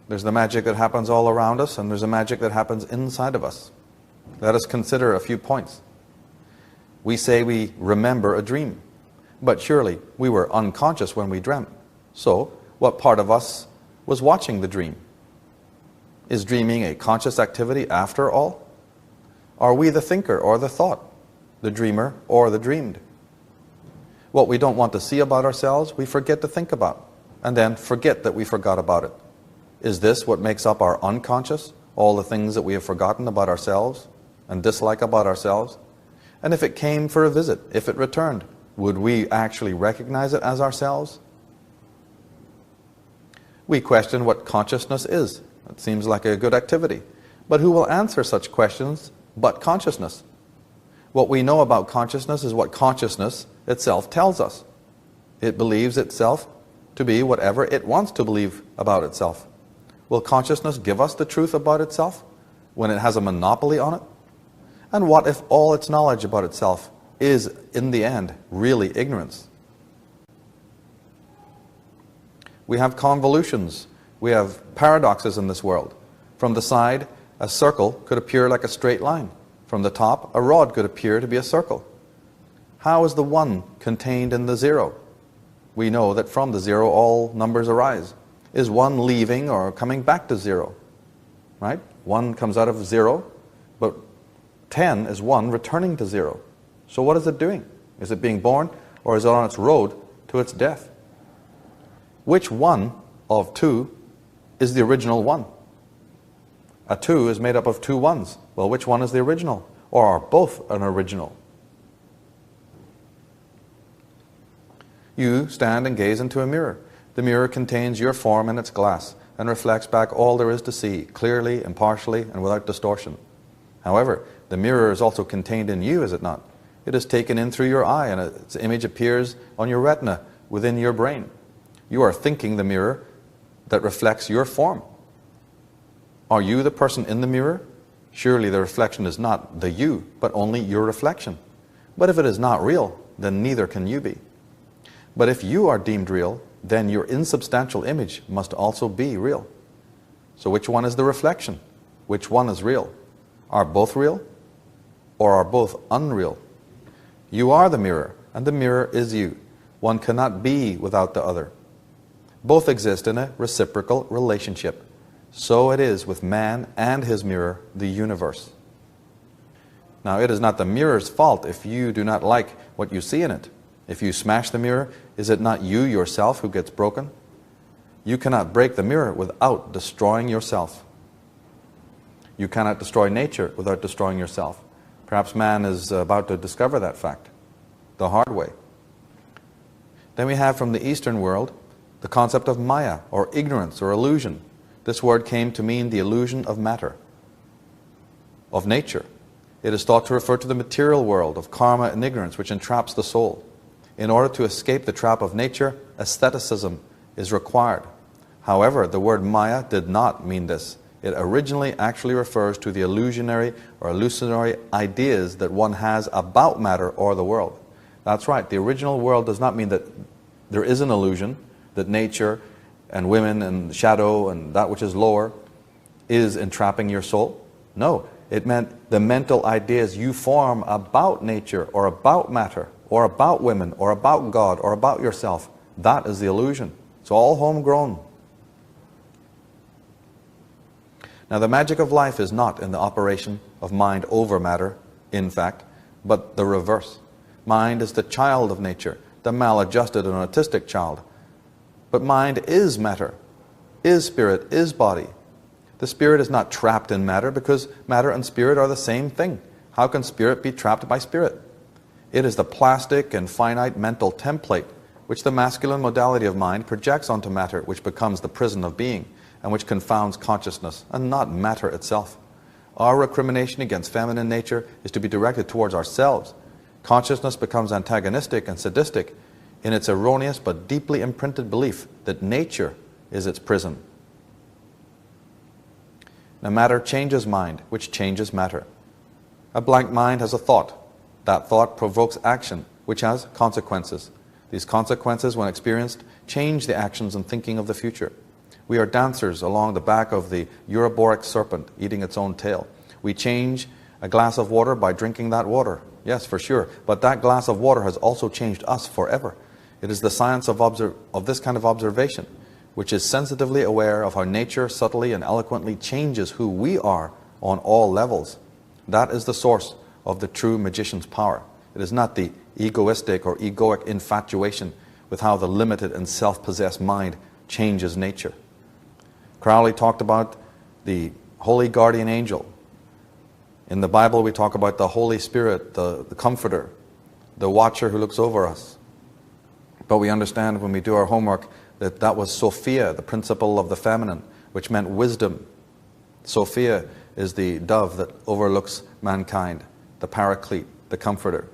There's the magic that happens all around us, and there's a magic that happens inside of us. Let us consider a few points. We say we remember a dream, but surely we were unconscious when we dreamt. So, what part of us was watching the dream? Is dreaming a conscious activity after all? Are we the thinker or the thought, the dreamer or the dreamed? What we don't want to see about ourselves, we forget to think about, and then forget that we forgot about it. Is this what makes up our unconscious, all the things that we have forgotten about ourselves and dislike about ourselves? And if it came for a visit, if it returned, would we actually recognize it as ourselves? We question what consciousness is. It seems like a good activity. But who will answer such questions but consciousness? What we know about consciousness is what consciousness itself tells us. It believes itself to be whatever it wants to believe about itself. Will consciousness give us the truth about itself when it has a monopoly on it? And what if all its knowledge about itself is, in the end, really ignorance? We have convolutions. We have paradoxes in this world. From the side, a circle could appear like a straight line. From the top, a rod could appear to be a circle. How is the one contained in the zero? We know that from the zero all numbers arise. Is one leaving or coming back to zero? Right? 1 comes out of 0, but 10 is 1 returning to 0. So what is it doing? Is it being born, or is it on its road to its death? Which one of 2 is the original 1? A 2 is made up of 2 1s. Well, which one is the original? Or are both an original? You stand and gaze into a mirror. The mirror contains your form in its glass and reflects back all there is to see, clearly, impartially, and without distortion. However, the mirror is also contained in you, is it not? It is taken in through your eye, and its image appears on your retina, within your brain. You are thinking the mirror that reflects your form. Are you the person in the mirror? Surely the reflection is not the you, but only your reflection. But if it is not real, then neither can you be. But if you are deemed real, then your insubstantial image must also be real. So which one is the reflection? Which one is real? Are both real? Or are both unreal? You are the mirror, and the mirror is you. One cannot be without the other. Both exist in a reciprocal relationship. So it is with man and his mirror, the universe. Now, it is not the mirror's fault if you do not like what you see in it. If you smash the mirror, is it not you yourself who gets broken? You cannot break the mirror without destroying yourself. You cannot destroy nature without destroying yourself. Perhaps man is about to discover that fact the hard way. Then we have from the Eastern world the concept of Maya, or ignorance, or illusion. This word came to mean the illusion of matter, of nature. It is thought to refer to the material world of karma and ignorance, which entraps the soul. In order to escape the trap of nature, asceticism is required. However, the word Maya did not mean this. It originally actually refers to the illusionary or hallucinatory ideas that one has about matter or the world. That's right, the original world does not mean that there is an illusion, that nature and women and shadow and that which is lower is entrapping your soul. No, it meant the mental ideas you form about nature or about matter or about women or about God or about yourself. That is the illusion. It's all homegrown. Now, the magic of life is not in the operation of mind over matter, in fact, but the reverse. Mind is the child of nature, the maladjusted and autistic child. But mind is matter, is spirit, is body. The spirit is not trapped in matter because matter and spirit are the same thing. How can spirit be trapped by spirit? It is the plastic and finite mental template which the masculine modality of mind projects onto matter, which becomes the prison of being, and which confounds consciousness, and not matter itself. Our recrimination against feminine nature is to be directed towards ourselves. Consciousness becomes antagonistic and sadistic in its erroneous but deeply imprinted belief that nature is its prison. Now, matter changes mind, which changes matter. A blank mind has a thought. That thought provokes action, which has consequences. These consequences, when experienced, change the actions and thinking of the future. We are dancers along the back of the Ouroboros serpent, eating its own tail. We change a glass of water by drinking that water. Yes, for sure. But that glass of water has also changed us forever. It is the science of this kind of observation, which is sensitively aware of how nature subtly and eloquently changes who we are on all levels. That is the source of the true magician's power. It is not the egoistic or egoic infatuation with how the limited and self-possessed mind changes nature. Crowley talked about the holy guardian angel. In the Bible, we talk about the Holy Spirit, the comforter, the watcher who looks over us. But we understand when we do our homework that that was Sophia, the principle of the feminine, which meant wisdom. Sophia is the dove that overlooks mankind, the paraclete, the comforter.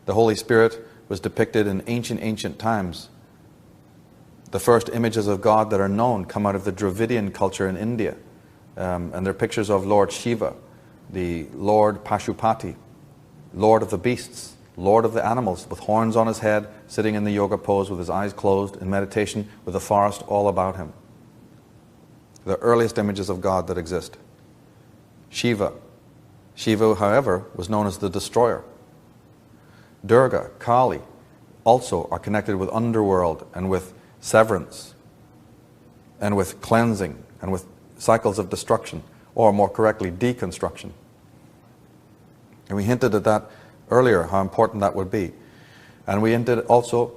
The Holy Spirit was depicted in ancient times. The first images of God that are known come out of the Dravidian culture in India. And they're pictures of Lord Shiva, the Lord Pashupati, Lord of the beasts, Lord of the animals, with horns on his head, sitting in the yoga pose with his eyes closed in meditation, with the forest all about him. The earliest images of God that exist. Shiva. Shiva, however, was known as the destroyer. Durga, Kali, also are connected with underworld and with severance and with cleansing and with cycles of destruction, or more correctly, deconstruction. And we hinted at that earlier, how important that would be. And we hinted also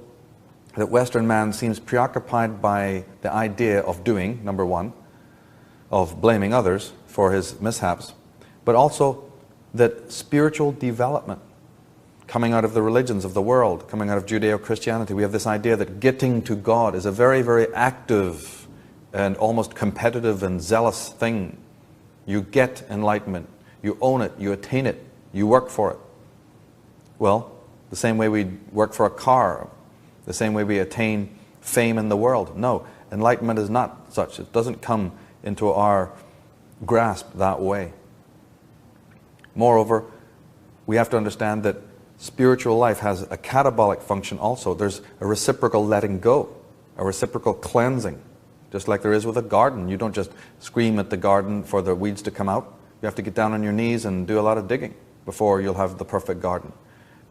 that Western man seems preoccupied by the idea of doing, number one, of blaming others for his mishaps, but also that spiritual development coming out of the religions of the world, coming out of Judeo-Christianity, we have this idea that getting to God is a very, very active and almost competitive and zealous thing. You get enlightenment, you own it, you attain it, you work for it. Well, the same way we work for a car, the same way we attain fame in the world. No, enlightenment is not such. It doesn't come into our grasp that way. Moreover, we have to understand that spiritual life has a catabolic function also. There's a reciprocal letting go, a reciprocal cleansing. Just like there is with a garden. You don't just scream at the garden for the weeds to come out. You have to get down on your knees and do a lot of digging before you'll have the perfect garden.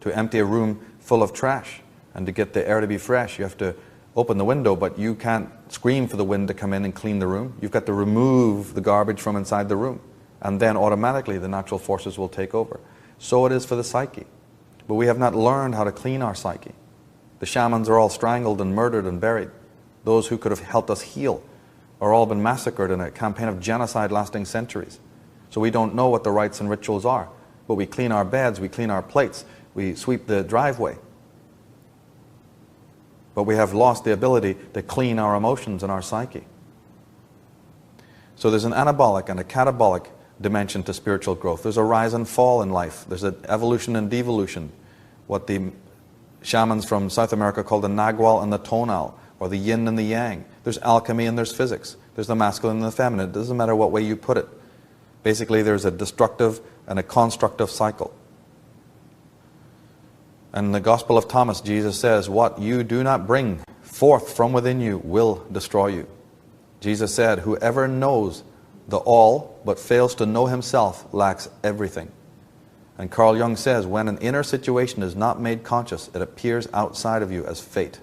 To empty a room full of trash and to get the air to be fresh, you have to open the window, but you can't scream for the wind to come in and clean the room. You've got to remove the garbage from inside the room. And then automatically the natural forces will take over. So it is for the psyche. But we have not learned how to clean our psyche. The shamans are all strangled and murdered and buried. Those who could have helped us heal are all been massacred in a campaign of genocide lasting centuries. So we don't know what the rites and rituals are. But we clean our beds, we clean our plates, we sweep the driveway. But we have lost the ability to clean our emotions and our psyche. So there's an anabolic and a catabolic dimension to spiritual growth. There's a rise and fall in life. There's an evolution and devolution. What the shamans from South America call the nagual and the tonal, or the yin and the yang. There's alchemy and there's physics. There's the masculine and the feminine. It doesn't matter what way you put it. Basically, there's a destructive and a constructive cycle. And in the Gospel of Thomas, Jesus says, what you do not bring forth from within you will destroy you. Jesus said, whoever knows the all but fails to know himself lacks everything. And Carl Jung says, when an inner situation is not made conscious, it appears outside of you as fate.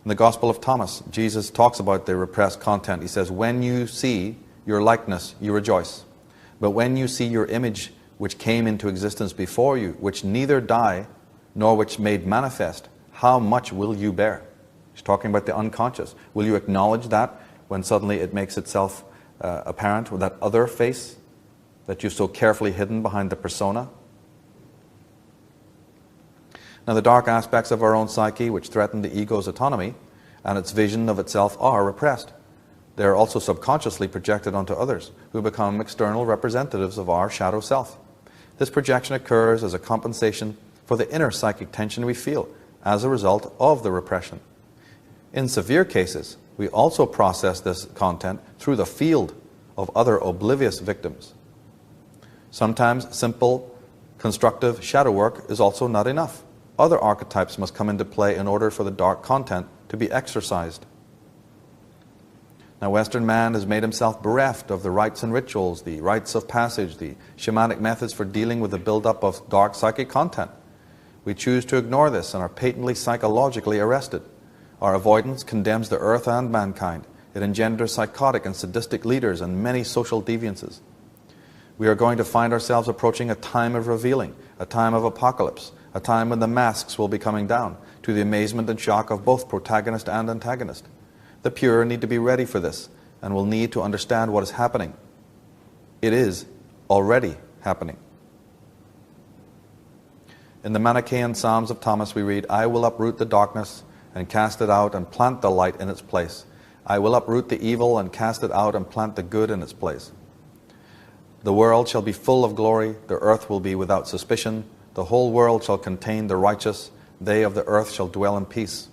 In the Gospel of Thomas, Jesus talks about the repressed content. He says, when you see your likeness, you rejoice. But when you see your image, which came into existence before you, which neither die, nor which made manifest, how much will you bear? He's talking about the unconscious. Will you acknowledge that when suddenly it makes itself apparent, with that other face that you've so carefully hidden behind the persona? Now, the dark aspects of our own psyche, which threaten the ego's autonomy and its vision of itself, are repressed. They are also subconsciously projected onto others, who become external representatives of our shadow self. This projection occurs as a compensation for the inner psychic tension we feel as a result of the repression. In severe cases, we also process this content through the field of other oblivious victims. Sometimes simple, constructive shadow work is also not enough. Other archetypes must come into play in order for the dark content to be exorcised. Now, Western man has made himself bereft of the rites and rituals, the rites of passage, the shamanic methods for dealing with the buildup of dark psychic content. We choose to ignore this and are patently psychologically arrested. Our avoidance condemns the earth and mankind. It engenders psychotic and sadistic leaders and many social deviances. We are going to find ourselves approaching a time of revealing, a time of apocalypse, a time when the masks will be coming down, to the amazement and shock of both protagonist and antagonist. The pure need to be ready for this and will need to understand what is happening. It is already happening. In the Manichaean Psalms of Thomas we read, I will uproot the darkness and cast it out and plant the light in its place. I will uproot the evil and cast it out and plant the good in its place. The world shall be full of glory, the earth will be without suspicion, the whole world shall contain the righteous, they of the earth shall dwell in peace.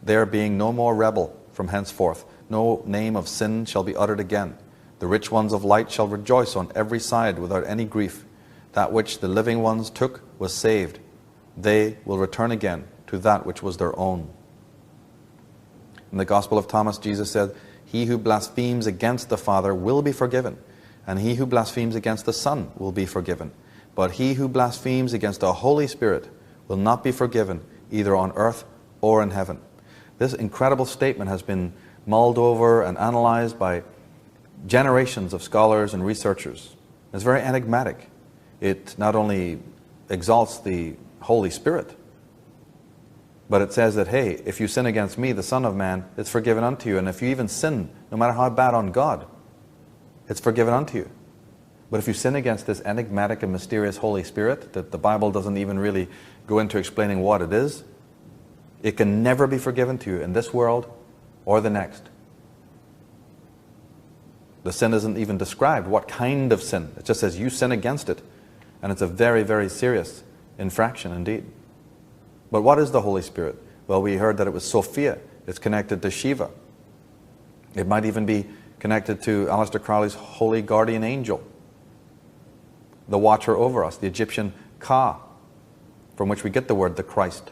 There being no more rebel from henceforth, no name of sin shall be uttered again. The rich ones of light shall rejoice on every side without any grief. That which the living ones took was saved. They will return again to that which was their own. In the Gospel of Thomas, Jesus said, he who blasphemes against the Father will be forgiven, and he who blasphemes against the Son will be forgiven. But he who blasphemes against the Holy Spirit will not be forgiven, either on earth or in heaven. This incredible statement has been mulled over and analyzed by generations of scholars and researchers. It's very enigmatic. It not only exalts the Holy Spirit, but it says that, hey, if you sin against me, the Son of Man, it's forgiven unto you. And if you even sin, no matter how bad, on God, it's forgiven unto you. But if you sin against this enigmatic and mysterious Holy Spirit, that the Bible doesn't even really go into explaining what it is, it can never be forgiven to you in this world or the next. The sin isn't even described, what kind of sin. It just says you sin against it. And it's a very, very serious infraction indeed. But what is the Holy Spirit? Well, we heard that it was Sophia. It's connected to Shiva. It might even be connected to Aleister Crowley's holy guardian angel, the watcher over us, the Egyptian Ka, from which we get the word the Christ.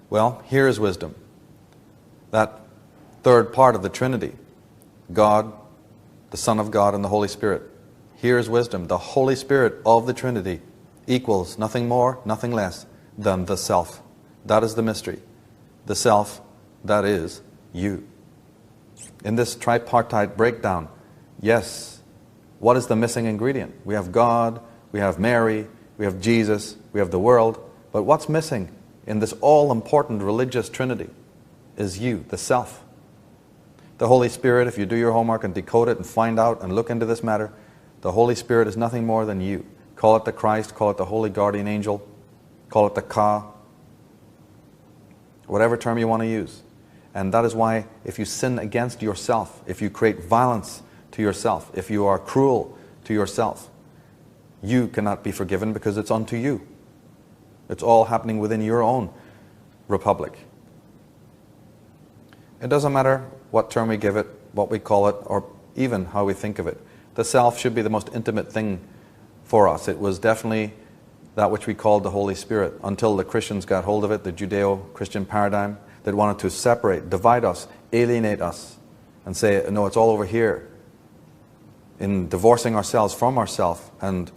Well, here is wisdom. That third part of the Trinity, God, the Son of God, and the Holy Spirit. Here is wisdom. The Holy Spirit of the Trinity equals nothing more, nothing less than the Self. That is the mystery. The Self, that is you. In this tripartite breakdown, yes, what is the missing ingredient? We have God, we have Mary, we have Jesus, we have the world, but what's missing in this all-important religious trinity is you, the self. The Holy Spirit, if you do your homework and decode it and find out and look into this matter, the Holy Spirit is nothing more than you. Call it the Christ, call it the Holy Guardian Angel, call it the Ka, whatever term you want to use. And that is why if you sin against yourself, if you create violence to yourself, if you are cruel to yourself, you cannot be forgiven because it's unto you. It's all happening within your own republic. It doesn't matter what term we give it, what we call it, or even how we think of it. The self should be the most intimate thing for us. It was definitely that which we called the Holy Spirit until the Christians got hold of it, the Judeo-Christian paradigm that wanted to separate, divide us, alienate us, and say, no, it's all over here. In divorcing ourselves from ourselves and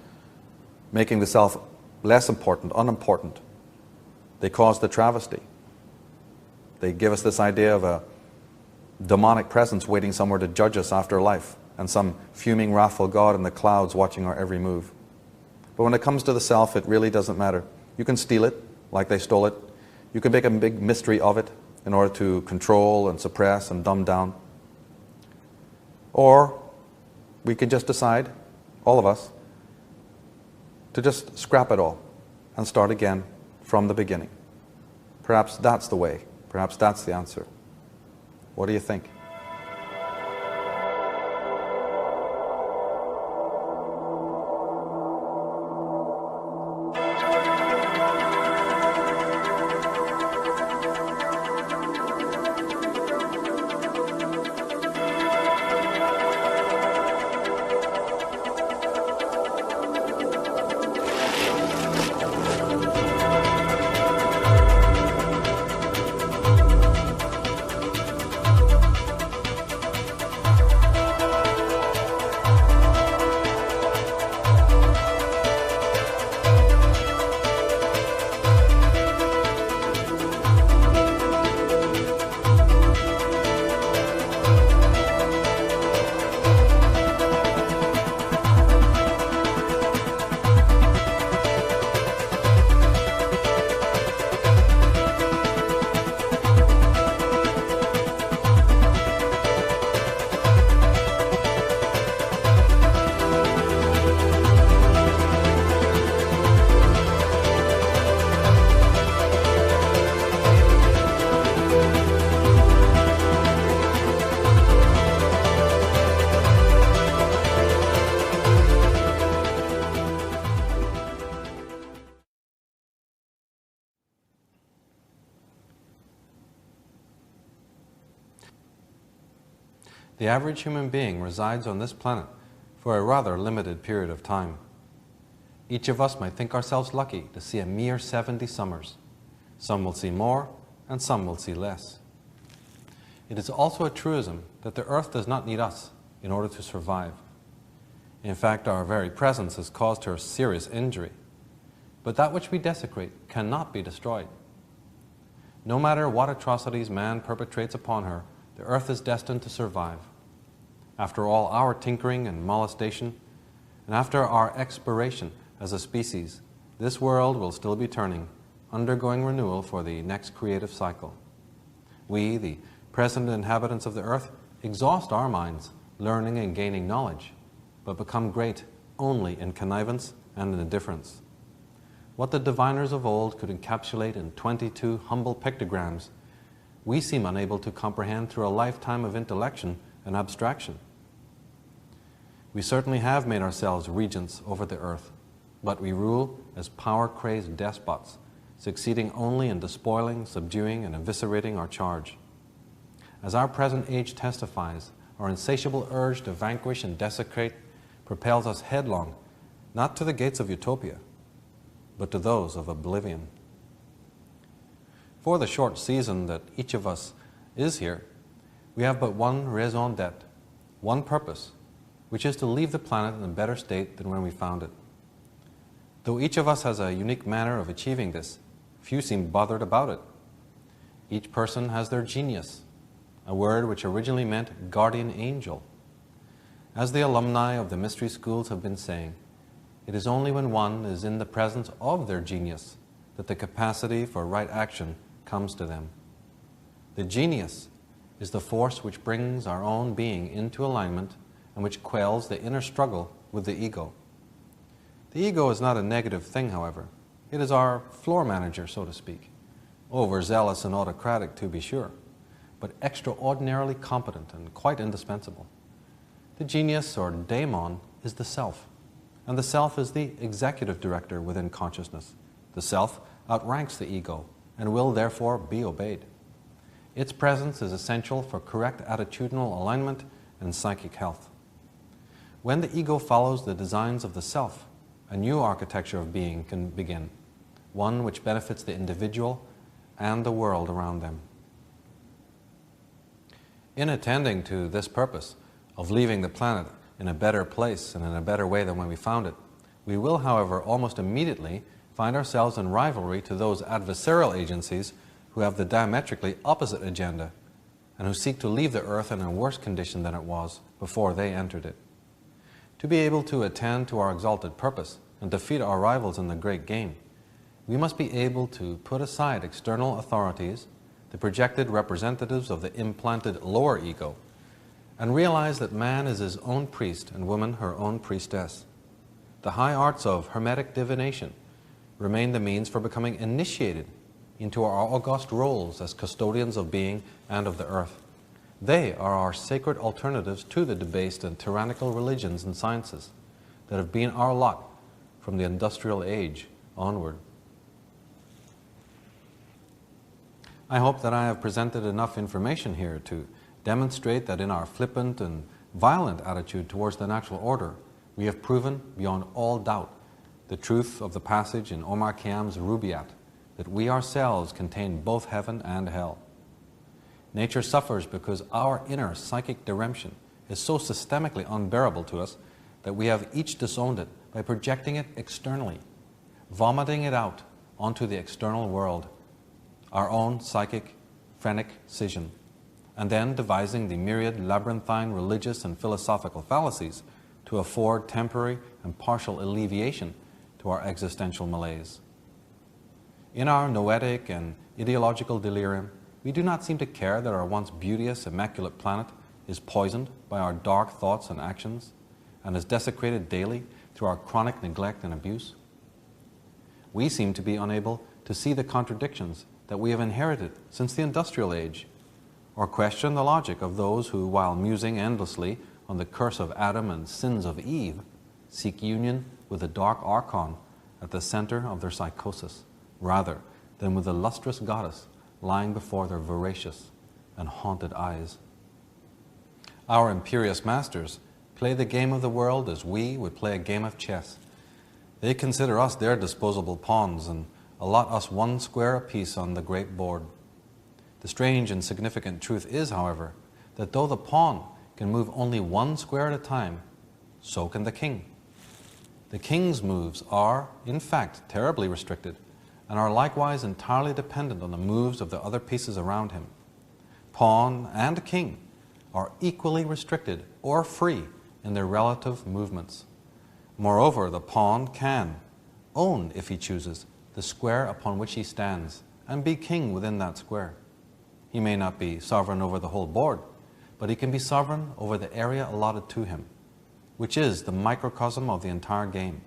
making the self less important, unimportant, they caused the travesty. They give us this idea of a demonic presence waiting somewhere to judge us after life, and some fuming, wrathful God in the clouds watching our every move. But when it comes to the self, it really doesn't matter. You can steal it, like they stole it. You can make a big mystery of it in order to control and suppress and dumb down. Or we can just decide, all of us, to just scrap it all and start again from the beginning. Perhaps that's the way. Perhaps that's the answer. What do you think? The average human being resides on this planet for a rather limited period of time. Each of us might think ourselves lucky to see a mere 70 summers. Some will see more, and some will see less. It is also a truism that the earth does not need us in order to survive. In fact, our very presence has caused her serious injury. But that which we desecrate cannot be destroyed. No matter what atrocities man perpetrates upon her, the earth is destined to survive. After all our tinkering and molestation, and after our expiration as a species, this world will still be turning, undergoing renewal for the next creative cycle. We, the present inhabitants of the earth, exhaust our minds, learning and gaining knowledge, but become great only in connivance and in indifference. What the diviners of old could encapsulate in 22 humble pictograms, we seem unable to comprehend through a lifetime of intellection and abstraction. We certainly have made ourselves regents over the earth, but we rule as power-crazed despots, succeeding only in despoiling, subduing, and eviscerating our charge. As our present age testifies, our insatiable urge to vanquish and desecrate propels us headlong, not to the gates of utopia, but to those of oblivion. For the short season that each of us is here, we have but one raison d'etre, one purpose, which is to leave the planet in a better state than when we found it. Though each of us has a unique manner of achieving this, few seem bothered about it. Each person has their genius, a word which originally meant guardian angel. As the alumni of the mystery schools have been saying, it is only when one is in the presence of their genius that the capacity for right action comes to them. The genius is the force which brings our own being into alignment and which quells the inner struggle with the ego. The ego is not a negative thing, however. It is our floor manager, so to speak. Overzealous and autocratic, to be sure, but extraordinarily competent and quite indispensable. The genius, or daemon, is the self, and the self is the executive director within consciousness. The self outranks the ego and will therefore be obeyed. Its presence is essential for correct attitudinal alignment and psychic health. When the ego follows the designs of the self, a new architecture of being can begin, one which benefits the individual and the world around them. In attending to this purpose of leaving the planet in a better place and in a better way than when we found it, we will, however, almost immediately find ourselves in rivalry to those adversarial agencies who have the diametrically opposite agenda and who seek to leave the earth in a worse condition than it was before they entered it. To be able to attend to our exalted purpose and defeat our rivals in the great game, we must be able to put aside external authorities, the projected representatives of the implanted lower ego, and realize that man is his own priest and woman her own priestess. The high arts of hermetic divination remain the means for becoming initiated into our august roles as custodians of being and of the earth. They are our sacred alternatives to the debased and tyrannical religions and sciences that have been our lot from the industrial age onward. I hope that I have presented enough information here to demonstrate that in our flippant and violent attitude towards the natural order, we have proven beyond all doubt the truth of the passage in Omar Khayyam's Rubaiyat, that we ourselves contain both heaven and hell. Nature suffers because our inner psychic diremption is so systemically unbearable to us that we have each disowned it by projecting it externally, vomiting it out onto the external world, our own psychic, phrenic scission, and then devising the myriad labyrinthine religious and philosophical fallacies to afford temporary and partial alleviation to our existential malaise. In our noetic and ideological delirium, we do not seem to care that our once beauteous, immaculate planet is poisoned by our dark thoughts and actions and is desecrated daily through our chronic neglect and abuse. We seem to be unable to see the contradictions that we have inherited since the industrial age, or question the logic of those who, while musing endlessly on the curse of Adam and sins of Eve, seek union with the dark archon at the center of their psychosis, rather than with the lustrous goddess lying before their voracious and haunted eyes. Our imperious masters play the game of the world as we would play a game of chess. They consider us their disposable pawns and allot us one square apiece on the great board. The strange and significant truth is, however, that though the pawn can move only one square at a time, so can the king. The king's moves are, in fact, terribly restricted and are likewise entirely dependent on the moves of the other pieces around him. Pawn and king are equally restricted or free in their relative movements. Moreover, the pawn can own, if he chooses, the square upon which he stands and be king within that square. He may not be sovereign over the whole board, but he can be sovereign over the area allotted to him, which is the microcosm of the entire game.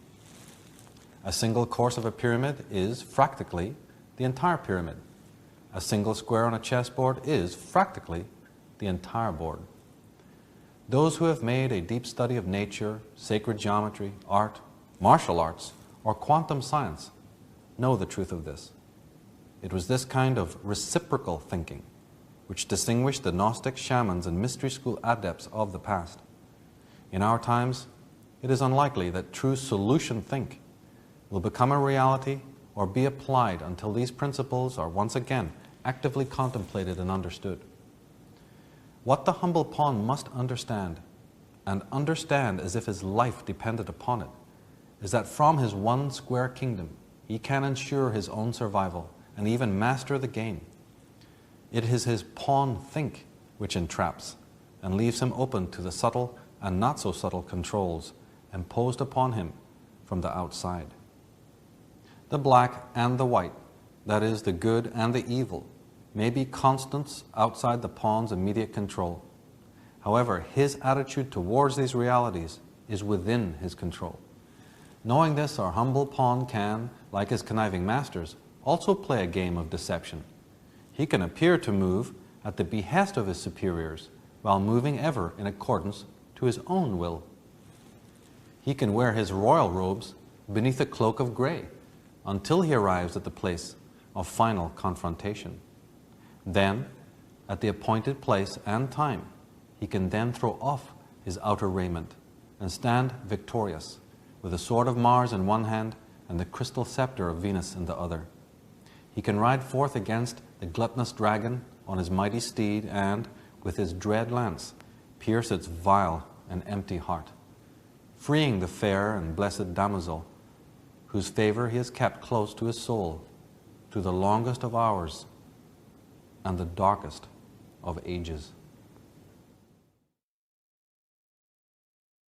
A single course of a pyramid is, practically, the entire pyramid. A single square on a chessboard is, practically, the entire board. Those who have made a deep study of nature, sacred geometry, art, martial arts, or quantum science know the truth of this. It was this kind of reciprocal thinking which distinguished the Gnostic shamans and mystery school adepts of the past. In our times, it is unlikely that true solution think will become a reality or be applied until these principles are once again actively contemplated and understood. What the humble pawn must understand, and understand as if his life depended upon it, is that from his one square kingdom he can ensure his own survival and even master the game. It is his pawn think which entraps and leaves him open to the subtle and not so subtle controls imposed upon him from the outside. The black and the white, that is, the good and the evil, may be constants outside the pawn's immediate control. However, his attitude towards these realities is within his control. Knowing this, our humble pawn can, like his conniving masters, also play a game of deception. He can appear to move at the behest of his superiors, while moving ever in accordance to his own will. He can wear his royal robes beneath a cloak of gray until he arrives at the place of final confrontation. Then, at the appointed place and time, he can then throw off his outer raiment and stand victorious, with the sword of Mars in one hand and the crystal scepter of Venus in the other. He can ride forth against the gluttonous dragon on his mighty steed and, with his dread lance, pierce its vile and empty heart, freeing the fair and blessed damosel, whose favor he has kept close to his soul through the longest of hours and the darkest of ages.